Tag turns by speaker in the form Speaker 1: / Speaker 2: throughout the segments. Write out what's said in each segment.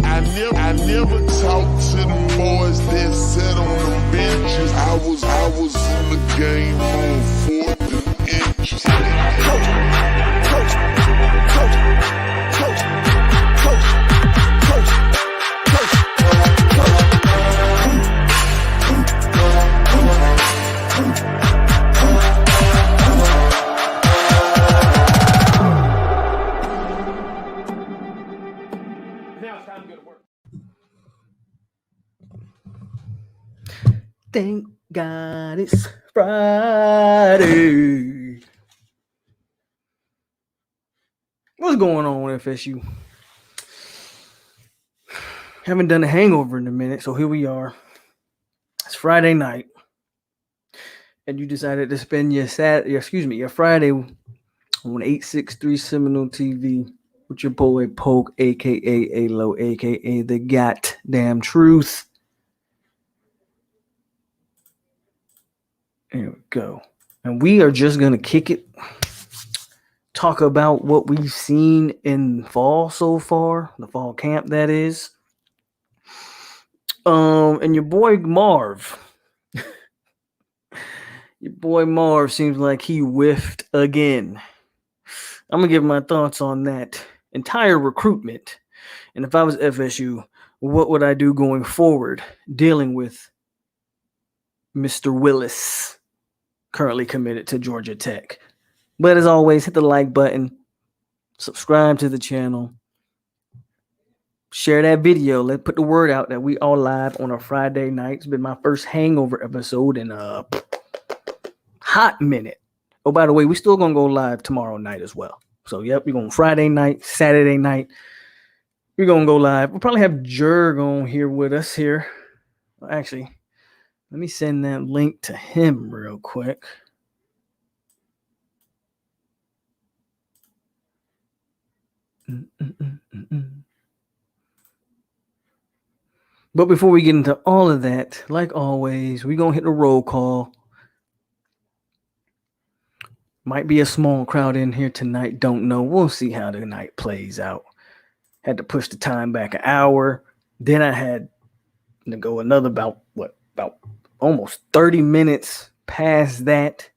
Speaker 1: never talked to the boys that sat on the benches. I was in the game on 4th and inches.
Speaker 2: Thank God it's Friday. What's going on with FSU? Haven't done a hangover in a minute, so here we are. It's Friday night, and you decided to spend your Friday on 863 Seminole TV with your boy POLK, a.k.a. a.lo, a.k.a. the goddamn truth. There we go. And we are just going to kick it. Talk about what we've seen in fall so far. The fall camp, that is. And your boy Marv. Your boy Marv seems like he whiffed again. I'm going to give my thoughts on that entire recruitment. And if I was FSU, what would I do going forward dealing with Mr. Willis, currently committed to Georgia Tech? But as always, hit the like button, subscribe to the channel, share that video. Let's put the word out that we are live on a Friday night. It's been my first hangover episode in a hot minute. Oh, by the way, we're still going to go live tomorrow night as well. So, yep, we're going Friday night, Saturday night. We're going to go live. We'll probably have Jerg on here with us here. Well, actually, let me send that link to him real quick. But before we get into all of that, like always, we're going to hit the roll call. Might be a small crowd in here tonight. Don't know. We'll see how the night plays out. Had to push the time back an hour. Then I had to go another about almost 30 minutes past that.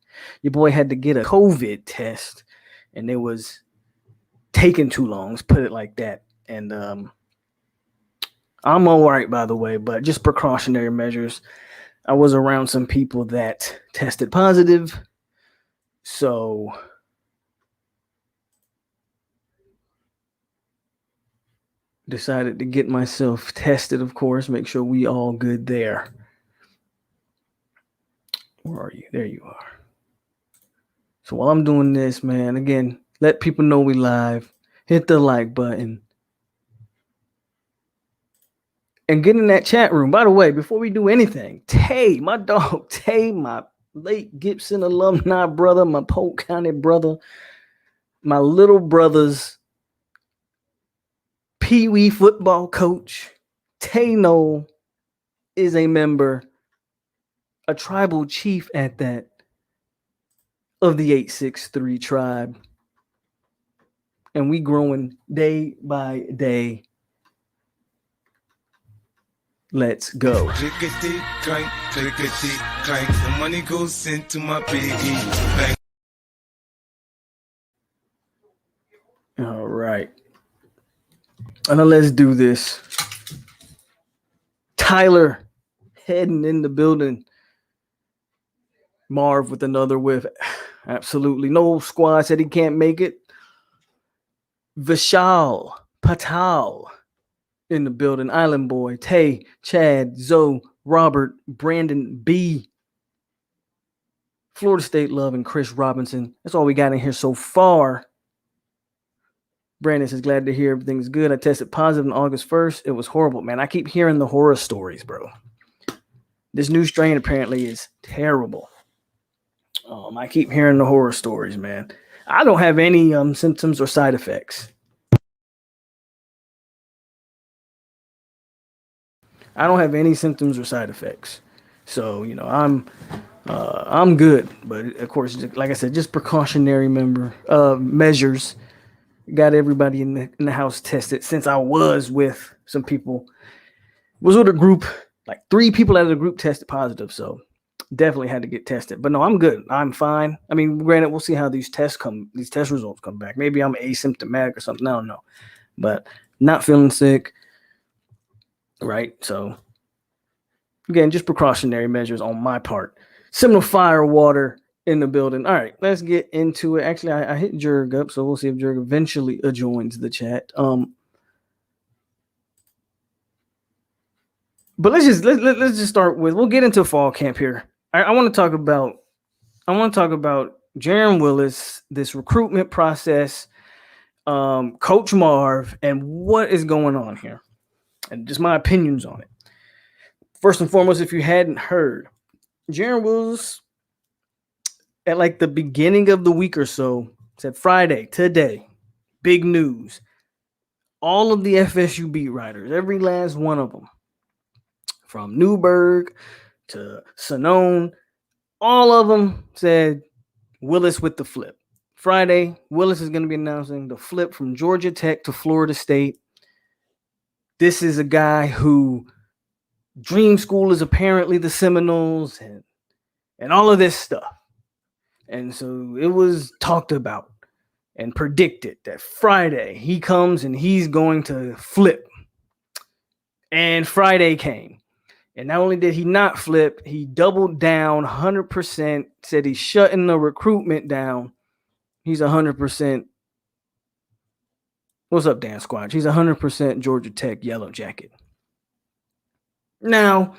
Speaker 2: Your boy had to get a COVID test, and it was taking too long. Let's put it like that. And I'm all right, by the way, but just precautionary measures. I was around some people that tested positive, so decided to get myself tested, of course, make sure we all good there. Where are you? There you are. So while I'm doing this, man, again, let people know we live. Hit the like button. And get in that chat room. By the way, before we do anything, Tay, my dog, Tay, my late Gibson alumni brother, my Polk County brother, my little brother's Pee Wee football coach, Tay Noel, is a member, a tribal chief at that, of the 863 tribe. And we growing day by day. Let's go.
Speaker 3: Clickety clank, clickety clank. The money goes into my piggy bank.
Speaker 2: All right. And now let's do this. Tyler heading in the building. Marv with another whiff. Absolutely. No squad said he can't make it. Vishal Patel in the building. Island Boy, Tay, Chad, Zoe, Robert, Brandon B, Florida State Love, and Chris Robinson. That's all we got in here so far. Brandon says, glad to hear everything's good. I tested positive on August 1st. It was horrible, man. I keep hearing the horror stories, bro. This new strain apparently is terrible. I keep hearing the horror stories, man. I don't have any symptoms or side effects. I don't have any symptoms or side effects. So, you know, I'm good. But of course, like I said, just precautionary measures. got everybody in the house tested. Since I was with some people, was with a group, like 3 people out of the group tested positive. So definitely had to get tested. But no, I'm good. I'm fine. I mean, granted, we'll see how these test results come back. Maybe I'm asymptomatic or something. I don't know. But not feeling sick. Right. So again, just precautionary measures on my part. Similar fire, water in the building. All right, let's get into it. Actually, I hit Jurg up, so we'll see if Jurg eventually joins the chat. But let's just start with, we'll get into fall camp here. I want to talk about Jaron Willis, this recruitment process, Coach Marv, and what is going on here, and just my opinions on it. First and foremost, if you hadn't heard, Jaron Willis at like the beginning of the week or so said Friday, today, big news. All of the FSU beat writers, every last one of them, from Newberg to Sonone, all of them said Willis with the flip. Friday, Willis is going to be announcing the flip from Georgia Tech to Florida State. This is a guy who dream school is apparently the Seminoles and all of this stuff. And so it was talked about and predicted that Friday he comes and he's going to flip. And Friday came. And not only did he not flip, he doubled down 100%, said he's shutting the recruitment down. He's 100%. What's up, Dan Squatch? He's 100% Georgia Tech Yellow Jacket. Now,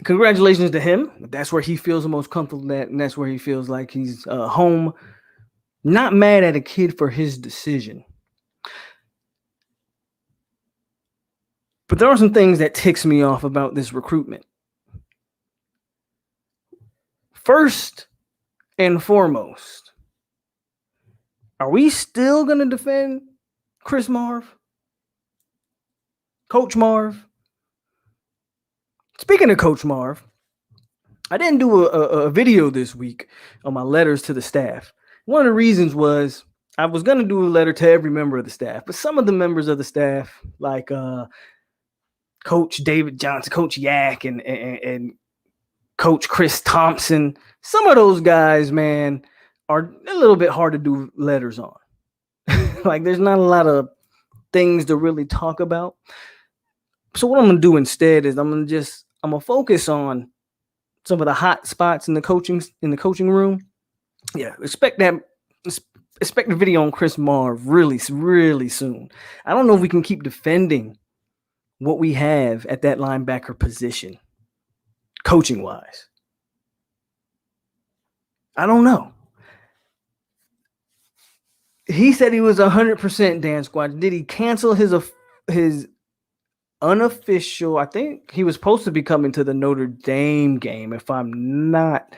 Speaker 2: congratulations to him. That's where he feels the most comfortable at, and that's where he feels like he's home. Not mad at a kid for his decision. But there are some things that ticks me off about this recruitment. First and foremost, are we still going to defend Chris Marv? Coach Marv? Speaking of Coach Marv, I didn't do a video this week on my letters to the staff. One of the reasons was I was going to do a letter to every member of the staff, but some of the members of the staff, like Coach David Johnson, Coach Yak, and Coach Chris Thompson, some of those guys, man, are a little bit hard to do letters on. Like, there's not a lot of things to really talk about. So what I'm going to do instead is I'm going to focus on some of the hot spots in the coaching room. Yeah, expect the video on Chris Marv really, really soon. I don't know if we can keep defending what we have at that linebacker position, coaching wise. I don't know. He said he was 100% Dan Squad. Did he cancel his unofficial? I think he was supposed to be coming to the Notre Dame game, if I'm not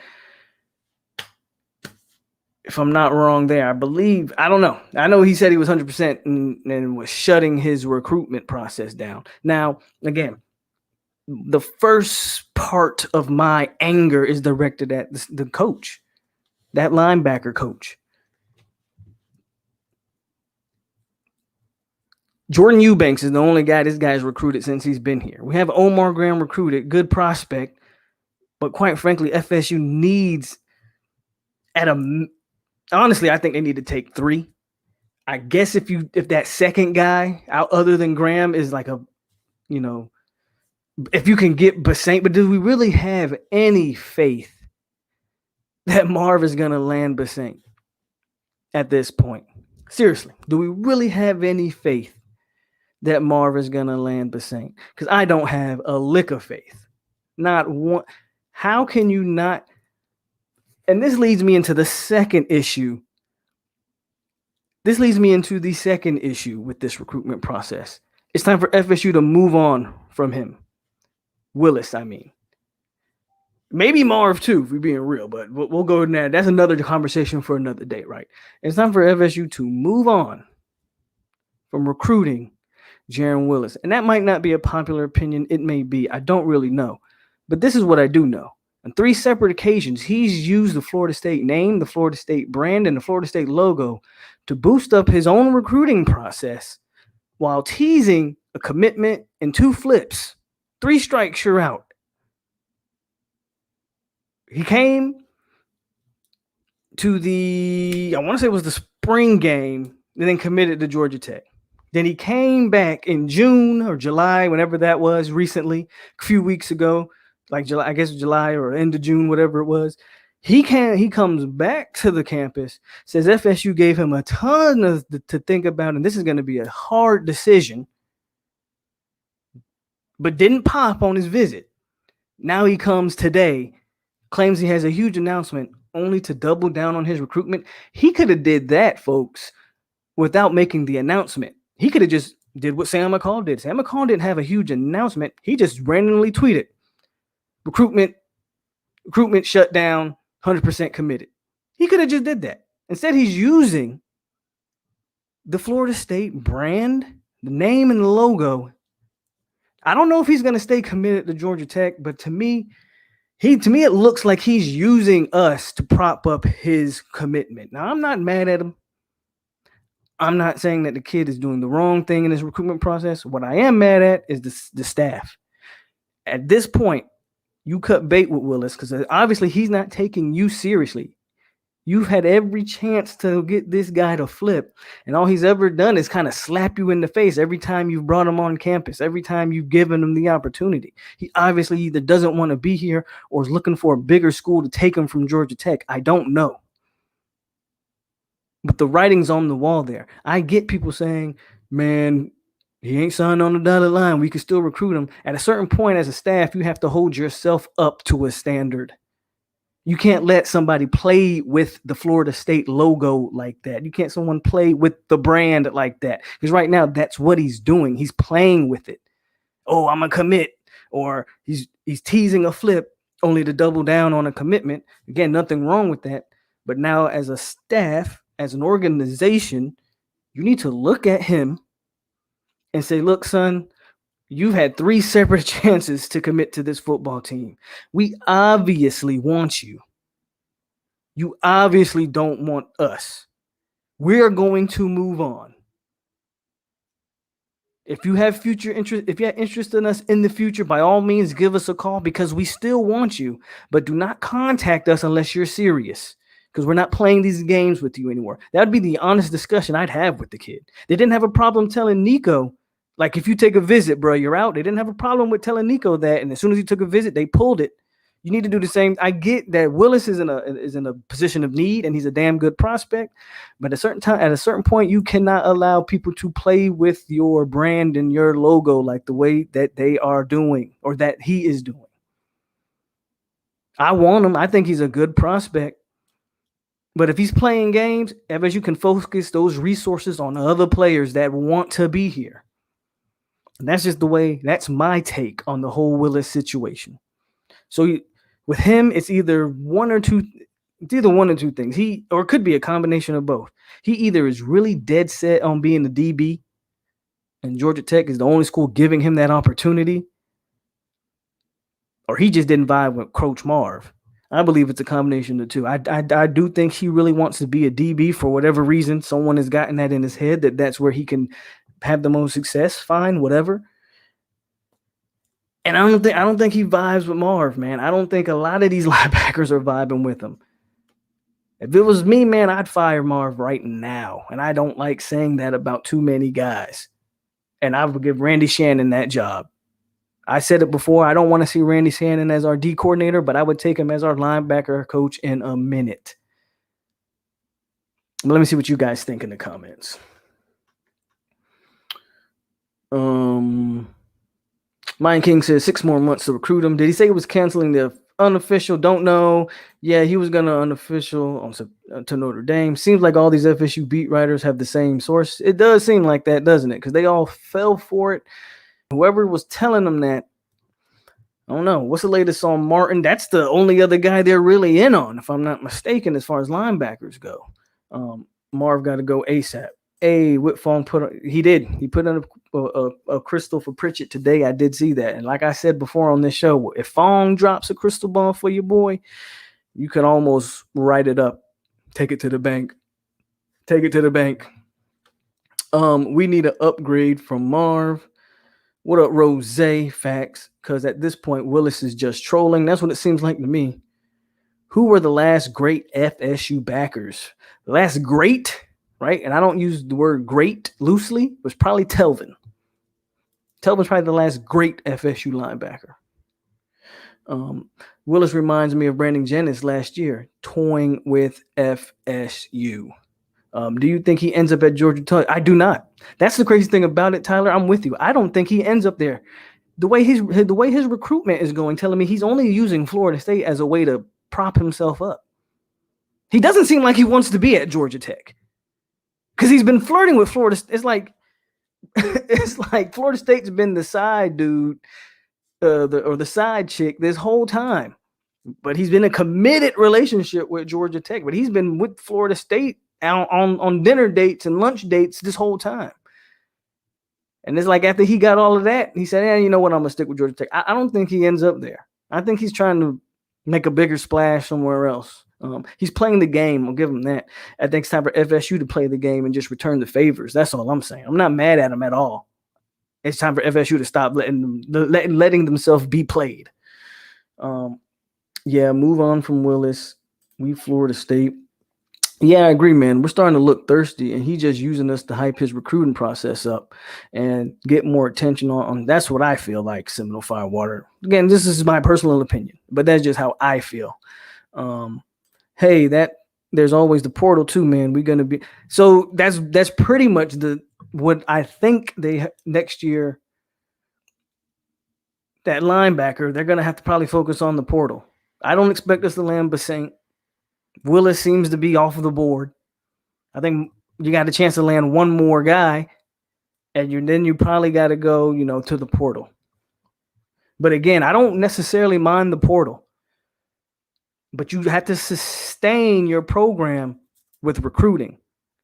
Speaker 2: wrong there. I believe, I don't know. I know he said he was 100% and was shutting his recruitment process down. Now, again, the first part of my anger is directed at the coach, that linebacker coach. Jordan Eubanks is the only guy this guy's recruited since he's been here. We have Omar Graham recruited, good prospect, but quite frankly, FSU needs honestly, I think they need to take 3. I guess if that second guy out other than Graham is like if you can get Basaint, but do we really have any faith that Marv is going to land Basaint at this point? Seriously, do we really have any faith that Marv is going to land Basaint? Because I don't have a lick of faith. Not one. How can you not? And this leads me into the second issue. This leads me into the second issue with this recruitment process. It's time for FSU to move on from him. Willis, I mean. Maybe Marv too, if we're being real, but we'll go in there. That's another conversation for another day, right? It's time for FSU to move on from recruiting Jaron Willis. And that might not be a popular opinion. It may be. I don't really know. But this is what I do know. On 3 separate occasions, he's used the Florida State name, the Florida State brand, and the Florida State logo to boost up his own recruiting process while teasing a commitment and 2 flips. 3 strikes, you're out. He came to I want to say it was the spring game, and then committed to Georgia Tech. Then he came back in June or July, whenever that was, recently, a few weeks ago, like July, I guess July or end of June, whatever it was. He comes back to the campus, says FSU gave him a ton to think about, and this is going to be a hard decision, but didn't pop on his visit. Now he comes today, claims he has a huge announcement, only to double down on his recruitment. He could have did that, folks, without making the announcement. He could have just did what Sam McCall did. Sam McCall didn't have a huge announcement. He just randomly tweeted, recruitment shut down, 100% committed. He could have just did that. Instead, he's using the Florida State brand, the name and the logo. I don't know if he's going to stay committed to Georgia Tech, but to me, it looks like he's using us to prop up his commitment. Now, I'm not mad at him. I'm not saying that the kid is doing the wrong thing in his recruitment process. What I am mad at is the staff. At this point, you cut bait with Willis because obviously he's not taking you seriously. You've had every chance to get this guy to flip, and all he's ever done is kind of slap you in the face every time you've brought him on campus, every time you've given him the opportunity. He obviously either doesn't want to be here or is looking for a bigger school to take him from Georgia Tech. I don't know. But the writing's on the wall there. I get people saying, man, he ain't signed on the dotted line. We can still recruit him. At a certain point as a staff, you have to hold yourself up to a standard. You can't let somebody play with the Florida State logo like that. You can't someone play with the brand like that. Because right now, that's what he's doing. He's playing with it. Oh, I'm a commit. Or he's teasing a flip only to double down on a commitment. Again, nothing wrong with that. But now as a staff, as an organization, you need to look at him and say, look, son, you've had 3 separate chances to commit to this football team. We obviously want you. You obviously don't want us. We're going to move on. If you have future interest, if you have interest in us in the future, by all means, give us a call because we still want you. But do not contact us unless you're serious. Because we're not playing these games with you anymore. That would be the honest discussion I'd have with the kid. They didn't have a problem telling Nico, like, if you take a visit, bro, you're out. They didn't have a problem with telling Nico that. And as soon as he took a visit, they pulled it. You need to do the same. I get that Willis is in a position of need and he's a damn good prospect. But at a certain point, you cannot allow people to play with your brand and your logo like the way that they are doing or that he is doing. I want him. I think he's a good prospect. But if he's playing games, FSU can focus those resources on other players that want to be here. And that's just the way, that's my take on the whole Willis situation. So with him, it's either one or two things. Or it could be a combination of both. He either is really dead set on being the DB, and Georgia Tech is the only school giving him that opportunity, or he just didn't vibe with Coach Marv. I believe it's a combination of the two. I do think he really wants to be a DB for whatever reason. Someone has gotten that in his head that's where he can have the most success. Fine, whatever. And I don't think he vibes with Marv, man. I don't think a lot of these linebackers are vibing with him. If it was me, man, I'd fire Marv right now. And I don't like saying that about too many guys. And I would give Randy Shannon that job. I said it before. I don't want to see Randy Shannon as our D coordinator, but I would take him as our linebacker coach in a minute. But let me see what you guys think in the comments. Mine King says 6 more months to recruit him. Did he say he was canceling the unofficial? Don't know. Yeah, he was going to unofficial to Notre Dame. Seems like all these FSU beat writers have the same source. It does seem like that, doesn't it? Because they all fell for it. Whoever was telling them that, I don't know. What's the latest on Martin? That's the only other guy they're really in on, if I'm not mistaken, as far as linebackers go. Marv got to go ASAP. Hey, Whit Fong he put in a crystal for Pritchett today. I did see that. And like I said before on this show, if Fong drops a crystal bomb for your boy, you can almost write it up. Take it to the bank. Take it to the bank. We need an upgrade from Marv. What up, Rose? Facts. Because at this point, Willis is just trolling. That's what it seems like to me. Who were the last great FSU backers? The last great, right? And I don't use the word great loosely. It was probably Telvin. Telvin's probably the last great FSU linebacker. Willis reminds me of Brandon Jennings last year, toying with FSU. Do you think he ends up at Georgia Tech? I do not. That's the crazy thing about it, Tyler. I'm with you. I don't think he ends up there. The way his recruitment is going, telling me he's only using Florida State as a way to prop himself up. He doesn't seem like he wants to be at Georgia Tech because he's been flirting with Florida. It's like Florida State's been the side dude, the side chick this whole time. But he's been in a committed relationship with Georgia Tech. But he's been with Florida State on dinner dates and lunch dates this whole time. And it's like after he got all of that, he said, "Yeah, you know what? I'm gonna stick with Georgia Tech." I don't think he ends up there. I think he's trying to make a bigger splash somewhere else. He's playing the game. I'll give him that. I think it's time for FSU to play the game and just return the favors. That's all I'm saying. I'm not mad at him at all. It's time for FSU to stop letting themselves be played. Yeah, move on from Willis. We Florida State. Yeah, I agree, man. We're starting to look thirsty, and he's just using us to hype his recruiting process up and get more attention on. That's what I feel like, Seminole Firewater. Again, this is my personal opinion, but that's just how I feel. Hey, there's always the portal too, man. We're gonna be so that's pretty much what I think they next year. That linebacker, they're gonna have to probably focus on the portal. I don't expect us to land Basaint. Willis seems to be off of the board. I think you got a chance to land one more guy, and then you probably got to go, to the portal. But again, I don't necessarily mind the portal, but you have to sustain your program with recruiting.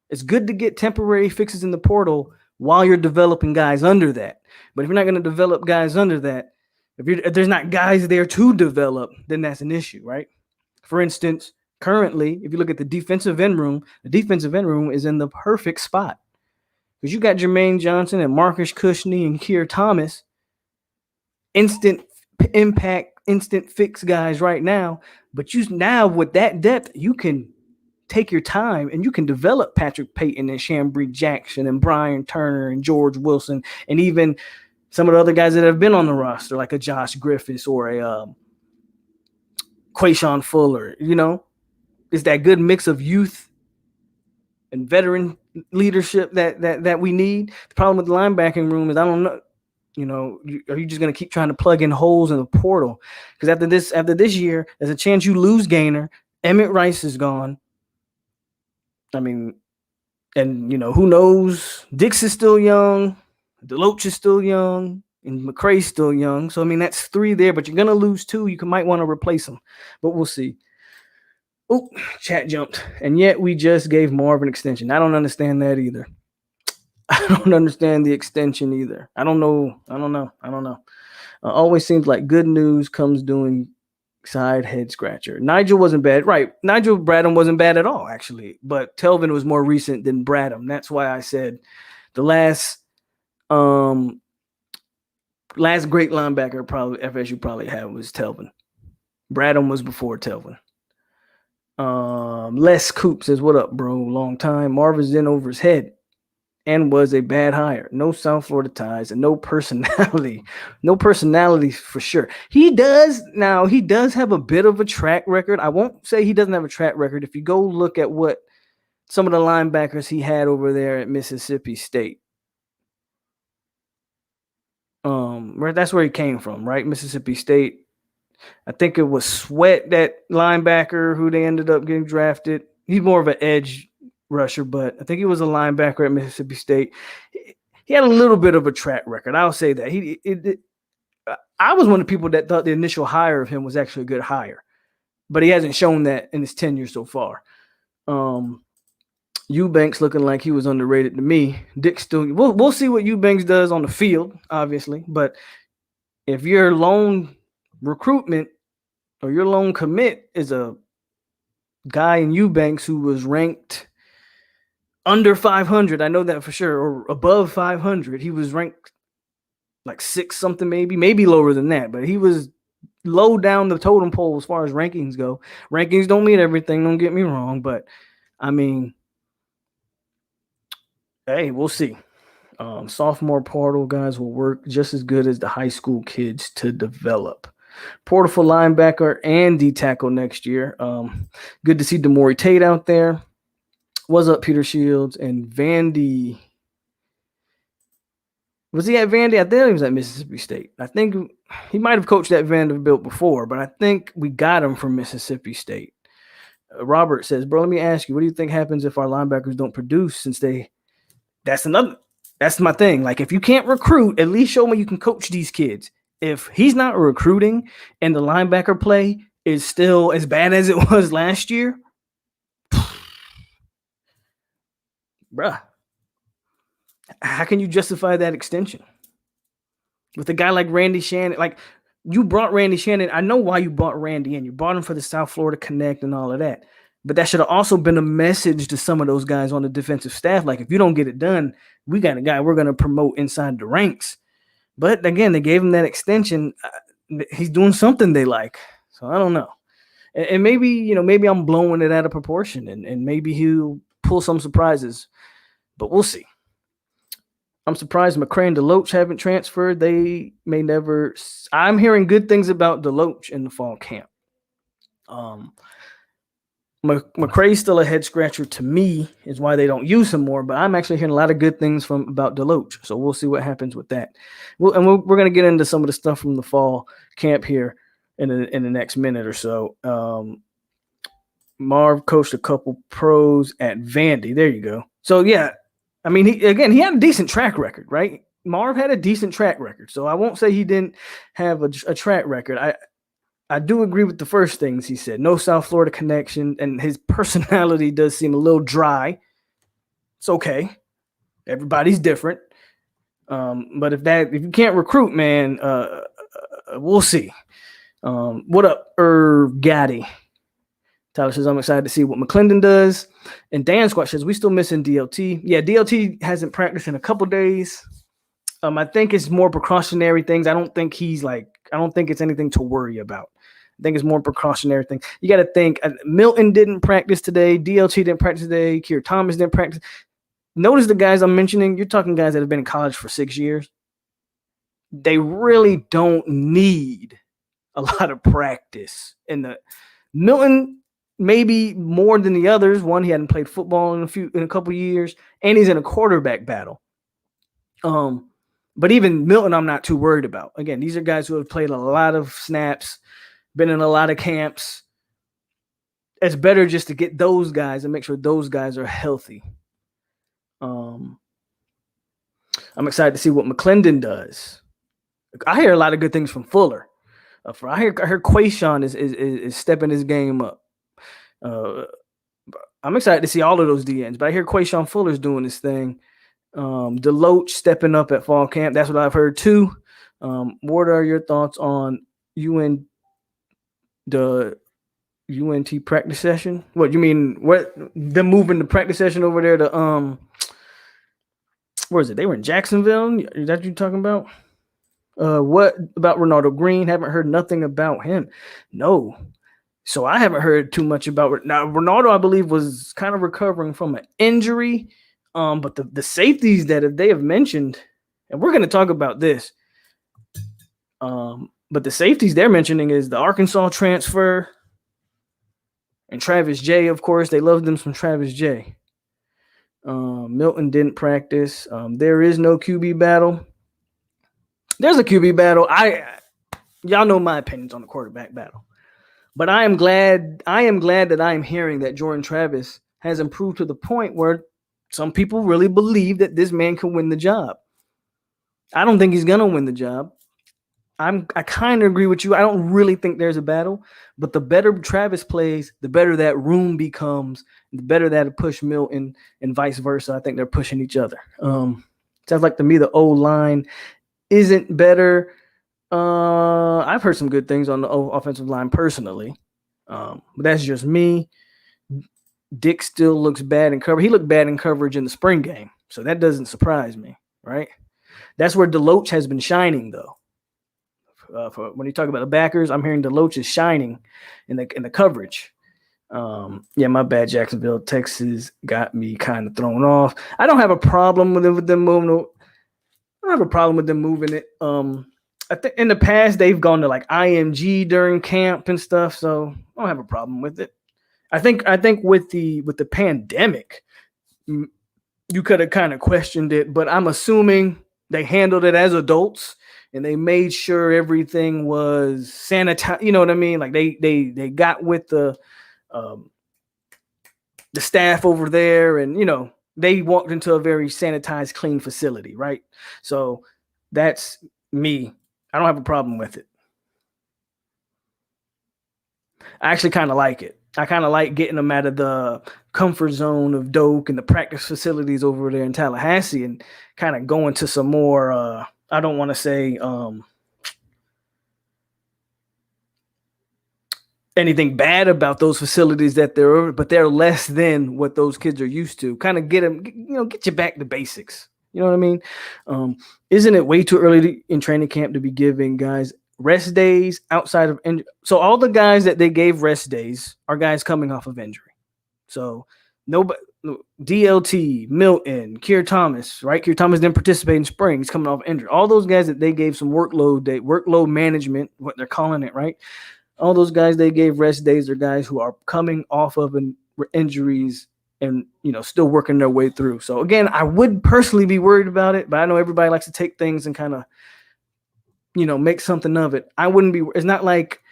Speaker 2: It's good to get temporary fixes in the portal while you're developing guys under that. But if you're not going to develop guys under that, if there's not guys there to develop, then that's an issue, right? For instance, currently, if you look at the defensive end room is in the perfect spot because you got Jermaine Johnson and Marcus Cushney and Keir Thomas, instant impact, instant fix guys right now. But now with that depth, you can take your time and you can develop Patrick Payton and Chambry Jackson and Brian Turner and George Wilson and even some of the other guys that have been on the roster, like a Josh Griffiths or a Quayshawn Fuller. It's that good mix of youth and veteran leadership that we need. The problem with the linebacking room is I don't know. Are you just going to keep trying to plug in holes in the portal? Because after this year, there's a chance you lose Gaynor. Emmett Rice is gone. I mean, and who knows? Dix is still young. Deloach is still young. And McCray's still young. So, I mean, that's 3 there, but you're going to lose 2. You might want to replace them. But we'll see. Oh, chat jumped. And yet we just gave Marv an extension. I don't understand that either. I don't understand the extension either. I don't know. Always seems like good news comes doing side head scratcher. Nigel wasn't bad. Right. Nigel Bradham wasn't bad at all, actually. But Telvin was more recent than Bradham. That's why I said the last great linebacker FSU probably had was Telvin. Bradham was before Telvin. Les Coop says, "What up, bro? Long time. Marv is in over his head and was a bad hire. No South Florida ties and no personality. No personality for sure. He does have a bit of a track record. I won't say he doesn't have a track record. If you go look at what some of the linebackers he had over there at Mississippi State. That's where he came from, right? Mississippi State. I think it was Sweat, that linebacker who they ended up getting drafted. He's more of an edge rusher, but I think he was a linebacker at Mississippi State. He had a little bit of a track record. I'll say that. I was one of the people that thought the initial hire of him was actually a good hire, but he hasn't shown that in his tenure so far. Eubanks looking like he was underrated to me. Dick still. We'll see what Eubanks does on the field, obviously. But if your lone recruitment or your lone commit is a guy in Eubanks who was ranked under 500, I know that for sure, or above 500, he was ranked like 6 something, maybe lower than that, but he was low down the totem pole as far as rankings go. Rankings don't mean everything, don't get me wrong, but I mean, hey, we'll see. Sophomore portal guys will work just as good as the high school kids to develop. Portal for linebacker and D tackle next year. Good to see Demore Tate out there. What's up, Peter Shields and Vandy? Was he at Vandy? I think he was at Mississippi State. I think he might have coached at Vanderbilt before, but I think we got him from Mississippi State. Robert says, bro, let me ask you, what do you think happens if our linebackers don't produce since that's my thing. Like, if you can't recruit, at least show me you can coach these kids. If he's not recruiting and the linebacker play is still as bad as it was last year, bruh, how can you justify that extension? With a guy like Randy Shannon, like, you brought Randy Shannon. I know why you brought Randy in. You brought him for the South Florida Connect and all of that. But that should have also been a message to some of those guys on the defensive staff. Like, if you don't get it done, we got a guy we're going to promote inside the ranks. But again, they gave him that extension. He's doing something they like. So I don't know. And maybe, maybe I'm blowing it out of proportion and maybe he'll pull some surprises. But we'll see. I'm surprised McCray and DeLoach haven't transferred. They may never. I'm hearing good things about DeLoach in the fall camp. McCray's still a head scratcher to me, is why they don't use him more. But I'm actually hearing a lot of good things about DeLoach. So we'll see what happens with that. We're going to get into some of the stuff from the fall camp here in the next minute or so. Marv coached a couple pros at Vandy. There you go. So, yeah. I mean, he had a decent track record, right? Marv had a decent track record, so I won't say he didn't have a track record. I do agree with the first things he said. No South Florida connection, and his personality does seem a little dry. It's okay. Everybody's different. But if you can't recruit, man, we'll see. What up, Gaddy? Tyler says, I'm excited to see what McClendon does. And Dan Squatch says, we still missing DLT. Yeah, DLT hasn't practiced in a couple days. I think it's more precautionary things. I don't think it's anything to worry about. I think it's more precautionary thing. You got to think, Milton didn't practice today. DLT didn't practice today. Keir Thomas didn't practice. Notice the guys I'm mentioning, you're talking guys that have been in college for 6 years. They really don't need a lot of practice. Milton, maybe more than the others. One, he hadn't played football in a couple years, and he's in a quarterback battle. But even Milton, I'm not too worried about. Again, these are guys who have played a lot of snaps, been in a lot of camps. It's better just to get those guys and make sure those guys are healthy. I'm excited to see what McClendon does. I hear a lot of good things from Fuller. I heard Quayshawn is stepping his game up. I'm excited to see all of those DNs, but I hear Quayshawn Fuller's doing this thing. DeLoach stepping up at fall camp. That's what I've heard too. What are your thoughts on the UNT practice session? What you mean? What them moving the practice session over there to where is it? They were in Jacksonville. Is that what you're talking about? What about Ronaldo Green? Haven't heard nothing about him. No. So I haven't heard too much about now. Ronaldo, I believe, was kind of recovering from an injury. But the safeties that they have mentioned, and we're going to talk about this. But the safeties they're mentioning is the Arkansas transfer and Travis J. Of course, they love them some Travis J. Milton didn't practice. There is no QB battle. There's a QB battle. Y'all know my opinions on the quarterback battle. But I am glad that I am hearing that Jordan Travis has improved to the point where some people really believe that this man can win the job. I don't think he's going to win the job. I kind of agree with you. I don't really think there's a battle, but the better Travis plays, the better that room becomes, the better that push Milton and vice versa. I think they're pushing each other. Sounds like to me the O line isn't better. I've heard some good things on the offensive line personally, but that's just me. Dick still looks bad in coverage. He looked bad in coverage in the spring game, so that doesn't surprise me, right? That's where Deloach has been shining, though. For when you talk about the backers, I'm hearing Deloach is shining in the coverage. Yeah, my bad. Jacksonville, Texas got me kind of thrown off. I don't have a problem with them moving. I don't have a problem with them moving it. I think in the past they've gone to like IMG during camp and stuff, so I don't have a problem with it. I think with the pandemic, you could have kind of questioned it, but I'm assuming they handled it as adults and they made sure everything was sanitized. You know what I mean? Like they got with the staff over there, and they walked into a very sanitized, clean facility, right? So that's me. I don't have a problem with it. I actually kind of like it. I kind of like getting them out of the comfort zone of Doak and the practice facilities over there in Tallahassee and kind of going to some more, I don't want to say anything bad about those facilities that they're over, but they're less than what those kids are used to. Kind of get them, get you back to basics. You know what I mean? Isn't it way too early in training camp to be giving guys rest days outside of injury? So all the guys that they gave rest days are guys coming off of injury. So nobody, DLT, Milton, Keir Thomas, right? Keir Thomas didn't participate in spring. He's coming off injury. All those guys that they gave some workload management, what they're calling it, right? All those guys they gave rest days are guys who are coming off of injuries and still working their way through. So again, I would personally be worried about it, but I know everybody likes to take things and kind of make something of it. I wouldn't be. It's not like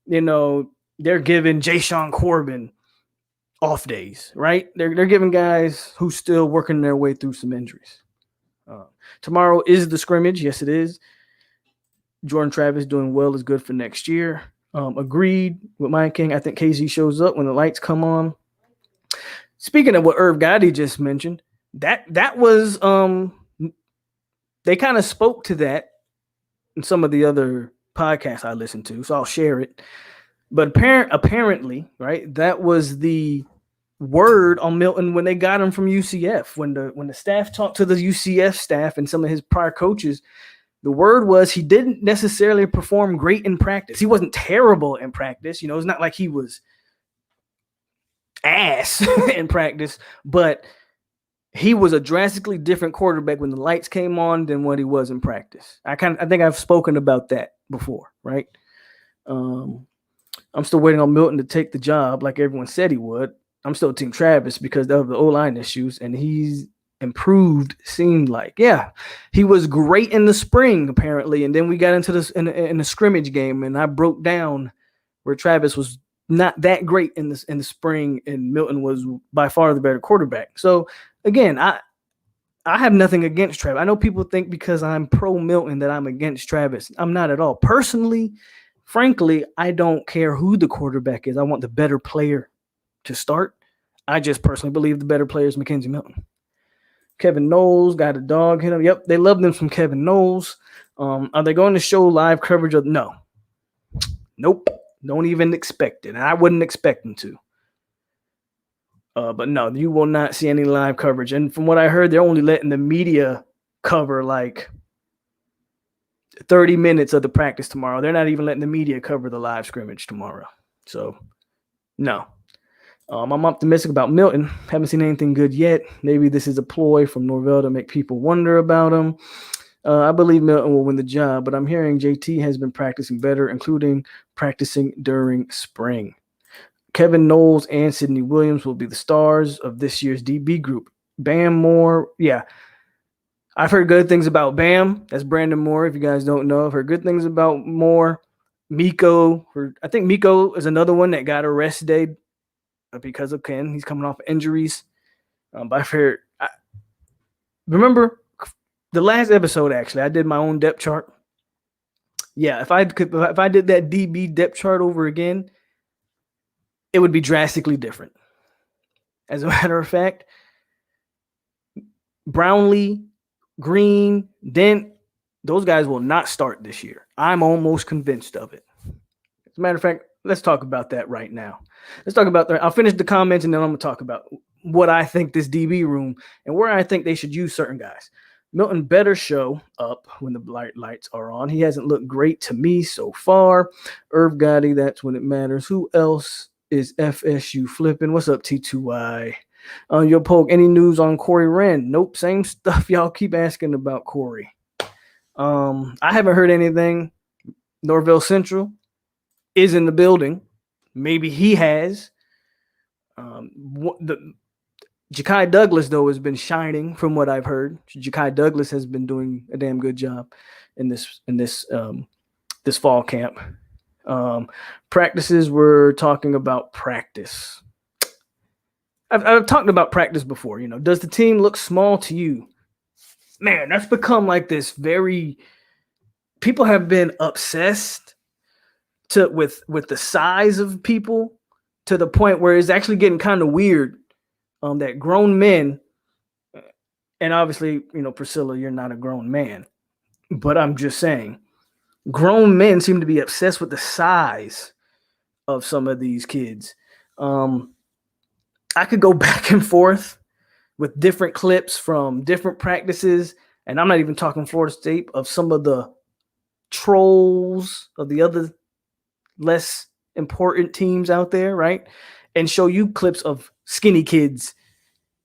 Speaker 2: they're giving Ja'Shawn Corbin off days, right? They're giving guys who's still working their way through some injuries. Tomorrow is the scrimmage. Yes, it is. Jordan Travis doing well is good for next year. Agreed with Mike King. I think KZ shows up when the lights come on. Speaking of what Irv Gotti just mentioned, that was they kind of spoke to that in some of the other podcasts I listened to, so I'll share it. But apparently, right, that was the word on Milton when they got him from UCF. When the staff talked to the UCF staff and some of his prior coaches, the word was he didn't necessarily perform great in practice. He wasn't terrible in practice. It's not like he was ass in practice, but he was a drastically different quarterback when the lights came on than what he was in practice. I think I've spoken about that before, right? I'm still waiting on Milton to take the job like everyone said he would. I'm still Team Travis because of the O-line issues, and he's improved, seemed like. Yeah, he was great in the spring, apparently, and then we got into this in the scrimmage game, and I broke down where Travis was not that great in the spring, and Milton was by far the better quarterback. So, again, I have nothing against Travis. I know people think because I'm pro Milton that I'm against Travis. I'm not at all. Personally, frankly, I don't care who the quarterback is. I want the better player to start. I just personally believe the better player is Mackenzie Milton. Kevin Knowles got a dog hit him. Yep, they love them from Kevin Knowles. Are they going to show live coverage of? No. Nope. Don't even expect it. And I wouldn't expect them to. But no, you will not see any live coverage. And from what I heard, they're only letting the media cover like 30 minutes of the practice tomorrow. They're not even letting the media cover the live scrimmage tomorrow. So, no. I'm optimistic about Milton. Haven't seen anything good yet. Maybe this is a ploy from Norvell to make people wonder about him. I believe Milton will win the job, but I'm hearing JT has been practicing better, including practicing during spring. Kevin Knowles and Sidney Williams will be the stars of this year's DB group. Bam Moore, yeah. I've heard good things about Bam. That's Brandon Moore, if you guys don't know. I've heard good things about Moore. Miko, I think Miko is another one that got a rest day because of Ken. He's coming off injuries. But I've heard, remember the last episode, actually, I did my own depth chart. Yeah, if I did that DB depth chart over again, it would be drastically different. As a matter of fact, Brownlee, Green, Dent, those guys will not start this year. I'm almost convinced of it. As a matter of fact, let's talk about that right now. Let's talk about that. I'll finish the comments and then I'm going to talk about what I think this DB room and where I think they should use certain guys. Milton better show up when the lights are on. He hasn't looked great to me so far. Irv Gotti, that's when it matters. Who else is FSU flipping? What's up, T2Y? Yo, Polk, any news on Corey Wren? Nope, same stuff y'all keep asking about Corey. I haven't heard anything. Norville Central is in the building. Maybe he has. Ja'Kai Douglas, though, has been shining from what I've heard. Ja'Kai Douglas has been doing a damn good job in this fall camp. Practices, we're talking about practice. I've talked about practice before. You know, does the team look small to you? Man, that's become like this very. People have been obsessed with the size of people to the point where it's actually getting kind of weird. That grown men, and obviously, you know, Priscilla, you're not a grown man, but I'm just saying, grown men seem to be obsessed with the size of some of these kids. I could go back and forth with different clips from different practices, and I'm not even talking Florida State, of some of the trolls of the other less important teams out there, right? And show you clips of skinny kids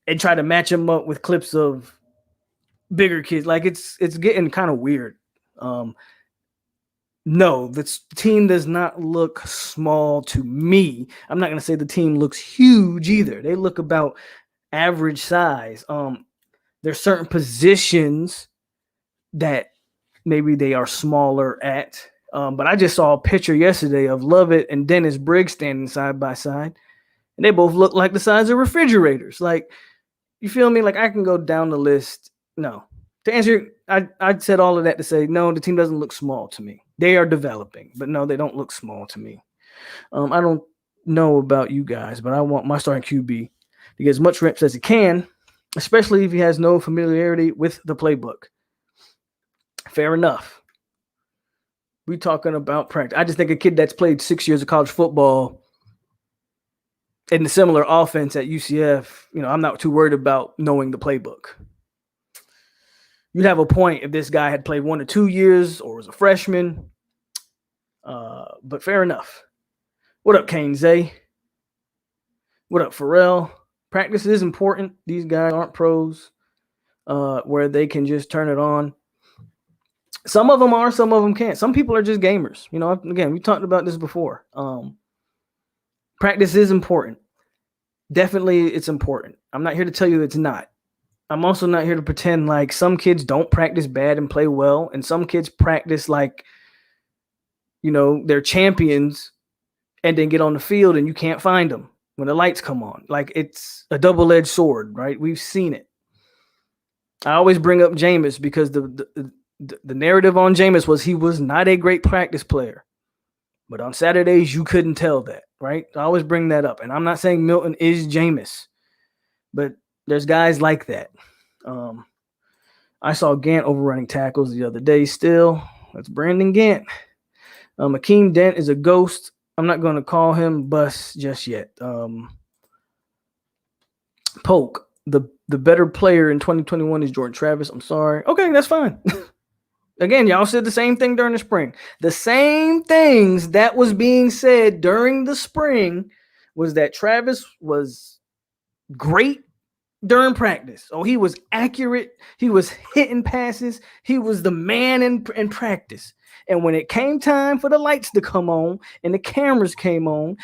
Speaker 2: and try to match them up with clips of bigger kids. Like it's getting kind of weird. No, the team does not look small to me. I'm not going to say the team looks huge either. They look about average size. There's certain positions that maybe they are smaller at. But I just saw a picture yesterday of Lovett and Dennis Briggs standing side by side. And they both look like the size of refrigerators. Like, you feel me? Like, I can go down the list. No. To answer, I said all of that to say, no, the team doesn't look small to me. They are developing. But no, they don't look small to me. I don't know about you guys, but I want my starting QB to get as much reps as he can, especially if he has no familiarity with the playbook. Fair enough. We talking about practice. I just think a kid that's played 6 years of college football in a similar offense at UCF, you know, I'm not too worried about knowing the playbook. You'd have a point if this guy had played 1 or 2 years or was a freshman. But fair enough. What up, Kane Zay? What up, Pharrell? Practice is important. These guys aren't pros where they can just turn it on. Some of them are, some of them can't. Some people are just gamers. You know, again, we talked about this before. Practice is important. Definitely it's important. I'm not here to tell you it's not. I'm also not here to pretend like some kids don't practice bad and play well, and some kids practice like, you know, they're champions and then get on the field and you can't find them when the lights come on. Like, it's a double-edged sword, right? We've seen it. I always bring up Jameis because the narrative on Jameis was he was not a great practice player. But on Saturdays, you couldn't tell that, right? I always bring that up. And I'm not saying Milton is Jameis, but there's guys like that. I saw Gant overrunning tackles the other day still. That's Brandon Gant. Akeem Dent is a ghost. I'm not going to call him bust just yet. Polk, the better player in 2021 is Jordan Travis. I'm sorry. Okay, that's fine. Again, y'all said the same thing during the spring. The same things that was being said during the spring was that Travis was great during practice. Oh, he was accurate. He was hitting passes. He was the man in practice. And when it came time for the lights to come on and the cameras came on,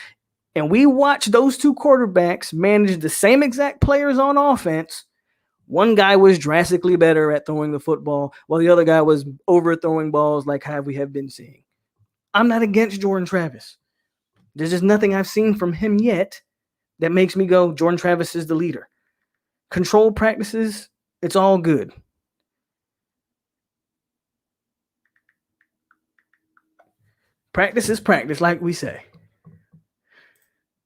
Speaker 2: and we watched those two quarterbacks manage the same exact players on offense, one guy was drastically better at throwing the football, while the other guy was overthrowing balls like we have been seeing. I'm not against Jordan Travis. There's just nothing I've seen from him yet that makes me go, Jordan Travis is the leader. Control practices, it's all good. Practice is practice, like we say.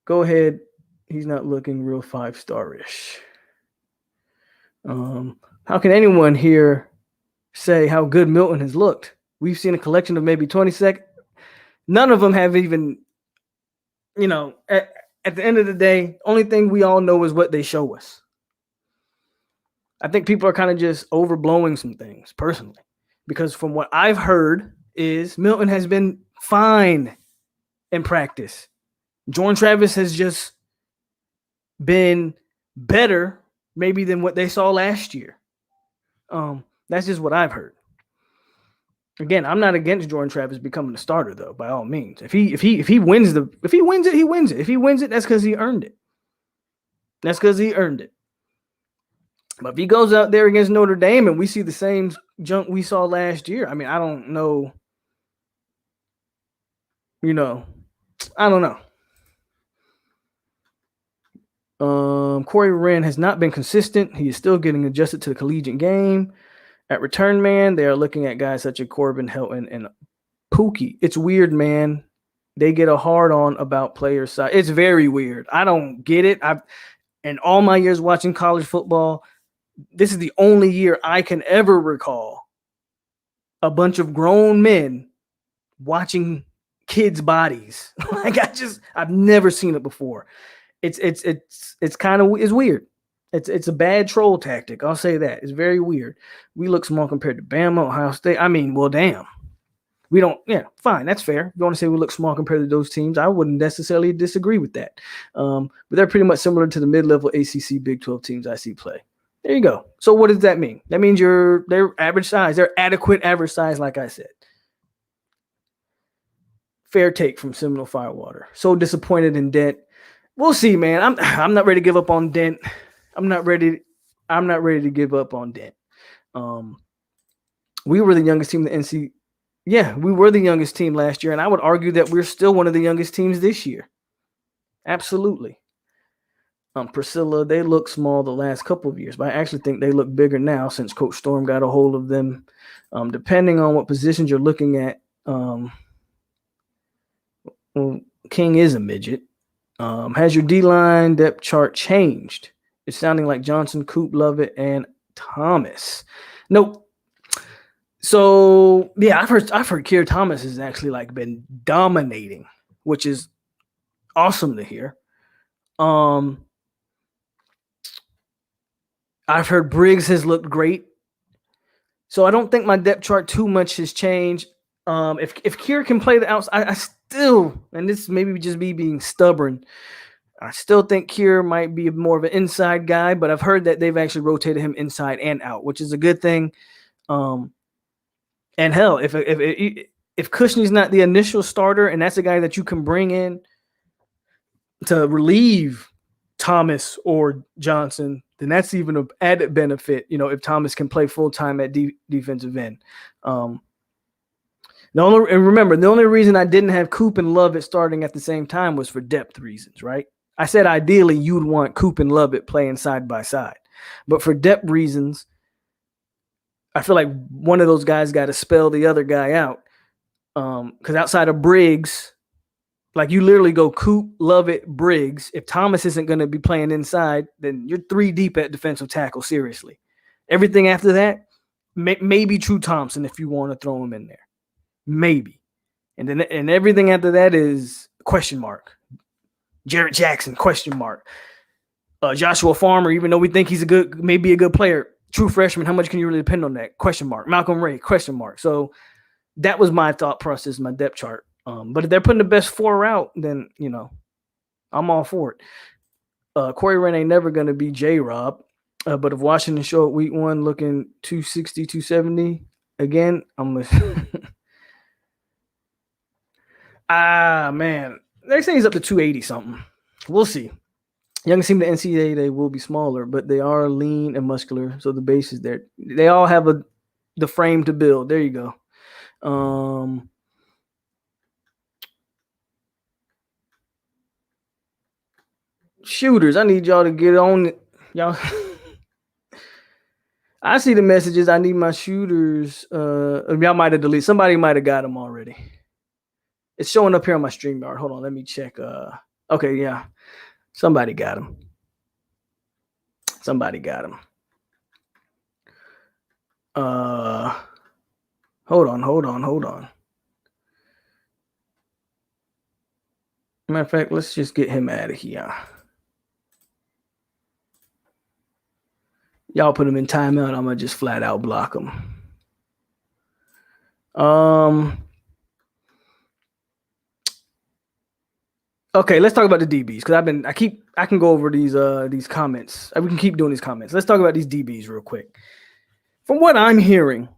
Speaker 2: Go ahead. He's not looking real 5-star-ish. How can anyone here say how good Milton has looked? We've seen a collection of maybe 20 seconds. None of them have even, at the end of the day, only thing we all know is what they show us. I think people are kind of just overblowing some things personally, because from what I've heard is Milton has been fine in practice. Jordan Travis has just been better maybe than what they saw last year. That's just what I've heard. Again, I'm not against Jordan Travis becoming a starter, though, by all means. If he wins it, he wins it. If he wins it, that's because he earned it. But if he goes out there against Notre Dame and we see the same junk we saw last year, I mean, I don't know. I don't know. Corey Wren has not been consistent. He is still getting adjusted to the collegiate game. At return man, they are looking at guys such as Corbin, Helton, and Pookie. It's weird, man. They get a hard on about player size. It's very weird. I don't get it. In all my years watching college football, this is the only year I can ever recall a bunch of grown men watching kids' bodies. I've never seen it before. It's weird. It's a bad troll tactic. I'll say that. It's very weird. We look small compared to Bama, Ohio State. I mean, well, damn. We don't. Yeah, fine. That's fair. If you want to say we look small compared to those teams, I wouldn't necessarily disagree with that. But they're pretty much similar to the mid-level ACC Big 12 teams I see play. There you go. So what does that mean? That means they're average size. They're adequate average size, like I said. Fair take from Seminole Firewater. So disappointed in Dent. We'll see, man. I'm not ready to give up on Dent. I'm not ready to give up on Dent. We were the youngest team in the NC. Yeah, we were the youngest team last year, and I would argue that we're still one of the youngest teams this year. Absolutely. Priscilla, they look small the last couple of years, but I actually think they look bigger now since Coach Storm got a hold of them. Depending on what positions you're looking at, King is a midget. Has your D-line depth chart changed? It's sounding like Johnson, Coop, Lovett, and Thomas. Nope. So yeah, I've heard Keir Thomas has actually been dominating, which is awesome to hear. I've heard Briggs has looked great. So I don't think my depth chart too much has changed. If Keir can play the outside, I still, and this maybe just me being stubborn, I still think Keir might be more of an inside guy, but I've heard that they've actually rotated him inside and out, which is a good thing. And hell, if Cushney's not the initial starter, and that's a guy that you can bring in to relieve Thomas or Johnson, then that's even an added benefit. If Thomas can play full time at defensive end. And remember, the only reason I didn't have Coop and Lovett starting at the same time was for depth reasons, right? I said ideally you'd want Coop and Lovett playing side by side, but for depth reasons, I feel like one of those guys got to spell the other guy out. Because outside of Briggs, you literally go Coop, Lovett, Briggs. If Thomas isn't going to be playing inside, then you're 3 deep at defensive tackle. Seriously, everything after that, maybe True Thompson if you want to throw him in there. Maybe. And everything after that is question mark. Jarrett Jackson, question mark. Joshua Farmer, even though we think he's maybe a good player, true freshman, how much can you really depend on that? Question mark. Malcolm Ray, question mark. So that was my thought process, my depth chart. But if they're putting the best 4 out, then, I'm all for it. Corey Wren ain't never going to be J-Rob. But if Washington show up week 1 looking 260, 270, again, I'm listening. Man. They say he's up to 280 something. We'll see. Youngest team in the NCAA, they will be smaller, but they are lean and muscular, so the base is there. They all have the frame to build. There you go. Shooters, I need y'all to get on it. Y'all. I see the messages. I need my shooters. Y'all might have deleted. Somebody might have got them already. It's showing up here on my StreamYard. Hold on, let me check. Okay, yeah. Somebody got him. Hold on. Matter of fact, let's just get him out of here. Y'all put him in timeout. I'm gonna just flat out block him. Okay, let's talk about the DBs because I can go over these comments. We can keep doing these comments. Let's talk about these DBs real quick. From what I'm hearing,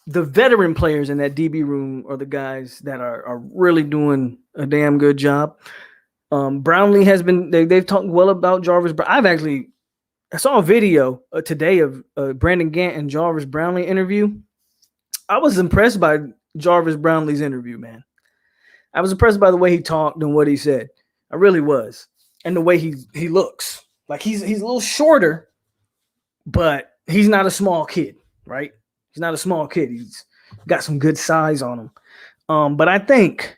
Speaker 2: the veteran players in that DB room are the guys that are really doing a damn good job. Brownlee has been, they've talked well about Jarvis. I saw a video today of Brandon Gant and Jarvis Brownlee interview. I was impressed by Jarvis Brownlee's interview, man. I was impressed by the way he talked and what he said. I really was. And the way he looks. Like he's a little shorter, but he's not a small kid, right? He's not a small kid. He's got some good size on him. But I think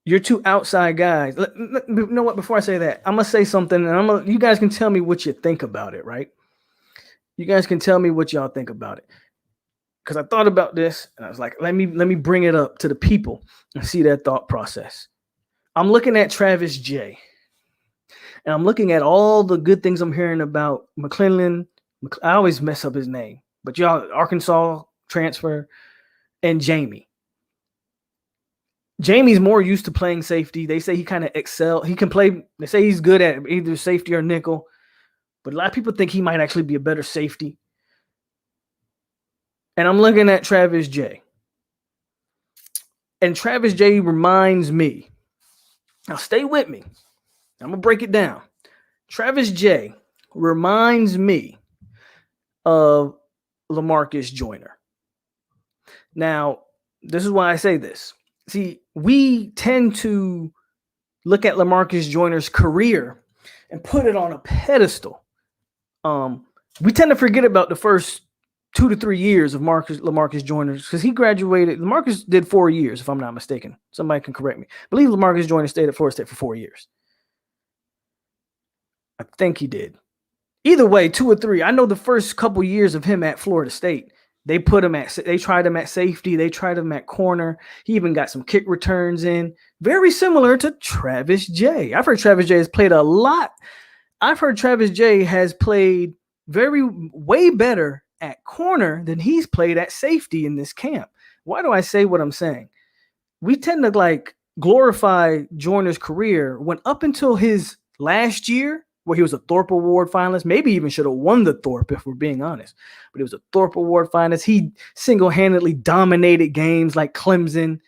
Speaker 2: your two outside guys. You know what? Before I say that, I'm gonna say something, and you guys can tell me what you think about it, right? You guys can tell me what y'all think about it. Because I thought about this, and I was like, let me bring it up to the people and see their thought process. I'm looking at Travis J. And I'm looking at all the good things I'm hearing about McClellan. I always mess up his name, but y'all, Arkansas transfer, and Jamie. Jamie's more used to playing safety. They say he kind of excel. He can play. They say he's good at either safety or nickel, but a lot of people think he might actually be a better safety. And I'm looking at Travis J. And Travis J reminds me. Now stay with me. I'm going to break it down. Travis J reminds me of LaMarcus Joyner. Now, this is why I say this. See, we tend to look at LaMarcus Joyner's career and put it on a pedestal. We tend to forget about the first 2 to 3 years of LaMarcus Joyner because he graduated. LaMarcus did 4 years, if I'm not mistaken. Somebody can correct me. I believe LaMarcus Joyner stayed at Florida State for 4 years. I think he did. Either way, 2 or 3. I know the first couple years of him at Florida State, they tried him at safety. They tried him at corner. He even got some kick returns in. Very similar to Travis J. I've heard Travis J has played a lot. I've heard Travis J has played way better at corner than he's played at safety in this camp. Why do I say what I'm saying? We tend to glorify Joyner's career when up until his last year, where he was a Thorpe Award finalist, maybe even should have won the Thorpe if we're being honest, but he was a Thorpe Award finalist. He single-handedly dominated games like Clemson,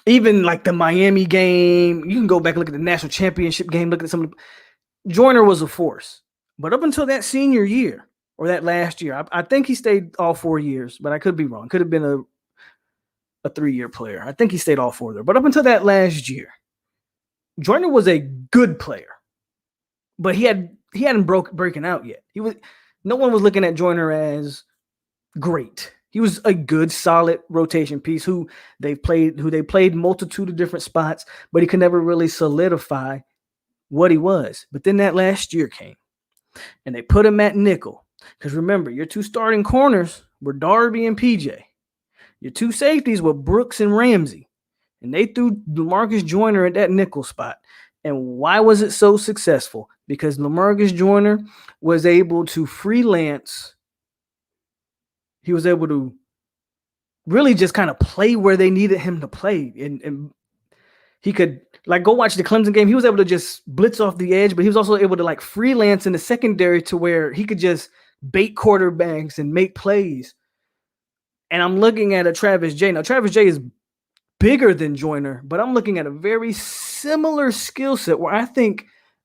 Speaker 2: even like the Miami game. You can go back and look at the national championship game, look at some of the... Joyner was a force. But up until that senior year or that last year, I think he stayed all 4 years, but I could be wrong. Could have been a 3-year player. I think he stayed all 4 there. But up until that last year, Joyner was a good player, but he hadn't breaking out yet. No one was looking at Joyner as great. He was a good, solid rotation piece who they played multitude of different spots, but he could never really solidify what he was. But then that last year came. And they put him at nickel. Because remember, your 2 starting corners were Darby and PJ. Your 2 safeties were Brooks and Ramsey. And they threw LaMarcus Joyner at that nickel spot. And why was it so successful? Because LaMarcus Joyner was able to freelance. He was able to really just kind of play where they needed him to play. And he could... go watch the Clemson game. He was able to just blitz off the edge, but he was also able to freelance in the secondary to where he could just bait quarterbacks and make plays. And I'm looking at a Travis J. Now, Travis J is bigger than Joyner, but I'm looking at a very similar skill set where I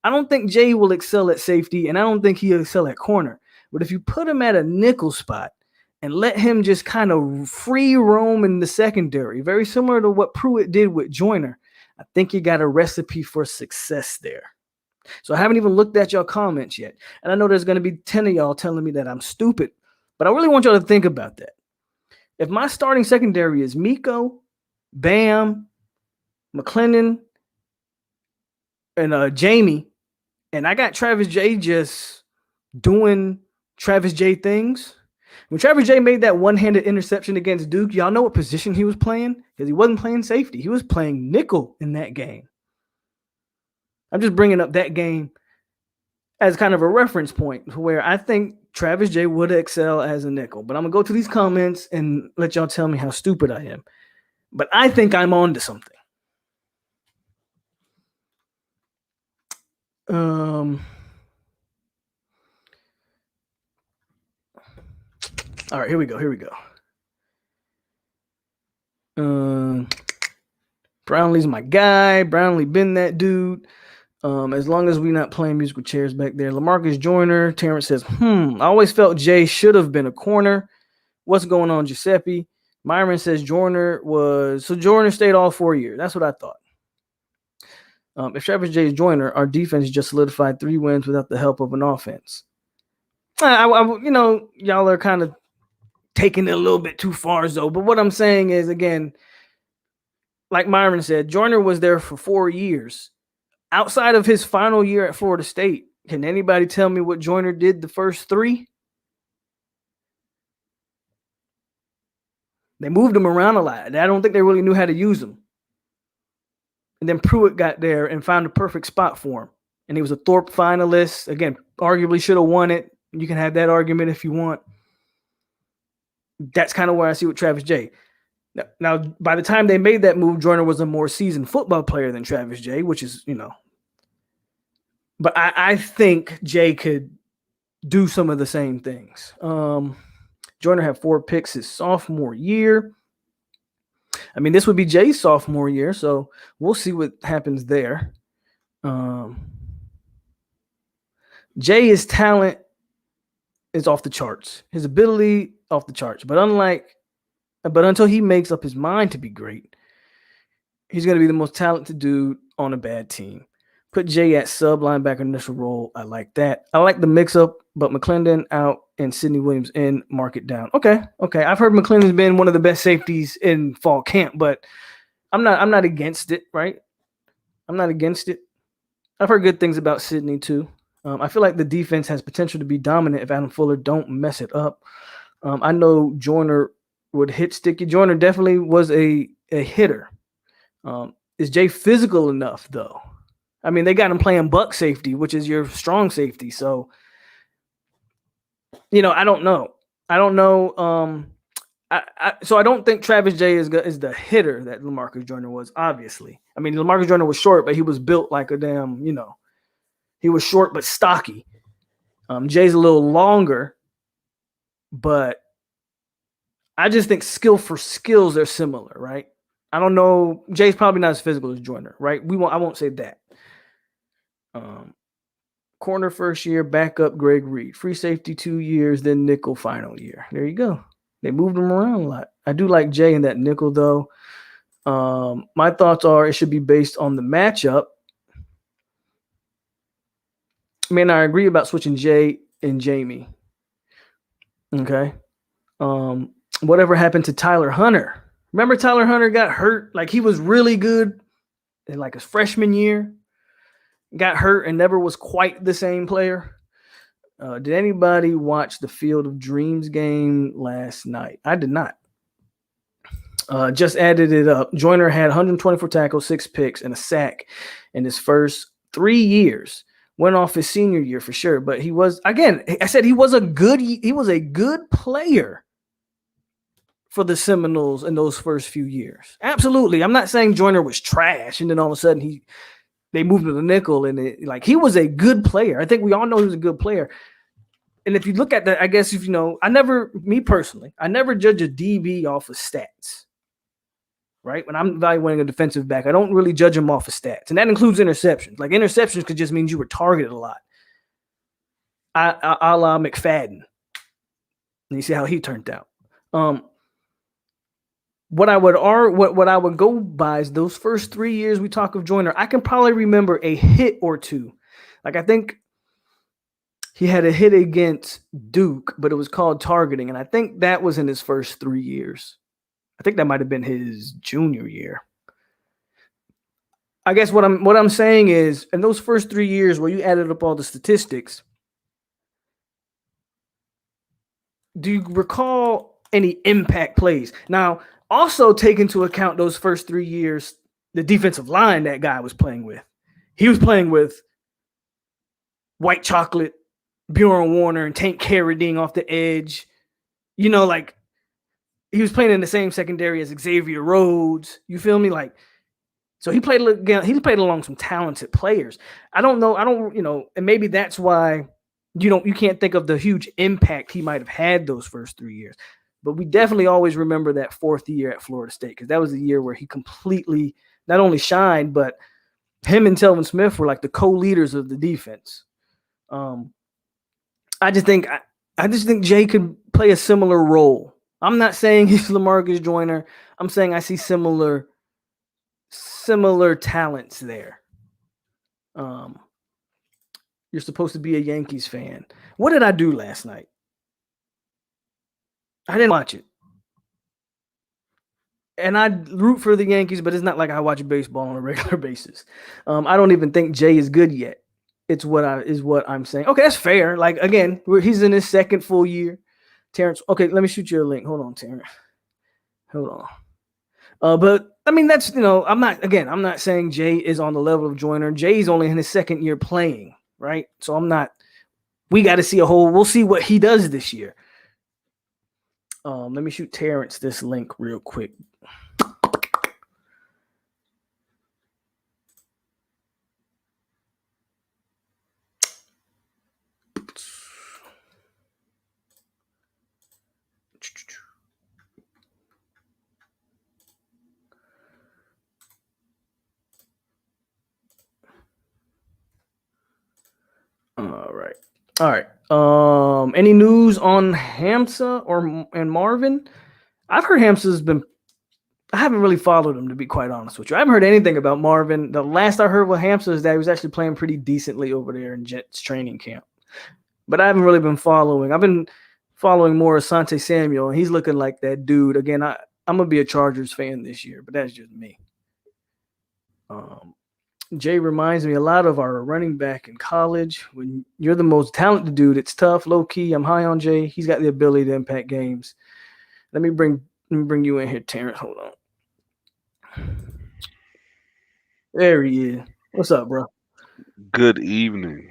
Speaker 2: don't think J will excel at safety, and I don't think he'll excel at corner. But if you put him at a nickel spot and let him just kind of free roam in the secondary, very similar to what Pruitt did with Joyner, I think you got a recipe for success there. So I haven't even looked at y'all comments yet. And I know there's going to be 10 of y'all telling me that I'm stupid, but I really want y'all to think about that. If my starting secondary is Miko, Bam, McClendon, and Jamie, and I got Travis J just doing Travis J things. When Travis J made that one-handed interception against Duke, y'all know what position he was playing? Because he wasn't playing safety. He was playing nickel in that game. I'm just bringing up that game as kind of a reference point where I think Travis J would excel as a nickel. But I'm going to go to these comments and let y'all tell me how stupid I am. But I think I'm on to something. All right, here we go. Brownlee's my guy. Brownlee been that dude. As long as we're not playing musical chairs back there. LaMarcus Joyner. Terrence says, I always felt Jay should have been a corner. What's going on, Giuseppe? Myron says Joyner stayed all 4 years. That's what I thought. If Travis J is Joyner, our defense just solidified 3 wins without the help of an offense. Y'all are kind of taking it a little bit too far, though. But what I'm saying is, again, like Myron said, Joyner was there for 4 years. Outside of his final year at Florida State, can anybody tell me what Joyner did the first 3? They moved him around a lot. I don't think they really knew how to use him. And then Pruitt got there and found a perfect spot for him. And he was a Thorpe finalist. Again, arguably should have won it. You can have that argument if you want. That's kind of where I see with Travis J. Now, by the time they made that move, Joyner was a more seasoned football player than Travis J, which is, But I think Jay could do some of the same things. Joyner had 4 picks his sophomore year. I mean, this would be Jay's sophomore year, so we'll see what happens there. Jay's talent is off the charts. His ability off the charts. But until he makes up his mind to be great, he's going to be the most talented dude on a bad team. Put Jay at sub linebacker initial role. I like that. I like the mix-up, but McClendon out and Sidney Williams in, mark it down. Okay. I've heard McClendon's been one of the best safeties in fall camp, but I'm not against it, right? I'm not against it. I've heard good things about Sidney too. I feel like the defense has potential to be dominant if Adam Fuller don't mess it up. I know Joyner would hit sticky. Joyner definitely was a hitter. Is Jay physical enough though? I mean, they got him playing buck safety, which is your strong safety. So, I don't know. So I don't think Travis J is the hitter that LaMarcus Joyner was, obviously. I mean, LaMarcus Joyner was short, but he was built like a damn, he was short but stocky. Jay's a little longer, but I just think skill for skills are similar, right? I don't know. Jay's probably not as physical as Joyner, right? I won't say that. Corner first year, backup Greg Reed. Free safety 2 years, then nickel final year. There you go. They moved him around a lot. I do like Jay in that nickel, though. My thoughts are it should be based on the matchup. Man, I agree about switching Jay and Jamie. Okay. Whatever happened to Tyler Hunter? Remember Tyler Hunter got hurt? Like, he was really good in like his freshman year. Got hurt and never was quite the same player. Did anybody watch the Field of Dreams game last night? I did not. Just added it up. Joyner had 124 tackles, 6 picks, and a sack in his first 3 years. Went off his senior year for sure, but he was, again, I said he was a good player for the Seminoles in those first few years. Absolutely. I'm not saying Joyner was trash and then all of a sudden they moved to the nickel and he was a good player. I think we all know he was a good player. And if you look at that, I guess I never judge a DB off of stats, right? When I'm evaluating a defensive back, I don't really judge him off of stats. And that includes interceptions. Like, interceptions could just mean you were targeted a lot. A la McFadden. And you see how he turned out. What I would go by is those first 3 years we talk of Joyner, I can probably remember a hit or two Like, I think he had a hit against Duke, but it was called targeting. And I think that was in his first 3 years. I think that might have been his junior year. I guess what I'm saying is, in those first 3 years where you added up all the statistics, do you recall any impact plays? Now, also take into account those first 3 years, the defensive line that guy was playing with. He was playing with White Chocolate, Bjorn Warner, and Tank Carradine off the edge. You know, like, he was playing in the same secondary as Xavier Rhodes. You feel me? Like, so he played along some talented players. I don't know, and maybe that's why you can't think of the huge impact he might have had those first 3 years. But we definitely always remember that fourth year at Florida State, because that was the year where he completely not only shined, but him and Telvin Smith were like the co-leaders of the defense. I just think Jay could play a similar role. I'm not saying he's LaMarcus Joyner. I'm saying I see similar talents there. You're supposed to be a Yankees fan. What did I do last night? I didn't watch it. And I root for the Yankees, but it's not like I watch baseball on a regular basis. I don't even think Jay is good yet. It's what I'm saying. Okay, that's fair. Like, again, he's in his second full year. Terrence, okay, let me shoot you a link. Hold on, Terrence. Hold on. But I mean, that's, I'm not saying Jay is on the level of Joyner. Jay's only in his second year playing, right? So we got to see we'll see what he does this year. Let me shoot Terrence this link real quick. All right. Any news on Hamza and Marvin? I've heard Hamza's been. I haven't really followed him, to be quite honest with you. I haven't heard anything about Marvin. The last I heard with Hamza is that he was actually playing pretty decently over there in Jets training camp. But I haven't really been following. I've been following more Asante Samuel, and he's looking like that dude. Again, I'm gonna be a Chargers fan this year, but that's just me. Jay reminds me a lot of our running back in college. When you're the most talented dude, it's tough, low key. I'm high on Jay. He's got the ability to impact games. Let me bring you in here, Terrence. Hold on. There he is. What's up, bro?
Speaker 4: Good evening.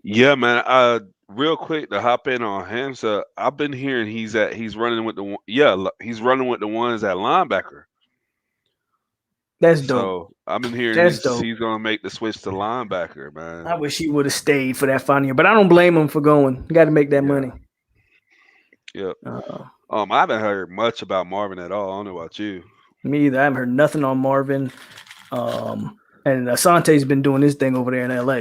Speaker 4: Yeah, man. Real quick to hop in on Hamza. I've been hearing he's running with the ones at linebacker.
Speaker 2: That's dope.
Speaker 4: So I've been hearing he's gonna make the switch to linebacker, man.
Speaker 2: I wish he would have stayed for that final year, but I don't blame him for going. You got to make that money.
Speaker 4: Yep. I haven't heard much about Marvin at all. I don't know about you.
Speaker 2: Me either. I haven't heard nothing on Marvin. And Asante's been doing his thing over there in LA.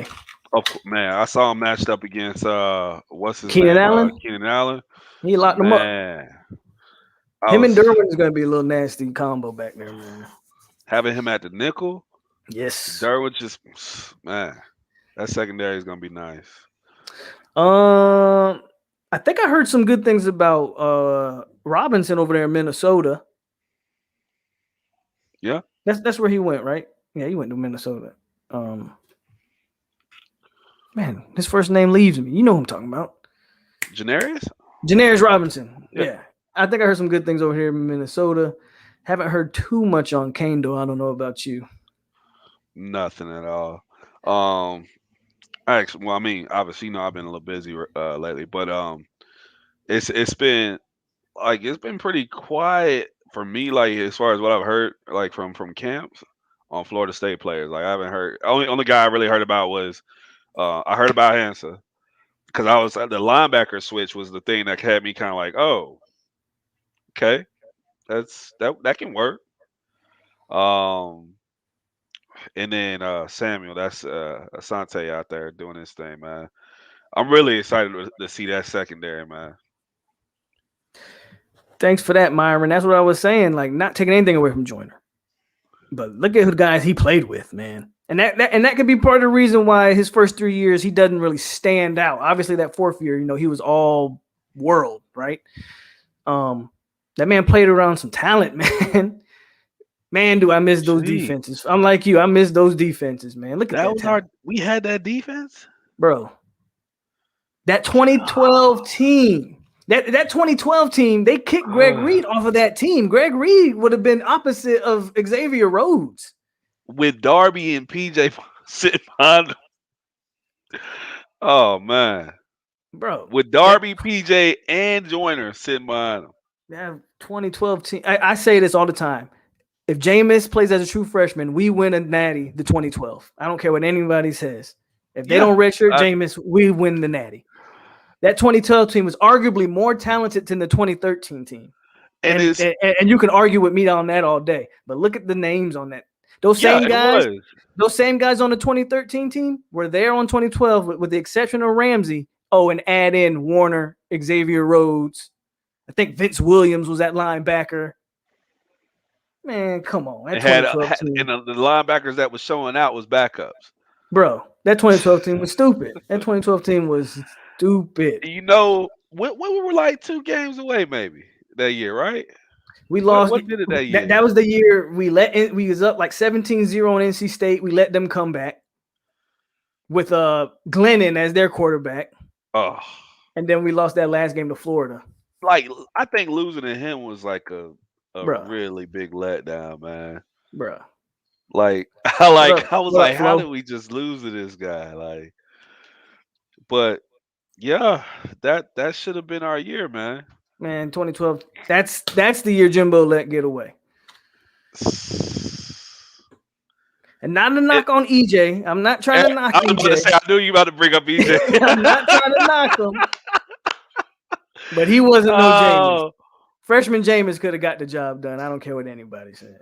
Speaker 4: Oh man, I saw him matched up against what's his
Speaker 2: Keenan
Speaker 4: name?
Speaker 2: Allen.
Speaker 4: Keenan Allen.
Speaker 2: He locked him up. Him and Derwin is gonna be a little nasty combo back there, man.
Speaker 4: Having him at the nickel.
Speaker 2: Yes.
Speaker 4: Derwin just, man, that secondary is gonna be nice.
Speaker 2: I think I heard some good things about Robinson over there in Minnesota.
Speaker 4: Yeah.
Speaker 2: That's where he went, right? Yeah, he went to Minnesota. Man, his first name leaves me. You know who I'm talking about.
Speaker 4: Janarius
Speaker 2: Robinson. Yeah. I think I heard some good things over here in Minnesota. Haven't heard too much on Kane, though. I don't know about you.
Speaker 4: Nothing at all. Actually, well, I mean, obviously, I've been a little busy lately, but it's been pretty quiet for me, like as far as what I've heard, like from camps on Florida State players. Like I haven't heard. Only guy I really heard about was I heard about Hansa because I was the linebacker switch was the thing that had me kind of like, oh, okay, that can work. And then Samuel, that's Asante out there doing his thing, man. I'm really excited to see that secondary, man.
Speaker 2: Thanks for that, Myron. That's what I was saying. Like, not taking anything away from Joyner, but look at who the guys he played with, man. And that could be part of the reason why his first 3 years he doesn't really stand out. Obviously, that fourth year, he was all world, right? That man played around some talent, man. Man, do I miss those defenses. I'm like you. I miss those defenses, man. Look at that talent.
Speaker 4: We had that defense?
Speaker 2: Bro. That 2012 team. That 2012 team, they kicked Greg Reed off of that team. Greg Reed would have been opposite of Xavier Rhodes.
Speaker 4: With Darby and PJ sitting behind him. Oh, man.
Speaker 2: Bro.
Speaker 4: With Darby, PJ, and Joyner sitting behind him.
Speaker 2: That 2012 team. I say this all the time. If Jameis plays as a true freshman, we win a natty the 2012. I don't care what anybody says. If they don't redshirt Jameis, we win the natty. That 2012 team was arguably more talented than the 2013 team. And you can argue with me on that all day. But look at the names on that. Those same guys on the 2013 team were there on 2012 with the exception of Ramsey. Oh, and add in Warner, Xavier Rhodes. I think Vince Williams was that linebacker. Man, come on. That 2012 team.
Speaker 4: And the linebackers that was showing out was backups.
Speaker 2: Bro, that 2012 team was stupid. That 2012 team was stupid.
Speaker 4: We were like 2 games away maybe that year, right?
Speaker 2: We lost.
Speaker 4: What did it that year?
Speaker 2: That was the year we was up like 17-0 on NC State. We let them come back with Glennon as their quarterback.
Speaker 4: Oh.
Speaker 2: And then we lost that last game to Florida.
Speaker 4: Like, I think losing to him was like a really big letdown, man.
Speaker 2: Bro.
Speaker 4: Like, I was like, how did we just lose to this guy? Like, but yeah, that should have been our year, man.
Speaker 2: Man, 2012. That's the year Jimbo let get away. And not a knock on EJ. I'm not trying to knock EJ.
Speaker 4: I was about to say, I knew you about to bring up EJ.
Speaker 2: I'm not trying to knock him. But he wasn't no Jameis. Freshman Jameis could have got the job done. I don't care what anybody says.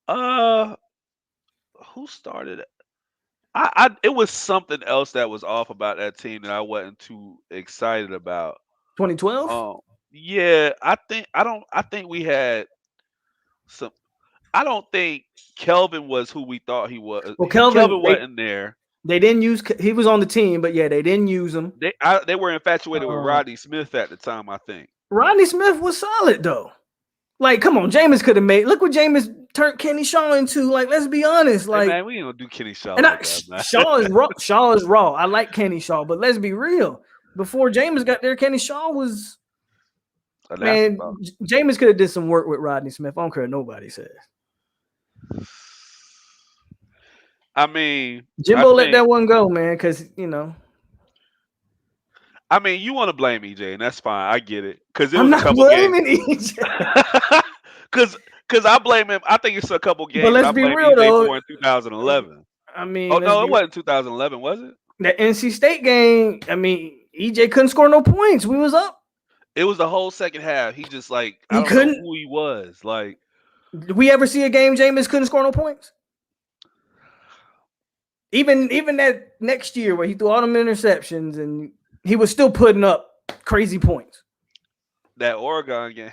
Speaker 4: Who started it? It was something else that was off about that team that I wasn't too excited about.
Speaker 2: 2012?
Speaker 4: Yeah, I think we had some. I don't think Kelvin was who we thought he was.
Speaker 2: Well,
Speaker 4: Kelvin wasn't there.
Speaker 2: They didn't use. He was on the team, but yeah, they didn't use him.
Speaker 4: They were infatuated with Rodney Smith at the time, I think.
Speaker 2: Rodney Smith was solid though. Like, come on, Jameis could have made. Look what Jameis turned Kenny Shaw into. Like, let's be honest. Like,
Speaker 4: hey man, we ain't gonna do Kenny Shaw.
Speaker 2: And Shaw is raw. Shaw is raw. I like Kenny Shaw, but let's be real. Before Jameis got there, Kenny Shaw was. Man, Jameis could have did some work with Rodney Smith. I don't care what nobody says.
Speaker 4: I mean,
Speaker 2: Jimbo let that one go, man, because
Speaker 4: I mean, you want to blame EJ, and that's fine. I get it. Because
Speaker 2: I'm not blaming EJ.
Speaker 4: Because I blame him. I think it's a couple games.
Speaker 2: But let's be real though.
Speaker 4: For in 2011.
Speaker 2: I mean,
Speaker 4: it wasn't 2011, was it?
Speaker 2: That NC State game. I mean, EJ couldn't score no points. We was up.
Speaker 4: It was the whole second half. He just I don't know who he was. Like,
Speaker 2: did we ever see a game Jameis couldn't score no points? Even that next year where he threw all them interceptions and he was still putting up crazy points.
Speaker 4: That Oregon game.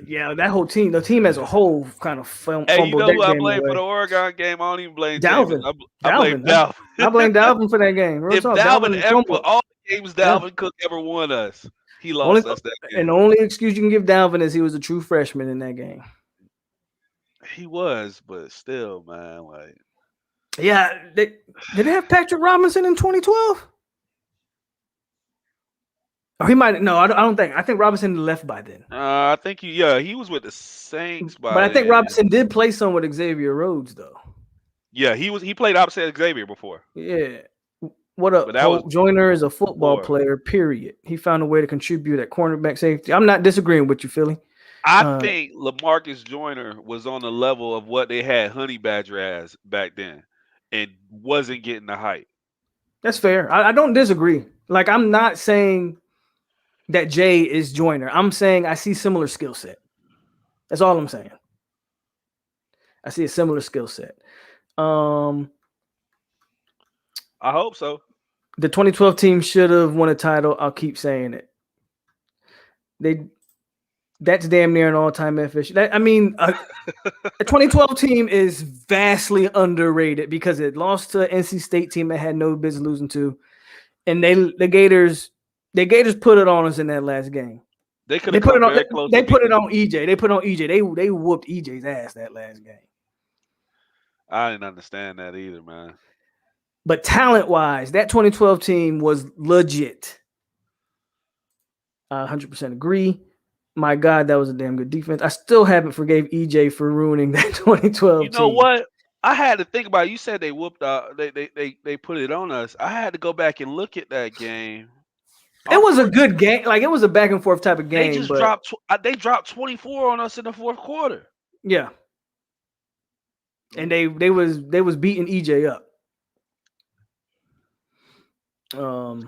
Speaker 2: Yeah, that whole team, the team as a whole kind of fumbled.
Speaker 4: Hey, you know who I blame
Speaker 2: away.
Speaker 4: for the Oregon game? I don't even blame
Speaker 2: Dalvin.
Speaker 4: I blame Dalvin.
Speaker 2: I blame Dalvin for that game.
Speaker 4: If Dalvin ever, all the games Dalvin Cook ever won us, he lost us that game.
Speaker 2: And the only excuse you can give Dalvin is he was a true freshman in that game.
Speaker 4: He was, but still, man, like.
Speaker 2: Yeah, did they have Patrick Robinson in 2012? Or he might. No, I don't think. I think Robinson left by then.
Speaker 4: I think he was with the Saints by.
Speaker 2: But I think Robinson did play some with Xavier Rhodes though.
Speaker 4: Yeah, he played opposite Xavier before.
Speaker 2: Yeah. What up? Joyner is a football player. Period. He found a way to contribute at cornerback safety. I'm not disagreeing with you, Philly.
Speaker 4: I think LaMarcus Joyner was on the level of what they had Honey Badger as back then, and wasn't getting the hype.
Speaker 2: That's fair. I don't disagree. Like, I'm not saying that Jay is Joyner. I'm saying I see similar skill set. That's all I'm saying. I see a similar skill set.
Speaker 4: I hope so.
Speaker 2: The 2012 team should have won a title. I'll keep saying it. That's damn near an all-time FSU. I mean, a 2012 team is vastly underrated because it lost to an NC State team that had no business losing to, and the Gators put it on us in that last game.
Speaker 4: They could have come very close.
Speaker 2: They put it on EJ. They put on EJ. They whooped EJ's ass that last game.
Speaker 4: I didn't understand that either, man.
Speaker 2: But talent-wise, that 2012 team was legit. 100% agree. My God, that was a damn good defense. I still haven't forgave EJ for ruining that 2012
Speaker 4: You know
Speaker 2: team.
Speaker 4: what? I had to think about it. You said they whooped they put it on us. I had to go back and look at that game.
Speaker 2: It was a good game. Like, it was a back and forth type of game.
Speaker 4: They just they dropped 24 on us in the fourth quarter.
Speaker 2: Yeah. And they was beating EJ up.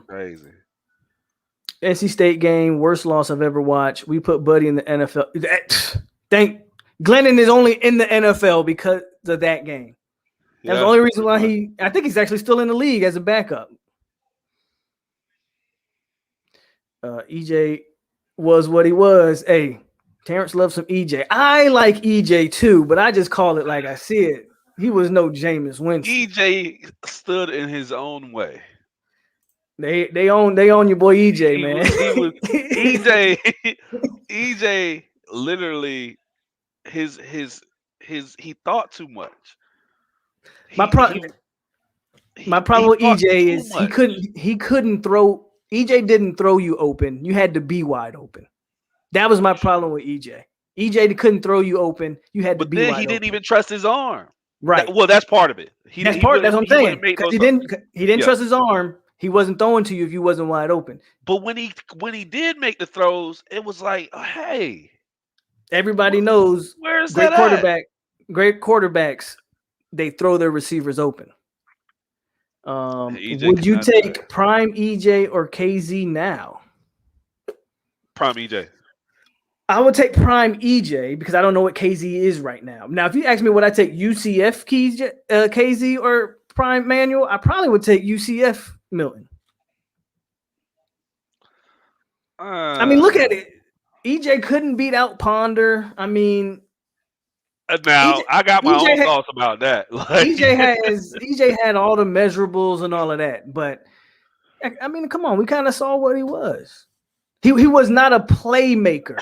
Speaker 4: Crazy.
Speaker 2: NC State game, worst loss I've ever watched. We put Buddy in the NFL. Glennon is only in the NFL because of that game. That's the only reason why I think he's actually still in the league as a backup. EJ was what he was. Hey, Terrence loves some EJ. I like EJ too, but I just call it like I see it. He was no Jameis Winston.
Speaker 4: EJ stood in his own way.
Speaker 2: They own your boy EJ, man.
Speaker 4: EJ literally he thought too much.
Speaker 2: My problem with EJ is he couldn't throw. EJ didn't throw you open. You had to be wide open. That was my problem with EJ. EJ couldn't throw you open. You had to be wide open. But then
Speaker 4: he didn't even trust his arm.
Speaker 2: Right.
Speaker 4: That's part of it.
Speaker 2: That's what I'm saying. Because he didn't trust his arm. He wasn't throwing to you if you wasn't wide open.
Speaker 4: But when he did make the throws, it was like, oh, hey.
Speaker 2: Everybody knows
Speaker 4: where's
Speaker 2: great
Speaker 4: that
Speaker 2: great quarterbacks, they throw their receivers open. Would you take prime EJ or KZ now?
Speaker 4: Prime EJ.
Speaker 2: I would take prime EJ because I don't know what KZ is right now. Now, if you ask me would I take UCF KZ or prime Manuel, I probably would take UCF Milton. I mean, look at it. EJ couldn't beat out Ponder. I mean,
Speaker 4: now I got my own thoughts about that.
Speaker 2: EJ had all the measurables and all of that, but I mean, come on, we kind of saw what he was. He was not a playmaker.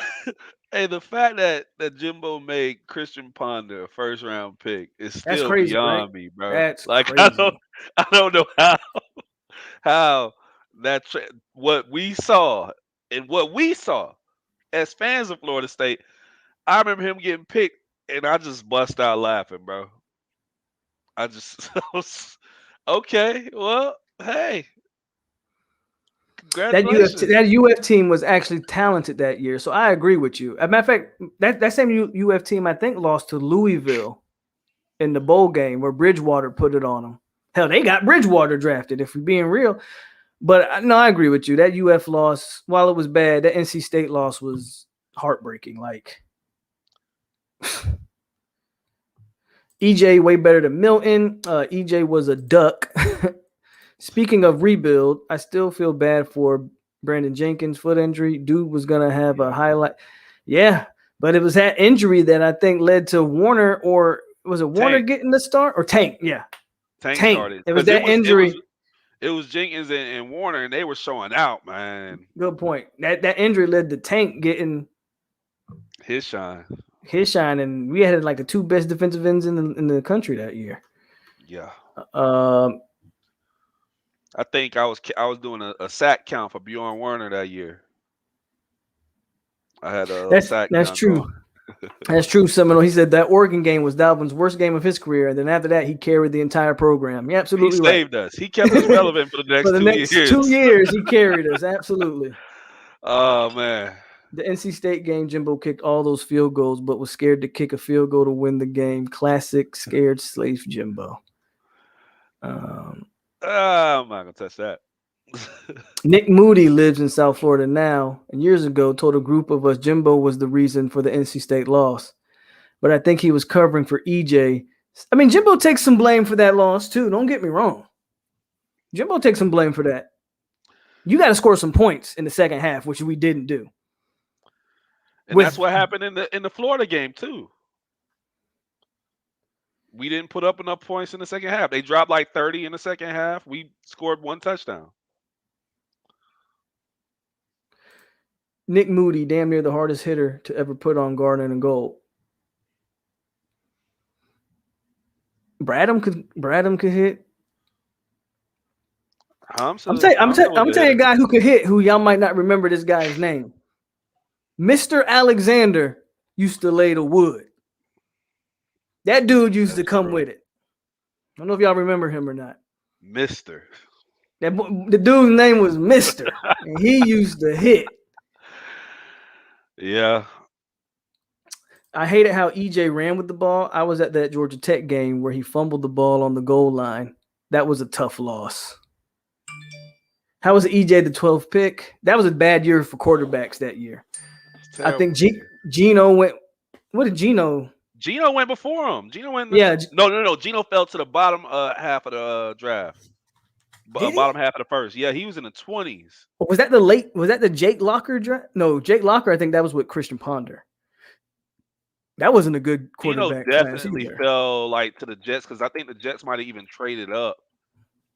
Speaker 4: Hey, the fact that Jimbo made Christian Ponder a first round pick is still
Speaker 2: crazy,
Speaker 4: beyond me, bro.
Speaker 2: That's
Speaker 4: like
Speaker 2: crazy.
Speaker 4: I don't know how that's what we saw and what we saw as fans of Florida State. I remember him getting picked, and I just bust out laughing, bro. I was okay. Well, hey.
Speaker 2: That UF team was actually talented that year, so I agree with you. As a matter of fact, that same UF team I think lost to Louisville in the bowl game where Bridgewater put it on them. Hell, they got Bridgewater drafted, if we're being real. But no, I agree with you. That UF loss, while it was bad, that NC State loss was heartbreaking. Like EJ way better than Milton. EJ was a duck. Speaking of rebuild, I still feel bad for Brandon Jenkins' foot injury. Dude was going to have a highlight. Yeah, but it was that injury that I think led to Warner, or was it Warner getting the start? Or Tank, yeah.
Speaker 4: Tank started.
Speaker 2: It was that injury.
Speaker 4: It was Jenkins and Warner, and they were showing out, man.
Speaker 2: Good point. That injury led to Tank getting
Speaker 4: his shine.
Speaker 2: And we had like the two best defensive ends in the country that year.
Speaker 4: Yeah. I think I was doing a sack count for Bjorn Werner that year. I had a sack count.
Speaker 2: That's true. That's true, Seminole. He said that Oregon game was Dalvin's worst game of his career, and then after that, he carried the entire program. Yeah, absolutely.
Speaker 4: He saved us. He kept us relevant for the next 2 years.
Speaker 2: 2 years, he carried us. Absolutely.
Speaker 4: Oh, man.
Speaker 2: The NC State game, Jimbo kicked all those field goals, but was scared to kick a field goal to win the game. Classic scared slave Jimbo.
Speaker 4: I'm not going to touch that.
Speaker 2: Nick Moody lives in South Florida now, and years ago told a group of us Jimbo was the reason for the NC State loss. But I think he was covering for EJ. I mean, Jimbo takes some blame for that loss, too. Don't get me wrong. Jimbo takes some blame for that. You got to score some points in the second half, which we didn't do.
Speaker 4: And that's what happened in the Florida game too. We didn't put up enough points in the second half. They dropped like 30 in the second half. We scored 1 touchdown.
Speaker 2: Nick Moody, damn near the hardest hitter to ever put on Garden and Gold. Bradham could hit. I'm telling you a guy who could hit, who y'all might not remember this guy's name. Mr. Alexander used to lay the wood. That dude used to come with it. I don't know if y'all remember him or not.
Speaker 4: Mr.
Speaker 2: The dude's name was Mr. and he used to hit.
Speaker 4: Yeah.
Speaker 2: I hated how EJ ran with the ball. I was at that Georgia Tech game where he fumbled the ball on the goal line. That was a tough loss. How was EJ the 12th pick? That was a bad year for quarterbacks that year. I think Gino went. What did Gino?
Speaker 4: Gino went before him. Gino went.
Speaker 2: Yeah.
Speaker 4: No. Gino fell to the bottom half of the draft. Bottom half of the first. Yeah, he was in the 20s.
Speaker 2: Was that the Jake Locker draft? No, Jake Locker. I think that was with Christian Ponder. That wasn't a good quarterback.
Speaker 4: Gino definitely fell like to the Jets because I think the Jets might have even traded up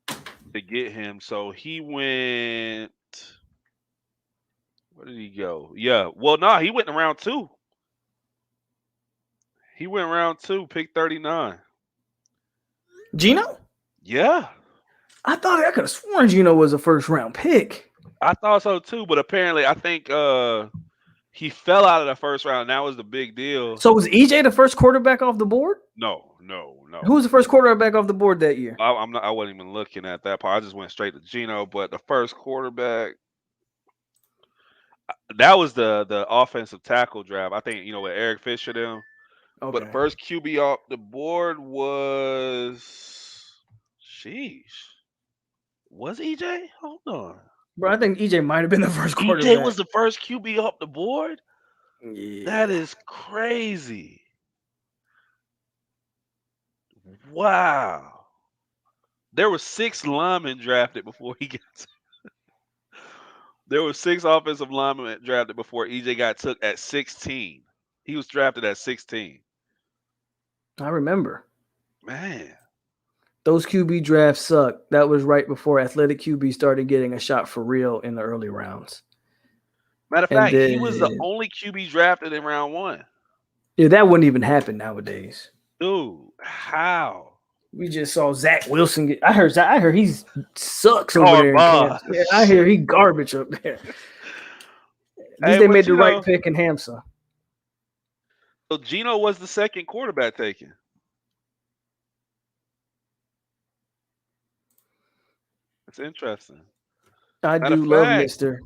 Speaker 4: to get him. So he went. Where did he go? Yeah. Well, no, he went in round 2. He went round 2, pick 39.
Speaker 2: Gino?
Speaker 4: Yeah.
Speaker 2: I could have sworn Gino was a first round pick.
Speaker 4: I thought so too, but apparently I think he fell out of the first round. That was the big deal.
Speaker 2: So was EJ the first quarterback off the board?
Speaker 4: No.
Speaker 2: Who was the first quarterback off the board that year?
Speaker 4: I wasn't even looking at that part. I just went straight to Gino. But the first quarterback, that was the offensive tackle draft. I think with Eric Fisher them. Okay. But the first QB off the board was, was EJ? Hold on.
Speaker 2: Bro, I think EJ might have been the first quarterback.
Speaker 4: EJ was the first QB off the board? Yeah. That is crazy. Wow. There were 6 linemen drafted before he got There were 6 offensive linemen drafted before EJ got took at 16. He was drafted at 16.
Speaker 2: I remember.
Speaker 4: Man.
Speaker 2: Those QB drafts suck. That was right before athletic QB started getting a shot for real in the early rounds.
Speaker 4: Matter of fact, he was the only QB drafted in round 1.
Speaker 2: Yeah, that wouldn't even happen nowadays.
Speaker 4: Dude, how?
Speaker 2: We just saw Zach Wilson get. I heard he sucks over there in Kansas. Yeah, I hear he garbage up there. At least they made the right pick in Hamsa.
Speaker 4: So Gino was the second quarterback taken. It's interesting.
Speaker 2: I do love Mr.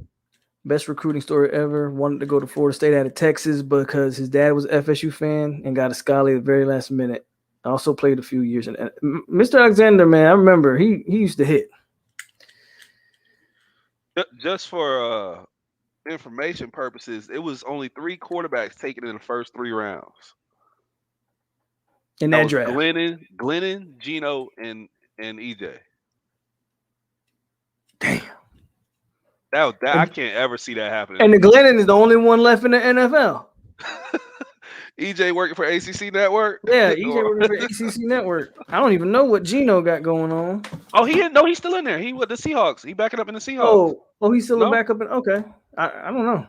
Speaker 2: Best recruiting story ever. Wanted to go to Florida State out of Texas because his dad was an FSU fan and got a scholarly at the very last minute. I also played a few years. And Mr. Alexander, man, I remember he used to hit.
Speaker 4: Just for information purposes, it was only 3 quarterbacks taken in the first 3 rounds.
Speaker 2: In that draft.
Speaker 4: Glennon, Gino, and EJ.
Speaker 2: Damn.
Speaker 4: I can't ever see that happening.
Speaker 2: And the Glennon is the only one left in the NFL.
Speaker 4: EJ working for ACC Network?
Speaker 2: Yeah, EJ working for ACC Network. I don't even know what Gino got going on.
Speaker 4: Oh, he's still in there. He with the Seahawks. He backing up in the Seahawks.
Speaker 2: Oh, he's still a backup in. Okay, I don't know.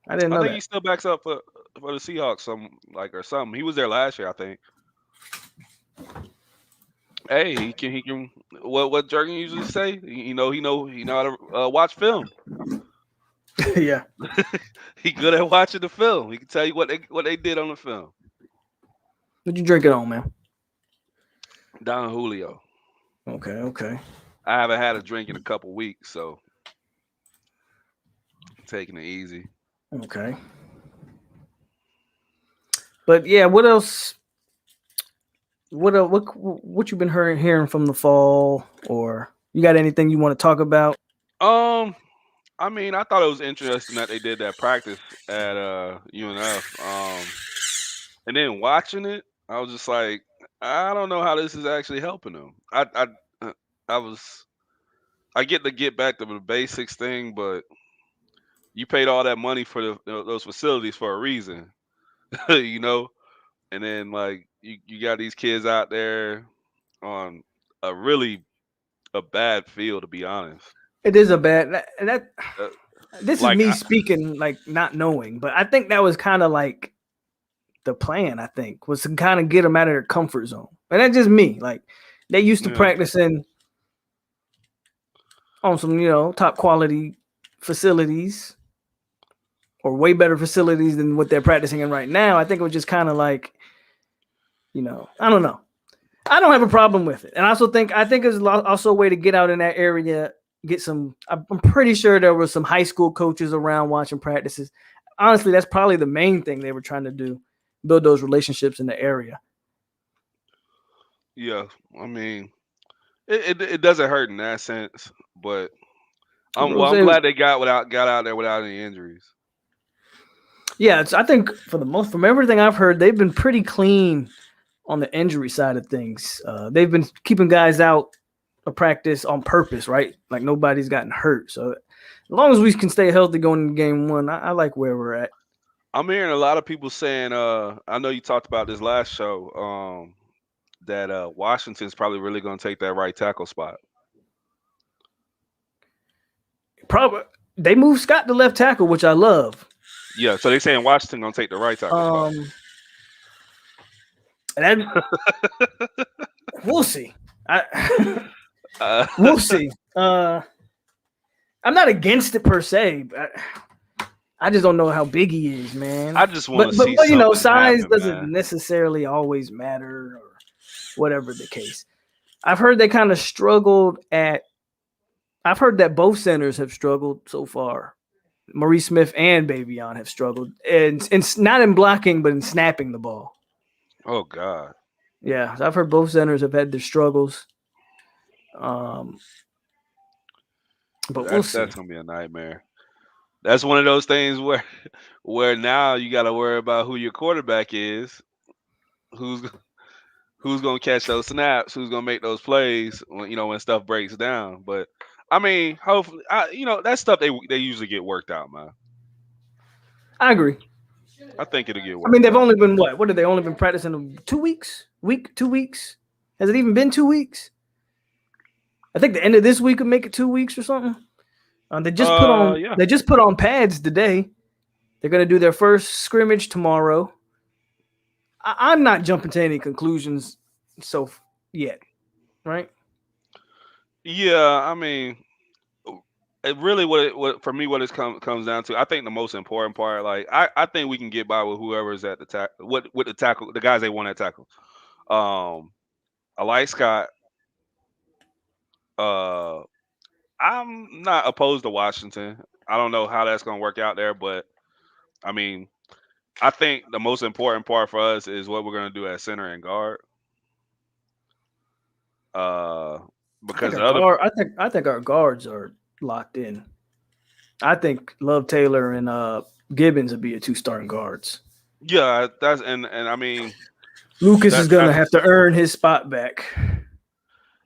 Speaker 2: I didn't know.
Speaker 4: I think he still backs up for the Seahawks, or something. He was there last year, I think. Hey, he can. What Jergen usually say? He know how to watch film.
Speaker 2: Yeah,
Speaker 4: he good at watching the film. He can tell you what they did on the film.
Speaker 2: What you drinking on, man?
Speaker 4: Don Julio.
Speaker 2: Okay.
Speaker 4: I haven't had a drink in a couple weeks, so taking it easy.
Speaker 2: Okay. But yeah, what else? What you been hearing from the fall, or you got anything you want to talk about?
Speaker 4: I mean, I thought it was interesting that they did that practice at UNF. And then watching it, I was just like, I don't know how this is actually helping them. I get back to the basics thing, but you paid all that money for those facilities for a reason, you know. And then like you got these kids out there on a bad field, to be honest.
Speaker 2: It is a bad that.
Speaker 4: Uh,
Speaker 2: This is
Speaker 4: like
Speaker 2: me speaking, like not knowing, but I think that was kind of like the plan. I think was to kind of get them out of their comfort zone, and that's just me. Like they used to practicing on some, top quality facilities or way better facilities than what they're practicing in right now. I think it was just kind of like, I don't know. I don't have a problem with it, and I think it's also a way to get out in that area. Get some. I'm pretty sure there were some high school coaches around watching practices. Honestly, that's probably the main thing they were trying to do, build those relationships in the area.
Speaker 4: Yeah, I mean, it doesn't hurt in that sense, but I'm glad they got out there without any injuries.
Speaker 2: Yeah, I think from everything I've heard, they've been pretty clean on the injury side of things. They've been keeping guys out of practice on purpose, right? Like nobody's gotten hurt. So as long as we can stay healthy going into game one, I like where we're at.
Speaker 4: I'm hearing a lot of people saying, I know you talked about this last show, that Washington's probably really going to take that right tackle spot.
Speaker 2: Probably. They moved Scott to left tackle, which I love.
Speaker 4: Yeah, so they're saying Washington going to take the right tackle spot.
Speaker 2: And we'll see. We'll see. I'm not against it per se, but I just don't know how big he is, man.
Speaker 4: I just want to see.
Speaker 2: But size
Speaker 4: happen,
Speaker 2: doesn't necessarily always matter, or whatever the case. I've heard they kind of struggled at. I've heard that both centers have struggled so far. Maurice Smith and Bavion have struggled, and not in blocking, but in snapping the ball.
Speaker 4: Oh God.
Speaker 2: Yeah, I've heard both centers have had their struggles. But we'll see.
Speaker 4: That's gonna be a nightmare. That's one of those things where now you got to worry about who your quarterback is, who's gonna catch those snaps, who's gonna make those plays when stuff breaks down. But I mean, hopefully, that stuff they usually get worked out, man.
Speaker 2: I agree.
Speaker 4: I think it'll get worked.
Speaker 2: I mean, they've only been what have they only been practicing 2 weeks? 2 weeks? Has it even been 2 weeks? I think the end of this week would make it 2 weeks or something. They just put on pads today. They're gonna do their first scrimmage tomorrow. I'm not jumping to any conclusions yet, right?
Speaker 4: Yeah, I mean, it really what for me what it comes down to. I think the most important part, like I think we can get by with whoever's at the tackle, with the tackle, the guys they want to tackle. I like Scott. I'm not opposed to Washington. I don't know how that's going to work out there, but I mean, I think the most important part for us is what we're going to do at center and guard. Because
Speaker 2: I think our guards are locked in. I think Love Taylor and Gibbons would be your 2 starting guards.
Speaker 4: Yeah, and I mean,
Speaker 2: Lucas is going to have to earn his spot back.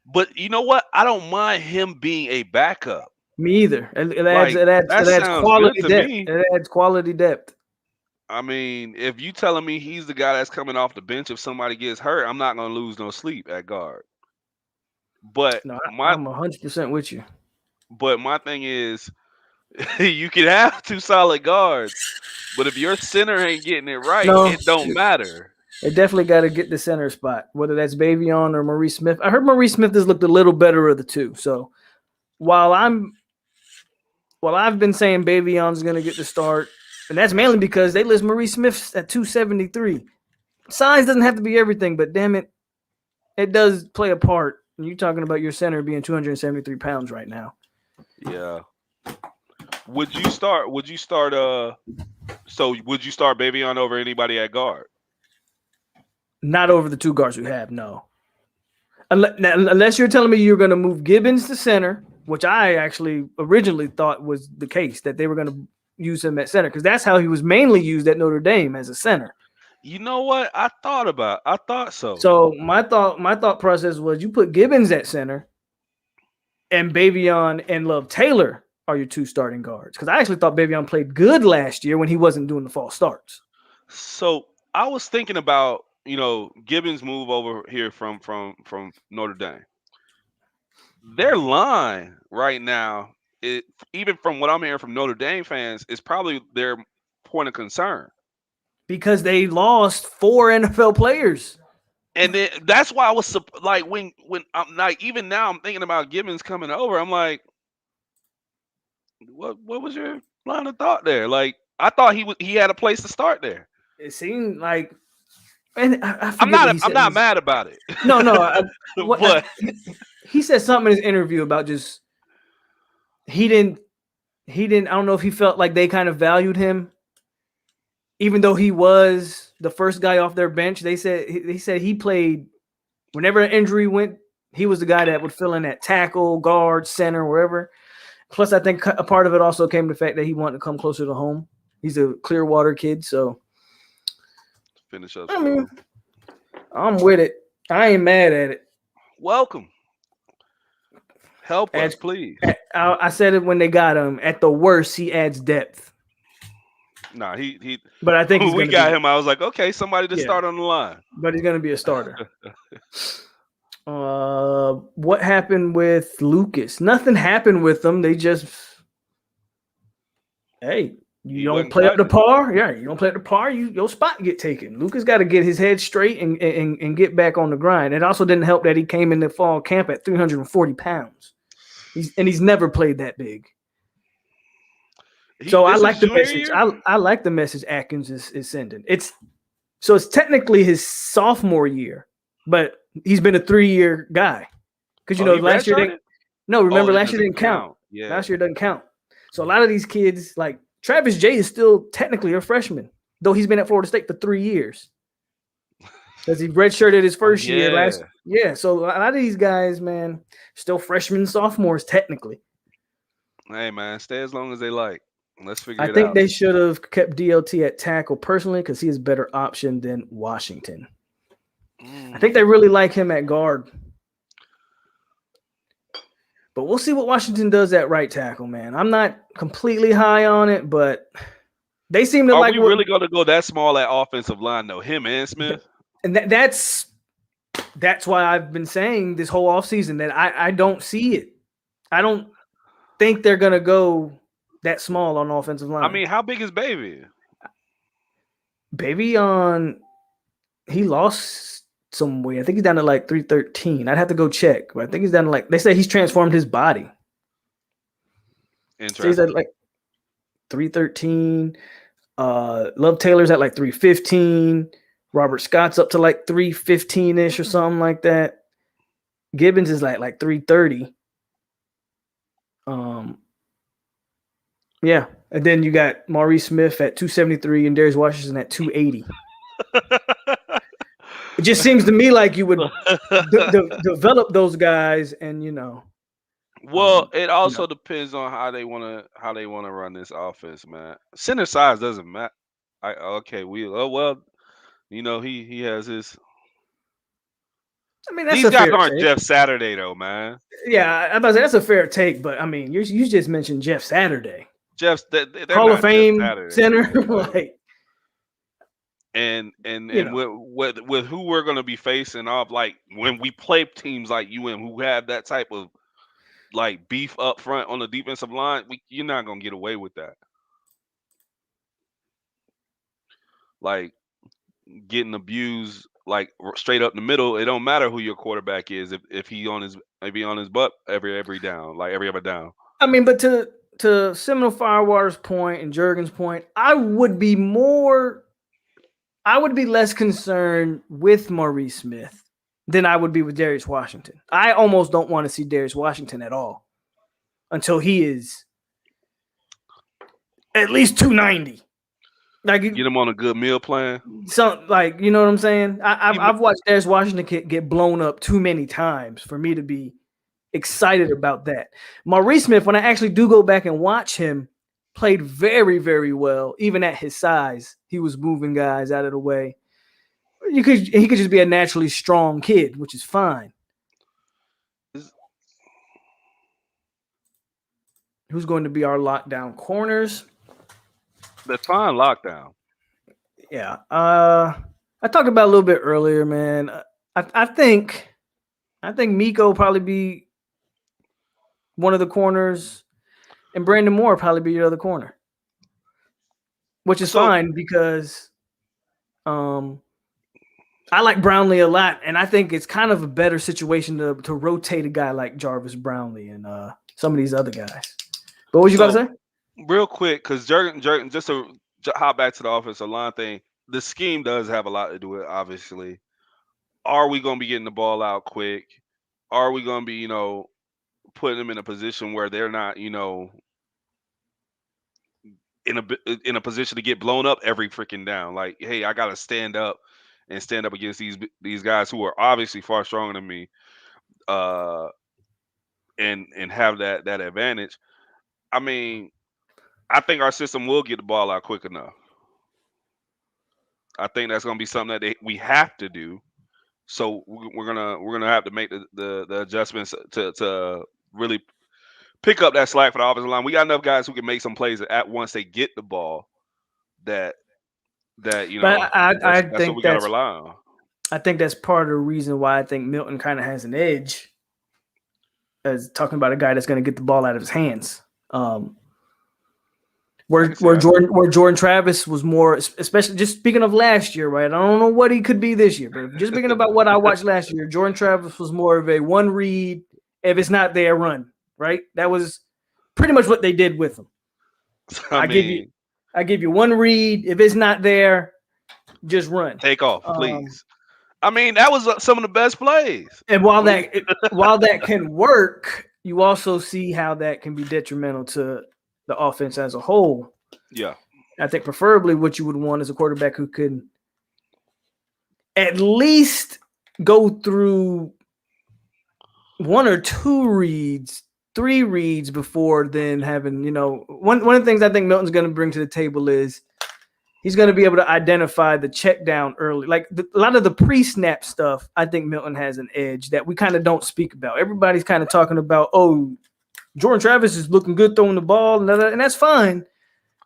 Speaker 4: But you know what? I don't mind him being a backup.
Speaker 2: Me either. It adds quality depth. It adds quality depth.
Speaker 4: I mean, if you telling me he's the guy that's coming off the bench if somebody gets hurt, I'm not going to lose no sleep at guard. But
Speaker 2: no, I'm 100% with you.
Speaker 4: But my thing is, you can have 2 solid guards, but if your center ain't getting it right, it don't matter.
Speaker 2: They definitely got to get the center spot, whether that's Bavion or Maurice Smith. I heard Maurice Smith has looked a little better of the 2. So while I've been saying Bavion's going to get the start, and that's mainly because they list Maurice Smith at 273. Size doesn't have to be everything, but damn it, it does play a part. And you're talking about your center being 273 pounds right now.
Speaker 4: Yeah. Would you start Bavion over anybody at guard?
Speaker 2: Not over the 2 guards we have, no. Unless you're telling me you're going to move Gibbons to center, which I actually originally thought was the case, that they were going to use him at center, because that's how he was mainly used at Notre Dame, as a center.
Speaker 4: You know what? I thought so.
Speaker 2: So my thought process was you put Gibbons at center and Bavion and Love Taylor are your two starting guards? Because I actually thought Bavion played good last year when he wasn't doing the false starts.
Speaker 4: So I was thinking about, Gibbons' move over here from Notre Dame. Their line right now, even from what I'm hearing from Notre Dame fans, is probably their point of concern.
Speaker 2: Because they lost 4 NFL players.
Speaker 4: And then that's why I was like, when I'm like, even now I'm thinking about Gibbons coming over. I'm like, what was your line of thought there? Like, I thought he had a place to start there.
Speaker 2: It seemed like, and I
Speaker 4: I'm
Speaker 2: forget what he
Speaker 4: not
Speaker 2: said.
Speaker 4: mad about it.
Speaker 2: No.
Speaker 4: But
Speaker 2: He said something in his interview about just he didn't. I don't know if he felt like they kind of valued him, even though he was the first guy off their bench. They said he played whenever an injury went. He was the guy that would fill in at tackle, guard, center, wherever. Plus, I think a part of it also came to the fact that he wanted to come closer to home. He's a Clearwater kid, so
Speaker 4: finish up.
Speaker 2: I mean, I'm with it. I ain't mad at it.
Speaker 4: Welcome. Help us, please.
Speaker 2: I said it when they got him. At the worst, he adds depth.
Speaker 4: Nah, he.
Speaker 2: But I think
Speaker 4: we got him. I was like, okay, somebody to start on the line.
Speaker 2: But he's going to be a starter. What happened with Lucas? Nothing happened with them. They just, hey, you don't play up to par. Yeah, you don't play up to par. Your spot get taken. Lucas got to get his head straight and get back on the grind. It also didn't help that he came in the fall camp at 340 pounds. He's never played that big. So I like the message. I like the message Atkins is sending. It's technically his sophomore year, but he's been a 3-year guy. Because last year last year didn't count. Yeah. Last year doesn't count. So a lot of these kids, like Travis J, is still technically a freshman, though he's been at Florida State for 3 years. Because he redshirted his first year last. Yeah, so a lot of these guys, man, still freshmen, sophomores technically.
Speaker 4: Hey, man, stay as long as they like. Let's figure it out.
Speaker 2: I think they should have kept DLT at tackle personally because he is a better option than Washington. I think they really like him at guard. But we'll see what Washington does at right tackle, man. I'm not completely high on it, but they seem to like.
Speaker 4: Are we really going to go that small at offensive line, though? Him and Smith?
Speaker 2: And that's why I've been saying this whole offseason that I don't see it. I don't think they're going to go that small on offensive line.
Speaker 4: I mean, how big is Baby?
Speaker 2: Baby he lost some weight. I think he's down to like 313. I'd have to go check, but I think he's down to they say he's transformed his body.
Speaker 4: Interesting.
Speaker 2: So he's at like 313. Love Taylor's at like 315. Robert Scott's up to like 315-ish or something like that. Gibbons is like 330. Yeah. And then you got Maurice Smith at 273 and Darius Washington at 280. It just seems to me like you would develop those guys and
Speaker 4: Well, it also depends on how they want to run this offense, man. Center size doesn't matter. He has his.
Speaker 2: I mean,
Speaker 4: these guys aren't Jeff Saturday though, man.
Speaker 2: Yeah, I'm about to say that's a fair take, but I mean, you just mentioned Jeff Saturday.
Speaker 4: Jeff's
Speaker 2: Hall of Fame center, like.
Speaker 4: And with who we're going to be facing off, like when we play teams like UM who have that type of like beef up front on the defensive line, you're not going to get away with that. Like getting abused like straight up the middle, it don't matter who your quarterback is if he on his butt every down, like every other down.
Speaker 2: I mean, but to Seminole Firewater's point and Juergen's point, I would be less concerned with Maurice Smith than I would be with Darius Washington. I almost don't want to see Darius Washington at all until he is at least 290. Like
Speaker 4: get him on a good meal plan.
Speaker 2: So, like, you know what I'm saying? I've watched Darius Washington get blown up too many times for me to be excited about that. Maurice Smith, when I actually do go back and watch him, played very, very well. Even at his size, he was moving guys out of the way. He could just be a naturally strong kid, which is fine. who's going to be our lockdown corners.
Speaker 4: Define lockdown.
Speaker 2: Yeah. I talked about it a little bit earlier, man. I think Miko will probably be one of the corners, and Brandon Moore will probably be your other corner, which is fine because I like Brownlee a lot, and I think it's kind of a better situation to rotate a guy like Jarvis Brownlee and some of these other guys. But what you got to say?
Speaker 4: Real quick, because Jurgen, just to hop back to the offensive line thing, the scheme does have a lot to do with it, obviously. Are we going to be getting the ball out quick? Are we going to be, putting them in a position where they're not, in a position to get blown up every freaking down? Like, hey, I got to stand up against these guys who are obviously far stronger than me, and have that advantage. I mean, I think our system will get the ball out quick enough. I think that's going to be something that we have to do. So we're gonna have to make the adjustments to really pick up that slack for the offensive line. We got enough guys who can make some plays at once they get the ball. That that's what we got to rely on.
Speaker 2: I think that's part of the reason why I think Milton kind of has an edge, as talking about a guy that's going to get the ball out of his hands. Where Jordan Travis was more, especially just speaking of last year, right? I don't know what he could be this year, but just speaking about what I watched last year, Jordan Travis was more of a one read. If it's not there, run. Right? That was pretty much what they did with him. I give you one read. If it's not there, just run.
Speaker 4: Take off, please. I mean, that was some of the best plays.
Speaker 2: And while that can work, you also see how that can be detrimental to the offense as a whole.
Speaker 4: Yeah.
Speaker 2: I think preferably what you would want is a quarterback who can at least go through one or two reads, three reads before then having, one of the things I think Milton's going to bring to the table is he's going to be able to identify the check down early. Like a lot of the pre-snap stuff, I think Milton has an edge that we kind of don't speak about. Everybody's kind of talking about, Jordan Travis is looking good throwing the ball, and that's fine.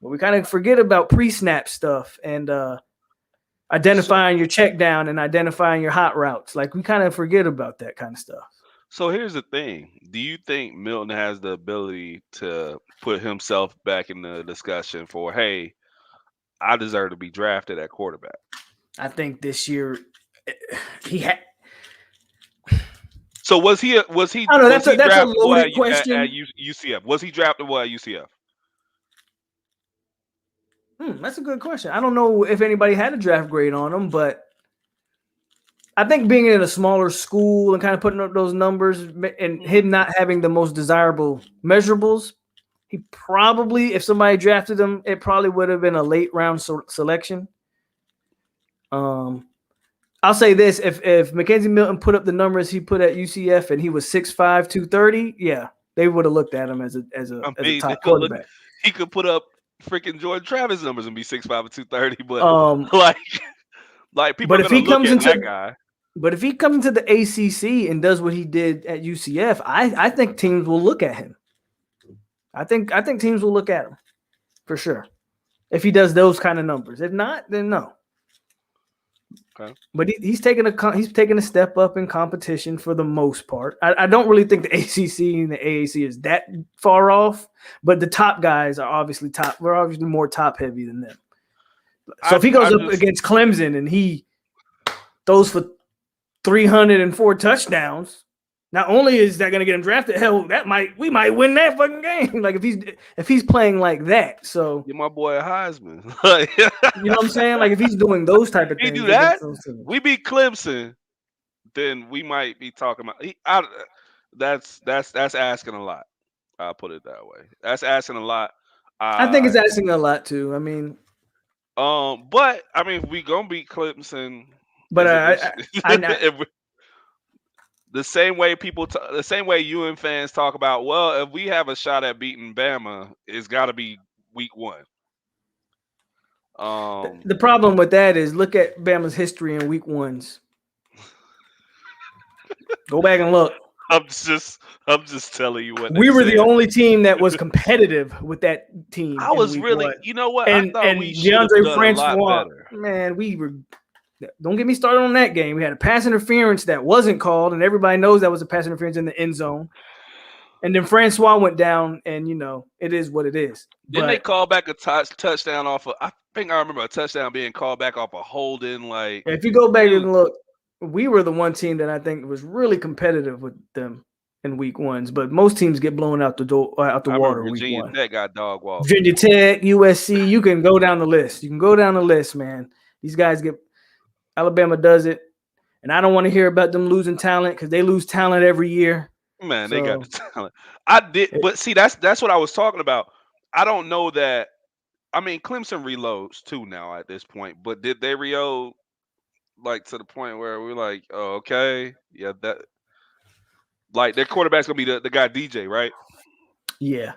Speaker 2: But we kind of forget about pre-snap stuff and identifying your check down and identifying your hot routes. Like we kind of forget about that kind of stuff.
Speaker 4: So here's the thing. Do you think Milton has the ability to put himself back in the discussion for, hey, I deserve to be drafted at quarterback?
Speaker 2: I think this year he had.
Speaker 4: So was he?
Speaker 2: I don't know. That's a loaded question.
Speaker 4: At UCF, was he draftable at UCF?
Speaker 2: That's a good question. I don't know if anybody had a draft grade on him, but I think being in a smaller school and kind of putting up those numbers and him not having the most desirable measurables, he probably, if somebody drafted him, it probably would have been a late round selection. I'll say this: if Mackenzie Milton put up the numbers he put at UCF and he was 6'5", 230, yeah, they would have looked at him as a top quarterback.
Speaker 4: He could put up freaking Jordan Travis numbers and be 6'5" and 230, but like people are gonna look at that guy.
Speaker 2: But if he comes into the ACC and does what he did at UCF, I think teams will look at him. I think teams will look at him for sure if he does those kind of numbers. If not, then no.
Speaker 4: Okay.
Speaker 2: But he's taking a step up in competition for the most part. I don't really think the ACC and the AAC is that far off, but the top guys are obviously top. We're obviously more top heavy than them. So if he goes up against Clemson and he throws for 304 touchdowns, not only is that going to get him drafted, hell, we might win that fucking game. Like if he's playing like that, so
Speaker 4: get my boy a Heisman.
Speaker 2: You know what I'm saying? Like if he's doing those type of things,
Speaker 4: he do that. We beat Clemson, then we might be talking about. That's asking a lot. I'll put it that way. That's asking a lot.
Speaker 2: I think it's asking a lot too. I mean,
Speaker 4: but I mean, if we gonna beat Clemson,
Speaker 2: but
Speaker 4: the same way the same way UN fans talk about, well, if we have a shot at beating Bama, it's got to be week 1.
Speaker 2: The problem with that is look at Bama's history in week 1s. Go back and look.
Speaker 4: I'm just telling you what
Speaker 2: We
Speaker 4: they
Speaker 2: were the
Speaker 4: said.
Speaker 2: only team that was competitive with that team
Speaker 4: I
Speaker 2: in
Speaker 4: was
Speaker 2: week
Speaker 4: really,
Speaker 2: one.
Speaker 4: you know what? I
Speaker 2: And
Speaker 4: thought we should have
Speaker 2: DeAndre
Speaker 4: done a lot
Speaker 2: Francois,
Speaker 4: better.
Speaker 2: man, we were. Don't get me started on that game. We had a pass interference that wasn't called, and everybody knows that was a pass interference in the end zone. And then Francois went down, and it is what it is.
Speaker 4: Didn't they
Speaker 2: But
Speaker 4: call back a touchdown off of? I think I remember a touchdown being called back off a holding. Like,
Speaker 2: if you go back and look, we were the one team that I think was really competitive with them in week ones. But most teams get blown out the door, out the
Speaker 4: I
Speaker 2: water
Speaker 4: remember
Speaker 2: week
Speaker 4: Virginia
Speaker 2: one.
Speaker 4: Tech got dog walked.
Speaker 2: Virginia Tech, USC, you can go down the list. You can go down the list, man. These guys get Alabama does it, and I don't want to hear about them losing talent because they lose talent every year.
Speaker 4: Man,
Speaker 2: So,
Speaker 4: they got the talent. I did, but see, that's what I was talking about. I don't know that. I mean, Clemson reloads too now at this point, but did they reload like to the point where we're like, oh, okay, yeah, that like their quarterback's gonna be the guy DJ, right?
Speaker 2: yeah.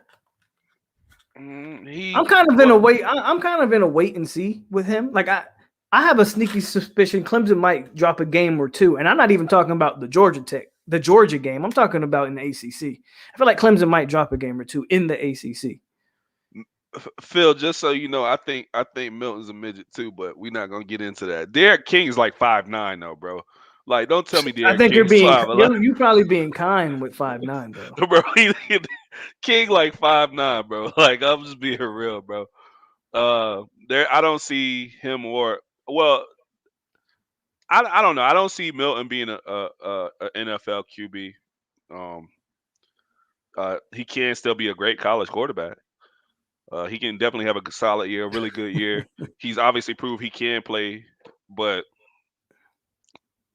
Speaker 4: He
Speaker 2: I'm kind of in a wait. I'm kind of in a wait and see with him. Like I have a sneaky suspicion Clemson might drop a game or two, and I'm not even talking about the Georgia game. I'm talking about in the ACC. I feel like Clemson might drop a game or two in the ACC.
Speaker 4: Phil, just so you know, I think Milton's a midget too, but we're not gonna get into that. Derek King is like 5'9" though, bro. Like, don't tell me Derek.
Speaker 2: I think
Speaker 4: King's
Speaker 2: you're probably being kind with 5'9" though,
Speaker 4: bro. King like 5'9", bro. Like, I'm just being real, bro. I don't see him or I don't know. I don't see Milton being a NFL QB. He can still be a great college quarterback. He can definitely have a solid year, a really good year. He's obviously proved he can play, but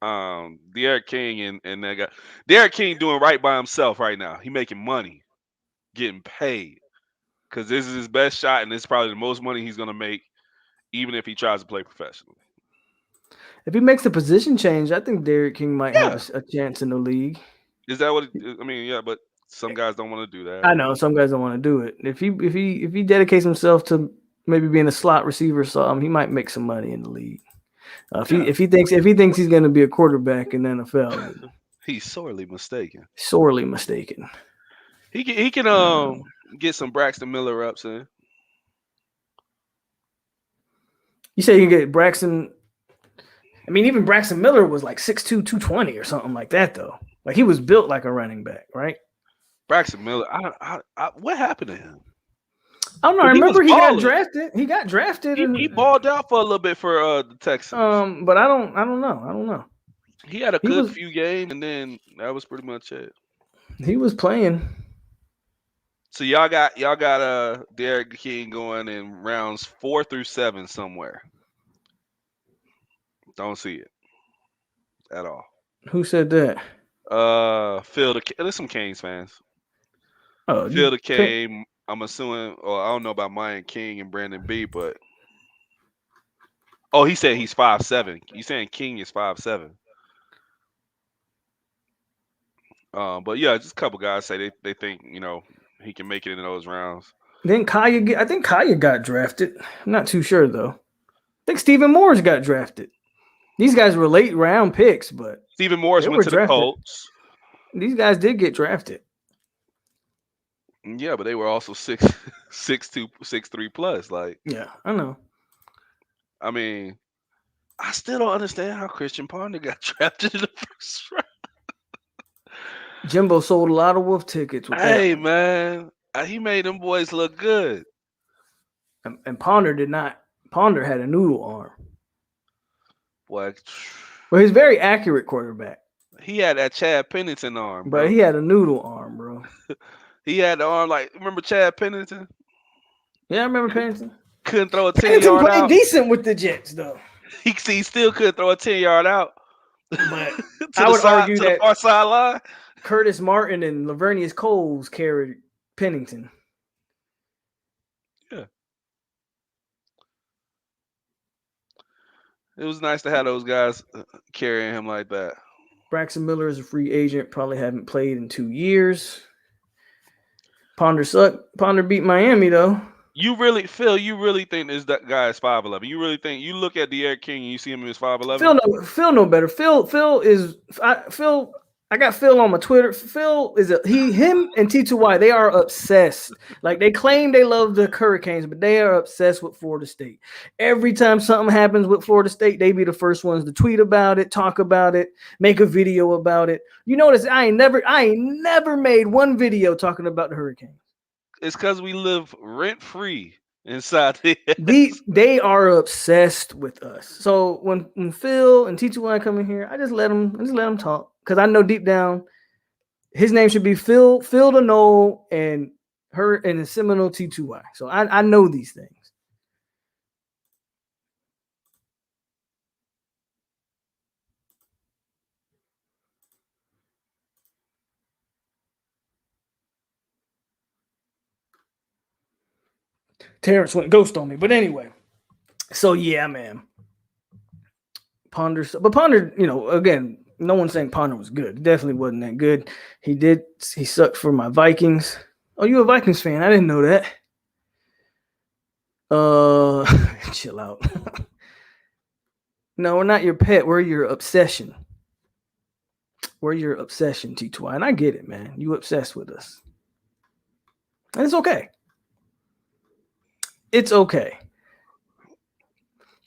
Speaker 4: Derek King and that guy, Derek King doing right by himself right now. He making money, getting paid, because this is his best shot, and it's probably the most money he's gonna make, even if he tries to play professionally.
Speaker 2: If he makes a position change, I think Derek King might have a chance in the league.
Speaker 4: Is that what? I mean, yeah, but some guys don't want to do that.
Speaker 2: I know some guys don't want to do it. If he dedicates himself to maybe being a slot receiver or something, he might make some money in the league. If he thinks he's going to be a quarterback in the NFL,
Speaker 4: he's sorely mistaken.
Speaker 2: Sorely mistaken.
Speaker 4: He can get some Braxton Miller ups in.
Speaker 2: You say you can get Braxton. I mean, even Braxton Miller was like 6'2", 220 or something like that, though. Like he was built like a running back, right?
Speaker 4: Braxton Miller. What happened to him?
Speaker 2: I don't know. I remember he got drafted. He got drafted.
Speaker 4: He balled out for a little bit for the Texans.
Speaker 2: But I don't know.
Speaker 4: He had a good few games, and then that was pretty much it.
Speaker 2: He was playing.
Speaker 4: So y'all got Derek King going in rounds 4 through 7 somewhere. Don't see it at all.
Speaker 2: Who said that?
Speaker 4: Phil. There's some Canes fans.
Speaker 2: Oh,
Speaker 4: Phil the K. I'm assuming, or I don't know about Maya King and Brandon B, but he said he's 5'7". You saying King is 5'7"? But yeah, just a couple guys say they think he can make it in those rounds.
Speaker 2: Then I think Kaya got drafted. I'm not too sure though. I think Stephen Moore's got drafted. These guys were late round picks, but
Speaker 4: Stephen Morris went to the Colts.
Speaker 2: These guys did get drafted.
Speaker 4: Yeah, but they were also 6'2", 6'3" plus. Like,
Speaker 2: yeah, I know.
Speaker 4: I mean, I still don't understand how Christian Ponder got drafted in the first round.
Speaker 2: Jimbo sold a lot of wolf tickets. With
Speaker 4: that man, he made them boys look good.
Speaker 2: And Ponder did not. Ponder had a noodle arm.
Speaker 4: Well,
Speaker 2: he's very accurate quarterback.
Speaker 4: He had that Chad Pennington arm,
Speaker 2: bro. But he had a noodle arm, bro.
Speaker 4: He had the arm like, remember Chad Pennington?
Speaker 2: Yeah, I remember Pennington.
Speaker 4: Couldn't throw a 10-yard out.
Speaker 2: Played decent with the Jets, though.
Speaker 4: He still couldn't throw a 10-yard out.
Speaker 2: But I would argue that
Speaker 4: the far sideline.
Speaker 2: Curtis Martin and Lavernius Coles carried Pennington.
Speaker 4: Yeah. It was nice to have those guys carrying him like that.
Speaker 2: Braxton Miller is a free agent. Probably haven't played in 2 years. Ponder sucked. Ponder beat Miami, though.
Speaker 4: Phil, you really think this guy is 5'11"? You really think, you look at Derek King and you see him as 5'11"?
Speaker 2: Phil know better. Phil, I got Phil on my Twitter. Phil is him and T2Y. They are obsessed. Like they claim they love the Hurricanes, but they are obsessed with Florida State. Every time something happens with Florida State, they be the first ones to tweet about it, talk about it, make a video about it. You notice I ain't never made one video talking about the Hurricanes.
Speaker 4: It's because we live rent free inside
Speaker 2: They are obsessed with us. So when Phil and T2Y come in here, I just let them talk because I know deep down his name should be Phil the Knoll and her and the Seminole T2Y. So I know these things. Terrence went ghost on me, but anyway. So yeah, man. Ponder, you know, again, no one's saying Ponder was good. He definitely wasn't that good. He sucked for my Vikings. Oh, you a Vikings fan? I didn't know that. Chill out. No, we're not your pet. We're your obsession. We're your obsession, T2Y. And I get it, man. You obsessed with us. And it's okay. It's okay.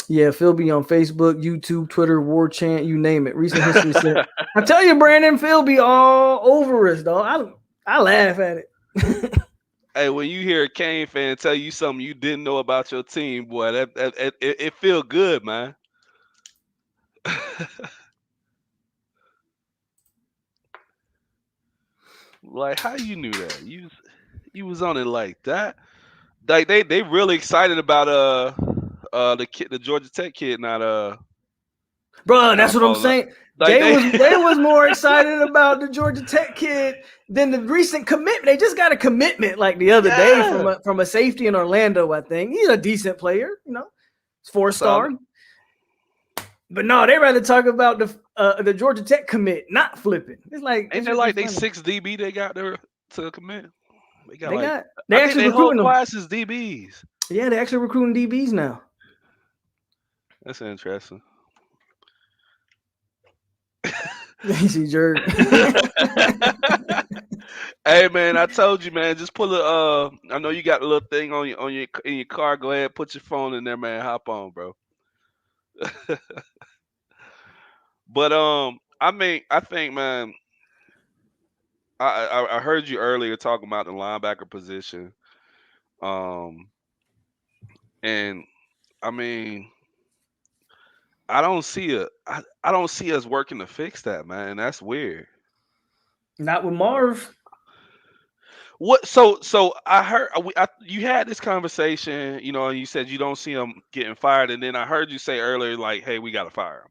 Speaker 2: Yeah, Phil be on Facebook, YouTube, Twitter, War Chant, you name it. Recent history said. I tell you, Brandon, Phil be all over us, dog. I laugh at it.
Speaker 4: Hey, when you hear a Kane fan tell you something you didn't know about your team, boy, it feel good, man. Like, how you knew that? You was on it like that. Like they really excited about the Georgia Tech kid not
Speaker 2: Bro, that's what I'm saying.
Speaker 4: Like
Speaker 2: they was more excited about the Georgia Tech kid than the recent commitment. They just got a commitment like the other day from a safety in Orlando, I think. He's a decent player, you know. It's 4-star. But no, they rather talk about the Georgia Tech commit, not flipping. It's like
Speaker 4: ain't they like they 6 DB they got there to commit?
Speaker 2: They actually recruiting them.
Speaker 4: Classes DBs.
Speaker 2: Yeah, they actually recruiting DBs now.
Speaker 4: That's interesting.
Speaker 2: Easy jerk.
Speaker 4: Hey man, I told you, man. Just pull I know you got a little thing in your car. Go ahead, put your phone in there, man. Hop on, bro. But I think, man. I heard you earlier talking about the linebacker position, and I mean, I don't see us working to fix that, man. That's weird.
Speaker 2: Not with Marv.
Speaker 4: What? So I heard you had this conversation, you know, and you said you don't see him getting fired, and then I heard you say earlier, like, "Hey, we gotta fire him."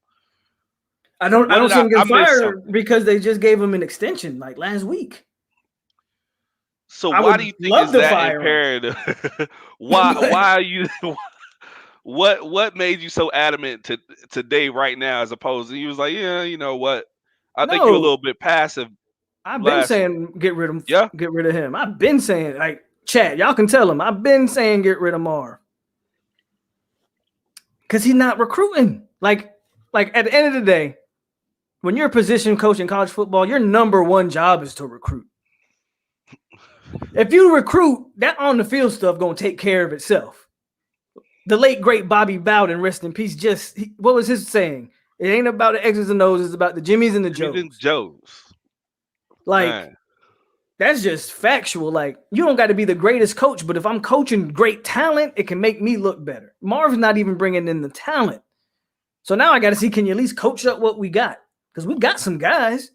Speaker 2: I don't see him get fired because they just gave him an extension like last week.
Speaker 4: So why do you think is that imperative? Why are you? What made you so adamant today, right now, as opposed to he was like, yeah, you know what? I think you're a little bit passive.
Speaker 2: I've been saying get rid of him. Yeah, get rid of him. I've been saying, like, chat, y'all can tell him. I've been saying get rid of Marv because he's not recruiting. Like at the end of the day, when you're a position coach in college football, your number one job is to recruit. If you recruit, that on the field stuff gonna take care of itself. The late great Bobby Bowden, rest in peace. What was his saying? It ain't about the X's and O's, it's about the Jimmies and the Joes. Like, man, that's just factual. Like, you don't got to be the greatest coach, but if I'm coaching great talent, it can make me look better. Marv's not even bringing in the talent. So now I got to see, can you at least coach up what we got? Because we got some guys.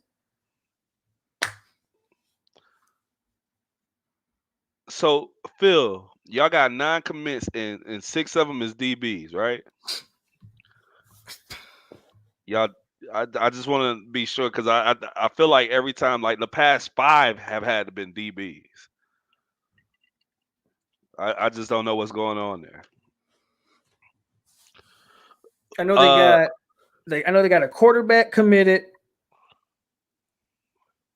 Speaker 4: So, Phil, y'all got 9 commits and 6 of them is DBs, right? Y'all, I just want to be sure because I feel like every time, like the past 5 have had to been DBs. I just don't know what's going on there.
Speaker 2: I know they got a quarterback committed,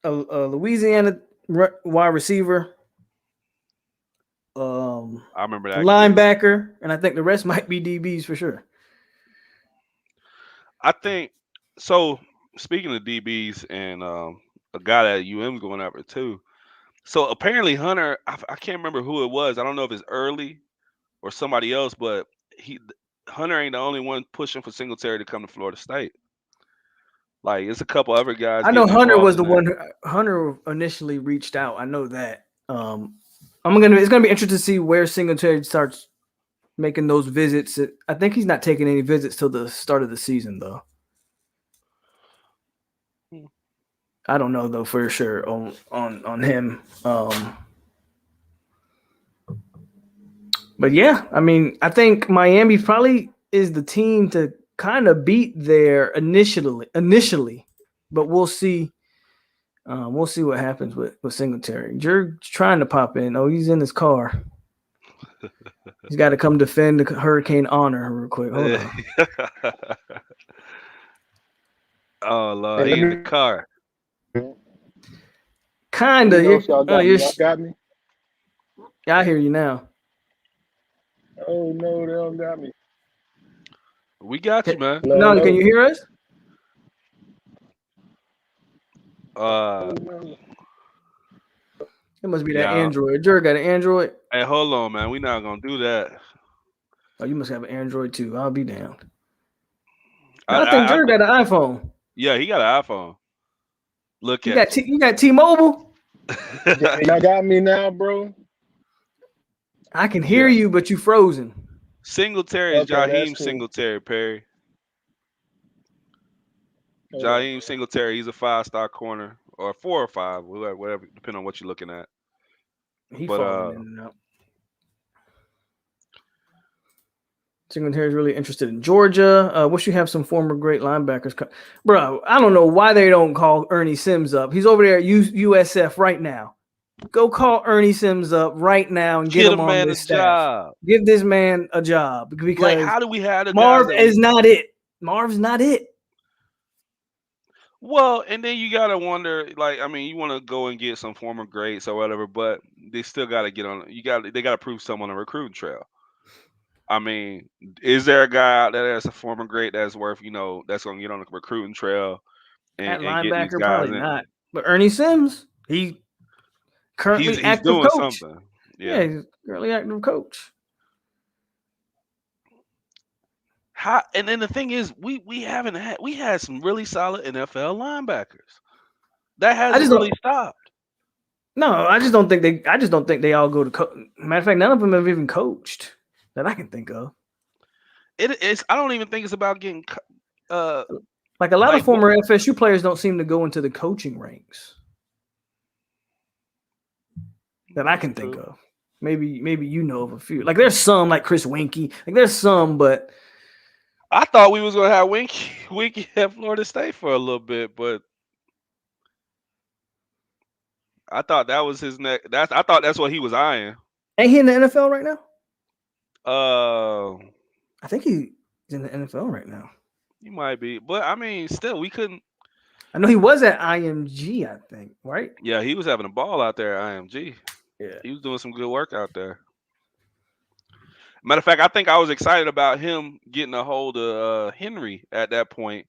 Speaker 2: a Louisiana wide receiver.
Speaker 4: I remember that
Speaker 2: linebacker, and I think the rest might be DBs for sure.
Speaker 4: I think so. Speaking of DBs and a guy that UM's going after too. So apparently Hunter, I can't remember who it was. I don't know if it's Early or somebody else, but Hunter ain't the only one pushing for Singletary to come to Florida State. Like it's a couple other guys.
Speaker 2: I know
Speaker 4: getting
Speaker 2: Hunter
Speaker 4: involved
Speaker 2: was
Speaker 4: in
Speaker 2: the
Speaker 4: that.
Speaker 2: one. Hunter initially reached out. I know that. It's gonna be interesting to see where Singletary starts making those visits. I think he's not taking any visits till the start of the season, though. I don't know though for sure on him. But yeah, I mean, I think Miami probably is the team to kind of beat there initially, but we'll see. We'll see what happens with Singletary. Jer's trying to pop in. Oh, he's in his car. He's got to come defend the Hurricane Honor real quick. Hold on.
Speaker 4: Oh Lord, he in the car.
Speaker 2: Kinda.
Speaker 5: Y'all got me.
Speaker 2: Yeah, I hear you now.
Speaker 5: Oh no, they don't got me.
Speaker 4: We got you, man.
Speaker 2: No, can you hear us? It must be that Android. Jer got an Android.
Speaker 4: Hey, hold on, man. We not gonna do that.
Speaker 2: Oh, you must have an Android too. I'll be damned. I think Jer got an iPhone.
Speaker 4: Yeah, he got an iPhone. Look
Speaker 2: you
Speaker 4: at
Speaker 2: you got T-Mobile.
Speaker 5: Y'all got me now, bro.
Speaker 2: I can hear you, but you frozen.
Speaker 4: Singletary is Jaheim Singletary, Perry. Jaheim Singletary, he's a 5-star corner or 4 or 5, whatever, depending on what you're looking at.
Speaker 2: He falling in and out. Singletary's really interested in Georgia. Wish you have some former great linebackers. Bro, I don't know why they don't call Ernie Sims up. He's over there at USF right now. Go call Ernie Sims up right now and get him on this staff.
Speaker 4: Job.
Speaker 2: Give this man a job. Because
Speaker 4: like, how do we have
Speaker 2: Marv is not it. Marv's not it.
Speaker 4: Well, and then you gotta wonder, like, I mean, you want to go and get some former greats or whatever, but they still gotta get on. They gotta prove something on the recruiting trail. I mean, is there a guy out there that's a former great that's worth, that's gonna get on the recruiting trail and
Speaker 2: linebacker?
Speaker 4: Get these guys
Speaker 2: probably not. But Ernie Sims, he currently
Speaker 4: he's
Speaker 2: active
Speaker 4: doing
Speaker 2: coach.
Speaker 4: Something.
Speaker 2: Yeah, he's currently active coach.
Speaker 4: And then the thing is, we had some really solid NFL linebackers. That hasn't really stopped.
Speaker 2: No, I just don't think they all go to matter of fact, none of them have even coached that I can think of.
Speaker 4: I don't even think it's about getting
Speaker 2: like a lot of former FSU players don't seem to go into the coaching ranks that I can think of. Maybe you know of a few. Like there's some like Chris Winkie. Like there's some, but
Speaker 4: I thought we was gonna have Winkie at Florida State for a little bit, but I thought that was his neck. I thought that's what he was eyeing.
Speaker 2: Ain't he in the NFL right now?
Speaker 4: I
Speaker 2: think he's in the NFL right now.
Speaker 4: He might be, but I mean, still, we couldn't.
Speaker 2: I know he was at IMG, I think, right?
Speaker 4: Yeah, he was having a ball out there at IMG.
Speaker 2: Yeah,
Speaker 4: he was doing some good work out there. Matter of fact, I think I was excited about him getting a hold of Henry at that point,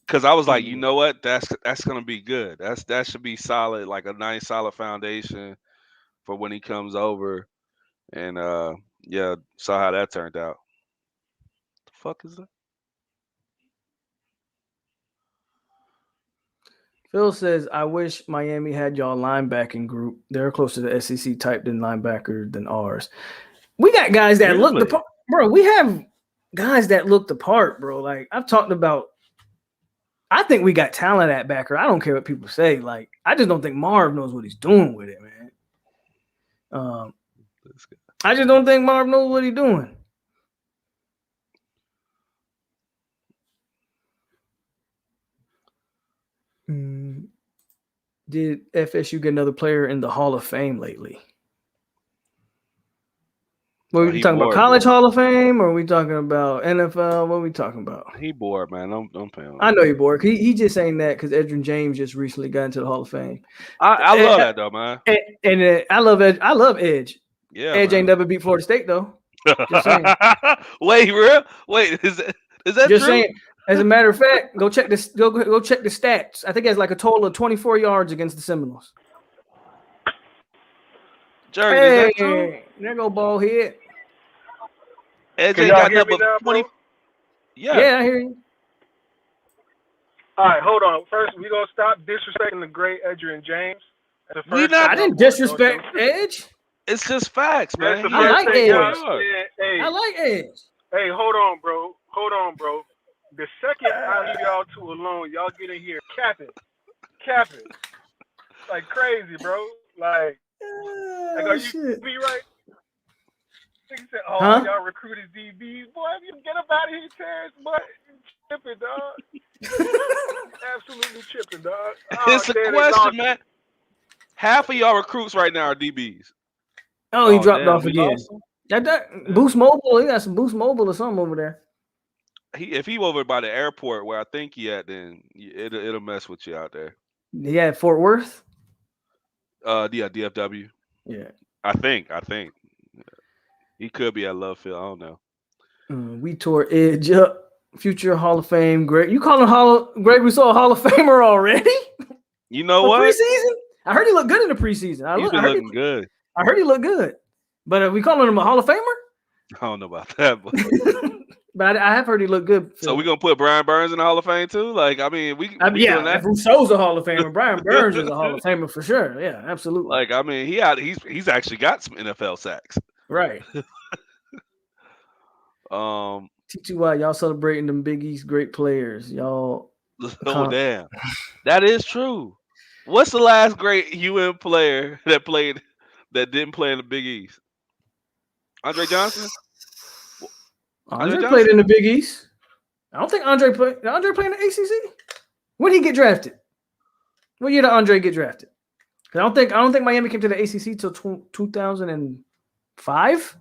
Speaker 4: because I was like, you know what, that's gonna be good. That should be solid, like a nice solid foundation for when he comes over. And saw how that turned out. The fuck is that?
Speaker 2: Phil says, I wish Miami had y'all linebacking group. They're closer to SEC type than linebacker than ours. We got guys that look the part. Bro, we have guys that look the part, bro. Like I've talked about, I think we got talent at backer. I don't care what people say. Like, I just don't think Marv knows what he's doing with it, man. I just don't think Marv knows what he's doing. Did FSU get another player in the Hall of Fame lately? What are we talking about? College Hall of Fame, or are we talking about NFL? What are we talking about?
Speaker 4: He bored, man. I'm paying.
Speaker 2: I know he bored. He just saying that because Edgerrin James just recently got into the Hall of Fame.
Speaker 4: I love that though, man.
Speaker 2: And I love Edge. I love Edge.
Speaker 4: Yeah,
Speaker 2: Edge ain't never beat Florida State though. Just saying.
Speaker 4: Wait, real? Wait, is that
Speaker 2: just
Speaker 4: true?
Speaker 2: saying? As a matter of fact, go check this. Go check the stats. I think he has like a total of 24 yards against the Seminoles.
Speaker 4: Jerry, is that true?
Speaker 2: Hey, there go ball hit.
Speaker 4: Edge
Speaker 5: Can
Speaker 4: ain't
Speaker 5: y'all
Speaker 4: got
Speaker 5: hear
Speaker 4: nothing
Speaker 5: me
Speaker 4: but
Speaker 5: now,
Speaker 4: 20.
Speaker 5: bro?
Speaker 2: Yeah, I hear you.
Speaker 5: All right, hold on. First, we gonna stop disrespecting the great Adrian James. That's the
Speaker 4: We
Speaker 5: first
Speaker 4: not-
Speaker 5: thing
Speaker 2: I didn't
Speaker 5: want. Don't-
Speaker 2: disrespect Edge.
Speaker 4: It's just facts,
Speaker 5: That's
Speaker 4: man.
Speaker 5: the
Speaker 4: He
Speaker 2: I
Speaker 4: had
Speaker 5: first
Speaker 2: like
Speaker 5: thing,
Speaker 2: Edge.
Speaker 4: 24
Speaker 5: y'all.
Speaker 4: yards.
Speaker 5: Hey,
Speaker 2: I like Edge.
Speaker 5: hey, hold on, bro. The second I leave y'all two alone, y'all get in here capping, like crazy, bro. Like are you
Speaker 2: Shit.
Speaker 5: me right? Nigga said, "Oh,
Speaker 2: Huh?
Speaker 5: y'all recruited DBs, boy. You get up out of here, Terrence, boy. You tripping, dog. Absolutely tripping, dog. Oh,
Speaker 4: It's a
Speaker 5: damn, they
Speaker 4: question,
Speaker 5: lost
Speaker 4: man.
Speaker 5: it.
Speaker 4: Half of y'all recruits right now are DBs.
Speaker 2: Oh, he dropped
Speaker 4: damn,
Speaker 2: off
Speaker 4: we
Speaker 2: again.
Speaker 4: lost him?
Speaker 2: That Boost Mobile. He got some Boost Mobile or something over there.
Speaker 4: If he over by the airport where I think he at, then it'll mess with you out there.
Speaker 2: Yeah, Fort Worth.
Speaker 4: Yeah, DFW.
Speaker 2: Yeah.
Speaker 4: I think. He could be at Love Field. I don't know.
Speaker 2: We tore Edge up. Future Hall of Fame, Greg. You calling Greg? We saw a Hall of Famer already
Speaker 4: You know
Speaker 2: for
Speaker 4: what?
Speaker 2: preseason. I heard he looked good in the preseason.
Speaker 4: He's been looking good.
Speaker 2: I heard he looked good, but are we calling him a Hall of Famer?
Speaker 4: I don't know about that, but
Speaker 2: But I have heard he looked good.
Speaker 4: so we gonna put Brian Burns in the Hall of Fame too? Like, I mean, we
Speaker 2: yeah,
Speaker 4: doing that.
Speaker 2: if Rousseau's a Hall of Famer, Brian Burns is a Hall of Famer for sure. Yeah, absolutely.
Speaker 4: Like, I mean, he's actually got some NFL sacks.
Speaker 2: Right. TTY, y'all celebrating them Big East great players. Y'all.
Speaker 4: Oh damn, that is true. What's the last great UN player that didn't play in the Big East? Andre Johnson.
Speaker 2: Andre played in the Big East. I don't think Andre played. Did Andre play in the ACC? When did he get drafted? What year did Andre get drafted? Because I don't think Miami came to the ACC till 2005.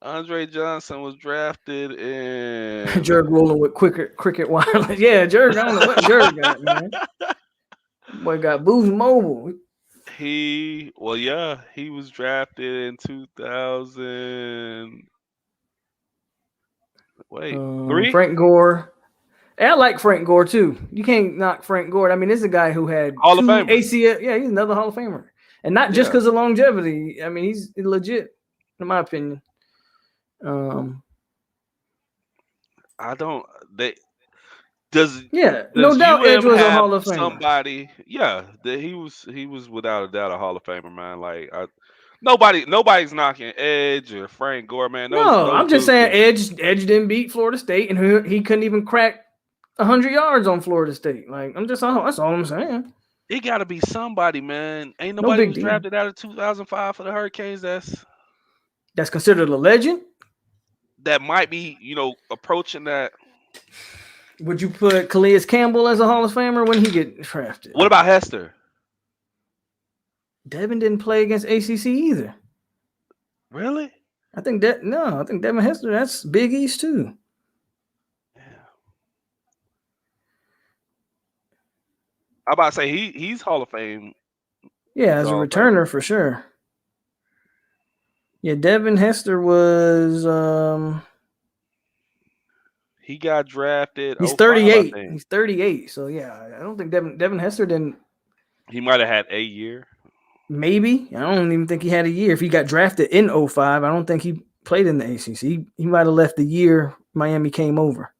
Speaker 4: Andre Johnson was drafted in.
Speaker 2: Jerg rolling with cricket wireless. Yeah, Jerg. I don't know what Jerg got, man. Boy got Boost Mobile.
Speaker 4: He was drafted in 2000. Wait, 3?
Speaker 2: Frank Gore. And I like Frank Gore too. You can't knock Frank Gore. I mean, this is a guy who had
Speaker 4: Hall of Famer.
Speaker 2: ACL. Yeah, he's another Hall of Famer, and not just because of longevity. I mean, he's legit, in my opinion.
Speaker 4: I don't. They does.
Speaker 2: Yeah,
Speaker 4: does
Speaker 2: no doubt. Edge
Speaker 4: UM
Speaker 2: was a
Speaker 4: have
Speaker 2: Hall of Famer.
Speaker 4: Somebody, he was without a doubt a Hall of Famer, man. Like nobody's knocking Edge or Frank Gore, man.
Speaker 2: No, I'm just saying Edge didn't beat Florida State, and he couldn't even crack 100 yards on Florida State. Like that's all I'm saying.
Speaker 4: It got to be somebody, man. Ain't
Speaker 2: No
Speaker 4: nobody
Speaker 2: big
Speaker 4: was
Speaker 2: deal.
Speaker 4: drafted out of 2005 for the Hurricanes.
Speaker 2: That's considered a legend.
Speaker 4: That might be, approaching that.
Speaker 2: Would you put Khalees Campbell as a Hall of Famer when he get drafted?
Speaker 4: What about Hester?
Speaker 2: Devin didn't play against ACC either.
Speaker 4: Really?
Speaker 2: I think Devin Hester, that's Big East too.
Speaker 4: Yeah. I'm about to say he's Hall of Fame.
Speaker 2: Yeah, as a returner for sure. Yeah, Devin Hester was
Speaker 4: he got drafted.
Speaker 2: He's
Speaker 4: 05,
Speaker 2: 38. He's 38. So yeah, I don't think Devin Hester didn't.
Speaker 4: He might have had a year.
Speaker 2: Maybe. I don't even think he had a year. If he got drafted in 05, I don't think he played in the ACC. He might have left the year Miami came over.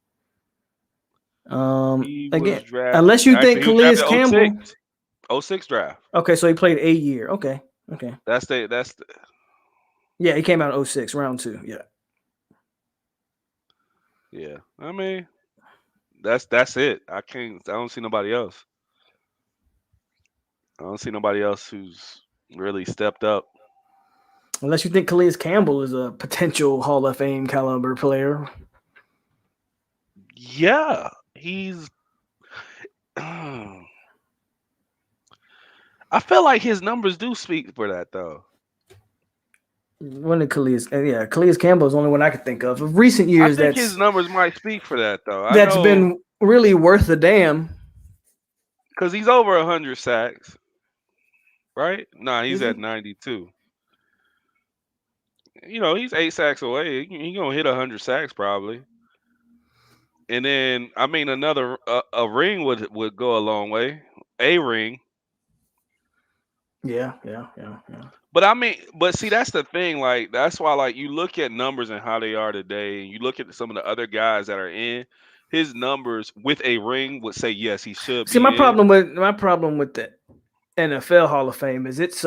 Speaker 2: Again, unless you think Khalees Campbell
Speaker 4: 06 draft.
Speaker 2: Okay, so he played a year. Okay.
Speaker 4: That's the
Speaker 2: Yeah, he came out in 06, round 2. Yeah.
Speaker 4: Yeah. I mean, that's it. I don't see nobody else. I don't see nobody else who's really stepped up.
Speaker 2: Unless you think Khalees Campbell is a potential Hall of Fame caliber player.
Speaker 4: Yeah, he's. I feel like his numbers do speak for that, though.
Speaker 2: When did Khalees Campbell is the only one I could think of. Of recent years,
Speaker 4: I think his numbers might speak for that, though.
Speaker 2: That's been really worth a damn.
Speaker 4: Because he's over 100 sacks, right? Nah, he's at 92. he's 8 sacks away. He gonna hit 100 sacks probably. And then I mean another a ring would go a long way. A ring.
Speaker 2: Yeah.
Speaker 4: But I mean, but see, that's the thing. Like, that's why, like, you look at numbers and how they are today, and you look at some of the other guys that are in. His numbers with a ring would say yes, he should
Speaker 2: See,
Speaker 4: be
Speaker 2: my
Speaker 4: in.
Speaker 2: problem with the NFL Hall of Fame is it's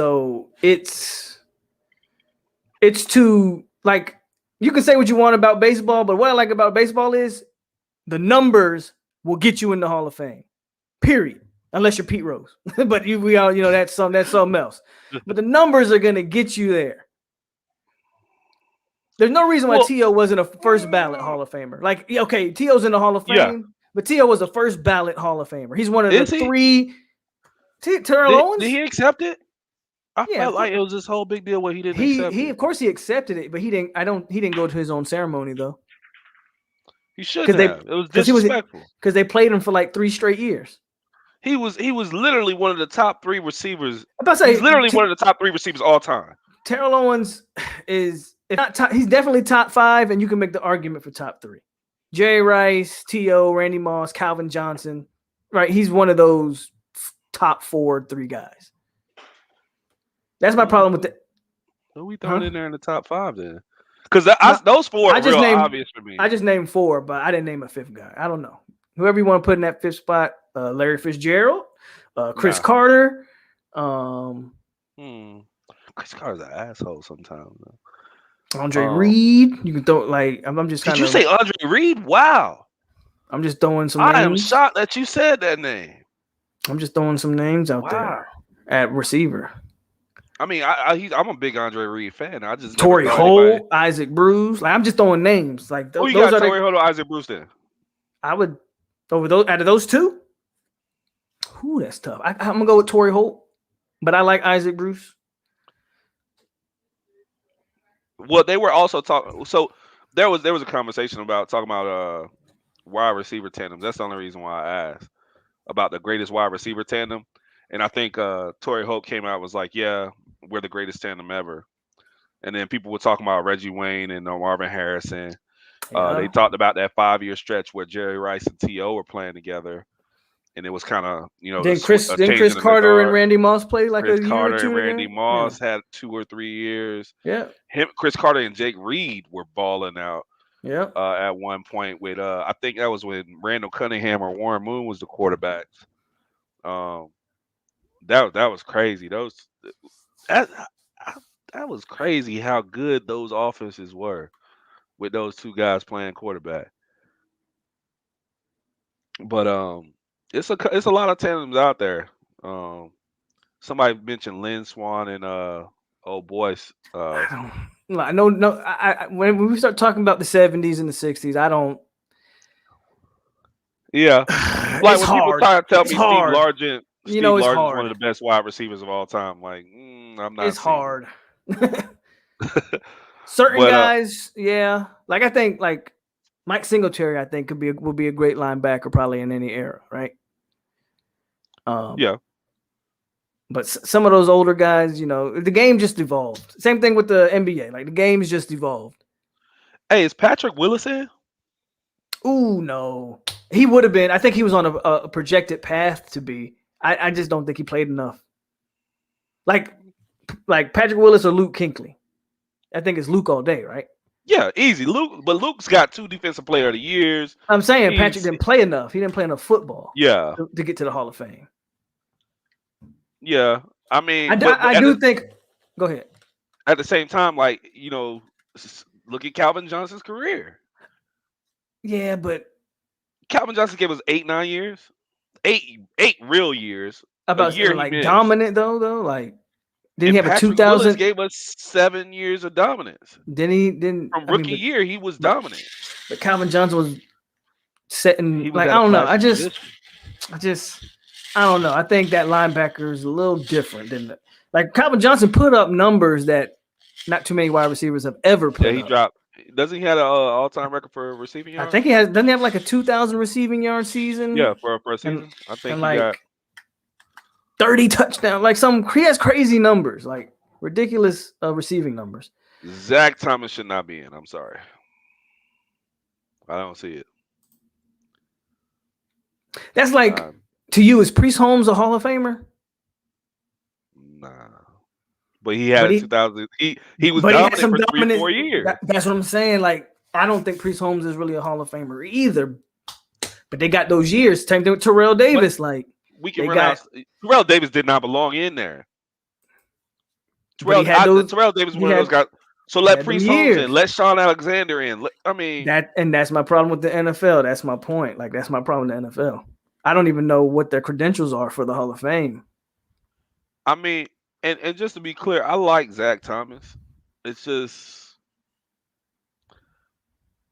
Speaker 2: too, like, you can say what you want about baseball, but what I like about baseball is the numbers will get you in the Hall of Fame. Period. Unless you're Pete Rose. But we all, that's something else. But the numbers are gonna get you there. There's no reason why T.O. wasn't a first ballot Hall of Famer. Like, okay, T.O.'s in the Hall of Fame,
Speaker 4: Yeah.
Speaker 2: but T.O. was a first ballot Hall of Famer. He's one of the three. Terrell Owens?
Speaker 4: Did he accept it? I
Speaker 2: Yeah,
Speaker 4: felt like it was this whole big deal where he didn't accept it.
Speaker 2: Of course he accepted it, but he didn't go to his own ceremony though.
Speaker 4: He shouldn't have. It was disrespectful.
Speaker 2: Because they played him for like 3 straight years.
Speaker 4: He was literally one of the top 3 receivers.
Speaker 2: He's
Speaker 4: literally one of the top 3 receivers all time.
Speaker 2: Terrell Owens is, if not top, he's definitely top 5, and you can make the argument for top 3. Jerry Rice, T.O., Randy Moss, Calvin Johnson, right? He's one of those top 3 guys. That's my problem with it.
Speaker 4: Who we throwing in there in the top 5 then? Because those 4 are real obvious for me.
Speaker 2: I just named 4, but I didn't name a 5th guy. I don't know. Whoever you want to put in that 5th spot, Larry Fitzgerald, Chris Carter.
Speaker 4: Chris Carter's an asshole sometimes.
Speaker 2: Andre Reed. You can throw, like, I'm just kind of.
Speaker 4: Did you say Andre Reed? Wow.
Speaker 2: I'm just throwing some names.
Speaker 4: I am shocked that you said that name.
Speaker 2: I'm just throwing some names out there at receiver.
Speaker 4: I mean, I'm a big Andre Reed fan. I just
Speaker 2: Torrey Holt, Isaac Bruce. Like, I'm just throwing names. Like,
Speaker 4: who you got? Torrey Holt or Isaac Bruce then?
Speaker 2: I would out of those 2. Ooh, that's tough. I'm gonna go with Torrey Holt, but I like Isaac Bruce.
Speaker 4: Well, they were also talking. So there was a conversation talking about wide receiver tandems. That's the only reason why I asked about the greatest wide receiver tandem. And I think Torrey Holt came out and was like, yeah, we're the greatest tandem ever. And then people were talking about Reggie Wayne and Marvin Harrison. They talked about that 5-year stretch where Jerry Rice and T.O. were playing together. And it was kind of,
Speaker 2: Then Chris Carter and Randy Moss played like
Speaker 4: Chris
Speaker 2: a year
Speaker 4: Carter
Speaker 2: or 2
Speaker 4: and Randy
Speaker 2: together?
Speaker 4: Moss had 2 or 3 years.
Speaker 2: Yeah.
Speaker 4: Chris Carter and Jake Reed were balling out.
Speaker 2: Yeah.
Speaker 4: At one point with I think that was when Randall Cunningham or Warren Moon was the quarterbacks. That was crazy. That was crazy how good those offenses were with those 2 guys playing quarterback. But it's a lot of tandems out there. Somebody mentioned Lynn Swann and old boys.
Speaker 2: I know. When we start talking about the 70s and the 60s, I don't.
Speaker 4: Yeah, like when
Speaker 2: hard.
Speaker 4: people try to tell me
Speaker 2: hard.
Speaker 4: Steve Largent.
Speaker 2: Steve Largent's
Speaker 4: one of the best wide receivers of all time. Like, I'm not.
Speaker 2: It's hard. Certain guys, yeah. Like, I think, like, Mike Singletary, I think would be a great linebacker probably in any era, right?
Speaker 4: Yeah.
Speaker 2: But some of those older guys, the game just evolved. Same thing with the NBA. Like, the game's just evolved.
Speaker 4: Hey, is Patrick Willison?
Speaker 2: Ooh, no. He would have been. I think he was on a projected path to be. I just don't think he played enough. Like Patrick Willis or Luke Kuechly. I think it's Luke all day, right?
Speaker 4: Yeah, easy. Luke's got 2 defensive player of the years.
Speaker 2: I'm saying Patrick didn't play enough. He didn't play enough football.
Speaker 4: Yeah.
Speaker 2: To get to the Hall of Fame.
Speaker 4: Yeah. I mean,
Speaker 2: I do think. Go ahead.
Speaker 4: At the same time, like, look at Calvin Johnson's career.
Speaker 2: Yeah, but
Speaker 4: Calvin Johnson gave us 8-9 years. 8 real years.
Speaker 2: About
Speaker 4: year
Speaker 2: like dominant though. Like, did he have
Speaker 4: Patrick
Speaker 2: a 2000?
Speaker 4: Willis gave us 7 years of dominance.
Speaker 2: From
Speaker 4: rookie year, he was dominant.
Speaker 2: But Calvin Johnson was setting. Like, I don't know. I don't know. I think that linebacker is a little different than like Calvin Johnson put up numbers that not too many wide receivers have ever put up.
Speaker 4: Yeah, he dropped. Doesn't he have an all-time record for receiving yards?
Speaker 2: I think he has. Doesn't he have like a 2,000 receiving yard season?
Speaker 4: Yeah, for a season. I think he
Speaker 2: like
Speaker 4: got
Speaker 2: 30 touchdowns. Like he has crazy numbers, like ridiculous receiving numbers.
Speaker 4: Zach Thomas should not be in. I'm sorry. I don't see it.
Speaker 2: That's like, to you, is Priest Holmes a Hall of Famer?
Speaker 4: Nah. But he had
Speaker 2: But
Speaker 4: a
Speaker 2: he-
Speaker 4: 2000. He was
Speaker 2: But he had
Speaker 4: dominant
Speaker 2: some
Speaker 4: for
Speaker 2: dominance.
Speaker 4: 3-4 years.
Speaker 2: That's what I'm saying. Like, I don't think Priest Holmes is really a Hall of Famer either. But they got those years. Same thing with Terrell Davis. Like,
Speaker 4: We can
Speaker 2: they
Speaker 4: run out. Terrell Davis did not belong in there.
Speaker 2: But he had those.
Speaker 4: Terrell Davis
Speaker 2: he
Speaker 4: one of
Speaker 2: had-
Speaker 4: those guys. So
Speaker 2: he
Speaker 4: let
Speaker 2: had them
Speaker 4: Priest Holmes in.
Speaker 2: years.
Speaker 4: Let Sean Alexander in. I mean,
Speaker 2: That's my problem with the NFL. That's my point. Like, that's my problem with the NFL. I don't even know what their credentials are for the Hall of Fame.
Speaker 4: I mean, and just to be clear, I like Zach Thomas. It's just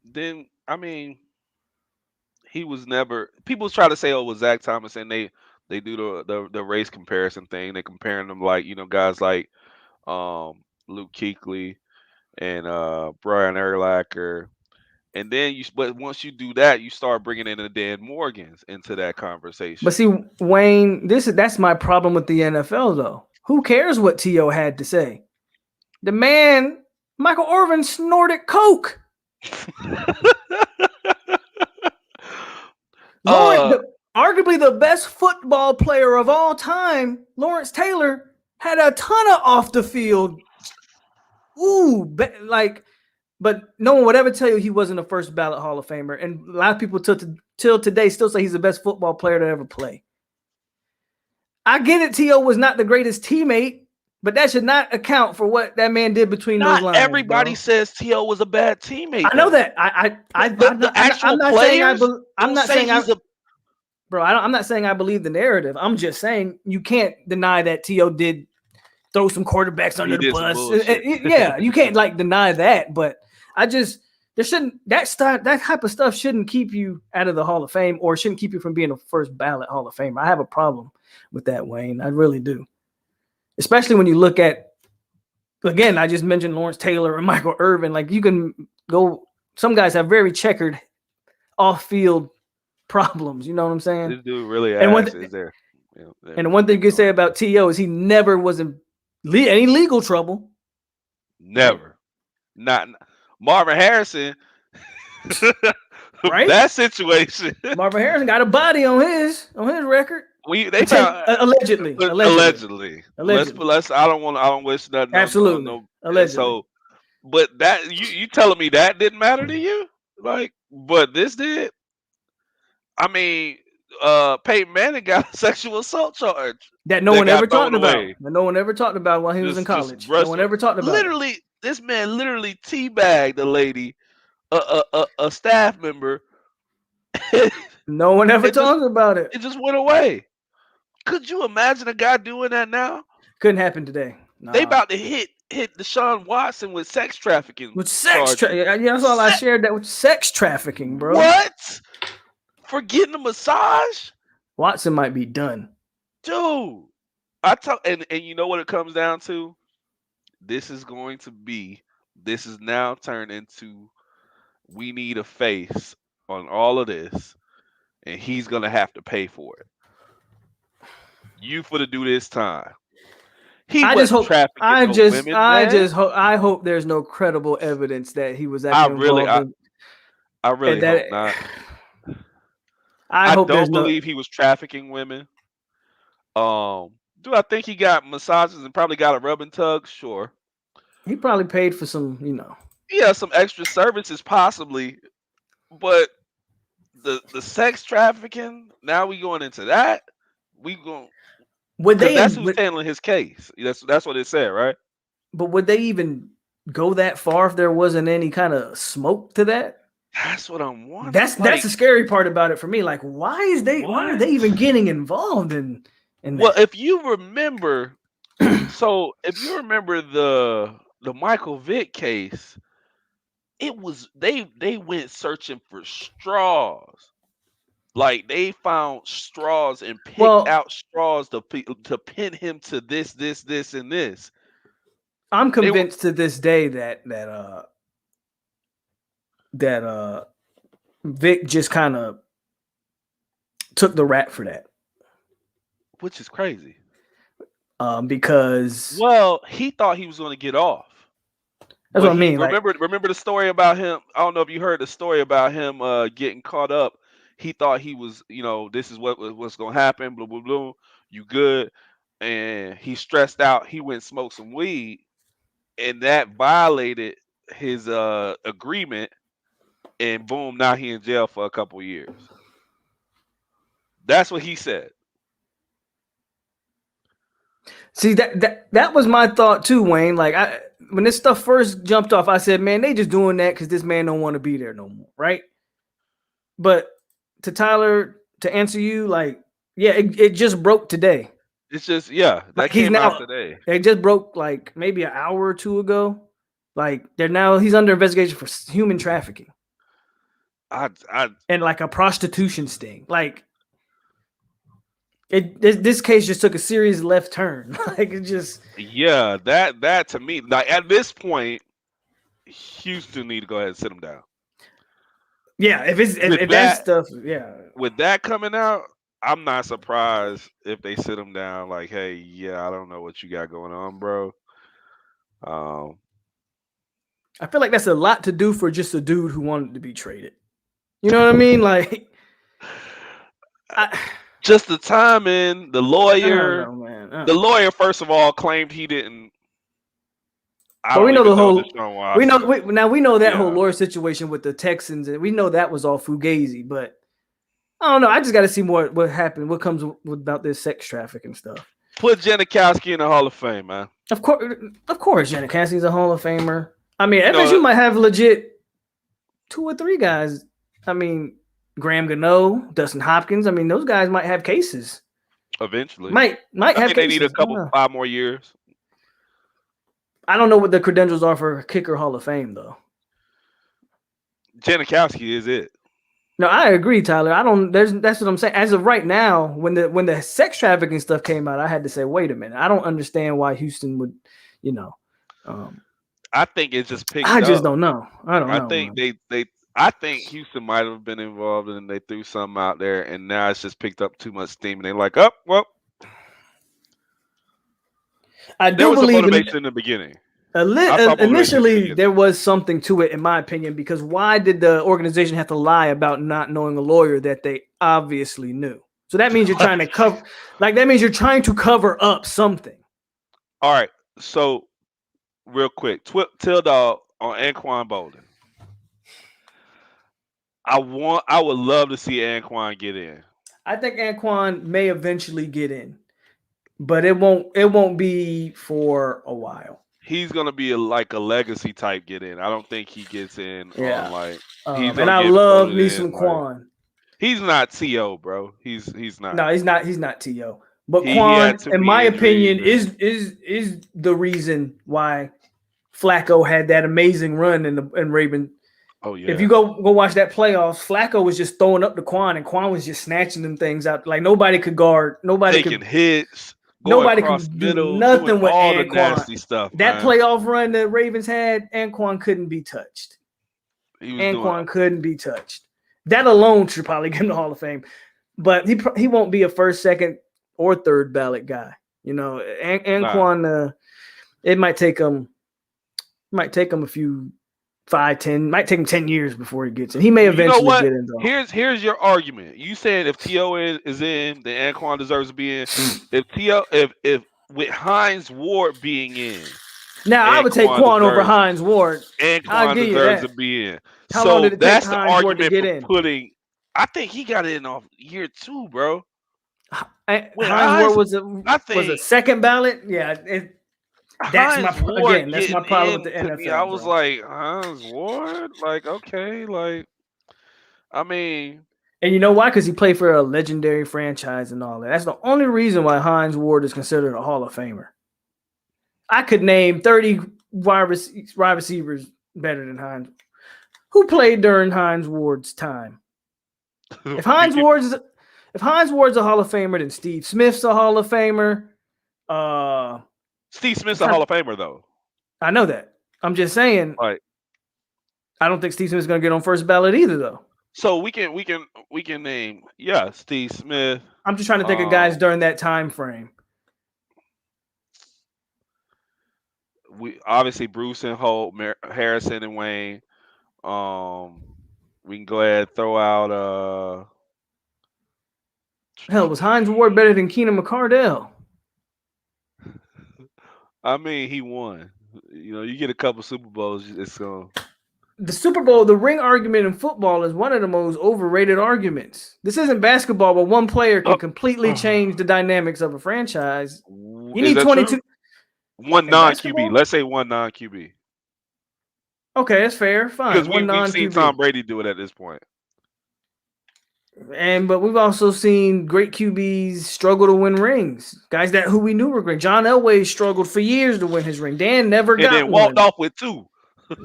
Speaker 4: then. I mean, he was never. People try to say, "Oh, it was Zach Thomas," and they do the race comparison thing. They comparing them like guys like Luke Kuechly and Brian Urlacher. And then but once you do that, you start bringing in the Dan Morgans into that conversation.
Speaker 2: But see, Wayne, that's my problem with the NFL, though. Who cares what T.O. had to say? The man, Michael Irvin, snorted coke. Arguably the best football player of all time, Lawrence Taylor, had a ton of off the field. But no one would ever tell you he wasn't a first ballot Hall of Famer. And a lot of people till today still say he's the best football player to ever play. I get it, T.O. was not the greatest teammate, but that should not account for what that man did between those lines.
Speaker 4: Everybody says T.O. was a bad teammate.
Speaker 2: I know that. I'm not saying I believe the narrative. I'm just saying you can't deny that T.O. did throw some quarterbacks under the bus. Yeah, you can't deny that, but that type of stuff shouldn't keep you out of the Hall of Fame or shouldn't keep you from being a first ballot Hall of Famer. I have a problem with that, Wayne. I really do. Especially when you look at, again, I just mentioned Lawrence Taylor and Michael Irvin. Like, you can go, some guys have very checkered off-field problems. You know what I'm saying?
Speaker 4: This dude really is there.
Speaker 2: And the one thing you can say about T.O. is he never was in any legal trouble.
Speaker 4: Never. Not Marvin Harrison.
Speaker 2: Right?
Speaker 4: That situation.
Speaker 2: Marvin Harrison got a body on his record.
Speaker 4: They found
Speaker 2: allegedly.
Speaker 4: Let's I don't wish nothing.
Speaker 2: Absolutely. Allegedly.
Speaker 4: So, but that you telling me that didn't matter to you? Like, but this did. I mean, Peyton Manning got a sexual assault charge
Speaker 2: that no one ever talked about. That no one ever talked about while he was in college. No one ever talked about.
Speaker 4: Literally, this man teabagged a lady, a staff member.
Speaker 2: No one ever talked about it.
Speaker 4: It just went away. Could you imagine a guy doing that now?
Speaker 2: Couldn't happen today. Nah.
Speaker 4: They about to hit Deshaun Watson with sex trafficking.
Speaker 2: With sex trafficking. Yeah, that's all I shared that with sex trafficking, bro.
Speaker 4: What? For getting a massage?
Speaker 2: Watson might be done.
Speaker 4: Dude. And you know what it comes down to? This is now turned into, we need a face on all of this, and he's gonna have to pay for it. You for to do this time. I
Speaker 2: hope there's no credible evidence that he was actually involved.
Speaker 4: I really hope not. I don't believe he was trafficking women. Do I think he got massages and probably got a rub and tug? Sure.
Speaker 2: He probably paid for some,
Speaker 4: Yeah, some extra services possibly, but the sex trafficking. Now we going into that. That's who's handling his case. That's what it said, right?
Speaker 2: But would they even go that far if there wasn't any kind of smoke to that?
Speaker 4: That's what I'm wondering.
Speaker 2: That's the scary part about it for me. Like, why are they even getting involved in that?
Speaker 4: Well, if you remember, the Michael Vick case, it was they went searching for straws. Like, they found straws and picked out straws to pin him to this, and this.
Speaker 2: I'm convinced to this day that Vic just kind of took the rap for that,
Speaker 4: which is crazy.
Speaker 2: Because
Speaker 4: he thought he was going to get off,
Speaker 2: That's
Speaker 4: But
Speaker 2: what I mean. Like,
Speaker 4: remember the story about him. I don't know if you heard the story about him getting caught up. He thought he was, this is what's gonna happen. Blah blah blah. You good? And he stressed out. He went and smoked some weed, and that violated his agreement. And boom, now he in jail for a couple years. That's what he said.
Speaker 2: see that was my thought too, Wayne. Like, when this stuff first jumped off, I said, man, they just doing that because this man don't want to be there no more, right? But to Tyler, to answer you, like, yeah, it just broke today.
Speaker 4: It's just that
Speaker 2: Like,
Speaker 4: came out today.
Speaker 2: It just broke like maybe an hour or two ago. Like, he's under investigation for human trafficking and like a prostitution sting. Like, this case just took a serious left turn. Like, it just
Speaker 4: that to me, like, at this point, Houston need to go ahead and sit him down.
Speaker 2: Yeah, if that stuff,
Speaker 4: with that coming out, I'm not surprised if they sit him down. Like, hey, I don't know what you got going on, bro.
Speaker 2: I feel like that's a lot to do for just a dude who wanted to be traded. You know what I mean? Like,
Speaker 4: just the timing. The lawyer,
Speaker 2: I don't know, man.
Speaker 4: The lawyer, first of all, claimed he didn't.
Speaker 2: But we know the whole. We know that
Speaker 4: Yeah.
Speaker 2: whole lawyer situation with the Texans, and we know that was all fugazi. But I don't know. I just got to see more what happened. What comes about this sex trafficking stuff?
Speaker 4: Put Janikowski in the Hall of Fame, man.
Speaker 2: Of course, Janikowski's a Hall of Famer. I mean, FSU might have legit 2 or 3 guys. I mean, Graham Gano, Dustin Hopkins. I mean, those guys might have cases
Speaker 4: Eventually,
Speaker 2: might have cases.
Speaker 4: They need a 5 more years.
Speaker 2: I don't know what the credentials are for Kicker Hall of Fame, though.
Speaker 4: Janikowski is it.
Speaker 2: No, I agree, Tyler. That's what I'm saying. As of right now, when the sex trafficking stuff came out, I had to say, wait a minute. I don't understand why Houston would,
Speaker 4: I think it just picked
Speaker 2: I just
Speaker 4: up.
Speaker 2: don't know.
Speaker 4: I think I think Houston might have been involved and they threw something out there, and now it's just picked up too much steam, and they're like, oh, well.
Speaker 2: I
Speaker 4: There
Speaker 2: do
Speaker 4: was
Speaker 2: believe
Speaker 4: a motivation in the beginning.
Speaker 2: Initially, there was something to it, in my opinion, because why did the organization have to lie about not knowing a lawyer that they obviously knew? So that means you're trying to cover, up something.
Speaker 4: All right, so real quick, Till Dog on Anquan Bolden. I would love to see Anquan get in.
Speaker 2: I think Anquan may eventually get in, but it won't be for a while.
Speaker 4: He's gonna be a legacy type get in. I don't think he gets in on like.
Speaker 2: And I love me some Quan.
Speaker 4: He's not To, bro. He's not.
Speaker 2: No, he's not To. But Quan, in my opinion, is the reason why Flacco had that amazing run in Raven.
Speaker 4: Oh yeah.
Speaker 2: If you go watch that playoffs, Flacco was just throwing up to Quan, and Quan was just snatching them things out. Like nobody could guard. Nobody
Speaker 4: taking
Speaker 2: could
Speaker 4: hits.
Speaker 2: Nobody could do nothing with
Speaker 4: all
Speaker 2: Anquan.
Speaker 4: the nasty stuff.
Speaker 2: That playoff run that Ravens had, Anquan couldn't be touched. Anquan couldn't be touched. That alone should probably get him the Hall of Fame. But he won't be a first, second, or third ballot guy. You know, Anquan, it might take him a few 5, 10, might take him 10 years before he gets in. He may eventually get in though.
Speaker 4: Here's your argument. You said if T.O. is in, then Anquan deserves to be in. If with Hines Ward being in.
Speaker 2: Now I would take Quan over Hines Ward.
Speaker 4: Anquan deserves to be in.
Speaker 2: How long did it
Speaker 4: that's
Speaker 2: take
Speaker 4: the
Speaker 2: Hines
Speaker 4: argument
Speaker 2: Ward to get
Speaker 4: for
Speaker 2: in?
Speaker 4: putting. I think he got in off year 2, bro.
Speaker 2: Hines Ward was a second ballot. Yeah, that's my problem with the NFL.
Speaker 4: I was like, Hines Ward? Like, okay, like, I mean.
Speaker 2: And you know why? Because he played for a legendary franchise and all that. That's the only reason why Hines Ward is considered a Hall of Famer. I could name 30 wide receivers better than Hines. Who played during Hines Ward's time? If Hines Ward's a Hall of Famer, then Steve Smith's a Hall of Famer.
Speaker 4: Steve Smith's a Hall of Famer, though.
Speaker 2: I know that. I'm just saying.
Speaker 4: Right.
Speaker 2: I don't think Steve Smith's going to get on first ballot either, though.
Speaker 4: So we can name Steve Smith.
Speaker 2: I'm just trying to think of guys during that time frame.
Speaker 4: we obviously Bruce and Holt, Harrison and Wayne. We can go ahead and throw out
Speaker 2: Hell, was Hines Ward better than Keenan McCardell?
Speaker 4: I mean, he won. You know, you get a couple Super Bowls, it's
Speaker 2: The Super Bowl, the ring argument in football is one of the most overrated arguments. This isn't basketball, but one player can completely change the dynamics of a franchise. You need 22.
Speaker 4: True? One
Speaker 2: In
Speaker 4: non
Speaker 2: basketball?
Speaker 4: QB. Let's say one non QB.
Speaker 2: Okay, that's fair. Fine.
Speaker 4: Because
Speaker 2: One
Speaker 4: we've seen
Speaker 2: non-QB.
Speaker 4: Tom Brady do it at this point.
Speaker 2: But we've also seen great QBs struggle to win rings. Guys who we knew were great. John Elway struggled for years to win his ring. Dan never got
Speaker 4: And then
Speaker 2: one.
Speaker 4: walked off with 2.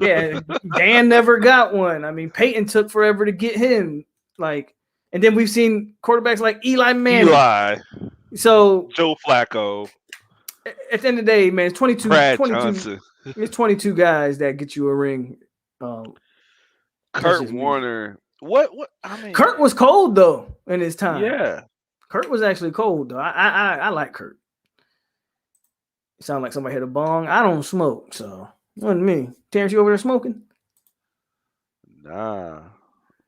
Speaker 2: Yeah, Dan never got one. I mean, Peyton took forever to get him. And then we've seen quarterbacks like Eli Manning. So
Speaker 4: Joe Flacco.
Speaker 2: At the end of the day, man, it's 22.
Speaker 4: Brad
Speaker 2: 22
Speaker 4: Johnson.
Speaker 2: It's 22 guys that get you a ring.
Speaker 4: Kurt Warner. What? I mean,
Speaker 2: Kurt was cold though in his time.
Speaker 4: Yeah,
Speaker 2: Kurt was actually cold though. I like Kurt. Sound like somebody hit a bong. I don't smoke, so it wasn't me. Terrence, you over there smoking?
Speaker 4: Nah.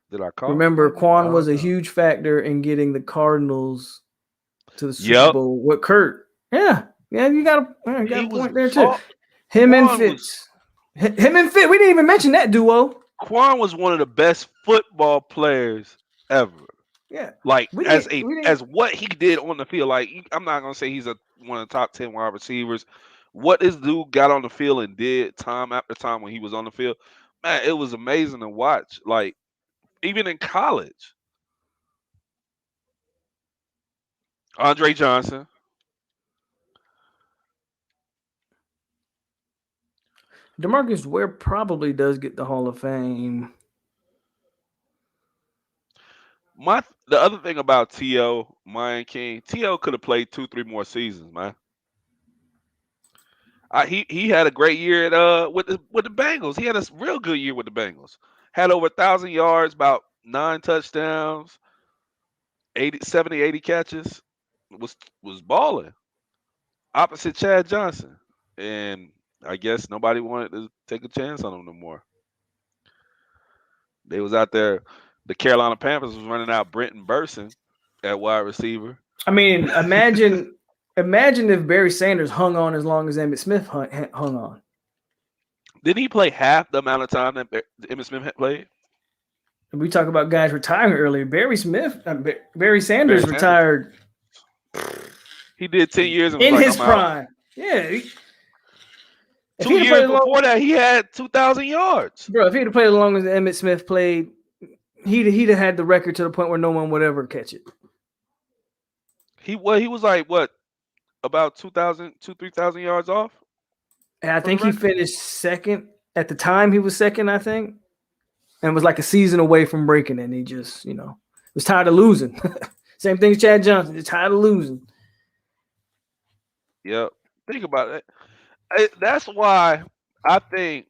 Speaker 4: Did I call?
Speaker 2: Remember, Quan was a huge factor in getting the Cardinals to the Super Bowl with Kurt. Yeah, you got a point there too. Him and Fitz. We didn't even mention that duo.
Speaker 4: Quan was one of the best football players ever.
Speaker 2: Yeah,
Speaker 4: like as what he did on the field. Like, I'm not gonna say he's one of the top 10 wide receivers. What this dude got on the field and did time after time when he was on the field, man, it was amazing to watch. Like, even in college. Andre Johnson.
Speaker 2: DeMarcus Ware probably does get the Hall of Fame.
Speaker 4: The other thing about T.O., Mayan King, T.O. could have played 2-3 more seasons, man. He had a great year with the Bengals. He had a real good year with the Bengals. Had over 1,000 yards, about 9 touchdowns, 70, 80 catches. Was balling. Opposite Chad Johnson. And I guess nobody wanted to take a chance on him no more. They was out there. The Carolina Panthers was running out Brenton Burson at wide receiver.
Speaker 2: I mean, imagine if Barry Sanders hung on as long as Emmitt Smith hung on.
Speaker 4: Didn't he play half the amount of time that Emmitt Smith had played?
Speaker 2: We talk about guys retiring earlier. Barry Sanders retired.
Speaker 4: He did 10 years
Speaker 2: in his prime. Yeah.
Speaker 4: 2 years before that, he had 2,000 yards.
Speaker 2: Bro, if he had played as long as Emmitt Smith played, he'd have had the record to the point where no one would ever catch it. He
Speaker 4: was like, what, about 3,000 yards off?
Speaker 2: And I think he finished second. At the time, he was second, I think. And was like a season away from breaking it. And he just, was tired of losing. Same thing as Chad Johnson. He's tired of losing.
Speaker 4: Yep. Think about it. That's why I think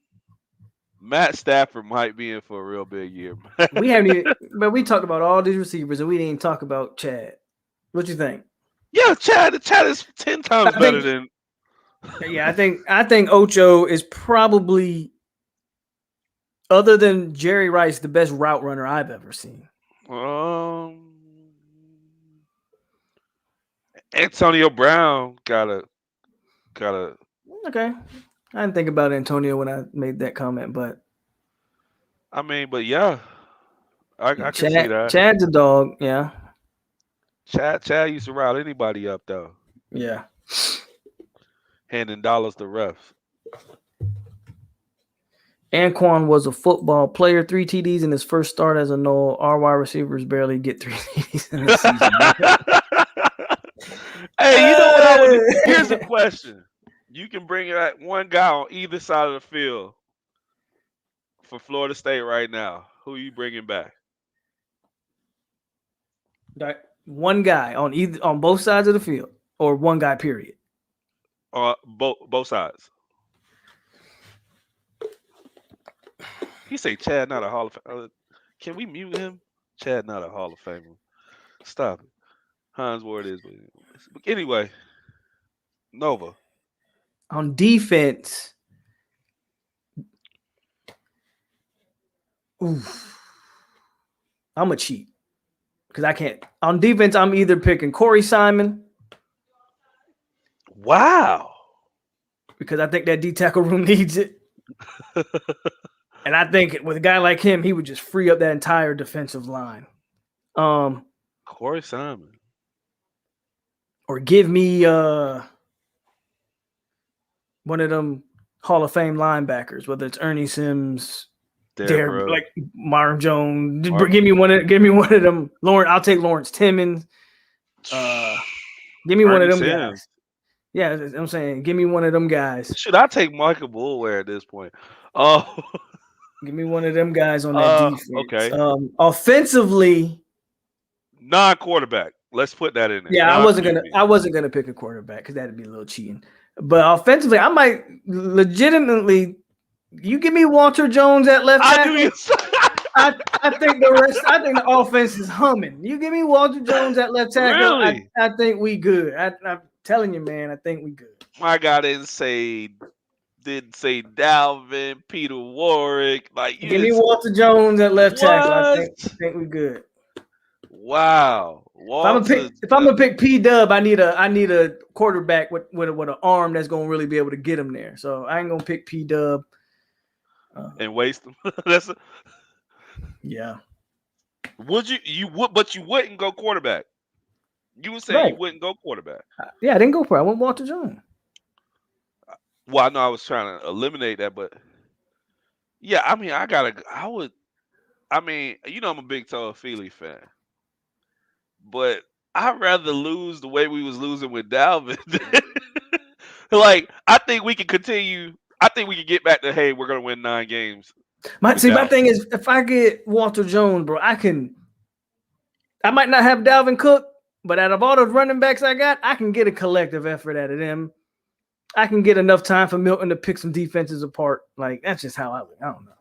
Speaker 4: Matt Stafford might be in for a real big year.
Speaker 2: We talked about all these receivers and we didn't even talk about Chad. What you think?
Speaker 4: Yeah, Chad is 10 times better than.
Speaker 2: Yeah, I think Ocho is probably, other than Jerry Rice, the best route runner I've ever seen.
Speaker 4: Antonio Brown gotta.
Speaker 2: Okay, I didn't think about Antonio when I made that comment, but
Speaker 4: yeah, I can see that.
Speaker 2: Chad's a dog, yeah.
Speaker 4: Chad used to rile anybody up though.
Speaker 2: Yeah,
Speaker 4: handing dollars to refs.
Speaker 2: Anquan was a football player, 3 TDs in his first start as a Noel. Our wide receivers barely get 3 TDs in a season.
Speaker 4: Hey, you know what? Here's a question. You can bring that one guy on either side of the field for Florida State right now. Who are you bringing back?
Speaker 2: One guy on both sides of the field, or one guy, period?
Speaker 4: Both sides. He say Chad not a Hall of Famer. Can we mute him? Chad not a Hall of Famer. Stop it. Hines Ward is. But anyway, Nova.
Speaker 2: On defense, Oof. I'm a cheat because I can't. On defense, I'm either picking Corey Simon
Speaker 4: Wow.
Speaker 2: because I think that D tackle room needs it. And I think with a guy like him, he would just free up that entire defensive line.
Speaker 4: Corey Simon.
Speaker 2: Or give me one of them Hall of Fame linebackers, whether it's Ernie Sims, Derek, like Marv Jones. Give me one of them. I'll take Lawrence Timmons. Give me one of them guys. Yeah, I'm saying, give me one of them guys.
Speaker 4: Should I take Michael Bullware at this point? Oh,
Speaker 2: give me one of them guys on that defense.
Speaker 4: Okay.
Speaker 2: Offensively,
Speaker 4: non-quarterback. Let's put that in there.
Speaker 2: Yeah, I wasn't gonna pick a quarterback because that'd be a little cheating. But offensively, I might legitimately. You give me Walter Jones at left tackle. I think the rest. I think the offense is humming. You give me Walter Jones at left tackle.
Speaker 4: Really?
Speaker 2: I think we good. I'm telling you, man. I think we good.
Speaker 4: My guy didn't say Dalvin, Peter Warwick. Like,
Speaker 2: give me Walter Jones at left tackle. I think we good.
Speaker 4: Wow.
Speaker 2: If I'm gonna pick P Dub, I need a quarterback with an arm that's gonna really be able to get him there. So I ain't gonna pick P Dub
Speaker 4: and waste him.
Speaker 2: Yeah.
Speaker 4: Would you would, but you wouldn't go quarterback. You would say you wouldn't go quarterback.
Speaker 2: Yeah, I didn't go for it. I went Walter Jones.
Speaker 4: Well, I know I was trying to eliminate that, but yeah, I mean, I'm a big Todd Feely fan. But I'd rather lose the way we was losing with Dalvin. Like, I think we can continue. I think we can get back to, hey, we're going to win 9 games.
Speaker 2: My thing is, if I get Walter Jones, bro, I might not have Dalvin Cook, but out of all the running backs I got, I can get a collective effort out of them. I can get enough time for Milton to pick some defenses apart. Like, that's just how I don't know.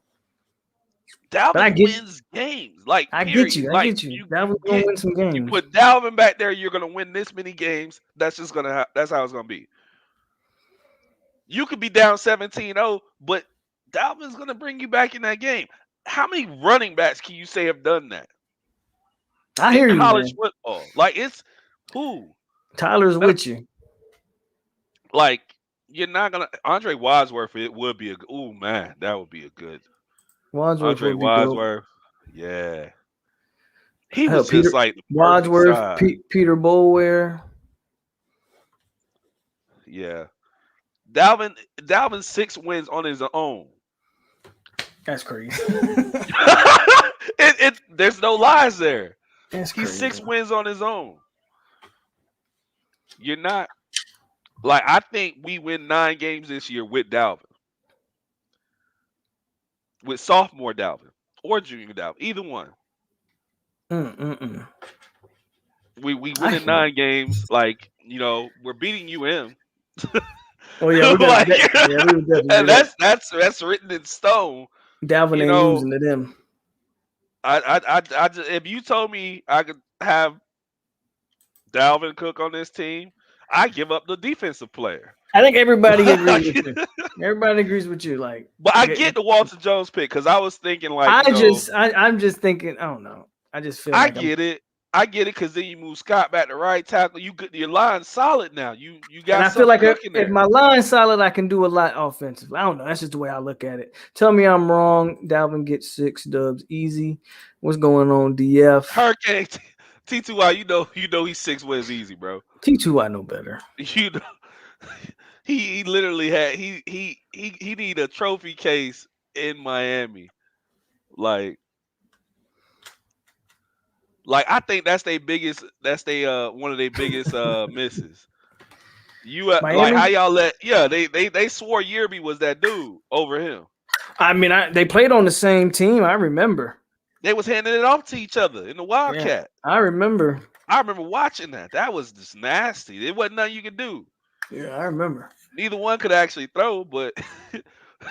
Speaker 4: Dalvin wins games. Like,
Speaker 2: I get you. Dalvin's gonna win some games.
Speaker 4: You put Dalvin back there, you're gonna win this many games. That's just that's how it's gonna be. You could be down 17-0, but Dalvin's gonna bring you back in that game. How many running backs can you say have done that?
Speaker 2: I hear you.
Speaker 4: College football, like, it's who?
Speaker 2: Tyler's with you.
Speaker 4: Like, you're not gonna Andre Wadsworth. It would be that would be a good. Andre Wadsworth, yeah, he was just like
Speaker 2: Wadsworth, Peter Boulware,
Speaker 4: yeah. Dalvin 6 wins on his own.
Speaker 2: That's crazy.
Speaker 4: There's no lies there.
Speaker 2: He's
Speaker 4: 6 wins on his own. You're not like, I think we win 9 games this year with Dalvin. With sophomore Dalvin or junior Dalvin, either one. We win 9 games. Like, we're beating UM.
Speaker 2: Oh yeah,
Speaker 4: and that's written in stone.
Speaker 2: Dalvin ain't losing to them.
Speaker 4: I if you told me I could have Dalvin Cook on this team, I give up the defensive player.
Speaker 2: I think everybody agrees with you. Everybody agrees with you. Like,
Speaker 4: but I get the Walter Jones pick because I was thinking, like,
Speaker 2: I'm just thinking. I don't know. I just feel.
Speaker 4: I get it because then you move Scott back to right tackle. Your line's solid now. You got.
Speaker 2: And I feel like if my line's solid, I can do a lot offensively. I don't know. That's just the way I look at it. Tell me I'm wrong. Dalvin gets 6 dubs easy. What's going on, DF?
Speaker 4: Hurricane T2I. You know he's 6 wins easy, bro.
Speaker 2: T2I know better.
Speaker 4: He literally had he need a trophy case in Miami, like I think that's their biggest. That's one of their biggest misses. Like, how y'all they swore Yerby was that dude over him.
Speaker 2: I mean, they played on the same team. I remember
Speaker 4: they was handing it off to each other in the Wildcat.
Speaker 2: Yeah, I remember watching
Speaker 4: that. That was just nasty. It wasn't nothing you could do.
Speaker 2: Yeah, I remember.
Speaker 4: Neither one could actually throw, but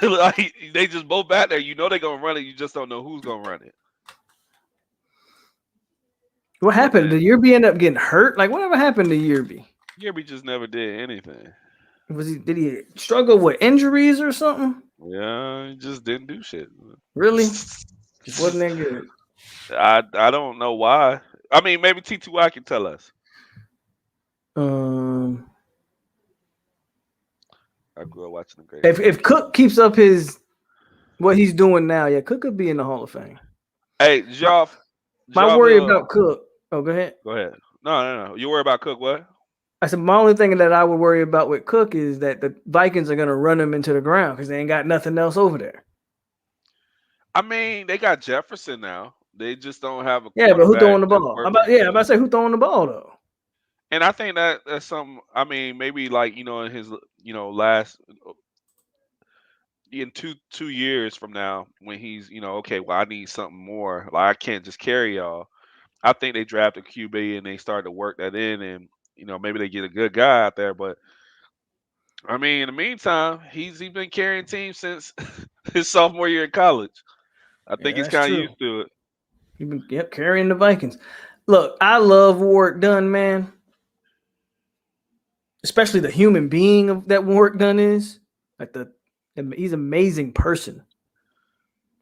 Speaker 4: like, they just both back there. They're gonna run it. You just don't know who's gonna run it.
Speaker 2: What happened? Did Yerby end up getting hurt? Like, whatever happened to Yerby?
Speaker 4: Yerby just never did anything.
Speaker 2: Did he struggle with injuries or something?
Speaker 4: Yeah, he just didn't do shit.
Speaker 2: Really? Just wasn't that good.
Speaker 4: I don't know why. I mean, maybe T2I can tell us. I grew up watching the great.
Speaker 2: If Cook keeps up what he's doing now, yeah, Cook could be in the Hall of Fame.
Speaker 4: Hey,
Speaker 2: My worry about Cook. Oh, go ahead.
Speaker 4: Go ahead. No. You worry about Cook? What?
Speaker 2: I said my only thing that I would worry about with Cook is that the Vikings are gonna run him into the ground because they ain't got nothing else over there.
Speaker 4: I mean, they got Jefferson now. They just don't have a
Speaker 2: but who throwing the
Speaker 4: that's
Speaker 2: ball?
Speaker 4: working
Speaker 2: I'm
Speaker 4: for
Speaker 2: about to say who throwing the ball though.
Speaker 4: And I think that's some. I mean, maybe like in his last in two years from now when he's okay, well I need something more. Like I can't just carry y'all. I think they draft a QB and they start to work that in, and maybe they get a good guy out there. But I mean, in the meantime, he's been carrying teams since his sophomore year in college. I think he's kind of used to it.
Speaker 2: He's been carrying the Vikings. Look, I love Warwick Dunn, man. Especially the human being of that Warwick Dunn is. He's an amazing person.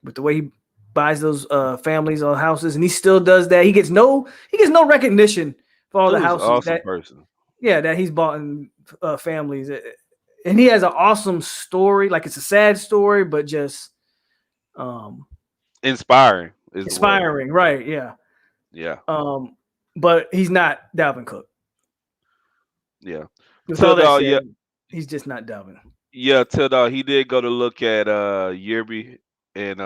Speaker 2: With the way he buys those families or houses, and he still does that. He gets no recognition for all the houses
Speaker 4: awesome person.
Speaker 2: Yeah, that he's bought in families. And he has an awesome story. Like it's a sad story, but just
Speaker 4: inspiring.
Speaker 2: Inspiring, right? Yeah.
Speaker 4: Yeah.
Speaker 2: But he's not Dalvin Cook.
Speaker 4: Yeah.
Speaker 2: He's just not Dalvin.
Speaker 4: Yeah, he did go to look at Yerby and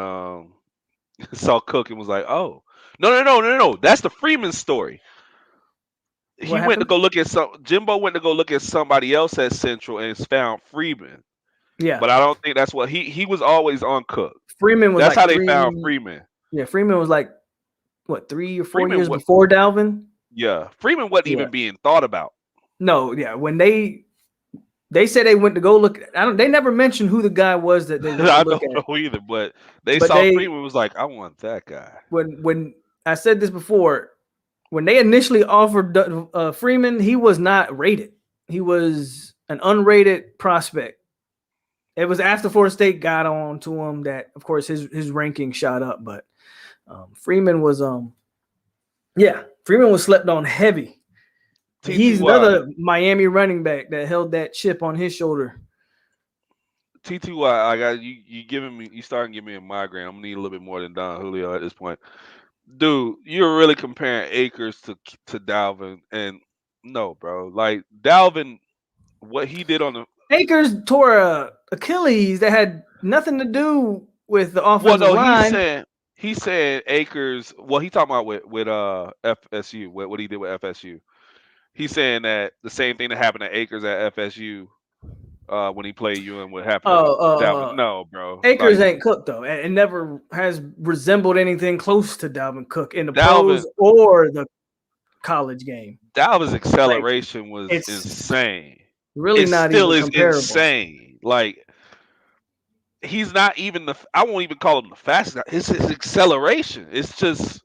Speaker 4: saw Cook and was like, "Oh, no, that's the Freeman story." Jimbo went to go look at somebody else at Central and found Freeman.
Speaker 2: Yeah,
Speaker 4: but I don't think that's what he was always on Cook.
Speaker 2: Freeman was.
Speaker 4: That's how they found Freeman.
Speaker 2: Yeah, Freeman was like what 3 or 4 years before Dalvin.
Speaker 4: Yeah, Freeman wasn't even being thought about.
Speaker 2: No, yeah, when they said they went to go look. They never mentioned who the guy was that they.
Speaker 4: I don't know either, but saw Freeman was like, I want that guy.
Speaker 2: When I said this before, when they initially offered Freeman, he was not rated. He was an unrated prospect. It was after Florida State got on to him that, of course, his ranking shot up. But Freeman was Freeman was slept on heavy. He's another Miami running back that held that chip on his shoulder.
Speaker 4: T2, I got you starting to give me a migraine. I'm gonna need a little bit more than Don Julio at this point. Dude, you're really comparing Akers to Dalvin, and no, bro. Like Dalvin, what he did on the
Speaker 2: Akers tore a Achilles that had nothing to do with the offensive line.
Speaker 4: He said Akers. Well, he talking about with FSU. What he did with FSU. He's saying that the same thing that happened to Akers at FSU when he played UM would happen. No, bro.
Speaker 2: Akers ain't Cook though. It never has resembled anything close to Dalvin Cook in the pros or the college game.
Speaker 4: Dalvin's acceleration was insane.
Speaker 2: Really, not
Speaker 4: still
Speaker 2: even
Speaker 4: is
Speaker 2: comparable.
Speaker 4: Insane. Like he's not even I won't even call him the fastest guy. It's his acceleration. It's just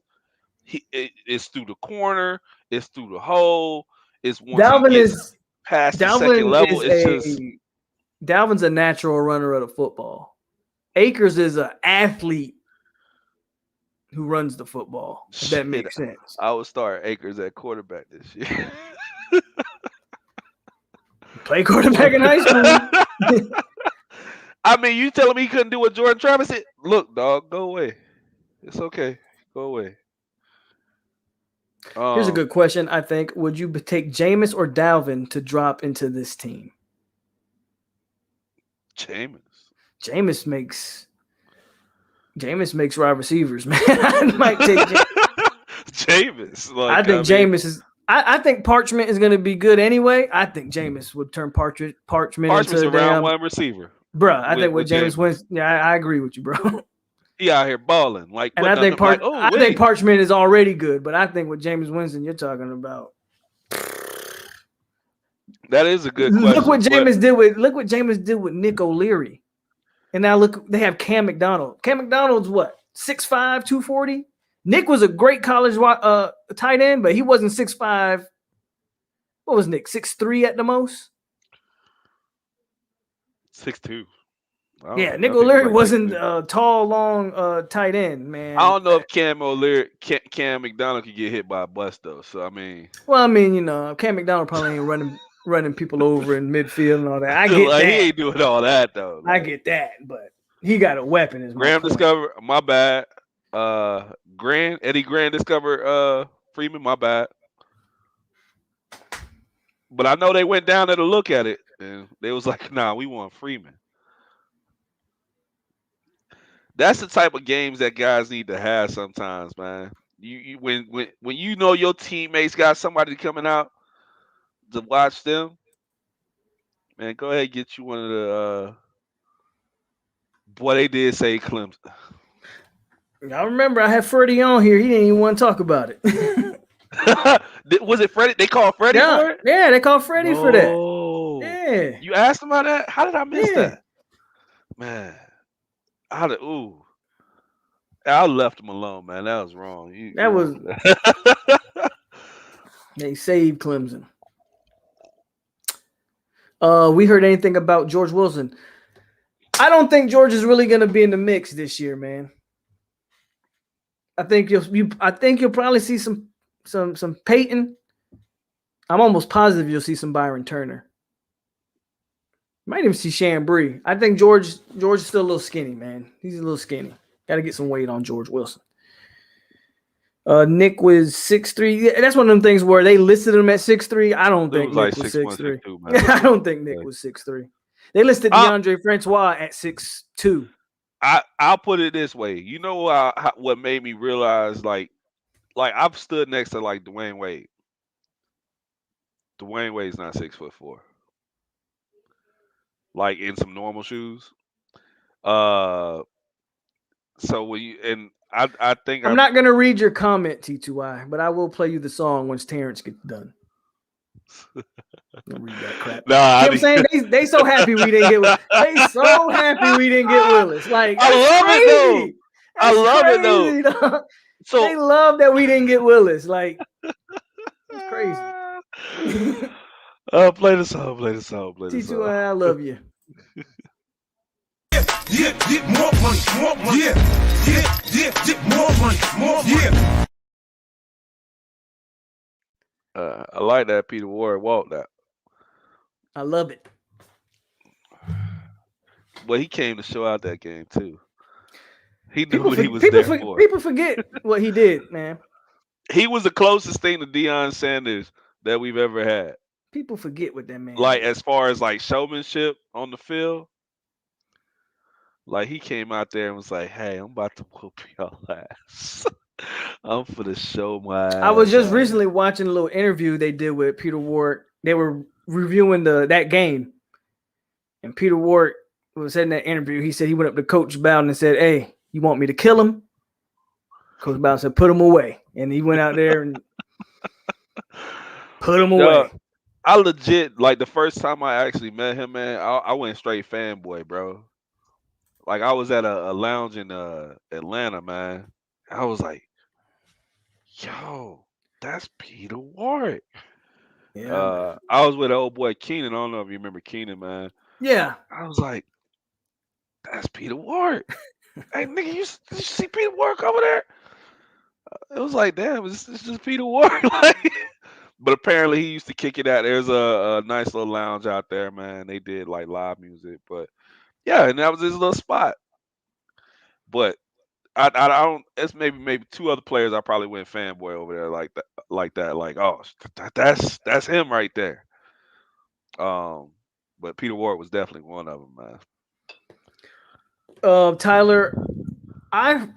Speaker 4: it's through the corner. It's through the hole. It's once
Speaker 2: Dalvin
Speaker 4: he gets
Speaker 2: is
Speaker 4: past the second level.
Speaker 2: Dalvin's a natural runner of the football. Akers is an athlete who runs the football. If that makes sense.
Speaker 4: I would start Akers at quarterback this year.
Speaker 2: Play quarterback in high school.
Speaker 4: I mean, you telling me he couldn't do what Jordan Travis did? Look, dog, go away. It's okay. Go away.
Speaker 2: Here's a good question, I think. Would you take Jameis or Dalvin to drop into this team? Jameis makes wide receivers, man. I might take
Speaker 4: Jameis.
Speaker 2: I think Jameis is. I think Parchment is going to be good anyway. I think Jameis would turn Parchment into
Speaker 4: a round one receiver,
Speaker 2: bro. I think with Jameis wins. Yeah, I agree with you, bro.
Speaker 4: He out here balling like.
Speaker 2: And I think Parchment is already good, but I think with Jameis Winston, you're talking about.
Speaker 4: That is a good question.
Speaker 2: Look what Jameis did with Nick O'Leary. And now look, they have Cam McDonald. Cam McDonald's what? 6'5", 240? Nick was a great college tight end, but he wasn't 6'5". What was Nick? 6'3" at the most?
Speaker 4: 6'2".
Speaker 2: Yeah,
Speaker 4: Y'all
Speaker 2: Nick
Speaker 4: need to
Speaker 2: O'Leary
Speaker 4: bring back
Speaker 2: wasn't
Speaker 4: Cleveland.
Speaker 2: a tall, long, tight end, man.
Speaker 4: I don't know if Cam McDonald could get hit by a bus though. So I mean,
Speaker 2: Well, I mean, Cam McDonald probably ain't running people over in midfield and all that. I get
Speaker 4: like, he
Speaker 2: that.
Speaker 4: ain't doing all that though.
Speaker 2: I
Speaker 4: Like,
Speaker 2: get that, but he got a weapon. Is my
Speaker 4: Graham
Speaker 2: point.
Speaker 4: discovered my bad. Eddie Grant discovered Freeman, my bad. But I know they went down there to look at it, and they was like, "Nah, we want Freeman." That's the type of games that guys need to have sometimes, man. When you know your teammates got somebody coming out to watch them, man, go ahead and get you one of the. Boy, they did say Clemson.
Speaker 2: I remember I had Freddie on here. He didn't even want to talk about it.
Speaker 4: Was it Freddie? They called Freddie
Speaker 2: yeah,
Speaker 4: for it?
Speaker 2: yeah, they called Freddie for that.
Speaker 4: Oh,
Speaker 2: Yeah,
Speaker 4: you asked him about that? How did I miss
Speaker 2: Yeah.
Speaker 4: that? Man, I left him alone, man. That was wrong.
Speaker 2: That was they saved Clemson. We heard anything about George Wilson? I don't think George is really going to be in the mix this year, man. I think you'll probably see some Peyton. I'm almost positive you'll see some Byron Turner. Might even see Chambry. I think George is still a little skinny, man. He's a little skinny. Got to get some weight on George Wilson. Nick was 6'3". Yeah, that's one of them things where they listed him at 6'3". I don't think Nick was 6'3". I don't think Nick was 6'3". They listed DeAndre Francois at 6'2".
Speaker 4: I'll put it this way. You know what made me realize like I've stood next to like Dwayne Wade. Dwayne Wade's not 6'4". Like in some normal shoes. So when you and I think
Speaker 2: I'm not gonna read your comment, T2I, but I will play you the song once Terrence gets done. Don't read that crap.
Speaker 4: Nah,
Speaker 2: you know what I'm saying? They so happy we didn't get Willis. Like
Speaker 4: I love
Speaker 2: crazy.
Speaker 4: it though. I love it
Speaker 2: though.
Speaker 4: So
Speaker 2: they love that we didn't get Willis. Like it's crazy.
Speaker 4: Play the song.
Speaker 2: T2I, I love you.
Speaker 3: Yeah, get more money, yeah, more money, yeah.
Speaker 4: I like that Peter Ward walked that.
Speaker 2: I love it.
Speaker 4: Well, he came to show out that game too. He knew what he was
Speaker 2: there
Speaker 4: for.
Speaker 2: People forget what he did, man.
Speaker 4: He was the closest thing to Deion Sanders that we've ever had.
Speaker 2: People forget what that man
Speaker 4: like
Speaker 2: did.
Speaker 4: As far as like showmanship on the field. Like he came out there and was like, "Hey, I'm about to whoop y'all ass. I'm for the show my ass."
Speaker 2: I was just recently watching a little interview they did with Peter Ward. They were reviewing that game, and Peter Ward was in that interview. He said he went up to Coach Bowden and said, "Hey, you want me to kill him?" Coach Bowden said, "Put him away," and he went out there and put him away.
Speaker 4: I legit like the first time I actually met him, man. I went straight fanboy, bro. Like I was at a lounge in Atlanta, man. I was like, "Yo, that's Peter Ward."
Speaker 2: Yeah.
Speaker 4: I was with an old boy Keenan. I don't know if you remember Keenan, man.
Speaker 2: Yeah.
Speaker 4: I was like, "That's Peter Ward." Hey, nigga, did you see Peter Ward over there? It was like, damn, it's just Peter Ward. But apparently he used to kick it out. There's a nice little lounge out there, man. They did like live music, but yeah, and that was his little spot. But I don't. It's maybe two other players I probably went fanboy over there like that. Like, oh, that's him right there. But Peter Ward was definitely one of them, man.
Speaker 2: Tyler, I've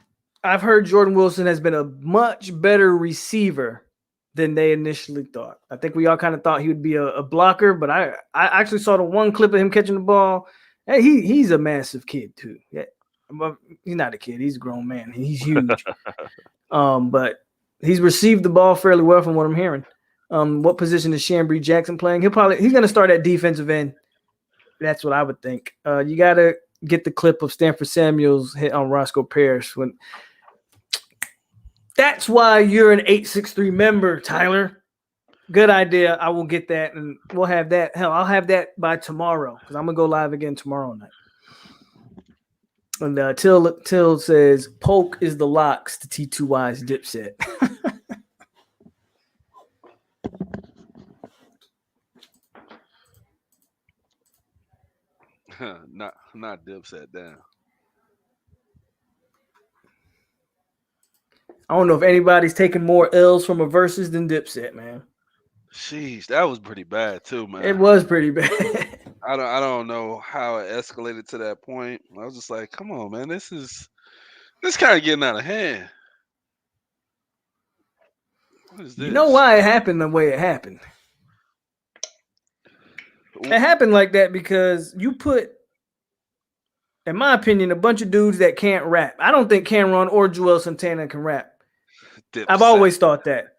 Speaker 2: heard Jordan Wilson has been a much better receiver than they initially thought. I think we all kind of thought he would be a blocker, but I actually saw the one clip of him catching the ball. Hey, he's a massive kid too. Yeah, but he's not a kid; he's a grown man. He's huge. But he's received the ball fairly well from what I'm hearing. What position is Chambry Jackson playing? He's going to start at defensive end. That's what I would think. You got to get the clip of Stanford Samuels hit on Roscoe Parrish when. That's why you're an 863 member, Tyler. Good idea. I will get that, and we'll have that. Hell, I'll have that by tomorrow because I'm gonna go live again tomorrow night. And Till says POLK is the locks to T2Y's Dipset.
Speaker 4: not Dipset down.
Speaker 2: I don't know if anybody's taking more L's from a versus than Dipset, man.
Speaker 4: Sheesh, that was pretty bad too, man.
Speaker 2: It was pretty bad.
Speaker 4: I don't know how it escalated to that point. I was just like, come on, man, this kind of getting out of hand. What is this?
Speaker 2: You know why it happened the way it happened? It happened like that because you put, in my opinion, a bunch of dudes that can't rap. I don't think Cameron or Joel Santana can rap.
Speaker 4: Dipset.
Speaker 2: I've always thought that.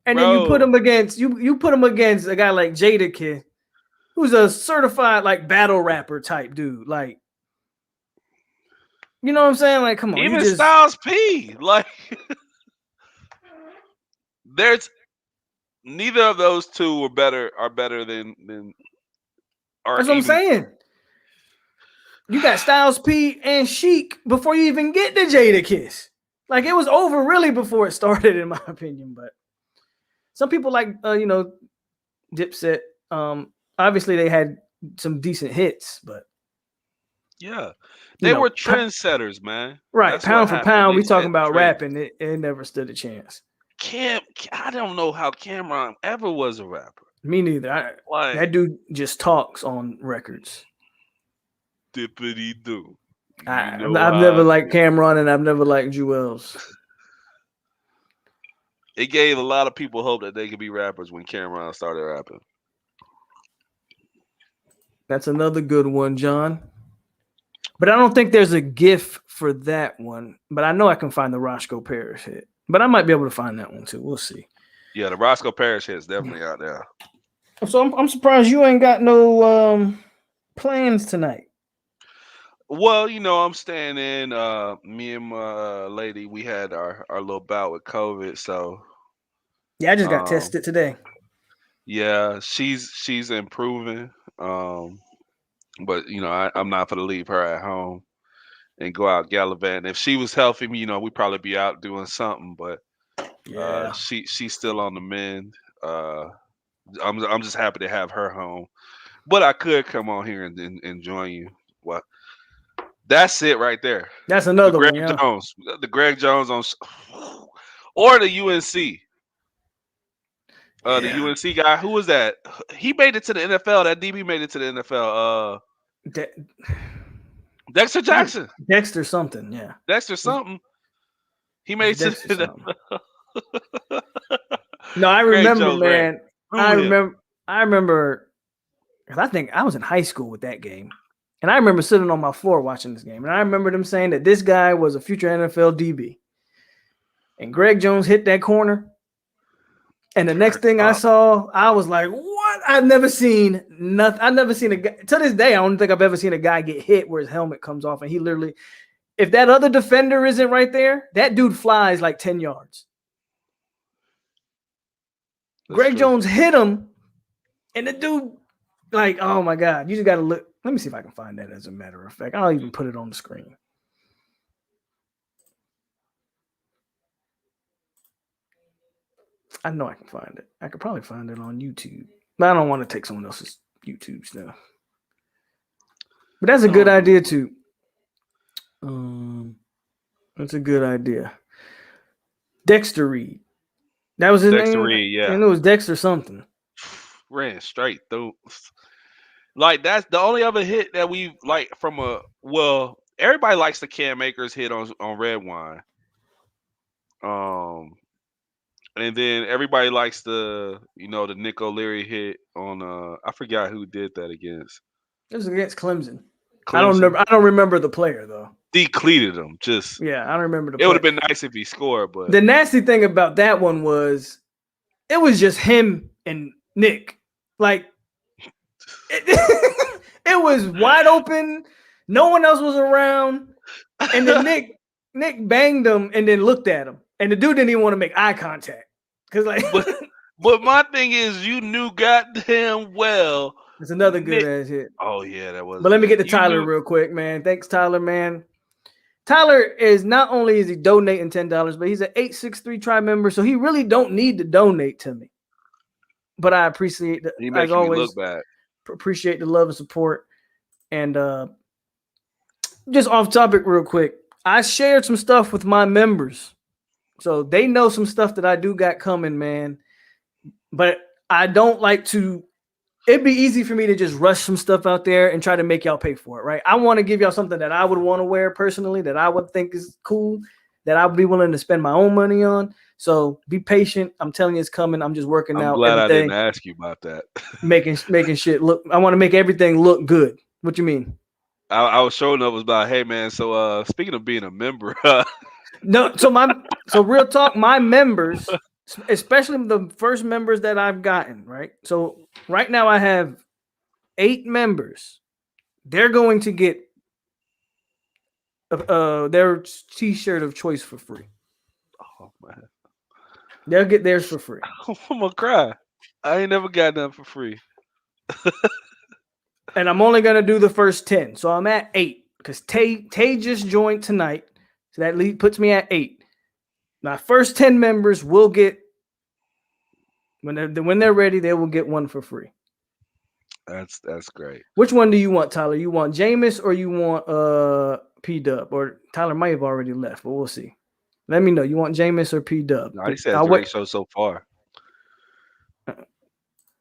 Speaker 2: And then you put them against you put them against a guy like Jadakiss, who's a certified like battle rapper type dude. Like, you know what I'm saying? Like, come on.
Speaker 4: Even Styles P. Like, there's neither of those two are better than.
Speaker 2: That's what I'm saying. You got Styles P and Sheik before you even get to Jadakiss. Like, it was over really before it started, in my opinion. But some people like, Dipset. Obviously, they had some decent hits, but
Speaker 4: yeah, they were trendsetters, man.
Speaker 2: Right,
Speaker 4: That's
Speaker 2: pound for pound, we talking about
Speaker 4: rapping.
Speaker 2: rapping. It never stood a chance.
Speaker 4: I don't know how Cameron ever was a rapper.
Speaker 2: Me neither. That dude just talks on records.
Speaker 4: Dippity do.
Speaker 2: I've never liked Cameron, and I've never liked Jewels.
Speaker 4: It gave a lot of people hope that they could be rappers when Cameron started rapping.
Speaker 2: That's another good one, John. But I don't think there's a GIF for that one. But I know I can find the Roscoe Parrish hit. But I might be able to find that one too. We'll see. Yeah,
Speaker 4: the Roscoe Parrish hit is definitely out there.
Speaker 2: So I'm surprised you ain't got no plans tonight.
Speaker 4: Well, I'm staying in. Me and my lady, we had our little bout with COVID, so
Speaker 2: yeah, I just got tested today.
Speaker 4: Yeah, she's improving. But I'm not gonna leave her at home and go out gallivanting. If she was healthy, we'd probably be out doing something. But
Speaker 2: yeah,
Speaker 4: she's still on the mend. I'm just happy to have her home. But I could come on here and join you. What? That's it right there.
Speaker 2: That's another
Speaker 4: Greg
Speaker 2: one. Yeah.
Speaker 4: Jones, the Greg Jones on, or the UNC. The UNC guy. Who was that? He made it to the NFL. That DB made it to the NFL. Dexter Jackson.
Speaker 2: Dexter something. Yeah.
Speaker 4: Dexter something. He made it to the NFL.
Speaker 2: No, I remember,
Speaker 4: Jones,
Speaker 2: man. I remember. Because I think I was in high school with that game. And I remember sitting on my floor watching this game. And I remember them saying that this guy was a future NFL DB. And Greg Jones hit that corner. And the next thing I saw, I was like, what? I've never seen nothing. I've never seen a guy. To this day, I don't think I've ever seen a guy get hit where his helmet comes off. And he literally, if that other defender isn't right there, that dude flies like 10 yards. Greg Jones hit him. And the dude, like, oh my God, you just got to look. Let me see if I can find that as a matter of fact. I'll even put it on the screen. I know I can find it. I could probably find it on YouTube. But I don't want to take someone else's YouTube stuff. But that's a good idea too. That's a good idea. Dexter Reed. That was his name?
Speaker 4: Dexter Reed, yeah.
Speaker 2: And it was Dexter something.
Speaker 4: Ran straight through. Like, that's the only other hit that we like from everybody likes the Cam Akers hit on Red Wine. And then everybody likes the Nick O'Leary hit on I forgot who did that against.
Speaker 2: It was against Clemson. I don't remember the player though.
Speaker 4: Decleated him.
Speaker 2: I don't remember the player.
Speaker 4: It would have been nice if he scored, but
Speaker 2: the nasty thing about that one was it was just him and Nick. Like it was wide open. No one else was around. And then Nick banged him and then looked at him. And the dude didn't even want to make eye contact. Cause
Speaker 4: but my thing is, you knew goddamn well
Speaker 2: It's another good
Speaker 4: Nick.
Speaker 2: ass hit.
Speaker 4: Oh yeah, that was.
Speaker 2: But let me
Speaker 4: good.
Speaker 2: get to
Speaker 4: You
Speaker 2: Tyler
Speaker 4: knew-
Speaker 2: real quick, man. Thanks, Tyler, man. Tyler is not only is he donating $10, but he's an 863 Tribe member, so he really don't need to donate to me. But I appreciate
Speaker 4: He
Speaker 2: as
Speaker 4: making me
Speaker 2: always.
Speaker 4: look bad.
Speaker 2: Appreciate the love and support. And just off topic, real quick, I shared some stuff with my members, so they know some stuff that I do got coming, man. But I don't like to. It'd be easy for me to just rush some stuff out there and try to make y'all pay for it, right? I want to give y'all something that I would want to wear personally, that I would think is cool, that I would be willing to spend my own money on. So be patient. I'm telling you, it's coming. I'm just working
Speaker 4: I'm
Speaker 2: out
Speaker 4: glad I
Speaker 2: everything,
Speaker 4: didn't ask you about that.
Speaker 2: making shit look. I want to make everything look good. What you mean?
Speaker 4: I was showing up was about, hey man. So speaking of being a member,
Speaker 2: No, so real talk, my members, especially the first members that I've gotten, right? So right now I have 8 members. They're going to get their t-shirt of choice for free.
Speaker 4: oh man,
Speaker 2: They'll get theirs for free.
Speaker 4: I'm gonna cry. I ain't never got nothing for free.
Speaker 2: And I'm only gonna do the first 10. So I'm at 8 because Tay just joined tonight. So that puts me at 8. My first 10 members will get when they're ready, they will get one for free.
Speaker 4: That's great.
Speaker 2: Which one do you want, Tyler? You want Jameis or you want P-Dub? Or Tyler might have already left, but we'll see. Let me know. You want Jameis or P-Dub?
Speaker 4: No, he said it's a great show so far.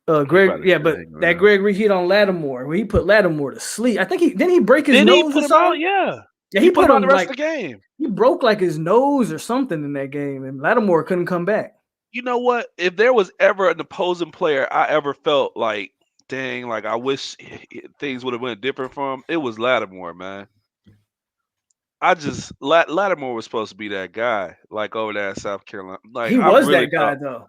Speaker 2: Greg, yeah, but that Greg Reed hit on Lattimore. Where he put Lattimore to sleep. I think didn't he break his nose or something?
Speaker 4: Yeah.
Speaker 2: Yeah, he put
Speaker 4: him
Speaker 2: him
Speaker 4: the rest
Speaker 2: like
Speaker 4: of the game.
Speaker 2: he broke like his nose or something in that game, and Lattimore couldn't come back.
Speaker 4: You know what? If there was ever an opposing player I ever felt like, dang, like I wish things would have went different for him, it was Lattimore, man. Lattimore was supposed to be that guy, like over there at South Carolina. Like
Speaker 2: He
Speaker 4: I
Speaker 2: was
Speaker 4: really
Speaker 2: that guy though.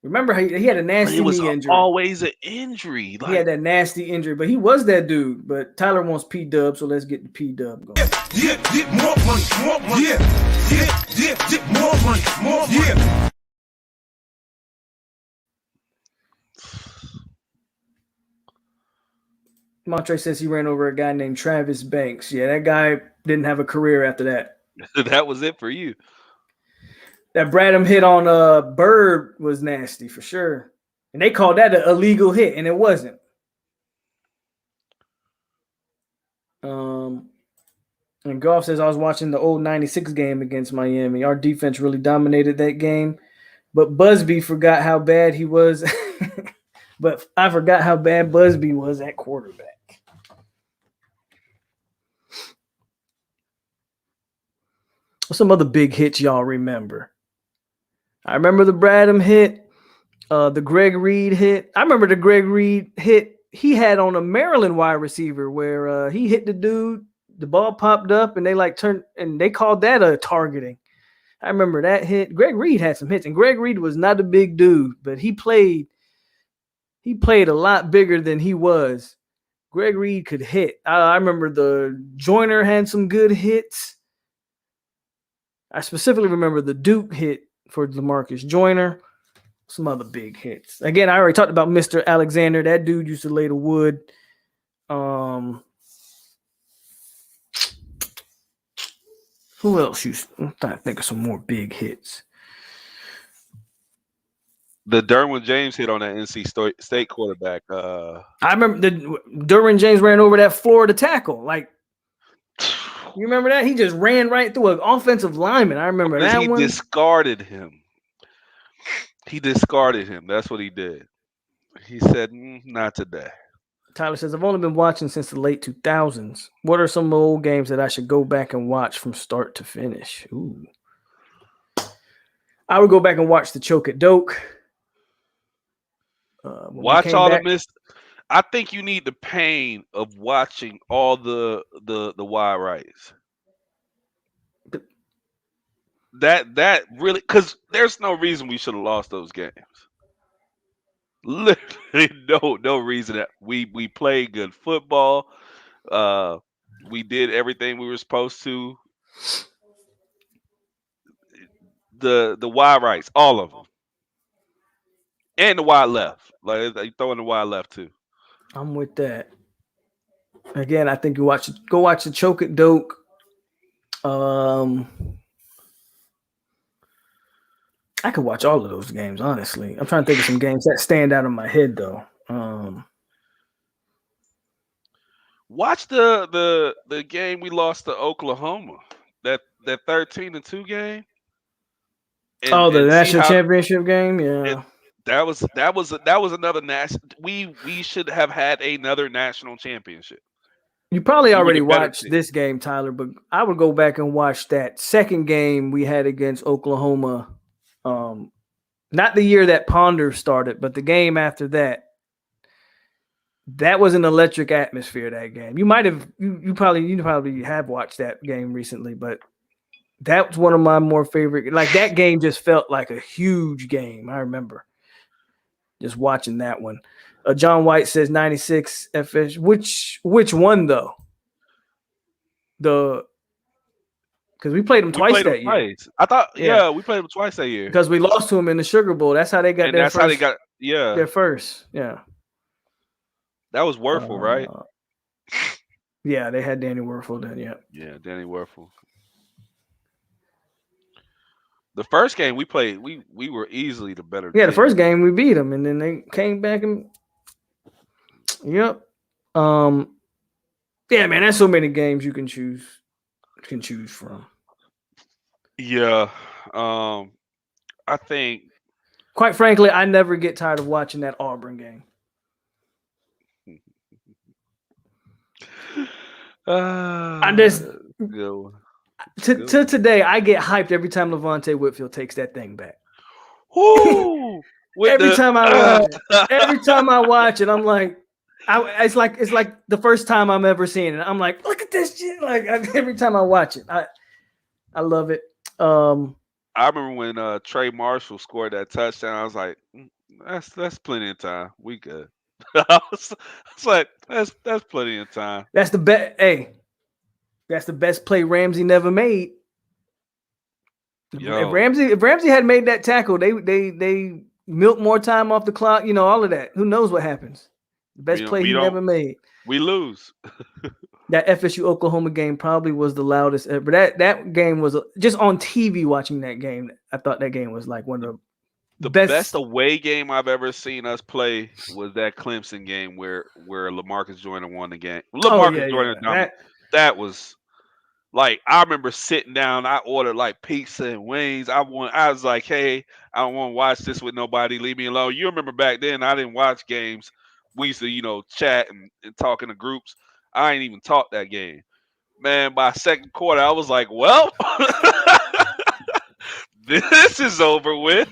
Speaker 2: Remember, he had a nasty
Speaker 4: it was
Speaker 2: knee injury.
Speaker 4: always an injury. Like,
Speaker 2: He had that nasty injury, but he was that dude. But Tyler wants P-Dub, so let's get the P-Dub going.
Speaker 3: Get more money, more money. Get more money, more money. Yeah.
Speaker 2: Montre says he ran over a guy named Travis Banks. Yeah, that guy didn't have a career after that.
Speaker 4: that was it for you.
Speaker 2: That Bradham hit on Bird was nasty for sure. And they called that an illegal hit, and it wasn't. And Goff says, I was watching the old 96 game against Miami. Our defense really dominated that game. But Busby forgot how bad he was. But I forgot how bad Busby was at quarterback. What's some other big hits y'all remember? I remember the Bradham hit, the Greg Reed hit. I remember the Greg Reed hit he had on a Maryland wide receiver where he hit the dude, the ball popped up, and they like turned, and they called that a targeting. I remember that hit. Greg Reed had some hits, and Greg Reed was not a big dude, but he played a lot bigger than he was. Greg Reed could hit. I remember the Joyner had some good hits. I specifically remember the Duke hit for LaMarcus Joyner. Some other big hits. Again, I already talked about Mr. Alexander. That dude used to lay the wood. Who else I'm trying to think of some more big hits.
Speaker 4: The Derwin James hit on that NC State quarterback.
Speaker 2: I remember the Derwin James ran over that Florida tackle. Like, you remember that? He just ran right through an offensive lineman. I remember that
Speaker 4: he
Speaker 2: one.
Speaker 4: Discarded him. He discarded him. That's what he did. He said, not today.
Speaker 2: Tyler says, I've only been watching since the late 2000s. What are some old games that I should go back and watch from start to finish? Ooh. I would go back and watch the Choke at Doak.
Speaker 4: Watch all the missed. I think you need the pain of watching all the wide rights. That really, because there's no reason we should have lost those games. Literally no reason. That we played good football. We did everything we were supposed to. The wide rights, all of them, and the wide left. Like they throwing the wide left too.
Speaker 2: I'm with that. Again, I think go watch the Choke It Doke. I could watch all of those games, honestly. I'm trying to think of some games that stand out in my head though.
Speaker 4: Watch the game we lost to Oklahoma. That 13-2 game.
Speaker 2: The
Speaker 4: And see
Speaker 2: national
Speaker 4: how
Speaker 2: championship game,
Speaker 4: it,
Speaker 2: yeah.
Speaker 4: that was another national. We should have had another national championship.
Speaker 2: You probably
Speaker 4: We were
Speaker 2: already
Speaker 4: the better
Speaker 2: watched
Speaker 4: team.
Speaker 2: this game, Tyler, but I would go back and watch that second game we had against Oklahoma. Not the year that Ponder started, but the game after that. That was an electric atmosphere, that game. You might have you probably have watched that game recently, but that was one of my more favorite. Like that game just felt like a huge game. I remember just watching that one. John White says 96 FS. Which one though? Because we played them
Speaker 4: We
Speaker 2: twice
Speaker 4: played them
Speaker 2: that year.
Speaker 4: twice. I thought, yeah, we played them twice that year.
Speaker 2: Because we lost to them in the Sugar Bowl. That's how they got
Speaker 4: And that's how they got. Yeah,
Speaker 2: their first. Yeah.
Speaker 4: that was Werfel, right?
Speaker 2: Yeah, they had Danny Werfel then. Yeah.
Speaker 4: Yeah, Danny Werfel. The first game we played, we were easily the better team.
Speaker 2: Yeah, the first game we beat them, and then they came back and. Yep. Yeah, man, there's so many games you can choose from.
Speaker 4: Yeah. I think.
Speaker 2: Quite frankly, I never get tired of watching that Auburn game. I just to today, I get hyped every time Levante Whitfield takes that thing back. Every time I watch it, I'm like, it's like the first time I'm ever seeing it. I'm like, look at this shit! Like every time I watch it, I love it.
Speaker 4: I remember when Trey Marshall scored that touchdown. I was like, that's plenty of time. We good. I was like, that's plenty of time.
Speaker 2: That's the best. Hey, that's the best play Ramsey never made. If Ramsey had made that tackle, they milk more time off the clock. You know all of that. Who knows what happens? The best play he never made.
Speaker 4: We lose.
Speaker 2: That FSU Oklahoma game probably was the loudest ever. That game was just on TV watching that game. I thought that game was like one of
Speaker 4: the best away game I've ever seen us play was that Clemson game where LaMarcus Joyner won the game. Joyner, that was like I remember sitting down. I ordered like pizza and wings. I was like, hey, I don't want to watch this with nobody. Leave me alone. You remember back then I didn't watch games. We used to chat and talk in the groups. I ain't even taught that game. Man, by second quarter, I was like, well, this is over with.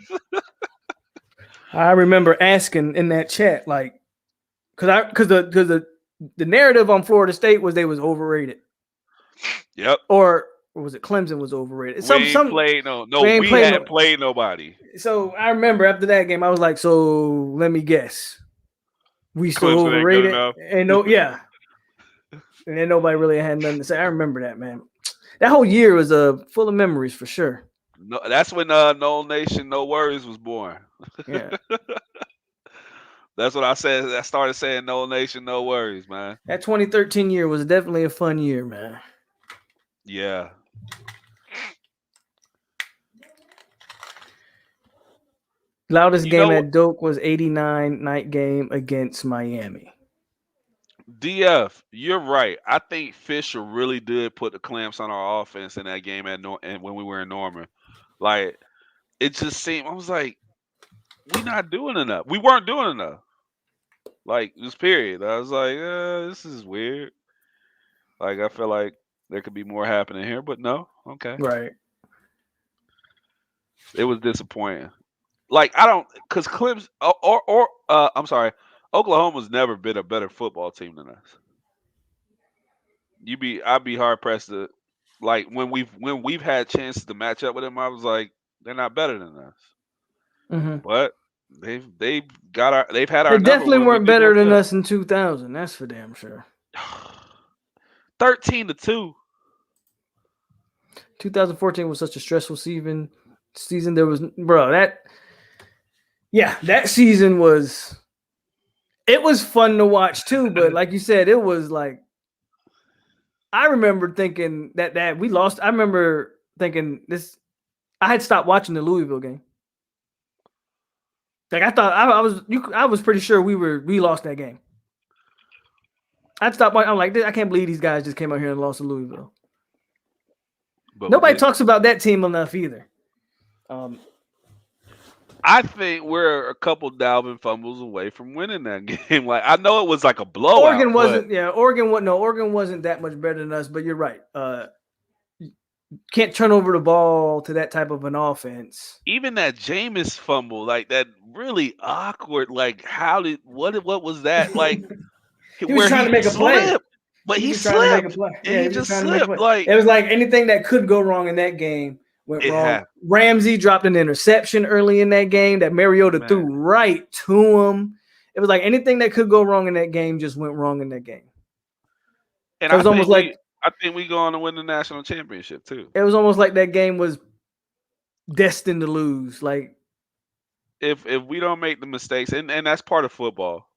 Speaker 2: I remember asking in that chat, like, because the narrative on Florida State was they was overrated.
Speaker 4: Yep.
Speaker 2: Or was it Clemson was overrated?
Speaker 4: We hadn't played nobody.
Speaker 2: So I remember after that game, I was like, so let me guess. We still
Speaker 4: Clemson
Speaker 2: overrated. And and then nobody really had nothing to say. I remember that, man. That whole year was full of memories for sure.
Speaker 4: No, that's when No Nation, No Worries was born.
Speaker 2: Yeah.
Speaker 4: That's what I said. I started saying No Nation, No Worries, man.
Speaker 2: That 2013 year was definitely a fun year, man.
Speaker 4: Yeah.
Speaker 2: Loudest game at Doak was 89 night game against Miami.
Speaker 4: DF, you're right. I think Fisher really did put the clamps on our offense in that game and when we were in Norman. Like, it just seemed, I was like, we're not doing enough. We weren't doing enough. Like, just period. I was like, this is weird. Like, I feel like there could be more happening here, but no. Okay.
Speaker 2: Right.
Speaker 4: It was disappointing. Like, because Clemson, I'm sorry, Oklahoma's never been a better football team than us. I'd be hard pressed to, like, when we've had chances to match up with them, I was like, they're not better than us.
Speaker 2: Mm-hmm.
Speaker 4: But they've had our.
Speaker 2: They definitely weren't better than us in 2000. That's for damn sure.
Speaker 4: 13-2.
Speaker 2: 2014 was such a stressful season. There was that season was. It was fun to watch too, but like you said, it was like I remember thinking that we lost. I remember thinking this. I had stopped watching the Louisville game. Like I thought I was pretty sure we lost that game. I stopped watching. I'm like, I can't believe these guys just came out here and lost to Louisville.
Speaker 4: But
Speaker 2: Nobody talks about that team enough either.
Speaker 4: I think we're a couple Dalvin fumbles away from winning that game. Like I know it was like a blowout.
Speaker 2: Oregon wasn't that much better than us, but you're right. Can't turn over the ball to that type of an offense.
Speaker 4: Even that Jameis fumble, like that really awkward, like what was that? Like
Speaker 2: he was trying to make a play.
Speaker 4: But he
Speaker 2: slipped.
Speaker 4: Trying to make a play. Yeah, he just slipped. Like
Speaker 2: it was like anything that could go wrong in that game went wrong.
Speaker 4: Happened.
Speaker 2: Ramsey dropped an interception early in that game that Mariota threw right to him. It was like anything that could go wrong in that game just went wrong in that game.
Speaker 4: And
Speaker 2: it was almost like
Speaker 4: I think we go on to win the national championship too.
Speaker 2: It was almost like that game was destined to lose. Like
Speaker 4: if we don't make the mistakes, and that's part of football.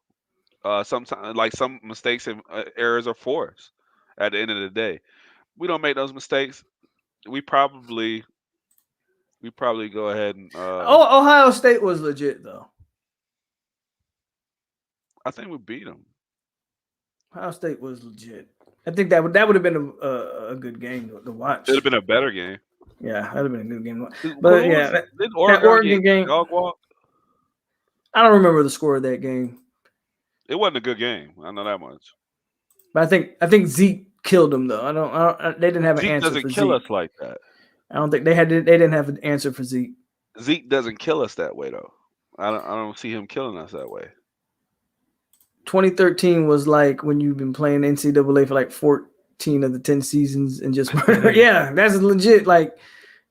Speaker 4: Sometimes like some mistakes and errors are forced. At the end of the day, we don't make those mistakes. We probably go ahead and.
Speaker 2: Ohio State was legit though.
Speaker 4: I think we beat them.
Speaker 2: Ohio State was legit. I think that would have been a good game to watch.
Speaker 4: It'd have been a better game.
Speaker 2: Yeah, that'd have been a good game. But
Speaker 4: did
Speaker 2: that Oregon game.
Speaker 4: Dog walk?
Speaker 2: I don't remember the score of that game.
Speaker 4: It wasn't a good game. I know that much.
Speaker 2: But I think Zeke killed him though. They didn't have an
Speaker 4: Zeke
Speaker 2: answer for Zeke.
Speaker 4: doesn't kill us like that.
Speaker 2: I don't think they didn't have an answer for Zeke.
Speaker 4: Zeke doesn't kill us that way though. I don't see him killing us that way.
Speaker 2: 2013 was like when you've been playing NCAA for like 14 of the 10 seasons and just yeah, that's legit. Like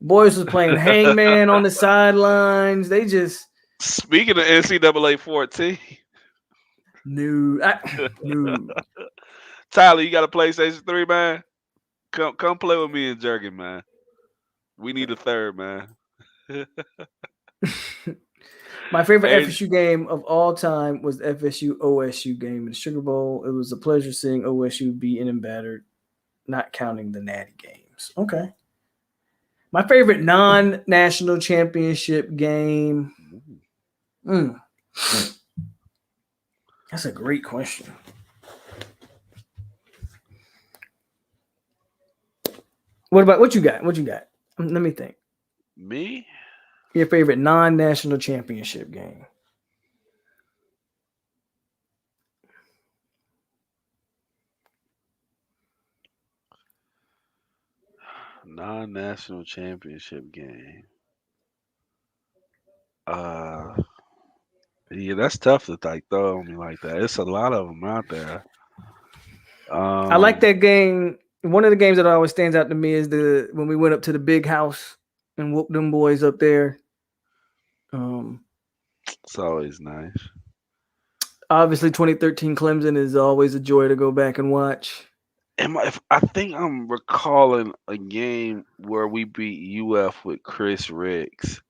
Speaker 2: boys was playing hangman on the sidelines. They just
Speaker 4: speaking of NCAA 14.
Speaker 2: No.
Speaker 4: Tyler, you got a PlayStation 3, man? Come play with me and Jergen, man. We need a third, man.
Speaker 2: My favorite FSU game of all time was the FSU OSU game in the Sugar Bowl. It was a pleasure seeing OSU beaten and battered, not counting the Natty games. Okay. My favorite non-national championship game. That's a great question. What you got? Let me think.
Speaker 4: Me?
Speaker 2: Your favorite non-national championship game?
Speaker 4: Non-national championship game. Yeah, that's tough to throw on me like that. It's a lot of them out there.
Speaker 2: I like that game. One of the games that always stands out to me is when we went up to the big house and whooped them boys up there.
Speaker 4: It's always nice.
Speaker 2: Obviously, 2013 Clemson is always a joy to go back and watch.
Speaker 4: I think I'm recalling a game where we beat UF with Chris Ricks.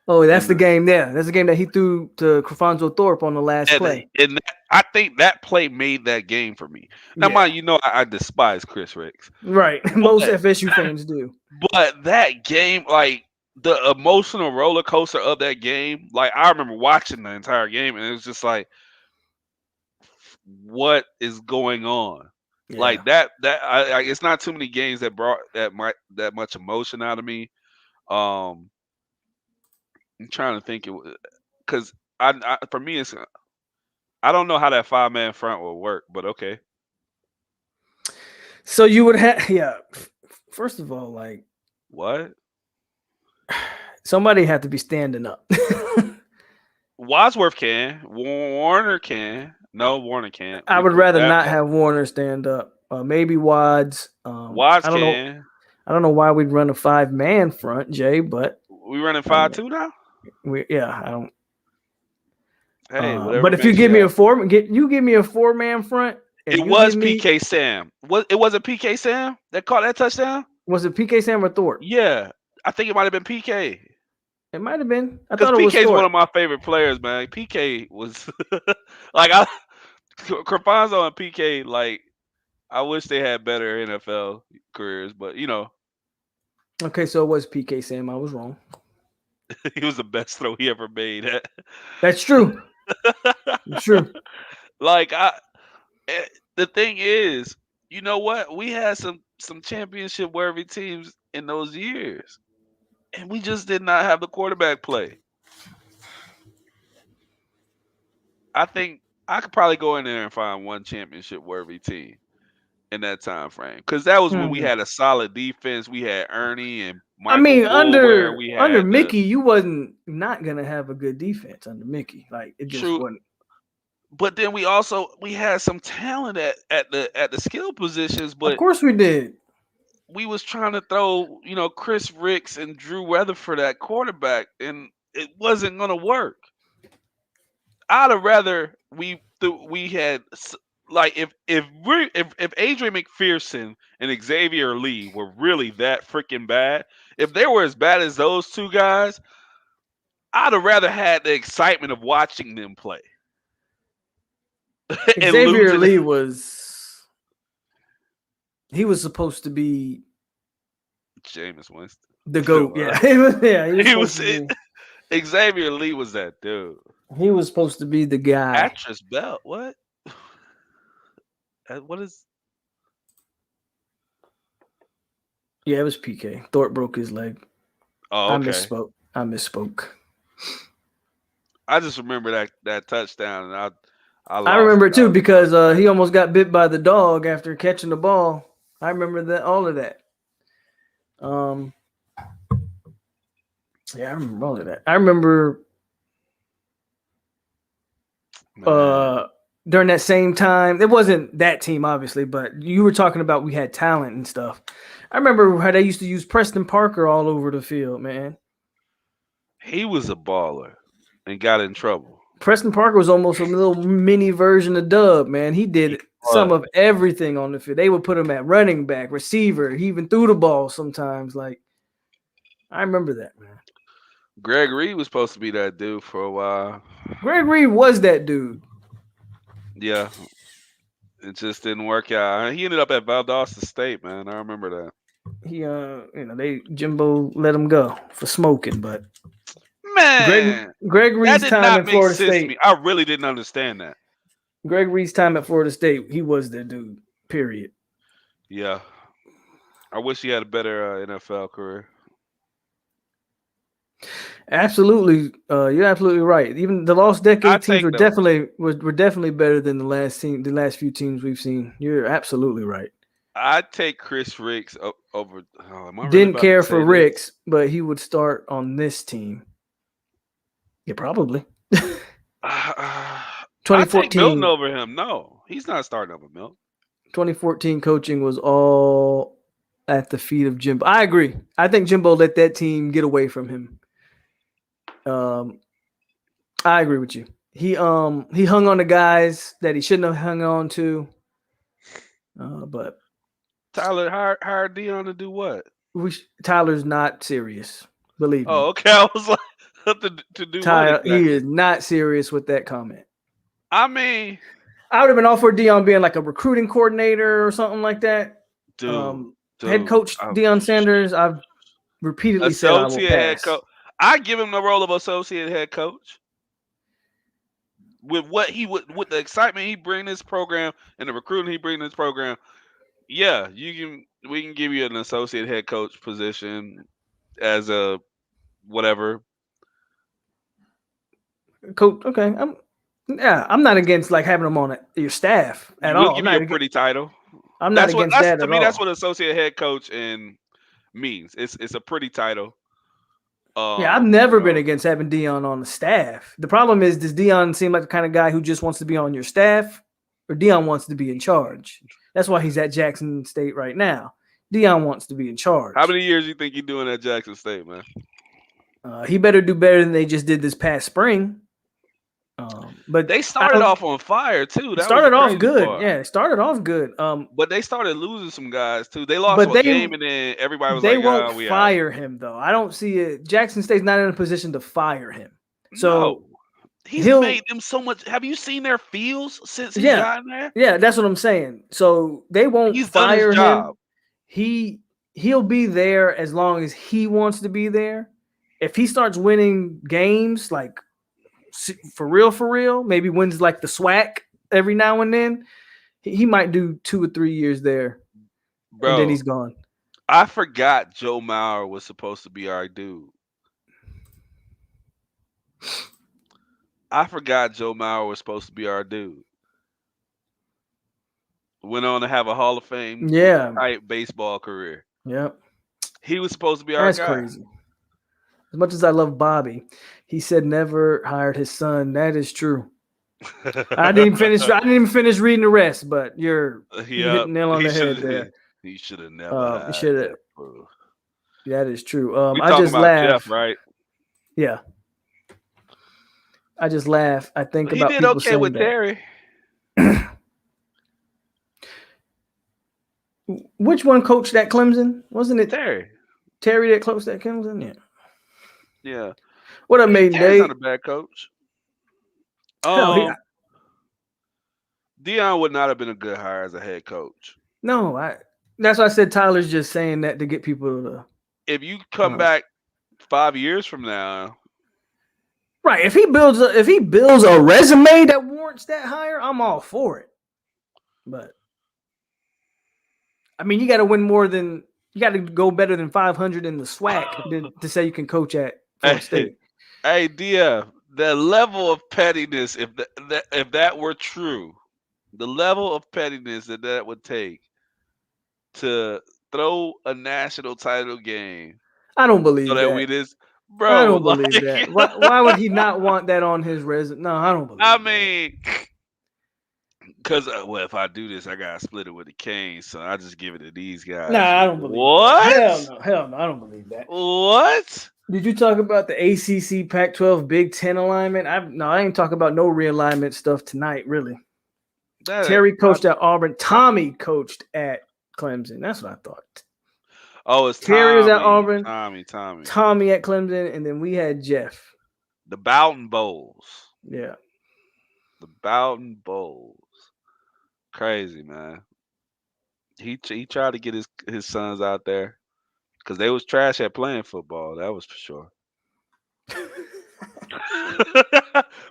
Speaker 2: Oh, that's the game there. That's the game that he threw to Crefonso Thorpe on the last play.
Speaker 4: And I think that play made that game for me. Now, mind you know, I despise Chris Ricks.
Speaker 2: Right. Most FSU fans do.
Speaker 4: But that game, like the emotional roller coaster of that game, like I remember watching the entire game and it was just like, what is going on? Yeah. Like that it's not too many games that brought that much emotion out of me. I'm trying to think because for me it's I don't know how that 5-man front will work, but okay.
Speaker 2: So you would have first of all, like
Speaker 4: what?
Speaker 2: Somebody had to be standing up.
Speaker 4: Wadsworth can, Warner can. No, Warner can't.
Speaker 2: I would rather not have Warner stand up. Maybe Wads.
Speaker 4: Wads can.
Speaker 2: I don't know why we'd run a 5-man front, Jay, but
Speaker 4: we running 5-2 now.
Speaker 2: I don't.
Speaker 4: Hey,
Speaker 2: but if you give me a 4-man front.
Speaker 4: It was PK Sam. It wasn't PK Sam that caught that touchdown.
Speaker 2: Was it PK Sam or Thorpe?
Speaker 4: Yeah, I think it might have been PK.
Speaker 2: It might have been.
Speaker 4: I thought PK is one of my favorite players, man. PK was like Carfonzo and PK, like, I wish they had better NFL careers, but
Speaker 2: Okay, so it was PK Sam. I was wrong.
Speaker 4: he was the best throw he ever made.
Speaker 2: That's true. It's true.
Speaker 4: Like the thing is, you know what? We had some championship worthy teams in those years, and we just did not have the quarterback play. I think I could probably go in there and find one championship worthy team in that time frame, because that was when we had a solid defense. We had Ernie and
Speaker 2: I
Speaker 4: Michael
Speaker 2: mean,
Speaker 4: Bull, we
Speaker 2: under
Speaker 4: had
Speaker 2: Mickey, you wasn't not gonna have a good defense under Mickey. Like it just
Speaker 4: true.
Speaker 2: wasn't.
Speaker 4: But then we had some talent at the skill positions,
Speaker 2: Of
Speaker 4: but
Speaker 2: course we did.
Speaker 4: we was trying to throw, Chris Ricks and Drew Weatherford at quarterback, and it wasn't gonna work. I'd have rather we had like if Adrian McPherson and Xavier Lee were really that freaking bad, if they were as bad as those two guys, I'd have rather had the excitement of watching them play. And
Speaker 2: Xavier
Speaker 4: losing.
Speaker 2: Lee he was supposed to be
Speaker 4: Jameis Winston.
Speaker 2: the GOAT. Yeah,
Speaker 4: He was Xavier Lee was that dude.
Speaker 2: He was supposed to be the guy.
Speaker 4: Atris Bell. What? What is?
Speaker 2: Yeah, it was PK. Thorpe broke his leg.
Speaker 4: Oh, okay.
Speaker 2: I misspoke.
Speaker 4: I just remember that touchdown, and
Speaker 2: I remember it too because he almost got bit by the dog after catching the ball. I remember all of that. Yeah, I remember all of that. I remember during that same time, it wasn't that team obviously, but you were talking about we had talent and stuff. I remember how they used to use Preston Parker all over the field, man.
Speaker 4: He was a baller and got in trouble.
Speaker 2: Preston Parker was almost a little mini version of Dub, man. He did some of everything on the field. They would put him at running back, receiver. He even threw the ball sometimes. Like, I remember that, man.
Speaker 4: Greg Reed was supposed to be that dude for a while.
Speaker 2: Greg Reed was that dude.
Speaker 4: Yeah. It just didn't work out. He ended up at Valdosta State, man. I remember that.
Speaker 2: He, Jimbo let him go for smoking, but
Speaker 4: man,
Speaker 2: Greg Reed's time at Florida State.
Speaker 4: I really didn't understand that.
Speaker 2: Greg Reed's time at Florida State, he was the dude. Period.
Speaker 4: Yeah, I wish he had a better NFL career.
Speaker 2: Absolutely, you're absolutely right. Even the lost decade teams were definitely better than the last few teams we've seen. You're absolutely right.
Speaker 4: I'd take Chris Ricks over.
Speaker 2: Didn't care for Ricks, but he would start on this team. Yeah, probably.
Speaker 4: 2014 Milton over him. No, he's not starting over Milton.
Speaker 2: 2014 coaching was all at the feet of Jimbo. I agree. I think Jimbo let that team get away from him. I agree with you. He hung on to guys that he shouldn't have hung on to. But
Speaker 4: Tyler hired Dion to do what?
Speaker 2: Tyler's not serious. Believe me.
Speaker 4: Oh, okay. I was like, to do
Speaker 2: Tyler,
Speaker 4: what exactly?
Speaker 2: He is not serious with that comment.
Speaker 4: I mean,
Speaker 2: I would have been all for Dion being like a recruiting coordinator or something like that.
Speaker 4: Dude,
Speaker 2: head coach Deion Sanders, I've repeatedly said I will pass.
Speaker 4: I give him the role of associate head coach. With with the excitement he bring this program and the recruiting he bring this program, yeah, we can give you an associate head coach position as a whatever.
Speaker 2: Coach, okay. I'm not against like having them on your staff at all.
Speaker 4: We'll give you a pretty title.
Speaker 2: I'm not against that at all.
Speaker 4: To me, that's what associate head coach means. It's a pretty title.
Speaker 2: Yeah, I've never been against having Dion on the staff. The problem is, does Dion seem like the kind of guy who just wants to be on your staff, or Dion wants to be in charge? That's why he's at Jackson State right now. Dion wants to be in charge.
Speaker 4: How many years do you think he's doing at Jackson State, man?
Speaker 2: He better do better than they just did this past spring. But
Speaker 4: they started off on fire too.
Speaker 2: Started off good. Yeah, started off good.
Speaker 4: But they started losing some guys too. They lost a game, and then everybody was like,
Speaker 2: "They won't fire him, though." I don't see it. Jackson State's not in a position to fire him. So
Speaker 4: He's made them so much. Have you seen their feels since he's gotten there?
Speaker 2: Yeah, that's what I'm saying. So they won't
Speaker 4: He's done his
Speaker 2: fire him.
Speaker 4: job.
Speaker 2: He'll be there as long as he wants to be there. If he starts winning games, like for real, maybe wins like the SWAC every now and then, he might do 2 or 3 years there,
Speaker 4: Bro,
Speaker 2: and then he's gone.
Speaker 4: I forgot Joe Mauer was supposed to be our dude. Went on to have a Hall of Fame type baseball career.
Speaker 2: Yep.
Speaker 4: He was supposed to be our guy.
Speaker 2: That's crazy. As much as I love Bobby, he said never hired his son. That is true. I didn't even finish reading the rest, but you hit the nail on the head there.
Speaker 4: He should have never.
Speaker 2: That is true.
Speaker 4: I just laugh. Jeff, right?
Speaker 2: Yeah. I just laugh. I think about
Speaker 4: he did
Speaker 2: people
Speaker 4: okay
Speaker 2: saying
Speaker 4: with
Speaker 2: that.
Speaker 4: Terry.
Speaker 2: Which one coached at Clemson? Wasn't it
Speaker 4: Terry?
Speaker 2: Terry that coached at Clemson? Yeah.
Speaker 4: Yeah.
Speaker 2: What up, mate?
Speaker 4: Terry's not a bad coach. Deion would not have been a good hire as a head coach.
Speaker 2: No, that's why I said Tyler's just saying that to get people to.
Speaker 4: If you come back 5 years from now,
Speaker 2: right? If he builds a resume that warrants that hire, I'm all for it. But I mean, you got to win more than you got to go better than 500 in the SWAC to say you can coach at Florida State.
Speaker 4: Hey, Dia, the level of pettiness, if that were true, the level of pettiness that would take to throw a national title game.
Speaker 2: I don't believe that.
Speaker 4: Bro,
Speaker 2: I don't believe that. Why would he not want that on his resume? No, I don't believe that.
Speaker 4: I mean, because, if I do this, I got to split it with the Canes, so I just give it to these guys.
Speaker 2: Nah, I don't believe
Speaker 4: that.
Speaker 2: Hell no, I don't believe that.
Speaker 4: What?
Speaker 2: Did you talk about the ACC, Pac-12, Big Ten alignment? I ain't talking about no realignment stuff tonight, really. Terry coached at Auburn. Tommy coached at Clemson. That's what I thought.
Speaker 4: Oh, it's
Speaker 2: Terry was at Auburn.
Speaker 4: Tommy
Speaker 2: at Clemson, and then we had Jeff.
Speaker 4: The Bowden Bowls.
Speaker 2: Yeah.
Speaker 4: The Bowden Bowls. Crazy, man. He tried to get his sons out there because they was trash at playing football. That was for sure.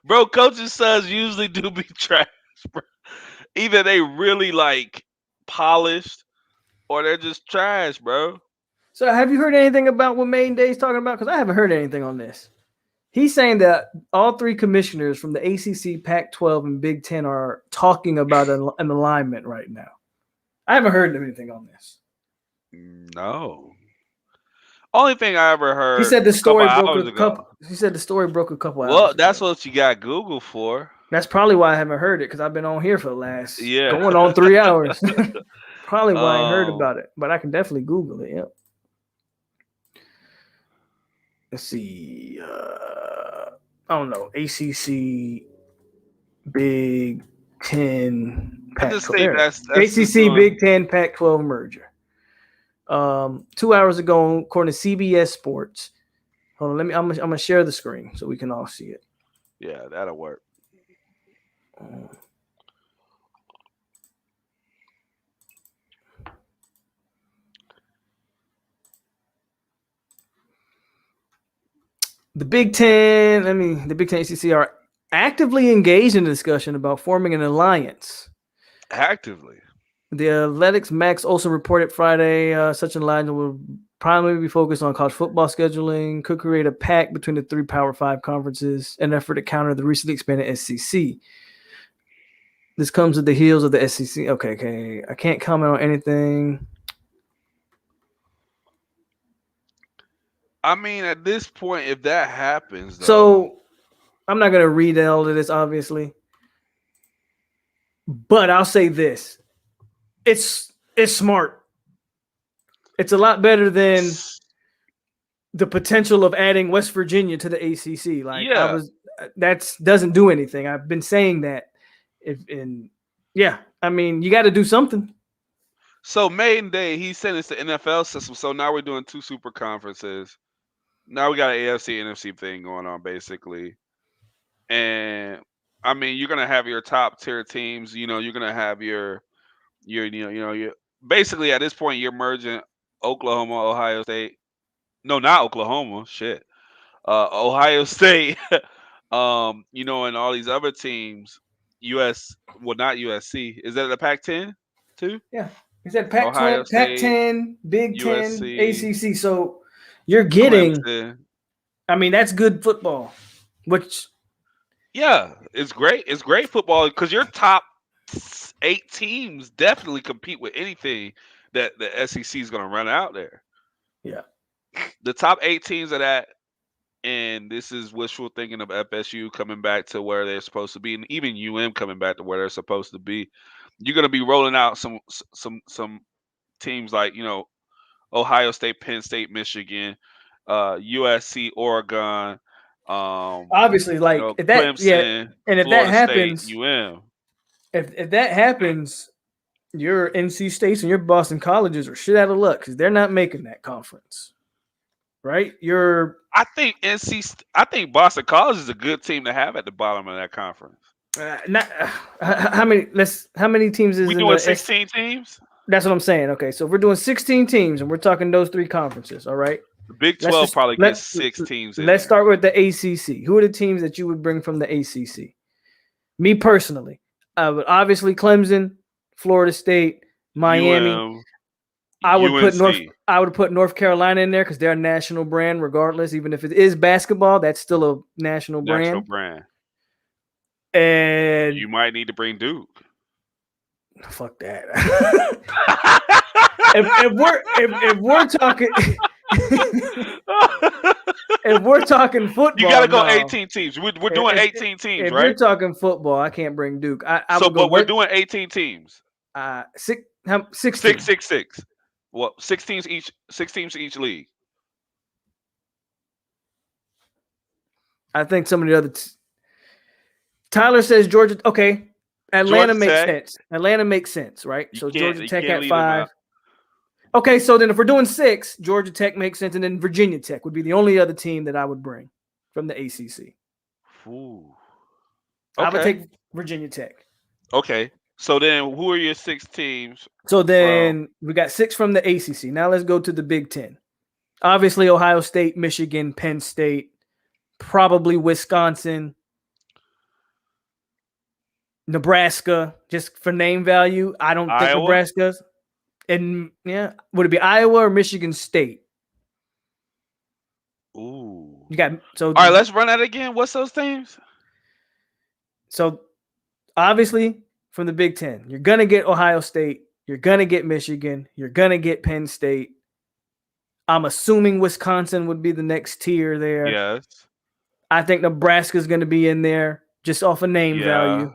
Speaker 4: Bro, coaches' sons usually do be trash, bro. Either they really like polished or they're just trash, bro.
Speaker 2: So have you heard anything about what Maiden Day's talking about? Because I haven't heard anything on this. He's saying that all three commissioners from the ACC, Pac-12, and Big Ten are talking about an alignment right now. I haven't heard anything on this.
Speaker 4: No. Only thing I ever heard.
Speaker 2: He said the story broke a couple. He said the story broke a couple hours.
Speaker 4: Well, that's what you got Google for.
Speaker 2: That's probably why I haven't heard it because I've been on here for the last going on 3 hours. Probably why I heard about it, but I can definitely Google it. Yep. Let's see. I don't know. ACC, Big Ten, Pac-12. ACC, Big Ten, Pac-12 merger. 2 hours ago, according to CBS Sports. Hold on, I'm gonna share the screen so we can all see it.
Speaker 4: Yeah, that'll work.
Speaker 2: The Big Ten, the Big Ten ACC are actively engaged in a discussion about forming an alliance.
Speaker 4: Actively.
Speaker 2: The Athletics Max also reported Friday such an alliance will primarily be focused on college football scheduling, could create a pact between the three Power 5 conferences in an effort to counter the recently expanded SEC. This comes at the heels of the SEC. Okay. I can't comment on anything.
Speaker 4: I mean, at this point, if that happens, though,
Speaker 2: so I'm not going to read all of this, obviously, but I'll say this: it's smart. It's a lot better than the potential of adding West Virginia to the ACC. That doesn't do anything. I've been saying that. You got to do something.
Speaker 4: So Maiden Day, he sent us the NFL system. So now we're doing 2 super conferences. Now we got an AFC, NFC thing going on, basically. And I mean, you're gonna have your top tier teams. You're gonna have your basically at this point you're merging Oklahoma, Ohio State. No, not Oklahoma. Shit. Ohio State. And all these other teams. Well, not USC. Is that the Pac-10 too?
Speaker 2: Yeah. He said
Speaker 4: Ohio
Speaker 2: Pac-12,
Speaker 4: State,
Speaker 2: Pac-10, Big Ten,
Speaker 4: USC,
Speaker 2: ACC. So you're getting,
Speaker 4: Clemson.
Speaker 2: I mean, that's good football. Which
Speaker 4: Yeah, it's great. It's great football because your top 8 teams definitely compete with anything that the SEC is going to run out there.
Speaker 2: yeah.
Speaker 4: The top 8 teams of that, and this is wishful thinking of FSU coming back to where they're supposed to be, and even UM coming back to where they're supposed to be. You're going to be rolling out some teams like Ohio State, Penn State, Michigan, USC, Oregon,
Speaker 2: Obviously, like if that, yeah,
Speaker 4: Clemson,
Speaker 2: and if that
Speaker 4: Florida State,
Speaker 2: happens,
Speaker 4: UM.
Speaker 2: if that happens, your NC States and your Boston colleges are shit out of luck because they're not making that conference, right?
Speaker 4: I think Boston College is a good team to have at the bottom of that conference.
Speaker 2: Not how many teams is
Speaker 4: We
Speaker 2: in
Speaker 4: doing
Speaker 2: the
Speaker 4: 16 teams?
Speaker 2: That's what I'm saying. Okay, so if we're doing 16 teams and we're talking those 3 conferences, all right?
Speaker 4: The Big 12 probably gets 6 teams in
Speaker 2: Let's
Speaker 4: there.
Speaker 2: start with the ACC. Who are the teams that you would bring from the ACC? Me personally, I would obviously Clemson, Florida State, Miami. I would put North Carolina in there because they're a national brand, regardless. Even if it is basketball, that's still a national brand. And
Speaker 4: you might need to bring Duke.
Speaker 2: Fuck that. if we're talking if we're talking football,
Speaker 4: you gotta go 18 teams. We're doing 18 teams,
Speaker 2: if
Speaker 4: right?
Speaker 2: you're talking football, I can't bring Duke.
Speaker 4: We're doing 18 teams.
Speaker 2: 6.
Speaker 4: Well, 6 teams each. 6 teams each league.
Speaker 2: I think some of the other. Tyler says Georgia. Okay, Atlanta makes sense. Atlanta makes sense, right? So Georgia Tech at 5. Okay, so then if we're doing 6, Georgia Tech makes sense, and then Virginia Tech would be the only other team that I would bring from the ACC.
Speaker 4: Ooh.
Speaker 2: Okay. I would take Virginia Tech.
Speaker 4: Okay, so then who are your 6 teams?
Speaker 2: So then we got 6 from the ACC. Now let's go to the Big Ten. Obviously, Ohio State, Michigan, Penn State, probably Wisconsin, Nebraska, just for name value. I don't think Nebraska's. And would it be Iowa or Michigan State?
Speaker 4: Ooh.
Speaker 2: You got
Speaker 4: all right, let's run that again. What's those teams?
Speaker 2: So obviously from the Big Ten, you're gonna get Ohio State, you're gonna get Michigan, you're gonna get Penn State. I'm assuming Wisconsin would be the next tier there.
Speaker 4: Yes.
Speaker 2: I think Nebraska's gonna be in there just off of name value.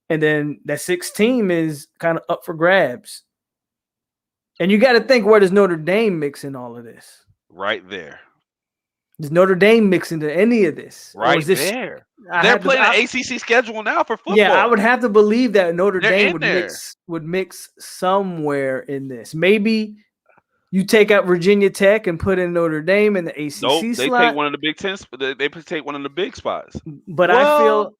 Speaker 2: And then that 6th team is kind of up for grabs. And you got to think, where does Notre Dame mix in all of this?
Speaker 4: Right there.
Speaker 2: Does Notre Dame mix into any of this?
Speaker 4: Right there. They're playing the ACC schedule now for football.
Speaker 2: Yeah, I would have to believe that Notre Dame would mix somewhere in this. Maybe you take out Virginia Tech and put in Notre Dame in the ACC
Speaker 4: Nope, they
Speaker 2: slot.
Speaker 4: take one of the Big Ten. They take one of the big spots.
Speaker 2: But I feel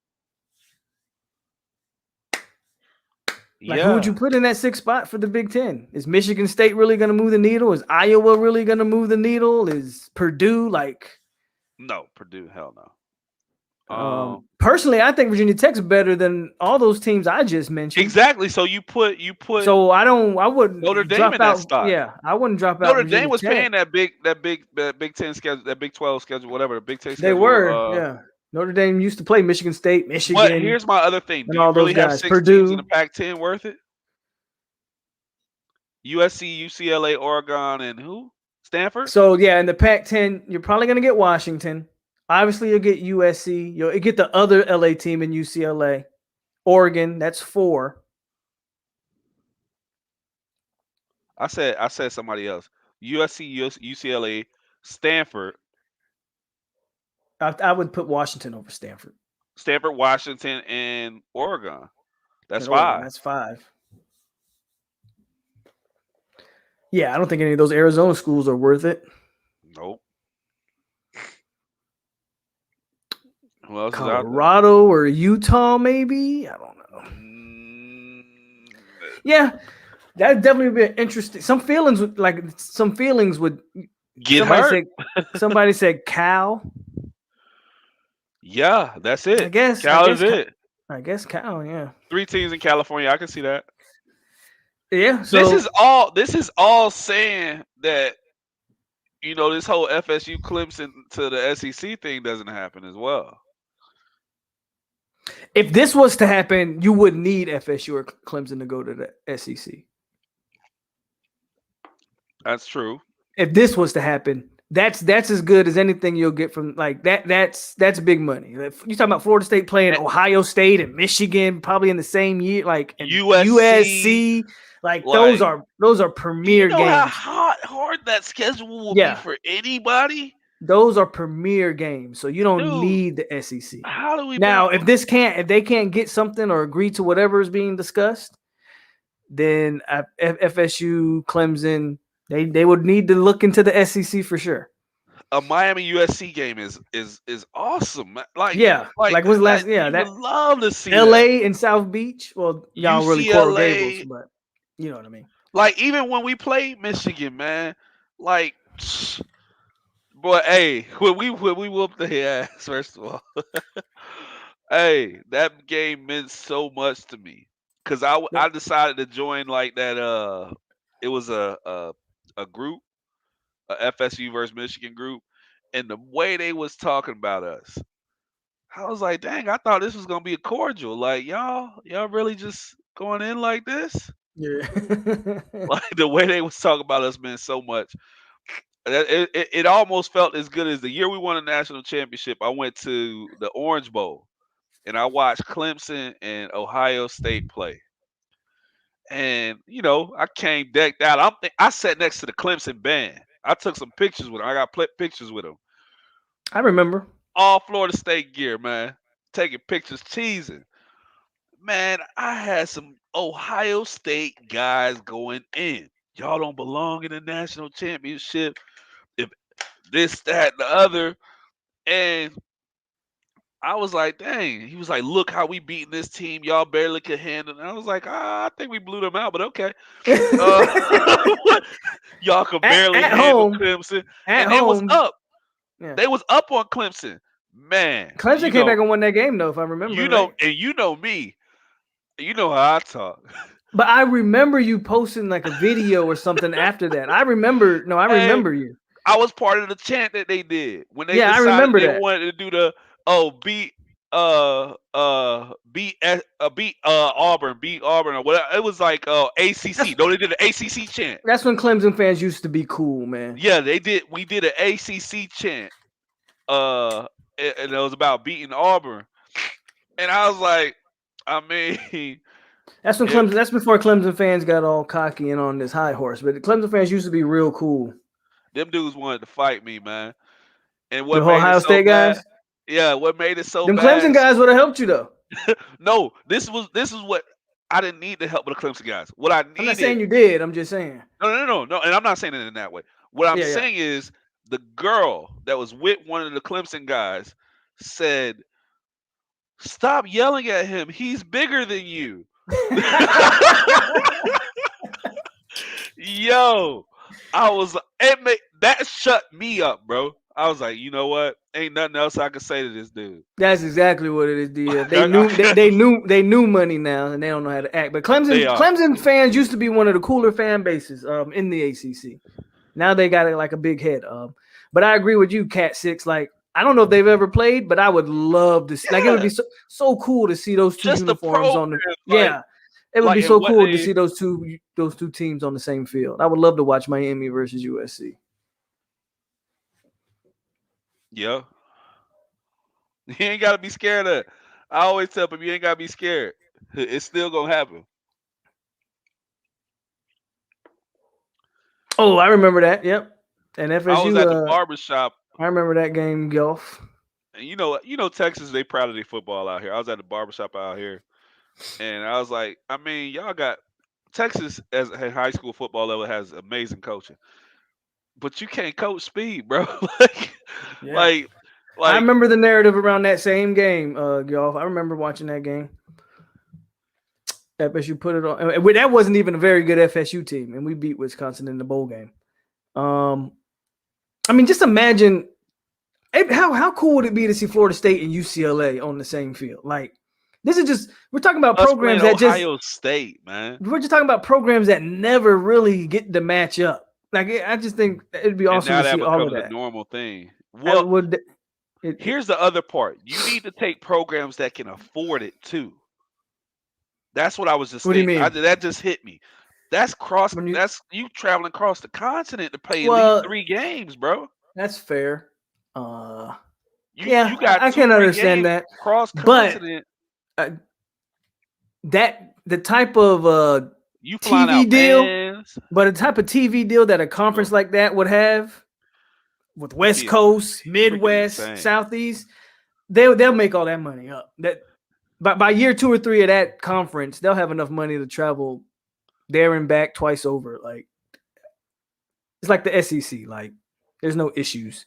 Speaker 2: like, who would you put in that 6th spot for the Big Ten? Is Michigan State really going to move the needle? Is Iowa really going to move the needle? Is Purdue
Speaker 4: No, Purdue, hell no.
Speaker 2: Personally, I think Virginia Tech's better than all those teams I just mentioned.
Speaker 4: Exactly. So you put.
Speaker 2: So I wouldn't
Speaker 4: Notre Dame
Speaker 2: drop
Speaker 4: in
Speaker 2: out.
Speaker 4: that spot.
Speaker 2: Yeah, I wouldn't drop out.
Speaker 4: Notre
Speaker 2: Virginia
Speaker 4: Dame was
Speaker 2: Tech.
Speaker 4: paying that Big 10 schedule, that Big 12 schedule, whatever. The Big 10 schedule.
Speaker 2: They were, yeah. Notre Dame used to play Michigan State, Michigan.
Speaker 4: But here's my other thing: do you really have 6
Speaker 2: Purdue
Speaker 4: teams in the Pac-10 worth it? USC, UCLA, Oregon, and who? Stanford.
Speaker 2: So yeah, in the Pac-10, you're probably going to get Washington. Obviously, you'll get USC. You'll get the other LA team in UCLA. Oregon, that's 4.
Speaker 4: I said somebody else. USC, UCLA, Stanford.
Speaker 2: I would put Washington over Stanford.
Speaker 4: Stanford, Washington, and Oregon. That's 5.
Speaker 2: Oregon, that's 5. Yeah, I don't think any of those Arizona schools are worth it.
Speaker 4: Nope. Who else is out there?
Speaker 2: Colorado or Utah, maybe. I don't know. Yeah, that'd definitely be interesting. Some feelings would
Speaker 4: Get hurt.
Speaker 2: Somebody said Cal.
Speaker 4: Yeah, that's it.
Speaker 2: I guess
Speaker 4: Cal is it.
Speaker 2: I guess Cal. Yeah.
Speaker 4: 3 teams in California. I can see that.
Speaker 2: Yeah. So
Speaker 4: This is all saying that this whole FSU Clemson to the SEC thing doesn't happen as well.
Speaker 2: if this was to happen, you wouldn't need FSU or Clemson to go to the SEC.
Speaker 4: That's true.
Speaker 2: If this was to happen, that's as good as anything you'll get from like that. That's big money. You talking about Florida State playing Ohio State and Michigan probably in the same year, like USC. Like those are premier games.
Speaker 4: How hard that schedule will be for anybody.
Speaker 2: Those are premier games, so you don't need the SEC.
Speaker 4: How do we
Speaker 2: now? If they can't get something or agree to whatever is being discussed, then FSU, Clemson, they would need to look into the SEC for sure.
Speaker 4: A Miami USC game is awesome. Like
Speaker 2: when's the last? Yeah,
Speaker 4: that love to see
Speaker 2: LA and South Beach. Well, y'all really Coral Gables, but you know what I mean.
Speaker 4: Like even when we played Michigan, man, like. Boy, hey, when we whooped their ass, first of all, hey, that game meant so much to me because I decided to join like that. It was a group, a FSU versus Michigan group, and the way they was talking about us, I was like, dang, I thought this was gonna be a cordial. Like y'all really just going in like this?
Speaker 2: Yeah.
Speaker 4: Like the way they was talking about us meant so much. It almost felt as good as the year we won a national championship. I went to the Orange Bowl, and I watched Clemson and Ohio State play. And I came decked out. I sat next to the Clemson band. I took some pictures with them. I got pictures with them.
Speaker 2: I remember
Speaker 4: all Florida State gear, man. Taking pictures, cheesing. Man, I had some Ohio State guys going in. Y'all don't belong in the national championship. If this, that, and the other. And I was like, dang. He was like, look how we beating this team. Y'all barely could handle it. And I was like, I think we blew them out, but okay. Y'all could barely handle Clemson. And they was up. Yeah. They was up on Clemson. Man.
Speaker 2: Clemson came back and won that game, though, if I remember.
Speaker 4: And you know me. You know how I talk.
Speaker 2: But I remember you posting like a video or something after that. I remember you.
Speaker 4: I was part of the chant that they did when they
Speaker 2: I remember
Speaker 4: they wanted to do the beat Auburn or whatever. It was like ACC. No, they did the ACC chant.
Speaker 2: That's when Clemson fans used to be cool, man.
Speaker 4: Yeah, they did. We did an ACC chant. And it was about beating Auburn. And I was like, I mean,
Speaker 2: that's when Clemson. That's before Clemson fans got all cocky and on this high horse. But the Clemson fans used to be real cool.
Speaker 4: Them dudes wanted to fight me, man. And
Speaker 2: what the Ohio State guys?
Speaker 4: Yeah, what made it so
Speaker 2: bad?
Speaker 4: Them
Speaker 2: Clemson guys would have helped you though.
Speaker 4: No, this is what I didn't need the help of the Clemson guys. What I needed.
Speaker 2: I'm not saying you did. I'm just saying.
Speaker 4: No. And I'm not saying it in that way. What I'm saying is the girl that was with one of the Clemson guys said, "Stop yelling at him. He's bigger than you." Yo, that shut me up, bro. I was like, you know what? Ain't nothing else I can say to this dude.
Speaker 2: That's exactly what it is, DF. They knew money now, and they don't know how to act. But Clemson fans used to be one of the cooler fan bases in the ACC. Now they got like a big head. But I agree with you, Cat 6. Like, I don't know if they've ever played, but I would love to see. Like, it would be so cool to see those two uniforms on the. Yeah, it would be so cool to see those two teams on the same field. I would love to watch Miami versus USC.
Speaker 4: Yeah. You ain't got to be scared of it. I always tell people you ain't got to be scared. It's still going to happen.
Speaker 2: Oh, I remember that. Yep. And FSU.
Speaker 4: I was at the barbershop.
Speaker 2: I remember that game, golf.
Speaker 4: And you know, Texas, they proud of their football out here. I was at the barbershop out here. And I was like, I mean, y'all got Texas as a high school football level has amazing coaching. But you can't coach speed, bro. Like
Speaker 2: I
Speaker 4: Like,
Speaker 2: remember the narrative around that same game, y'all. I remember watching that game. FSU put it on. And that wasn't even a very good FSU team, and we beat Wisconsin in the bowl game. I mean, just imagine how cool would it be to see Florida State and UCLA on the same field? Like, this is just we're talking about
Speaker 4: us
Speaker 2: programs
Speaker 4: playing
Speaker 2: that just
Speaker 4: Ohio State, man.
Speaker 2: we're just talking about programs that never really get to match up. Like, I just think it'd be
Speaker 4: And
Speaker 2: awesome
Speaker 4: now
Speaker 2: to
Speaker 4: that
Speaker 2: see all of
Speaker 4: becomes a
Speaker 2: that.
Speaker 4: normal thing.
Speaker 2: I
Speaker 4: Well,
Speaker 2: would.
Speaker 4: here's the other part. You need to take programs that can afford it too. That's what I was just
Speaker 2: What do you
Speaker 4: thinking.
Speaker 2: mean?
Speaker 4: That just hit me. That's
Speaker 2: When you,
Speaker 4: That's you traveling across the continent to play at least
Speaker 2: well,
Speaker 4: 3 games, bro.
Speaker 2: that's fair.
Speaker 4: You
Speaker 2: Yeah,
Speaker 4: got
Speaker 2: I
Speaker 4: 2,
Speaker 2: can
Speaker 4: 3
Speaker 2: understand
Speaker 4: games
Speaker 2: that,
Speaker 4: cross
Speaker 2: but
Speaker 4: continent.
Speaker 2: that the type of
Speaker 4: You flying
Speaker 2: TV
Speaker 4: out
Speaker 2: deal,
Speaker 4: fans.
Speaker 2: but a type of TV deal that a conference
Speaker 4: No,
Speaker 2: like that would have with West
Speaker 4: be
Speaker 2: Coast,
Speaker 4: freaking
Speaker 2: Midwest,
Speaker 4: insane.
Speaker 2: Southeast, they'll make all that money up. That by year 2 or 3 of that conference, they'll have enough money to travel there and back twice over. Like, it's like the SEC. Like, there's no issues.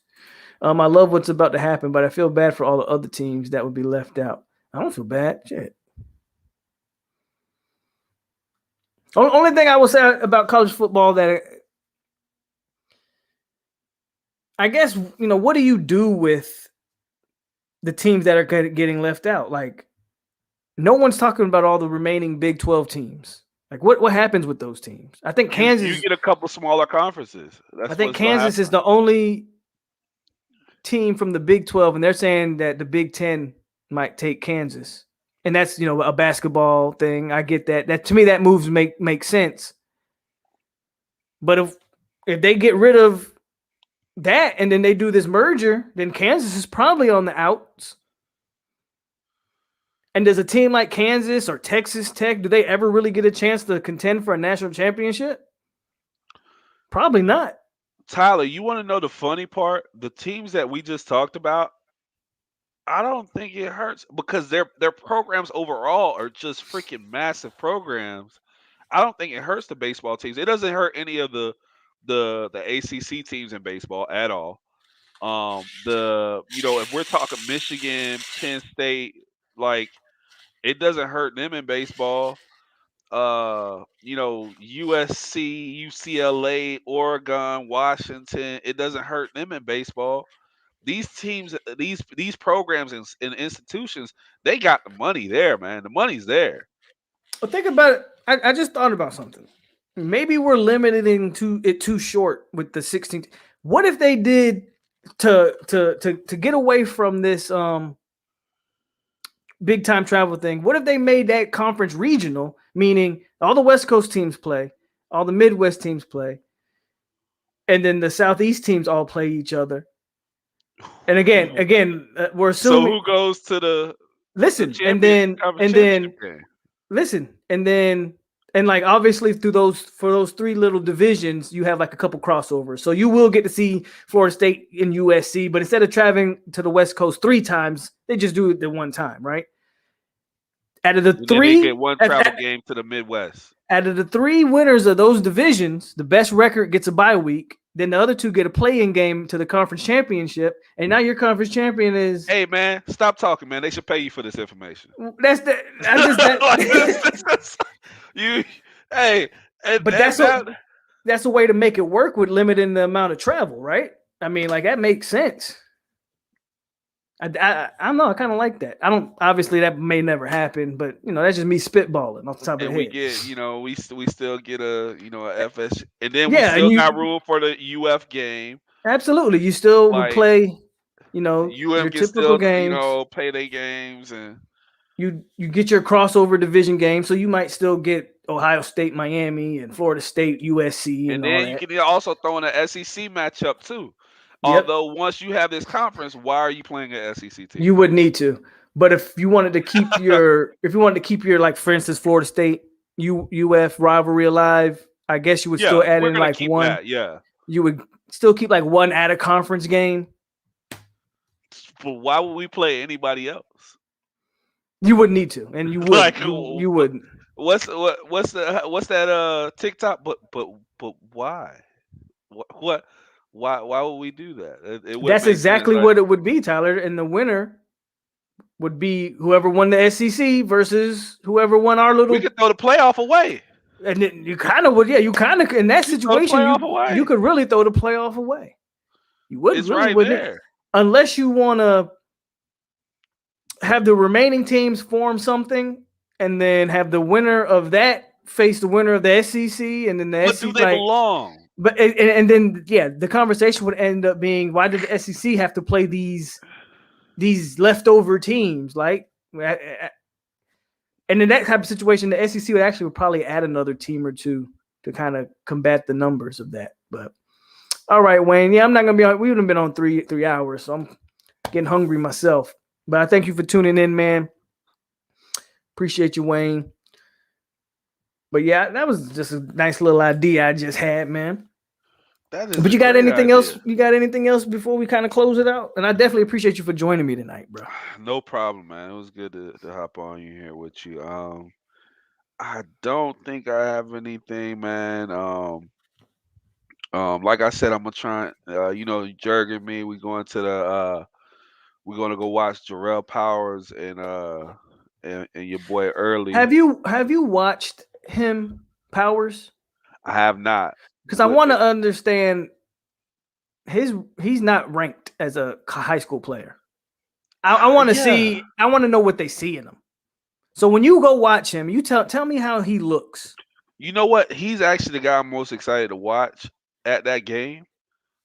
Speaker 2: I love what's about to happen, but I feel bad for all the other teams that would be left out. I don't feel bad. Shit. Only thing I will say about college football that I guess, what do you do with the teams that are getting left out? Like, no one's talking about all the remaining Big 12 teams. Like, what happens with those teams? I think Kansas.
Speaker 4: You get a couple smaller conferences. That's
Speaker 2: I think
Speaker 4: what's gonna
Speaker 2: Kansas is
Speaker 4: happen.
Speaker 2: the only team from the Big 12, and they're saying that the Big 10 might take Kansas. And that's, a basketball thing. I get that. That, to me, that moves make sense. But if they get rid of that and then they do this merger, then Kansas is probably on the outs. And does a team like Kansas or Texas Tech, do they ever really get a chance to contend for a national championship? Probably not.
Speaker 4: Tyler, you want to know the funny part? The teams that we just talked about, I don't think it hurts because their programs overall are just freaking massive programs. I don't think it hurts the baseball teams. It doesn't hurt any of the ACC teams in baseball at all. If we're talking Michigan, Penn State, like, it doesn't hurt them in baseball. USC, UCLA, Oregon, Washington, it doesn't hurt them in baseball. These teams, these programs and institutions, they got the money there, man. The money's there.
Speaker 2: Well, think about it. I just thought about something. Maybe we're limiting it too short with the 16th. What if they did to get away from this big time travel thing? What if they made that conference regional, meaning all the West Coast teams play, all the Midwest teams play, and then the Southeast teams all play each other? And again, we're assuming.
Speaker 4: So who goes to the
Speaker 2: listen,
Speaker 4: the
Speaker 2: and then
Speaker 4: championship game?
Speaker 2: listen, and like obviously for those 3 little divisions, you have like a couple crossovers. So you will get to see Florida State and USC, but instead of traveling to the West Coast 3 times, they just do it the one time, right? Out of the
Speaker 4: And
Speaker 2: 3,
Speaker 4: they get one travel game to the Midwest.
Speaker 2: Out of the 3 winners of those divisions, the best record gets a bye week. Then the other 2 get a play-in game to the conference championship, and now your conference champion is.
Speaker 4: Hey man, stop talking, man. They should pay you for this information.
Speaker 2: That's the. I just that.
Speaker 4: You, hey,
Speaker 2: But that's a way to make it work with limiting the amount of travel, right? I mean, like, that makes sense. I don't know. I kind of like that. I don't. Obviously, that may never happen, but that's just me spitballing off the top of the head.
Speaker 4: We get, we still get a FS, and then we
Speaker 2: Yeah,
Speaker 4: still
Speaker 2: and
Speaker 4: got room for the UF game.
Speaker 2: Absolutely, you still would play.
Speaker 4: UF
Speaker 2: your
Speaker 4: can
Speaker 2: typical
Speaker 4: still,
Speaker 2: games.
Speaker 4: pay their games, and
Speaker 2: you get your crossover division game, so you might still get Ohio State, Miami, and Florida State, USC,
Speaker 4: and then you can also throw in an SEC matchup too.
Speaker 2: Yep.
Speaker 4: Although once you have this conference, why are you playing an SEC team?
Speaker 2: You would need to, but if you wanted to keep your, like, for instance, Florida State, UF rivalry alive, I guess you would still add in like one.
Speaker 4: That, yeah,
Speaker 2: you would still keep like one out of conference game.
Speaker 4: But why would we play anybody else?
Speaker 2: You wouldn't need to, and you would. Like, you wouldn't.
Speaker 4: What's that TikTok? But why? Why would we do that? It wouldn't
Speaker 2: That's
Speaker 4: make sense.
Speaker 2: exactly
Speaker 4: Like,
Speaker 2: what it would be, Tyler. And the winner would be whoever won the SEC versus whoever won our
Speaker 4: we
Speaker 2: little.
Speaker 4: could throw the playoff away.
Speaker 2: And then you kind of would, yeah. You kind of in that
Speaker 4: Throw the
Speaker 2: situation,
Speaker 4: playoff away.
Speaker 2: you could really throw the playoff away. You would
Speaker 4: It's
Speaker 2: really
Speaker 4: right
Speaker 2: wouldn't it?
Speaker 4: there.
Speaker 2: Unless you want to have the remaining teams form something, and then have the winner of that face the winner of the SEC, and then the
Speaker 4: But
Speaker 2: SEC
Speaker 4: do they belong?
Speaker 2: But and then yeah, the conversation would end up being, why did the SEC have to play these leftover teams? Like, and in that type of situation, the SEC would probably add another team or two to kind of combat the numbers of that. But all right, Wayne. Yeah, I'm not gonna be on. We would have been on three hours, so I'm getting hungry myself. But I thank you for tuning in, man. Appreciate you, Wayne. But yeah, that was just a nice little idea I just had, man. But you got anything else? You got anything else before we kind of close it out? And I definitely appreciate you for joining me tonight, bro.
Speaker 4: No problem, man. It was good to hop on you here with you. I don't think I have anything, man. Like I said, I'm gonna try. Jurg and me, we're going to go watch Jarrell Powers and your boy Early.
Speaker 2: Have you watched him, Powers?
Speaker 4: I have not,
Speaker 2: because I want to understand he's not ranked as a high school player. I want to see. I want to know what they see in him. So when you go watch him, you tell me how he looks.
Speaker 4: You know what? He's actually the guy I'm most excited to watch at that game.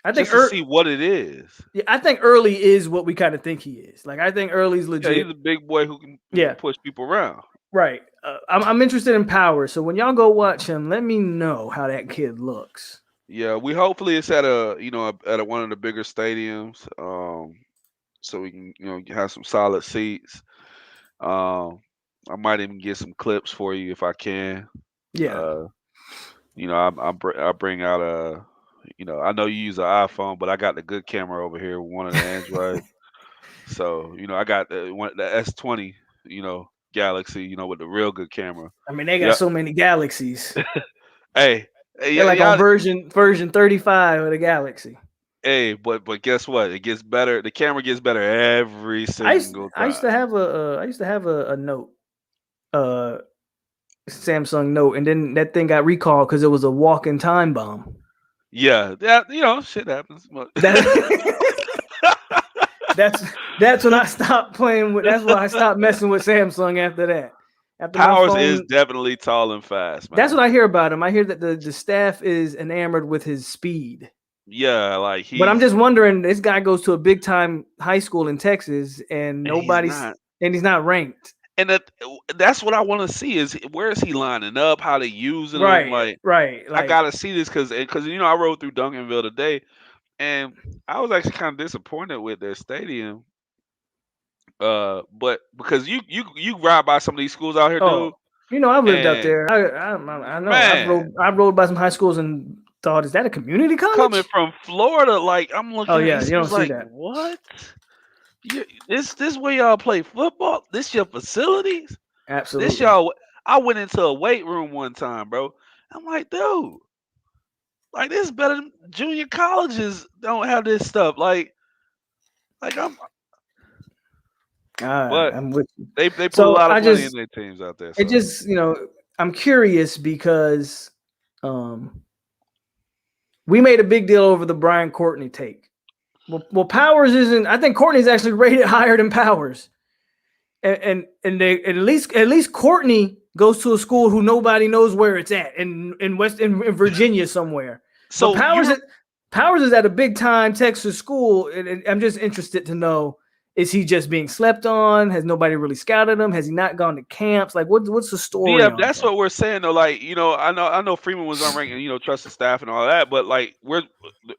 Speaker 2: I think
Speaker 4: just to see what it is.
Speaker 2: Yeah, I think Early is what we kind of think he is. Like, I think Early's legit.
Speaker 4: Yeah, he's a big boy who can push people around.
Speaker 2: Right. I'm interested in Power. So when y'all go watch him, let me know how that kid looks.
Speaker 4: Yeah, hopefully it's at at one of the bigger stadiums, so we can have some solid seats. I might even get some clips for you if I can.
Speaker 2: Yeah.
Speaker 4: I bring out I know you use an iPhone, but I got the good camera over here, one of the Android. So I got the S20, Galaxy, with the real good camera.
Speaker 2: I mean, they got so many Galaxies.
Speaker 4: Hey,
Speaker 2: they're like on version 35 of the Galaxy.
Speaker 4: Hey, but guess what? It gets better. The camera gets better every single time.
Speaker 2: I used to have a Note, Samsung Note, and then that thing got recalled because it was a walking time bomb.
Speaker 4: Yeah, that shit happens.
Speaker 2: That's when I stopped playing with. That's when I stopped messing with Samsung after that.
Speaker 4: Powers is definitely tall and fast, man.
Speaker 2: That's what I hear about him. I hear that the staff is enamored with his speed.
Speaker 4: Yeah,
Speaker 2: but I'm just wondering, this guy goes to a big time high school in Texas and he's not ranked.
Speaker 4: And that's what I want to see is where is he lining up, how they using him. Like, I gotta see this because I rode through Duncanville today, and I was actually kind of disappointed with their stadium. But because you ride by some of these schools out here, dude.
Speaker 2: I've lived out there. I know. Man, I rode by some high schools and thought, is that a community college?
Speaker 4: Coming from Florida, like I'm looking.
Speaker 2: Oh yeah, you don't see that.
Speaker 4: What? This where y'all play football? This your facilities?
Speaker 2: Absolutely.
Speaker 4: This y'all. I went into a weight room one time, bro. I'm like, dude, like this is better than junior colleges. Don't have this stuff. Like I'm. But
Speaker 2: I'm with you.
Speaker 4: They put a lot of money in their teams out there. So.
Speaker 2: It just I'm curious because we made a big deal over the Brian Courtney take. Well, Powers isn't. I think Courtney's actually rated higher than Powers, and they at least Courtney goes to a school who nobody knows where it's at in Virginia somewhere. So Powers is at a big time Texas school, and I'm just interested to know, is he just being slept on? Has nobody really scouted him? Has he not gone to camps? Like, what's the story?
Speaker 4: Yeah, that's what we're saying though. Like, I know Freeman was unranked, trusted staff and all that, but like,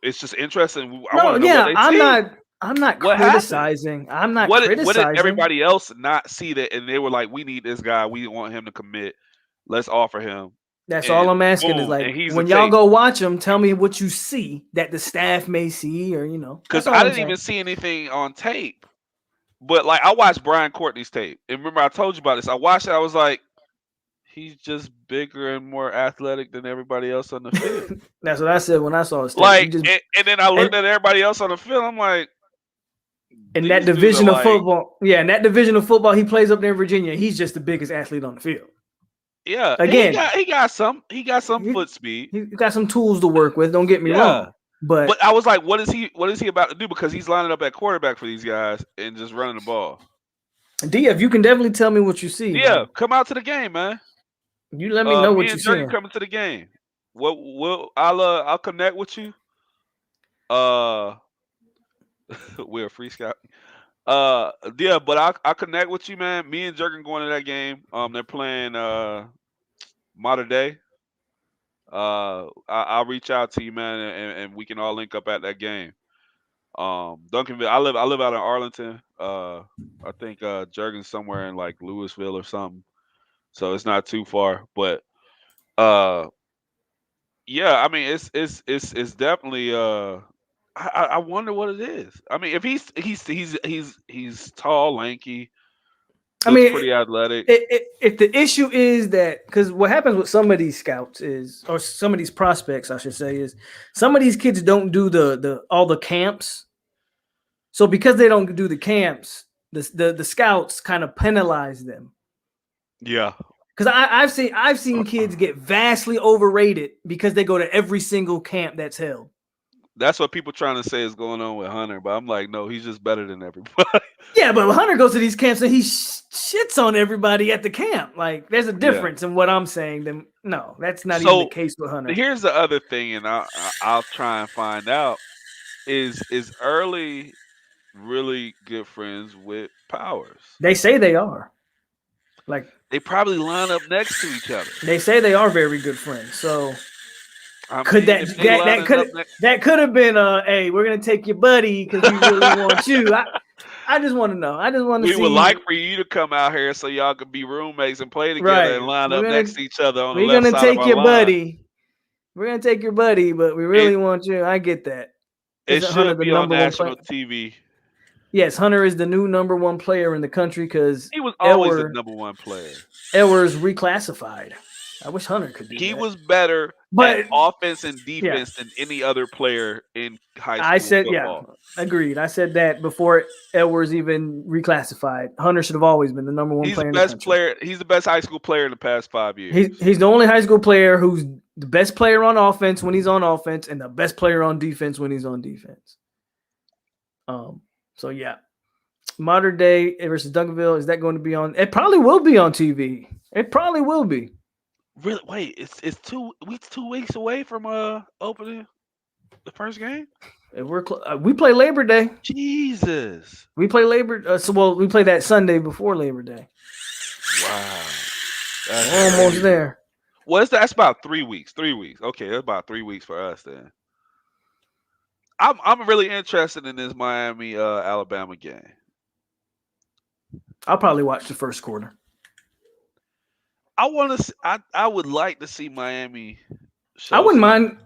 Speaker 4: it's just interesting.
Speaker 2: I'm not criticizing. I'm not criticizing.
Speaker 4: What did everybody else not see that? And they were like, we need this guy. We want him to commit. Let's offer him.
Speaker 2: That's all I'm asking is like, when y'all go watch him, tell me what you see that the staff may see, or
Speaker 4: because I didn't even see anything on tape. But like I watched Brian Courtney's tape, and remember I told you about this. I watched it. I was like, He's just bigger and more athletic than everybody else on the field.
Speaker 2: That's what I said when I saw his stats.
Speaker 4: Like, and then I looked
Speaker 2: and-
Speaker 4: at everybody else on the field. I'm like,
Speaker 2: in
Speaker 4: these
Speaker 2: that
Speaker 4: dudes are
Speaker 2: division of
Speaker 4: like-
Speaker 2: football, in that division of football he plays up there in Virginia, he's just the biggest athlete on the field.
Speaker 4: Yeah,
Speaker 2: Again,
Speaker 4: he got some
Speaker 2: he-
Speaker 4: foot speed.
Speaker 2: He's got some tools to work with. Don't get me
Speaker 4: Yeah.
Speaker 2: wrong, but
Speaker 4: I was like, what is he about to do? Because he's lining up at quarterback for these guys and just running the ball.
Speaker 2: DF, you can definitely tell me what you see.
Speaker 4: Yeah,
Speaker 2: man.
Speaker 4: come out to the game, man.
Speaker 2: You let me know what
Speaker 4: me
Speaker 2: you
Speaker 4: and
Speaker 2: see.
Speaker 4: Jerry coming to the game. I'll connect with you. We're a free scout. Yeah, but I'll connect with you, man. Me and Jerkin going to that game. They're playing Modern Day. I'll reach out to you, man, and we can all link up at that game. Duncanville. I live out in Arlington. I think Jerkin's somewhere in like Louisville or something. So it's not too far. But yeah, I mean it's definitely I wonder what it is. I mean, if he's tall, lanky, looks pretty athletic.
Speaker 2: If the issue is that, because what happens with some of these scouts is, or some of these prospects, I should say, is some of these kids don't do all the camps. So because they don't do the camps, the scouts kind of penalize them.
Speaker 4: Yeah.
Speaker 2: Because I've seen kids get vastly overrated because they go to every single camp that's held.
Speaker 4: That's what people trying to say is going on with Hunter, but I'm like, no, he's just better than everybody.
Speaker 2: Yeah, but Hunter goes to these camps and he shits on everybody at the camp. Like, there's a difference in what I'm saying. Then no, that's not even the case with Hunter.
Speaker 4: Here's the other thing, and I'll try and find out: is Early really good friends with Powers?
Speaker 2: They say they are. Like,
Speaker 4: they probably line up next to each other.
Speaker 2: They say they are very good friends. So
Speaker 4: I
Speaker 2: could
Speaker 4: mean,
Speaker 2: that could have been hey, we're gonna take your buddy because we really want you. I just want to know. I just want to see.
Speaker 4: We would like for you to come out here so y'all could be roommates and play together and line up next to each other on the left side of our line.
Speaker 2: We're gonna take your buddy. We're gonna take your buddy, but we really want you. I get that.
Speaker 4: It should be on national TV.
Speaker 2: Yes, Hunter is the new number one player in the country because
Speaker 4: he was always the number one player.
Speaker 2: Elwer's reclassified. I wish Hunter could do that.
Speaker 4: He was better at offense and defense than any other player in high school.
Speaker 2: I said,
Speaker 4: football.
Speaker 2: Agreed. I said that before Elwer's even reclassified. Hunter should have always been the number one player in the country.
Speaker 4: He's the best high school player in the past 5 years.
Speaker 2: He's the only high school player who's the best player on offense when he's on offense and the best player on defense when he's on defense. So yeah. Modern Day versus Duncanville, is that going to be on? It probably will be on TV. It probably will be.
Speaker 4: Really? Wait, it's 2 weeks away from opening the first game.
Speaker 2: We play Labor Day.
Speaker 4: Jesus,
Speaker 2: we play we play that Sunday before Labor Day.
Speaker 4: Wow,
Speaker 2: we're almost there.
Speaker 4: Well, that's about 3 weeks. 3 weeks. Okay, that's about 3 weeks for us then. I'm really interested in this Miami Alabama game.
Speaker 2: I'll probably watch the first quarter.
Speaker 4: I would like to see Miami.
Speaker 2: I wouldn't mind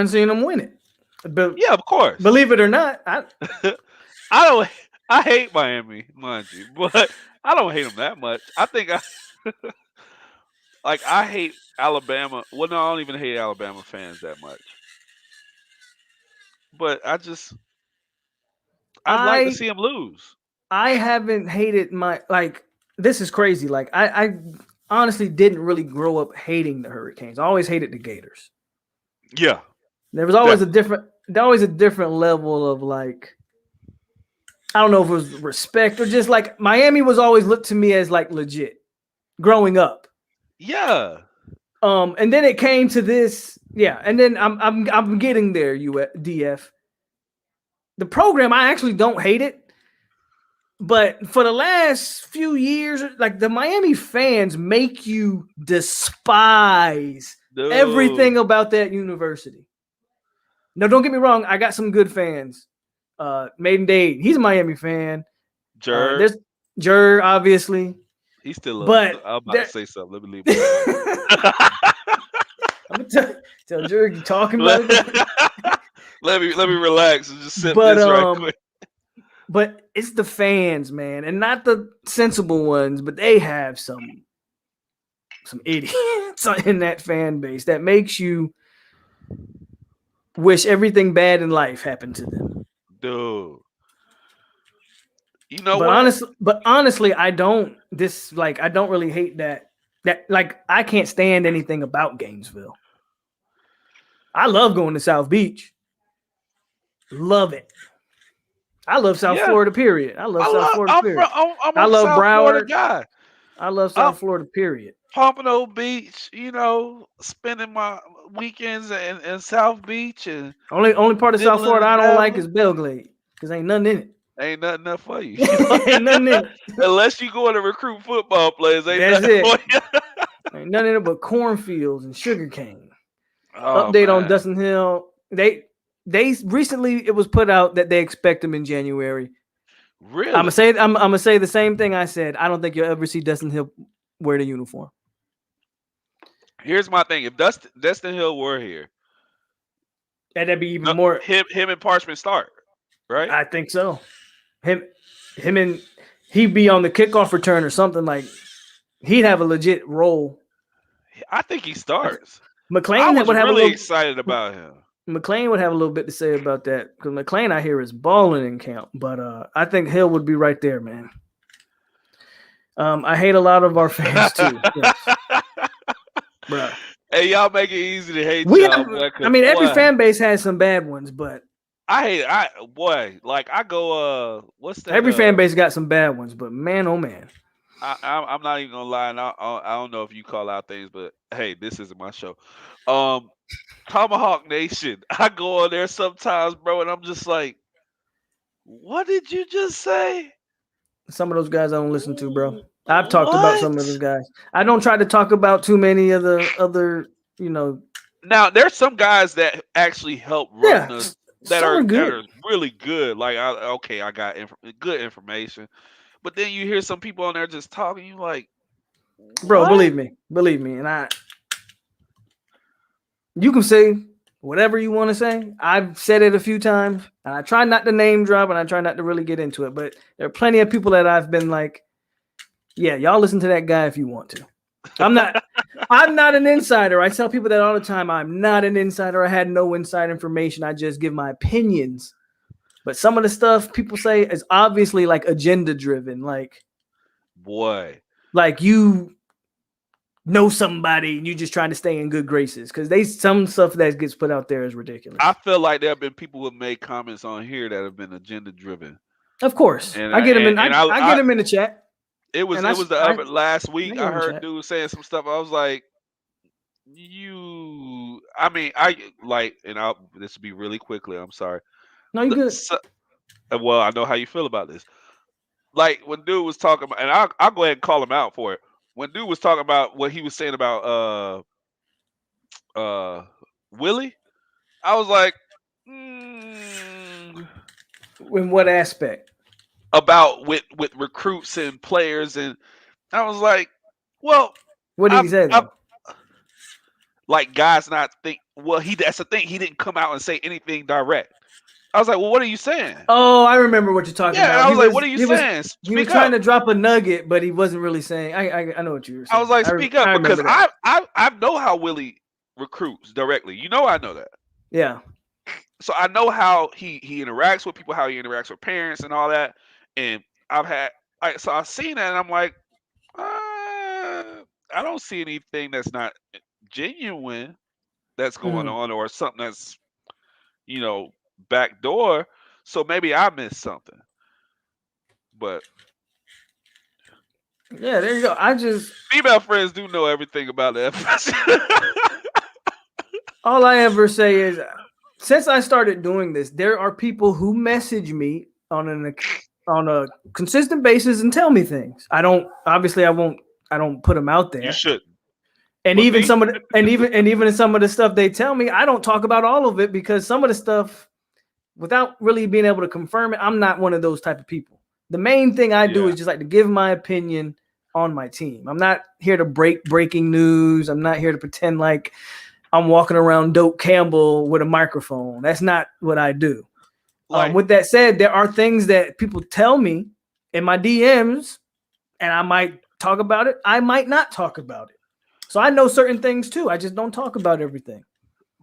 Speaker 2: seeing them win it. But
Speaker 4: yeah, of course.
Speaker 2: Believe it or not,
Speaker 4: I hate Miami, mind you, but I don't hate them that much. I think I hate Alabama. Well, no, I don't even hate Alabama fans that much. But I'd like to see them lose.
Speaker 2: I haven't hated this is crazy. Like I honestly didn't really grow up hating the Hurricanes. I always hated the Gators.
Speaker 4: Yeah.
Speaker 2: There was always a different level of like, I don't know if it was respect or just like Miami was always looked to me as like legit growing up.
Speaker 4: Yeah.
Speaker 2: And then it came to this, and then I'm getting there, DF. The program, I actually don't hate it. But for the last few years, like the Miami fans make you despise everything about that university. Now, don't get me wrong. I got some good fans. Maiden Dade, he's a Miami fan.
Speaker 4: There's
Speaker 2: Jer, obviously.
Speaker 4: He's still
Speaker 2: but
Speaker 4: I'm about to say something. Let me leave it.
Speaker 2: I'm gonna tell Jer you talking about it.
Speaker 4: let me relax and just sip this right quick.
Speaker 2: But it's the fans, man, and not the sensible ones, but they have some some idiots in that fan base that makes you wish everything bad in life happened to them.
Speaker 4: Dude. You know
Speaker 2: But honestly, I don't really hate that like I can't stand anything about Gainesville. I love going to South Beach. Love it. I love South Florida, period. I love South Florida, period.
Speaker 4: I'm
Speaker 2: I
Speaker 4: a
Speaker 2: love
Speaker 4: South Florida
Speaker 2: Broward.
Speaker 4: guy.
Speaker 2: I love South Florida, period.
Speaker 4: Pompano Beach, you know, spending my weekends in South Beach and
Speaker 2: Only part of South
Speaker 4: dibbling
Speaker 2: Florida
Speaker 4: and
Speaker 2: I don't like
Speaker 4: dabbling.
Speaker 2: is Belglade because ain't nothing in it.
Speaker 4: Ain't nothing there for you.
Speaker 2: Ain't nothing in it.
Speaker 4: Unless you going to recruit football players, ain't
Speaker 2: That's
Speaker 4: nothing for
Speaker 2: it.
Speaker 4: you.
Speaker 2: Ain't nothing in it but cornfields and sugarcane.
Speaker 4: Oh,
Speaker 2: Update
Speaker 4: man.
Speaker 2: on Dustin Hill. They recently it was put out that they expect him in January.
Speaker 4: Really?
Speaker 2: I'm gonna say the same thing I said. I don't think you'll ever see Dustin Hill wear the uniform.
Speaker 4: Here's my thing: if Dustin Hill were here,
Speaker 2: And that'd be even more.
Speaker 4: Him and Parchment start, right?
Speaker 2: I think so. Him and he'd be on the kickoff return or something like. He'd have a legit role.
Speaker 4: I think he starts.
Speaker 2: McLean
Speaker 4: I was
Speaker 2: would have
Speaker 4: really excited about him.
Speaker 2: McLean would have a little bit to say about that because McLean I hear is balling in camp, but I think Hill would be right there, man. I hate a lot of our fans too. Yes. Bruh.
Speaker 4: Hey, y'all make it easy to hate y'all.
Speaker 2: Every fan base has some bad ones, but
Speaker 4: I go. What's that?
Speaker 2: Every fan base got some bad ones, but man, oh man.
Speaker 4: I'm not even gonna lie. And I don't know if you call out things, but hey, this isn't my show. Tomahawk Nation. I go on there sometimes, bro, and I'm just like, what did you just say?
Speaker 2: Some of those guys I don't listen to, bro. I've talked about some of those guys. I don't try to talk about too many of the other,
Speaker 4: Now there's some guys that actually help run us that are really good. Like, I got good information, but then you hear some people on there just talking. You like, what?
Speaker 2: Bro, believe me, and you can say whatever you want to say. I've said it a few times, and I try not to name drop, and I try not to really get into it. But there are plenty of people that I've been like, yeah, y'all listen to that guy if you want to. I'm not an insider. I tell people that all the time. I'm not an insider. I had no inside information. I just give my opinions. But some of the stuff people say is obviously like agenda driven. Like,
Speaker 4: boy,
Speaker 2: like you know somebody and you just trying to stay in good graces because some stuff that gets put out there is ridiculous.
Speaker 4: I feel like there have been people who have made comments on here that have been agenda driven.
Speaker 2: Of course, and I get them I get them in the chat.
Speaker 4: It was last week. I heard dude saying some stuff. I was like, this will be really quickly. I'm sorry.
Speaker 2: No, you good.
Speaker 4: Well, I know how you feel about this. Like when dude was talking about, and I'll go ahead and call him out for it. When dude was talking about what he was saying about Willie, I was like,
Speaker 2: in what aspect?
Speaker 4: About with recruits and players, and I was like, well,
Speaker 2: what did he say though?
Speaker 4: Like guys not think. Well, that's the thing. He didn't come out and say anything direct. I was like, well, what are you saying?
Speaker 2: Oh, I remember what you're talking about.
Speaker 4: I was like, what are you saying?
Speaker 2: He was trying to drop a nugget, but he wasn't really saying. I know what you were saying.
Speaker 4: I was like, speak up, because I know how Willie recruits directly. You know, I know that.
Speaker 2: Yeah.
Speaker 4: So I know how he interacts with people, how he interacts with parents and all that. And I've seen that, and I'm like, I don't see anything that's not genuine that's going on, or something that's, backdoor. So maybe I missed something. But
Speaker 2: yeah, there you go.
Speaker 4: Female friends do know everything about that.
Speaker 2: All I ever say is, since I started doing this, there are people who message me on a consistent basis and tell me things. I don't put them out there.
Speaker 4: You should.
Speaker 2: And even some of the stuff they tell me, I don't talk about all of it because some of the stuff, without really being able to confirm it, I'm not one of those type of people. The main thing I do is just like to give my opinion on my team. I'm not here to breaking news. I'm not here to pretend like I'm walking around Dope Campbell with a microphone. That's not what I do. With that said, there are things that people tell me in my DMs, and I might talk about it. I might not talk about it. So I know certain things too. I just don't talk about everything.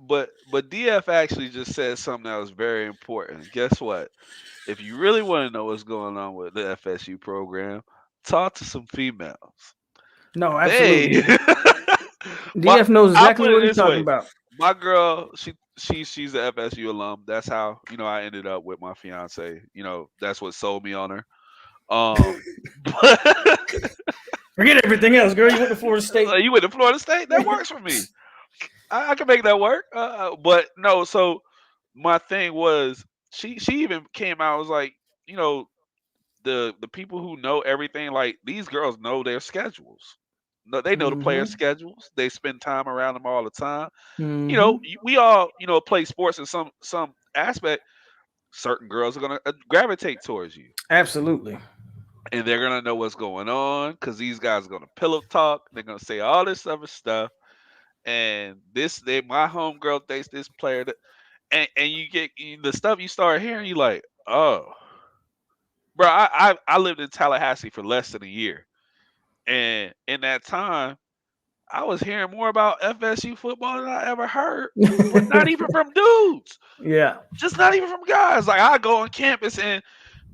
Speaker 4: But DF actually just said something that was very important. Guess what? If you really want to know what's going on with the FSU program, talk to some females.
Speaker 2: No,
Speaker 4: They
Speaker 2: absolutely.
Speaker 4: my
Speaker 2: DF knows
Speaker 4: I'll
Speaker 2: exactly
Speaker 4: put it
Speaker 2: what he's
Speaker 4: this
Speaker 2: talking
Speaker 4: way.
Speaker 2: about.
Speaker 4: My girl, she's an FSU alum. That's how, I ended up with my fiance. That's what sold me on her. But
Speaker 2: Forget everything else, girl. You went to Florida State.
Speaker 4: you went to Florida State? That works for me. I can make that work. But no, so my thing was she even came out, was like, the people who know everything, like these girls know their schedules. No, they know the players'
Speaker 2: Mm-hmm.
Speaker 4: schedules. They spend time around them all the time.
Speaker 2: Mm-hmm.
Speaker 4: We all, play sports in some aspect. Certain girls are gonna gravitate towards you,
Speaker 2: Absolutely.
Speaker 4: and they're gonna know what's going on because these guys are gonna pillow talk. They're gonna say all this other stuff, and my homegirl thinks this player that, and you get the stuff you start hearing. You like, oh, bro, I lived in Tallahassee for less than a year, and in that time, I was hearing more about FSU football than I ever heard, but not even from dudes.
Speaker 2: Yeah.
Speaker 4: Just not even from guys. Like I go on campus and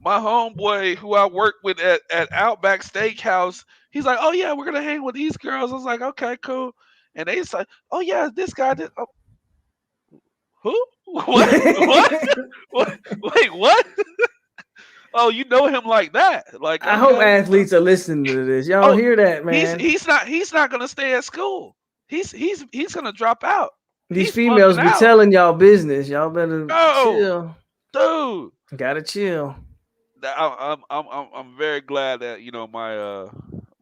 Speaker 4: my homeboy who I work with at Outback Steakhouse, he's like, "Oh yeah, we're gonna hang with these girls." I was like, "Okay, cool." And they say, "Oh yeah, this guy did." Oh, who? What? What? Wait, what? Oh, you know him like that? Like,
Speaker 2: I hope
Speaker 4: okay.
Speaker 2: athletes are listening to this. Y'all
Speaker 4: Oh,
Speaker 2: hear that, man?
Speaker 4: he's not gonna stay at school. He's gonna drop out.
Speaker 2: These
Speaker 4: He's
Speaker 2: females
Speaker 4: flunking
Speaker 2: be
Speaker 4: out.
Speaker 2: telling y'all business. Y'all better
Speaker 4: Oh,
Speaker 2: chill.
Speaker 4: dude.
Speaker 2: Gotta chill.
Speaker 4: I'm very glad that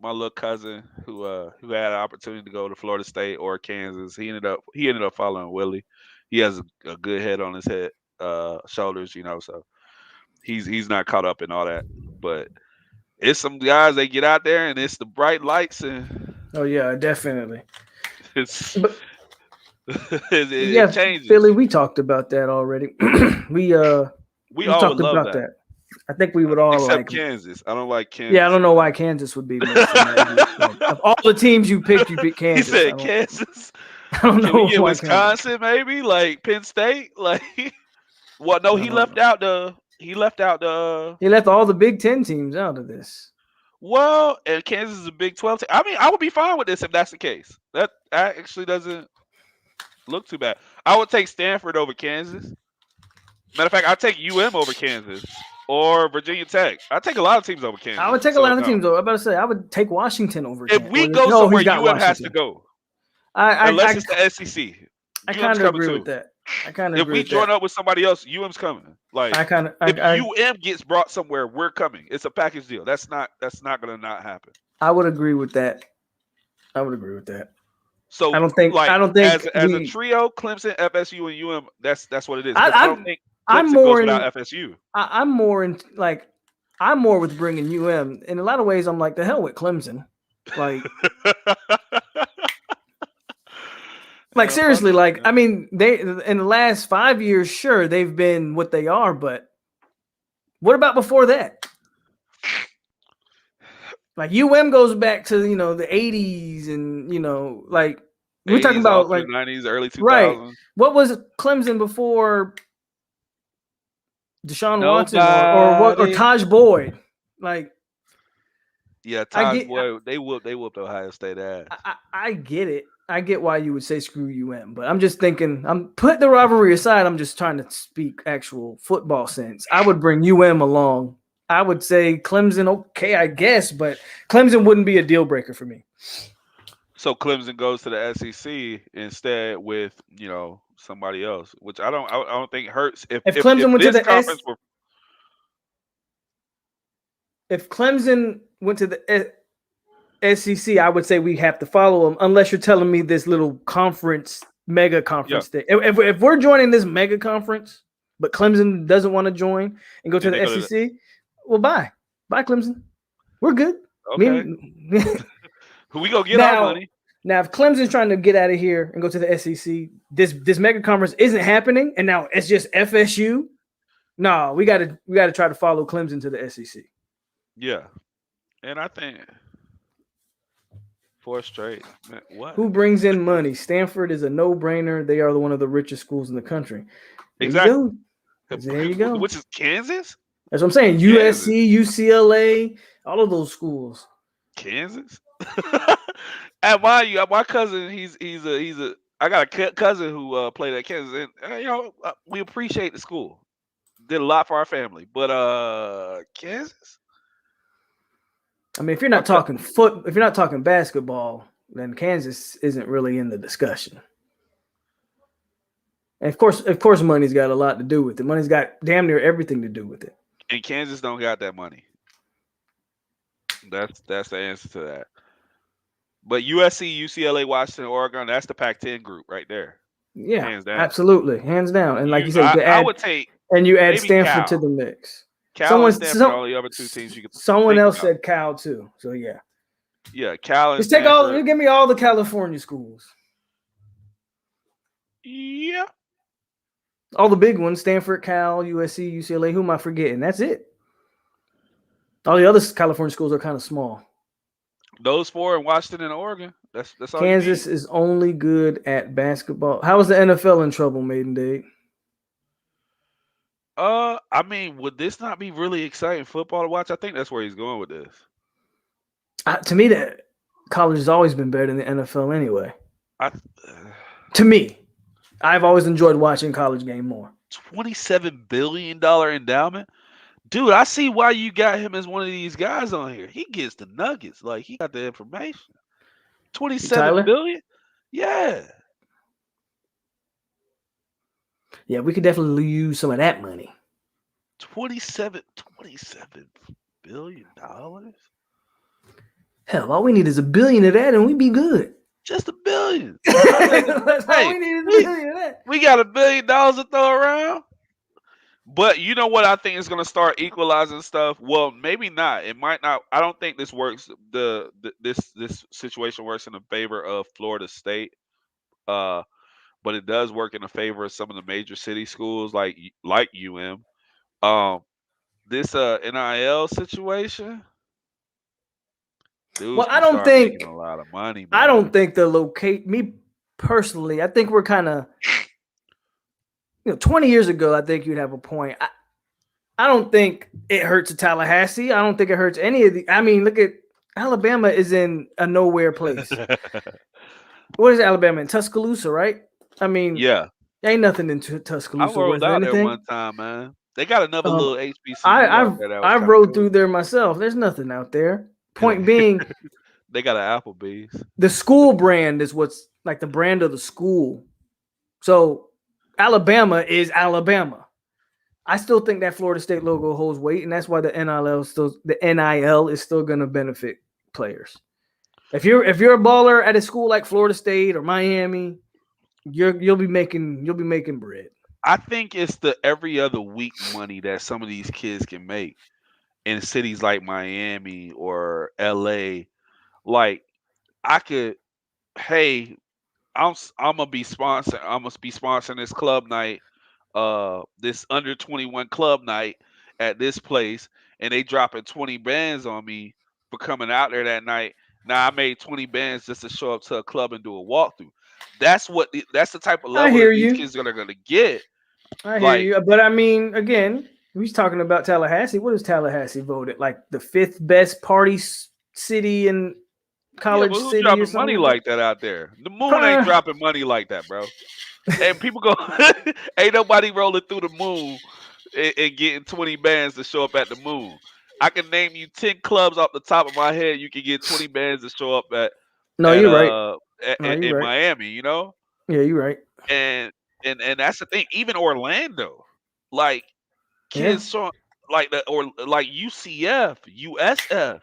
Speaker 4: my little cousin who had an opportunity to go to Florida State or Kansas, he ended up following Willie. He has a good head on his head shoulders, so he's not caught up in all that. But it's some guys, they get out there and it's the bright lights and
Speaker 2: Oh yeah, definitely.
Speaker 4: it's
Speaker 2: But
Speaker 4: it changes.
Speaker 2: Philly, we talked about that already. we
Speaker 4: all would
Speaker 2: talked
Speaker 4: love
Speaker 2: about that. I think we would all
Speaker 4: except
Speaker 2: like
Speaker 4: Kansas. I don't like Kansas.
Speaker 2: Yeah, I don't know why Kansas would be mentioned. Like, of all the teams you picked Kansas.
Speaker 4: He said Kansas.
Speaker 2: I don't
Speaker 4: Can
Speaker 2: know
Speaker 4: we get
Speaker 2: why
Speaker 4: Wisconsin maybe? Like Penn State? Like well, no, he left out the
Speaker 2: He left all the Big Ten teams out of this.
Speaker 4: Well, and Kansas is a Big 12 team. I mean, I would be fine with this if that's the case. That actually doesn't look too bad. I would take Stanford over Kansas. Matter of fact, I'd take UM over Kansas or Virginia Tech. I'd take a lot of teams over Kansas.
Speaker 2: I would take a lot of teams over. I'm about to say I would take Washington over
Speaker 4: If
Speaker 2: Kansas.
Speaker 4: we go somewhere, UM has to go. Unless it's the SEC.
Speaker 2: I kind of agree with that.
Speaker 4: If we join up with somebody else, UM's coming. Like if UM gets brought somewhere, we're coming. It's a package deal. That's not gonna not happen.
Speaker 2: I would agree with that. So I don't think
Speaker 4: as a trio, Clemson, FSU, and UM. That's what it is.
Speaker 2: I
Speaker 4: don't think Clemson
Speaker 2: I'm more
Speaker 4: goes
Speaker 2: in
Speaker 4: without FSU.
Speaker 2: I'm more with bringing UM. In a lot of ways, I'm like the hell with Clemson. Like seriously, like I mean, they in the last 5 years, sure, they've been what they are, but what about before that? Like UM goes back to the 80s and like we're talking about like
Speaker 4: 90s, early 2000s.
Speaker 2: Right. What was Clemson before Deshaun Watson or Taj Boyd? Like
Speaker 4: yeah, Taj Boyd, they whooped Ohio State ass.
Speaker 2: I get it. I get why you would say screw UM, but I'm just thinking, I'm putting the rivalry aside. I'm just trying to speak actual football sense. I would bring UM along. I would say Clemson, okay, I guess, but Clemson wouldn't be a deal breaker for me.
Speaker 4: So Clemson goes to the SEC instead with somebody else, which I don't think hurts. If Clemson went to the conference
Speaker 2: if Clemson went to the SEC, I would say we have to follow them, unless you're telling me this little mega conference thing. If we're joining this mega conference, but Clemson doesn't want to join and go to the SEC, well, bye, Clemson. We're good.
Speaker 4: Okay. We go get our money.
Speaker 2: Now, if Clemson's trying to get out of here and go to the SEC, this mega conference isn't happening, and now it's just FSU. No, we got to try to follow Clemson to the SEC.
Speaker 4: Yeah, and I think 4 straight. Man, what?
Speaker 2: Who brings in money? Stanford is a no-brainer. They are one of the richest schools in the country. There
Speaker 4: Exactly.
Speaker 2: you go. There you go.
Speaker 4: Which is Kansas?
Speaker 2: That's what I'm saying.
Speaker 4: Kansas.
Speaker 2: USC, UCLA, all of those schools.
Speaker 4: Kansas? At my cousin, he's a. I got a cousin who played at Kansas, and we appreciate the school. Did a lot for our family, but Kansas.
Speaker 2: I mean, if you're not talking basketball, then Kansas isn't really in the discussion. And of course, money's got a lot to do with it. Money's got damn near everything to do with it.
Speaker 4: And Kansas don't got that money. That's the answer to that. But USC, UCLA, Washington, Oregon, that's the Pac-10 group right there.
Speaker 2: Yeah,
Speaker 4: hands down.
Speaker 2: absolutely, hands down. And like you said,
Speaker 4: I would take,
Speaker 2: and you add
Speaker 4: maybe
Speaker 2: Stanford
Speaker 4: Cal.
Speaker 2: to the mix.
Speaker 4: Cal and Stanford are the other two teams you could.
Speaker 2: Someone
Speaker 4: think
Speaker 2: else
Speaker 4: about.
Speaker 2: said Cal too. So yeah,
Speaker 4: Cal and
Speaker 2: just take
Speaker 4: Stanford.
Speaker 2: give me all the California schools.
Speaker 4: Yeah.
Speaker 2: All the big ones: Stanford, Cal, USC, UCLA. Who am I forgetting? That's it. All the other California schools are kind of small.
Speaker 4: Those 4 in Washington and Oregon. That's all.
Speaker 2: Kansas is only good at basketball. How is the NFL in trouble, Maiden Date?
Speaker 4: I mean, would this not be really exciting football to watch? I think that's where he's going with this.
Speaker 2: To me, that college has always been better than the NFL anyway. To me, I've always enjoyed watching college game more.
Speaker 4: $27 billion endowment? Dude, I see why you got him as one of these guys on here. He gets the nuggets. Like, he got the information. $27 billion? Yeah.
Speaker 2: Yeah, we could definitely use some of that money.
Speaker 4: $27 billion?
Speaker 2: Hell, all we need is $1 billion of that and we'd be good.
Speaker 4: Just $1 billion.
Speaker 2: That's all we need is $1 billion of that.
Speaker 4: We got $1 billion to throw around. But you know what I think is going to start equalizing stuff? Well, maybe not. It might not. I don't think this works. This situation works in the favor of Florida State. But it does work in the favor of some of the major city schools like UM. This NIL situation.
Speaker 2: Well, I don't think
Speaker 4: making a lot of money.
Speaker 2: Man. I don't think me personally, I think we're kind of 20 years ago, I think you'd have a point. I don't think it hurts Tallahassee. I don't think it hurts any of the. I mean, look at Alabama is in a nowhere place. What is Alabama in Tuscaloosa, right? I mean,
Speaker 4: yeah,
Speaker 2: ain't nothing in Tuscaloosa.
Speaker 4: I rode out there one time, man. They got another little HBCU.
Speaker 2: I rode through there myself. There's nothing out there. Point being,
Speaker 4: they got an Applebee's.
Speaker 2: The school brand is what's like the brand of the school. So Alabama is Alabama. I still think that Florida State logo holds weight, and that's why the NIL is still going to benefit players. If you're a baller at a school like Florida State or Miami, you'll be making bread.
Speaker 4: I think it's the every other week money that some of these kids can make in cities like Miami or LA. Like I'm gonna be sponsoring this club night, this under 21 club night at this place, and they dropping 20 bands on me for coming out there that night. Now I made 20 bands just to show up to a club and do a walkthrough. That's the type of level that these kids are gonna get.
Speaker 2: I hear you, but I mean, again, we're talking about Tallahassee. What is Tallahassee voted? Like the 5th best party city in college
Speaker 4: who's
Speaker 2: city
Speaker 4: dropping
Speaker 2: or something?
Speaker 4: money like that out there? The moon ain't dropping money like that, bro. And people go, ain't nobody rolling through the moon and getting 20 bands to show up at the moon. I can name you 10 clubs off the top of my head. You can get 20 bands to show up at.
Speaker 2: No, you're right.
Speaker 4: In Miami,
Speaker 2: Yeah, you're right.
Speaker 4: And that's the thing. Even Orlando, like kids showing like UCF, USF,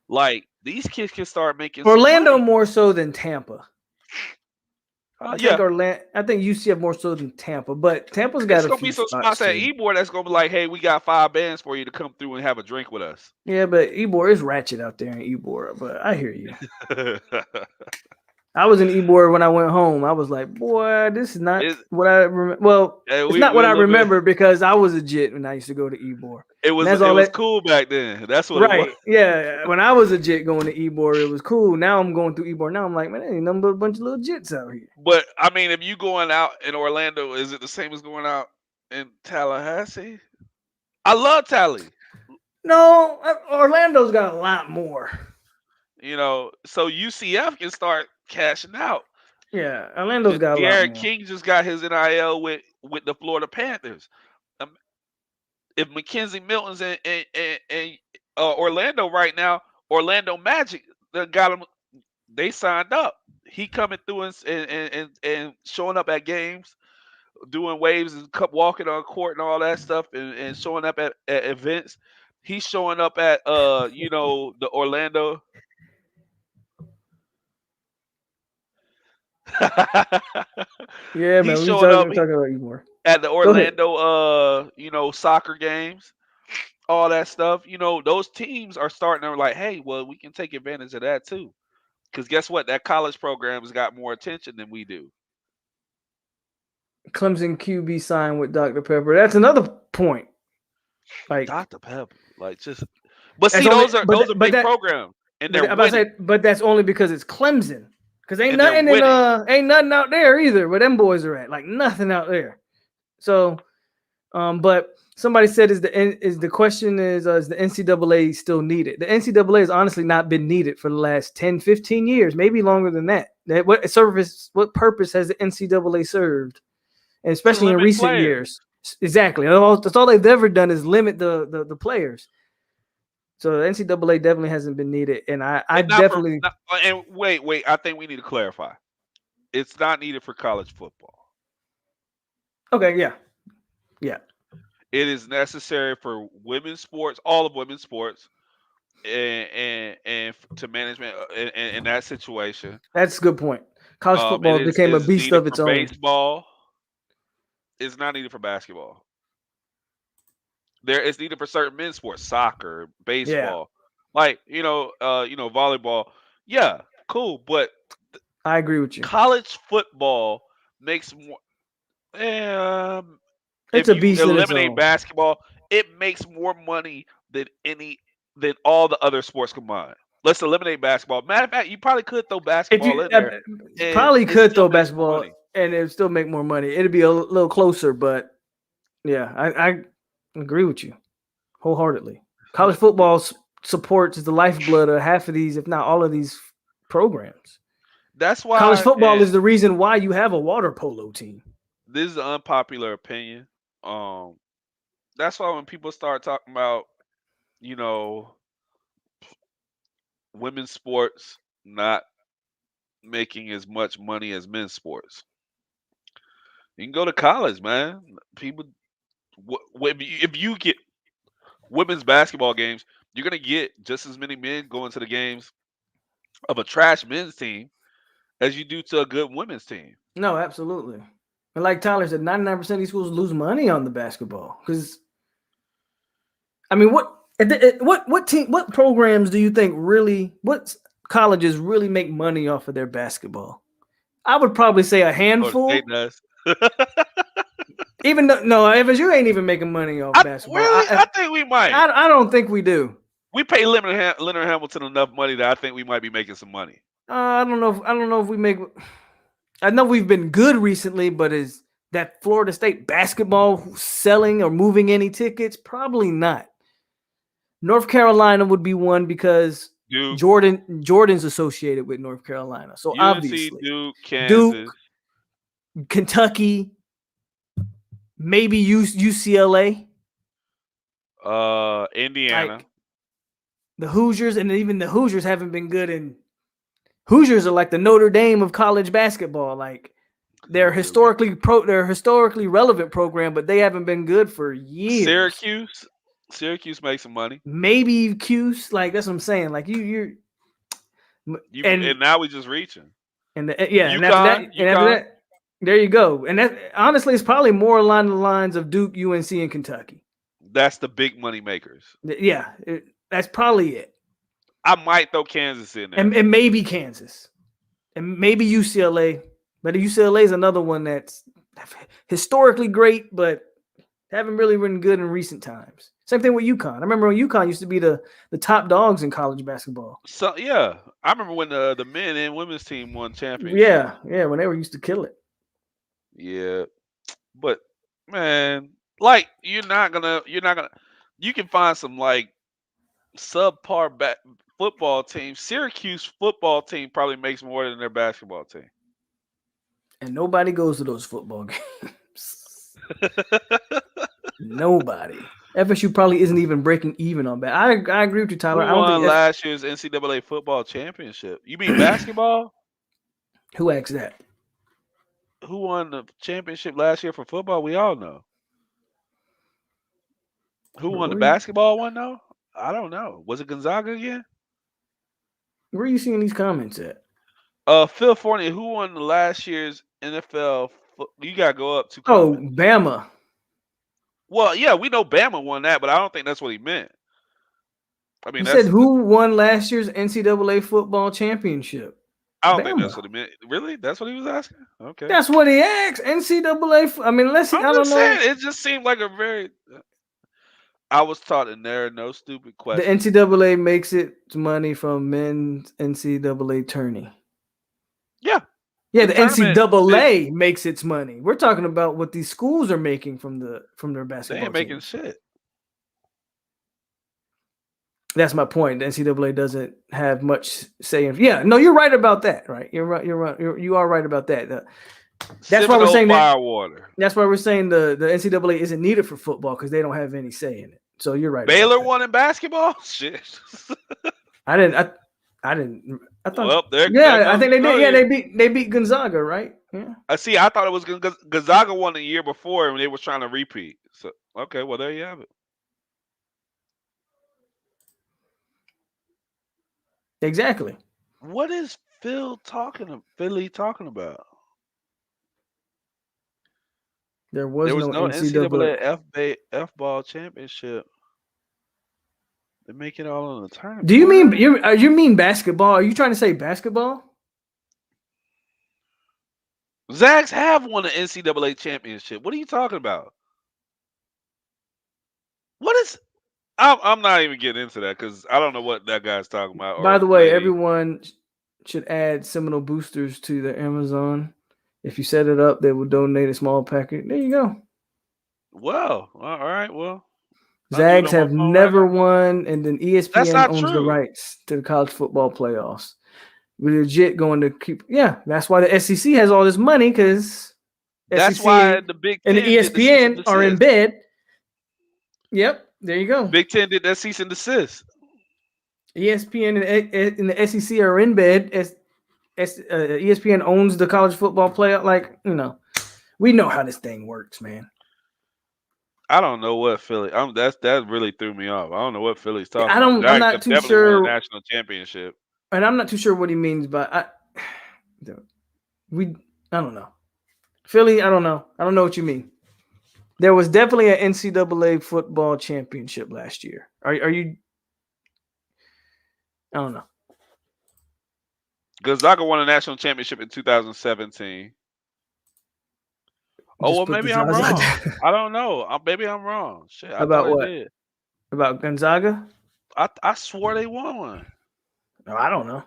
Speaker 4: like these kids can start making
Speaker 2: Orlando more so than Tampa. I think
Speaker 4: yeah.
Speaker 2: I think UCF more so than Tampa, but Tampa's got
Speaker 4: gonna be some spots at Ybor that's gonna be like, hey, we got 5 bands for you to come through and have a drink with us.
Speaker 2: Yeah, but Ybor is ratchet out there in Ybor, but I hear you. I was in Ybor when I went home. I was like, boy, this is not
Speaker 4: It-
Speaker 2: what I remember. Well, it's
Speaker 4: we
Speaker 2: not what
Speaker 4: a
Speaker 2: I
Speaker 4: little bit.
Speaker 2: remember because I was a jit when I used to go to Ybor.
Speaker 4: It was
Speaker 2: That's all that.
Speaker 4: cool back then. That's what it was.
Speaker 2: Right. Yeah. When I was a jit going to Ybor, it was cool. Now I'm going through Ybor. Now I'm like, man, there ain't nothing but a bunch of little jits out here.
Speaker 4: But I mean, if you going out in Orlando, is it the same as going out in Tallahassee? I love Tally.
Speaker 2: No, Orlando's got a lot more.
Speaker 4: You know, so UCF can start cashing out.
Speaker 2: Yeah, Orlando's got a lot
Speaker 4: De'Aaron
Speaker 2: more.
Speaker 4: King just got his NIL with the Florida Panthers. If Mackenzie Milton's in Orlando right now, Orlando Magic got him. They signed up. He coming through and showing up at games, doing waves and walking on court and all that stuff, and showing up at events. He's showing up at the Orlando.
Speaker 2: Yeah, man.
Speaker 4: He's
Speaker 2: We
Speaker 4: showing up
Speaker 2: talking about you more.
Speaker 4: at the
Speaker 2: Go ahead.
Speaker 4: Orlando soccer games, all that stuff. Those teams are starting to like, hey, well, we can take advantage of that too. Because guess what? That college program has got more attention than we do.
Speaker 2: Clemson QB signed with Dr. Pepper. That's another point. Like
Speaker 4: Dr. Pepper, like just. But
Speaker 2: that's
Speaker 4: see,
Speaker 2: only-
Speaker 4: those are
Speaker 2: but
Speaker 4: big
Speaker 2: that-
Speaker 4: programs, and they're
Speaker 2: But, I'm about to
Speaker 4: winning.
Speaker 2: say, but that's only because it's Clemson. Because ain't
Speaker 4: And they're
Speaker 2: nothing ain't nothing out there either where them boys are at. Like nothing out there. So, but somebody said the question is the NCAA still needed? The NCAA has honestly not been needed for the last 10, 15 years, maybe longer than that. What purpose has the NCAA served? And especially in
Speaker 4: limit
Speaker 2: recent
Speaker 4: players.
Speaker 2: years. Exactly. That's all they've ever done is limit the players. So the NCAA definitely hasn't been needed. And I definitely
Speaker 4: and wait, I think we need to clarify. It's not needed for college football.
Speaker 2: Okay, yeah. Yeah.
Speaker 4: It is necessary for women's sports, all of women's sports, and to management in that situation.
Speaker 2: That's a good point. College football became a beast of its own.
Speaker 4: Baseball. It's not needed for basketball. It's needed for certain men's sports, soccer, baseball, volleyball. Yeah, cool, but
Speaker 2: I agree with you.
Speaker 4: college football makes more.
Speaker 2: It's
Speaker 4: if
Speaker 2: a beast
Speaker 4: you
Speaker 2: in its
Speaker 4: eliminate
Speaker 2: own.
Speaker 4: basketball, it makes more money than all the other sports combined. Let's eliminate basketball. Matter of fact, you probably could throw basketball in there.
Speaker 2: Probably could throw
Speaker 4: still makes
Speaker 2: basketball
Speaker 4: money.
Speaker 2: and it would still make more money. It'd be a little closer, but yeah, I agree with you wholeheartedly. College football supports the lifeblood of half of these, if not all of these programs.
Speaker 4: That's why
Speaker 2: college football is the reason why you have a water polo team.
Speaker 4: This is an unpopular opinion. That's why when people start talking about, women's sports not making as much money as men's sports, you can go to college, man. People, if you get women's basketball games, you're gonna get just as many men going to the games of a trash men's team as you do to a good women's team.
Speaker 2: No, absolutely. And like Tyler said, 99% of these schools lose money on the basketball because, I mean, what programs do you think what colleges really make money off of their basketball? I would probably say a handful.
Speaker 4: State does.
Speaker 2: Even though, no, FSU ain't even making money off basketball.
Speaker 4: Really? I think we might.
Speaker 2: I don't think we do.
Speaker 4: We pay Leonard Hamilton enough money that I think we might be making some money.
Speaker 2: I don't know if we make. I know we've been good recently, but is that Florida State basketball selling or moving any tickets? Probably not. North Carolina would be one because
Speaker 4: Duke.
Speaker 2: Jordan's associated with North Carolina. So
Speaker 4: UNC,
Speaker 2: obviously
Speaker 4: Duke, Kansas,
Speaker 2: Kentucky, maybe UCLA,
Speaker 4: Indiana.
Speaker 2: Like the Hoosiers, and even the Hoosiers haven't been good. And Hoosiers are like the Notre Dame of college basketball. Like they're historically relevant program, but they haven't been good for years.
Speaker 4: Syracuse makes some money.
Speaker 2: Maybe Cuse, like that's what I'm saying. Like
Speaker 4: and now we just reaching.
Speaker 2: And after that, there you go. And that honestly is probably more along the lines of Duke, UNC, and Kentucky.
Speaker 4: That's the big money makers.
Speaker 2: Yeah, that's probably it.
Speaker 4: I might throw Kansas in there.
Speaker 2: And maybe Kansas. and maybe UCLA, but UCLA is another one that's historically great, but haven't really been good in recent times. Same thing with UConn. I remember when UConn used to be the top dogs in college basketball.
Speaker 4: So yeah, I remember when the men and women's team won championship.
Speaker 2: Yeah, when they were used to kill it.
Speaker 4: Yeah, but man, like you're not gonna. You can find some like subpar football team. Syracuse football team probably makes more than their basketball team.
Speaker 2: And nobody goes to those football games. Nobody. FSU probably isn't even breaking even on that. I agree with you, Tyler.
Speaker 4: Who
Speaker 2: I don't
Speaker 4: won
Speaker 2: think
Speaker 4: last year's NCAA football championship? You mean basketball?
Speaker 2: Who asked that?
Speaker 4: Who won the championship last year for football? We all know. Who won the basketball one though? I don't know. Was it Gonzaga again?
Speaker 2: Where are you seeing these comments at?
Speaker 4: Phil Fournier, who won the last year's NFL? You gotta go up to
Speaker 2: comment. Bama.
Speaker 4: Well, yeah, we know Bama won that, but I don't think that's what he meant. I mean,
Speaker 2: he said who won last year's NCAA football championship?
Speaker 4: I don't think that's what he meant. Really? That's what he was asking? Okay.
Speaker 2: That's what he asked. NCAA. I mean, unless I don't know.
Speaker 4: It just seemed like a very. I was taught in there no stupid
Speaker 2: The
Speaker 4: questions.
Speaker 2: NCAA makes its money from men's NCAA tourney.
Speaker 4: Yeah.
Speaker 2: Yeah, the NCAA makes its money. We're talking about what these schools are making from their basketball.
Speaker 4: They ain't making shit.
Speaker 2: That's my point. The NCAA doesn't have much say in. Yeah, no, you're right about that. Right, you're right. You're right. You are right about that. That's why we're saying
Speaker 4: firewater.
Speaker 2: That's why we're saying the NCAA isn't needed for football because they don't have any say in it. So you're right.
Speaker 4: Baylor won in basketball. Shit.
Speaker 2: I didn't. I thought.
Speaker 4: Well,
Speaker 2: I think they did. Yeah, they beat Gonzaga, right? Yeah.
Speaker 4: I see. I thought it was Gonzaga won the year before, and they were trying to repeat. So okay, well there you have it.
Speaker 2: Exactly.
Speaker 4: What is Philly talking about?
Speaker 2: There was no
Speaker 4: NCAA F-ball championship. They make it all in the tournament.
Speaker 2: Do you mean you mean basketball? Are you trying to say basketball?
Speaker 4: Zags have won an NCAA championship. What are you talking about? What is? I'm not even getting into that because I don't know what that guy's talking about.
Speaker 2: By the way, everyone should add Seminole boosters to their Amazon. If you set it up, they will donate a small packet. There you go.
Speaker 4: Well, all right. Well,
Speaker 2: Zags have never won, and then ESPN owns the rights to the college football playoffs. We're legit going to keep. Yeah, that's why the SEC has all this money because
Speaker 4: that's why the Big Ten
Speaker 2: and the ESPN are in bed. Yep, there you go.
Speaker 4: Big Ten did that cease and desist.
Speaker 2: ESPN and the SEC are in bed. ESPN owns the college football playoff. Like, we know how this thing works, man.
Speaker 4: I don't know what Philly. That really threw me off. I don't know what Philly's talking
Speaker 2: about. I'm not too sure.
Speaker 4: Won a national championship,
Speaker 2: and I'm not too sure what he means. But I don't know. Philly, I don't know. I don't know what you mean. There was definitely an NCAA football championship last year. Are you? I don't know.
Speaker 4: Gonzaga won a national championship in 2017. Oh, well, maybe I'm wrong. I don't know. Maybe I'm wrong. Shit,
Speaker 2: about what? About Gonzaga?
Speaker 4: I swore they won one.
Speaker 2: No, I don't know.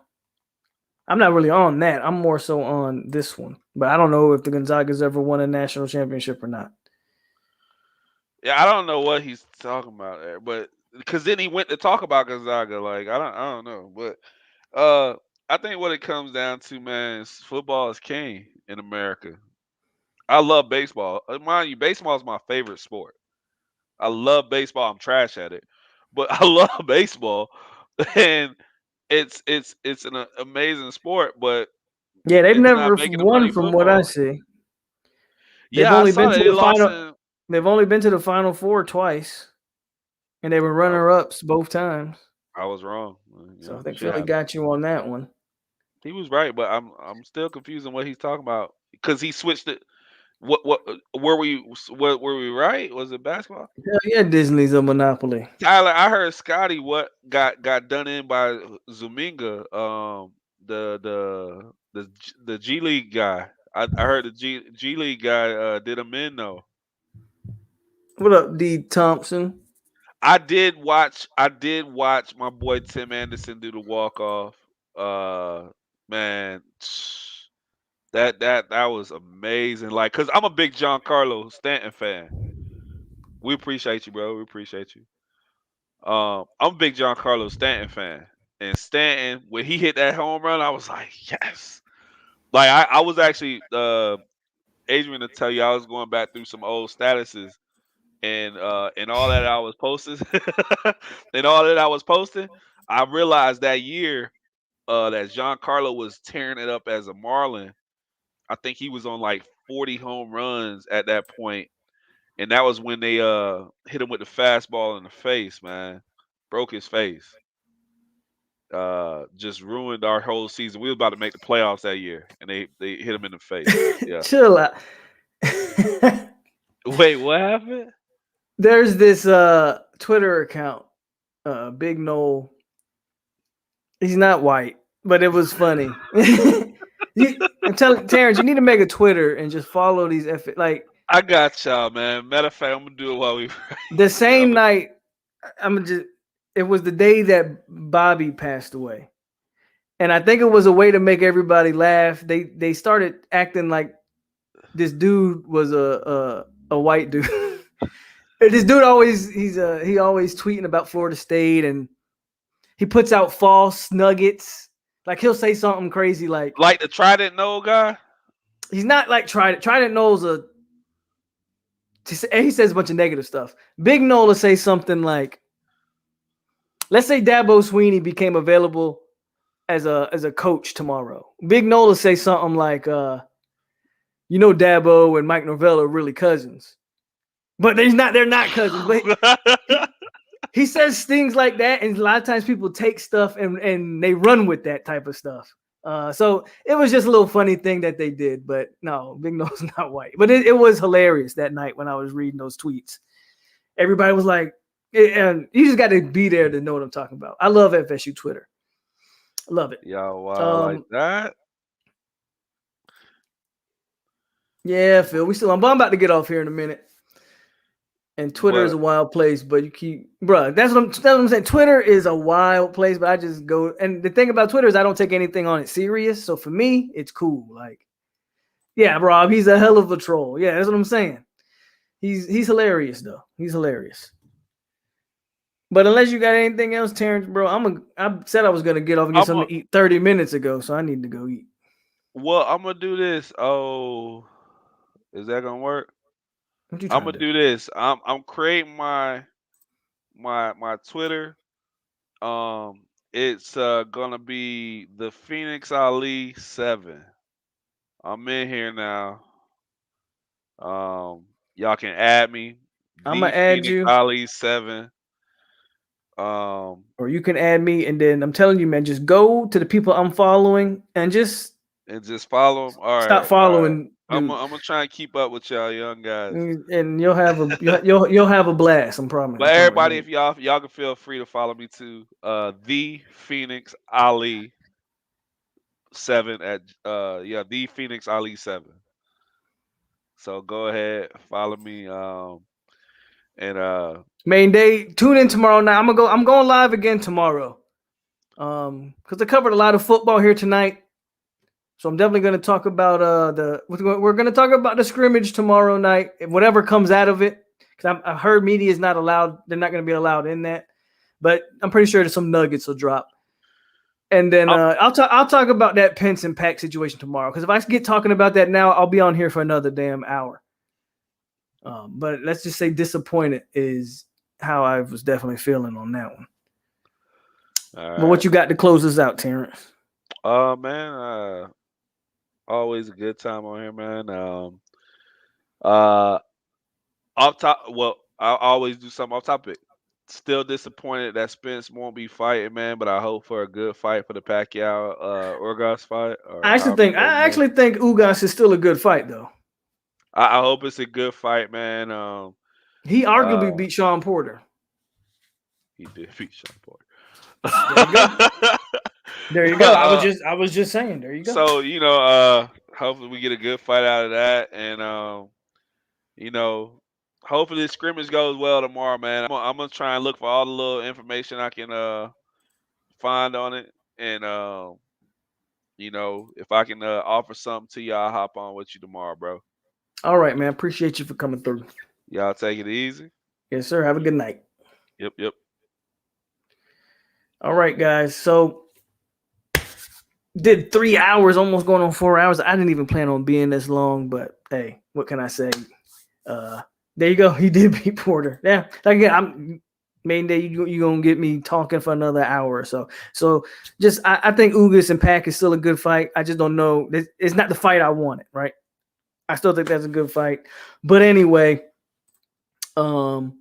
Speaker 2: I'm not really on that. I'm more so on this one. But I don't know if the Gonzaga's ever won a national championship or not.
Speaker 4: Yeah, I don't know what he's talking about there. But because then he went to talk about Gonzaga. Like, I don't know. But I think what it comes down to, man, is football is king in America. I love baseball. Mind you, baseball is my favorite sport. I love baseball. I'm trash at it, but I love baseball, and it's an amazing sport. But
Speaker 2: yeah, they've never won from what I see. They've only been to the final. They've only been to the Final Four twice, and they were runner-ups both times.
Speaker 4: I was wrong.
Speaker 2: So I think Philly got you on that one.
Speaker 4: He was right, but I'm still confused on what he's talking about because he switched it. What were we right? Was it basketball?
Speaker 2: Hell yeah, Disney's a monopoly.
Speaker 4: Tyler, I heard Scotty got done in by Zuminga, the the G League guy. I heard the G League guy did him in though.
Speaker 2: What up, D Thompson?
Speaker 4: I did watch my boy Tim Anderson do the walk off. Man, that was amazing. Like, cause I'm a big Giancarlo Stanton fan. We appreciate you, bro. We appreciate you. I'm a big Giancarlo Stanton fan. And Stanton, when he hit that home run, I was like, yes. Like I was actually Adrian to tell you I was going back through some old statuses and all that I was posting and all that I was posting, I realized that year that Giancarlo was tearing it up as a Marlin. I think he was on like 40 home runs at that point, and that was when they hit him with the fastball in the face, man. Broke his face. Just ruined our whole season. We were about to make the playoffs that year, and they hit him in the face. Yeah.
Speaker 2: Chill out.
Speaker 4: Wait, what happened?
Speaker 2: There's this Twitter account, Big Noel. He's not white, but it was funny. I'm telling Terrence, you need to make a Twitter and just follow these like.
Speaker 4: I got y'all, man. Matter of fact, I'm gonna do it while we.
Speaker 2: The same night, it was the day that Bobby passed away, and I think it was a way to make everybody laugh. They started acting like this dude was a white dude. This dude he always tweeting about Florida State, and he puts out false nuggets. Like he'll say something crazy like
Speaker 4: the Trident Noel guy.
Speaker 2: He's not like Trident Noel's he says a bunch of negative stuff. Big Noel will say something like, let's say Dabo Swinney became available as a coach tomorrow. Big Noel will say something like, Dabo and Mike Norvell are really cousins. But they're not cousins. But he says things like that, and a lot of times people take stuff and they run with that type of stuff. So it was just a little funny thing that they did. But no, Big No's not white. But it was hilarious that night when I was reading those tweets. Everybody was like, and you just got to be there to know what I'm talking about. I love FSU Twitter. I love it.
Speaker 4: Yo, wow, like that.
Speaker 2: Yeah, Phil. I'm about to get off here in a minute. And Twitter is a wild place, but you keep, that's what I'm saying. Twitter is a wild place, but I just go. And the thing about Twitter is I don't take anything on it serious. So for me, it's cool. Like, yeah, Rob, he's a hell of a troll. Yeah, that's what I'm saying. He's hilarious though. He's hilarious. But unless you got anything else, Terrence, bro, I said I was gonna get off and get something to eat 30 minutes ago, so I need to go eat.
Speaker 4: Well, I'm gonna do this. Oh, is that gonna work? I'm gonna do this. I'm creating my Twitter. It's gonna be the Phoenix Ali 7. I'm in here now. Y'all can add me.
Speaker 2: I'm gonna add you.
Speaker 4: Ali 7.
Speaker 2: Or you can add me, and then I'm telling you, man, just go to the people I'm following and just
Speaker 4: follow them. All right.
Speaker 2: Stop following.
Speaker 4: I'm gonna try and keep up with y'all young guys,
Speaker 2: and you'll have a blast. I'm promising.
Speaker 4: But everybody, if y'all can feel free to follow me too. The Phoenix Ali 7 at the Phoenix Ali 7. So go ahead, follow me.
Speaker 2: Main day, tune in tomorrow night. I'm going live again tomorrow. Because I covered a lot of football here tonight. So I'm definitely going to talk about we're going to talk about the scrimmage tomorrow night, whatever comes out of it. Because I've heard media is not allowed; they're not going to be allowed in that. But I'm pretty sure some nuggets will drop. And then I'll talk about that Pence and Pack situation tomorrow. Because if I get talking about that now, I'll be on here for another damn hour. But let's just say disappointed is how I was definitely feeling on that one.
Speaker 4: Right.
Speaker 2: But what you got to close us out, Terrence?
Speaker 4: Man, always a good time on here, man. Off top, well, I always do something off topic. Still disappointed that Spence won't be fighting, man. But I hope for a good fight for the Pacquiao Ugas fight.
Speaker 2: I actually think Ugas is still a good fight, though.
Speaker 4: I hope it's a good fight, man.
Speaker 2: He arguably beat Sean Porter.
Speaker 4: He did beat Sean Porter.
Speaker 2: There you go. I was just saying. There you go.
Speaker 4: So hopefully we get a good fight out of that, and hopefully the scrimmage goes well tomorrow, man. I'm gonna try and look for all the little information I can find on it, and if I can offer something to you, I'll hop on with you tomorrow, bro.
Speaker 2: All right, man. Appreciate you for coming through.
Speaker 4: Y'all take it easy.
Speaker 2: Yes, sir. Have a good night.
Speaker 4: Yep.
Speaker 2: All right, guys. So did 3 hours, almost going on 4 hours. I didn't even plan on being this long, but hey, what can I say? There you go. He did beat Porter. Yeah. Again, I'm main day. You gonna get me talking for another hour or so. So just I think Ugas and Pac is still a good fight. I just don't know. It's not the fight I wanted, right? I still think that's a good fight. But anyway, thanks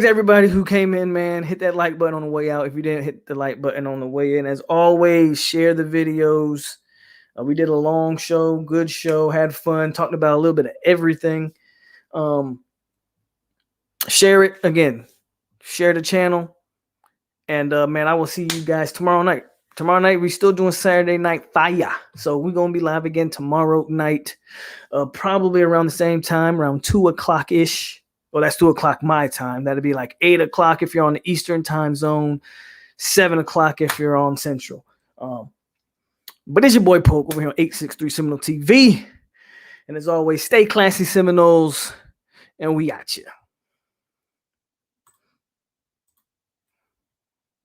Speaker 2: everybody who came in, man. Hit that like button on the way out. If you didn't hit the like button on the way in, as always, share the videos. We did a long show, good show, had fun, talked about a little bit of everything. Share it again. Share the channel. And man, I will see you guys tomorrow night. Tomorrow night, we're still doing Saturday Night Fire. So we're going to be live again tomorrow night, probably around the same time, around 2 o'clock-ish. Well, that's 2 o'clock my time. That'll be like 8 o'clock if you're on the Eastern time zone, 7 o'clock if you're on Central. But it's your boy Polk over here on 863 Seminole TV. And as always, stay classy, Seminoles, and we got you.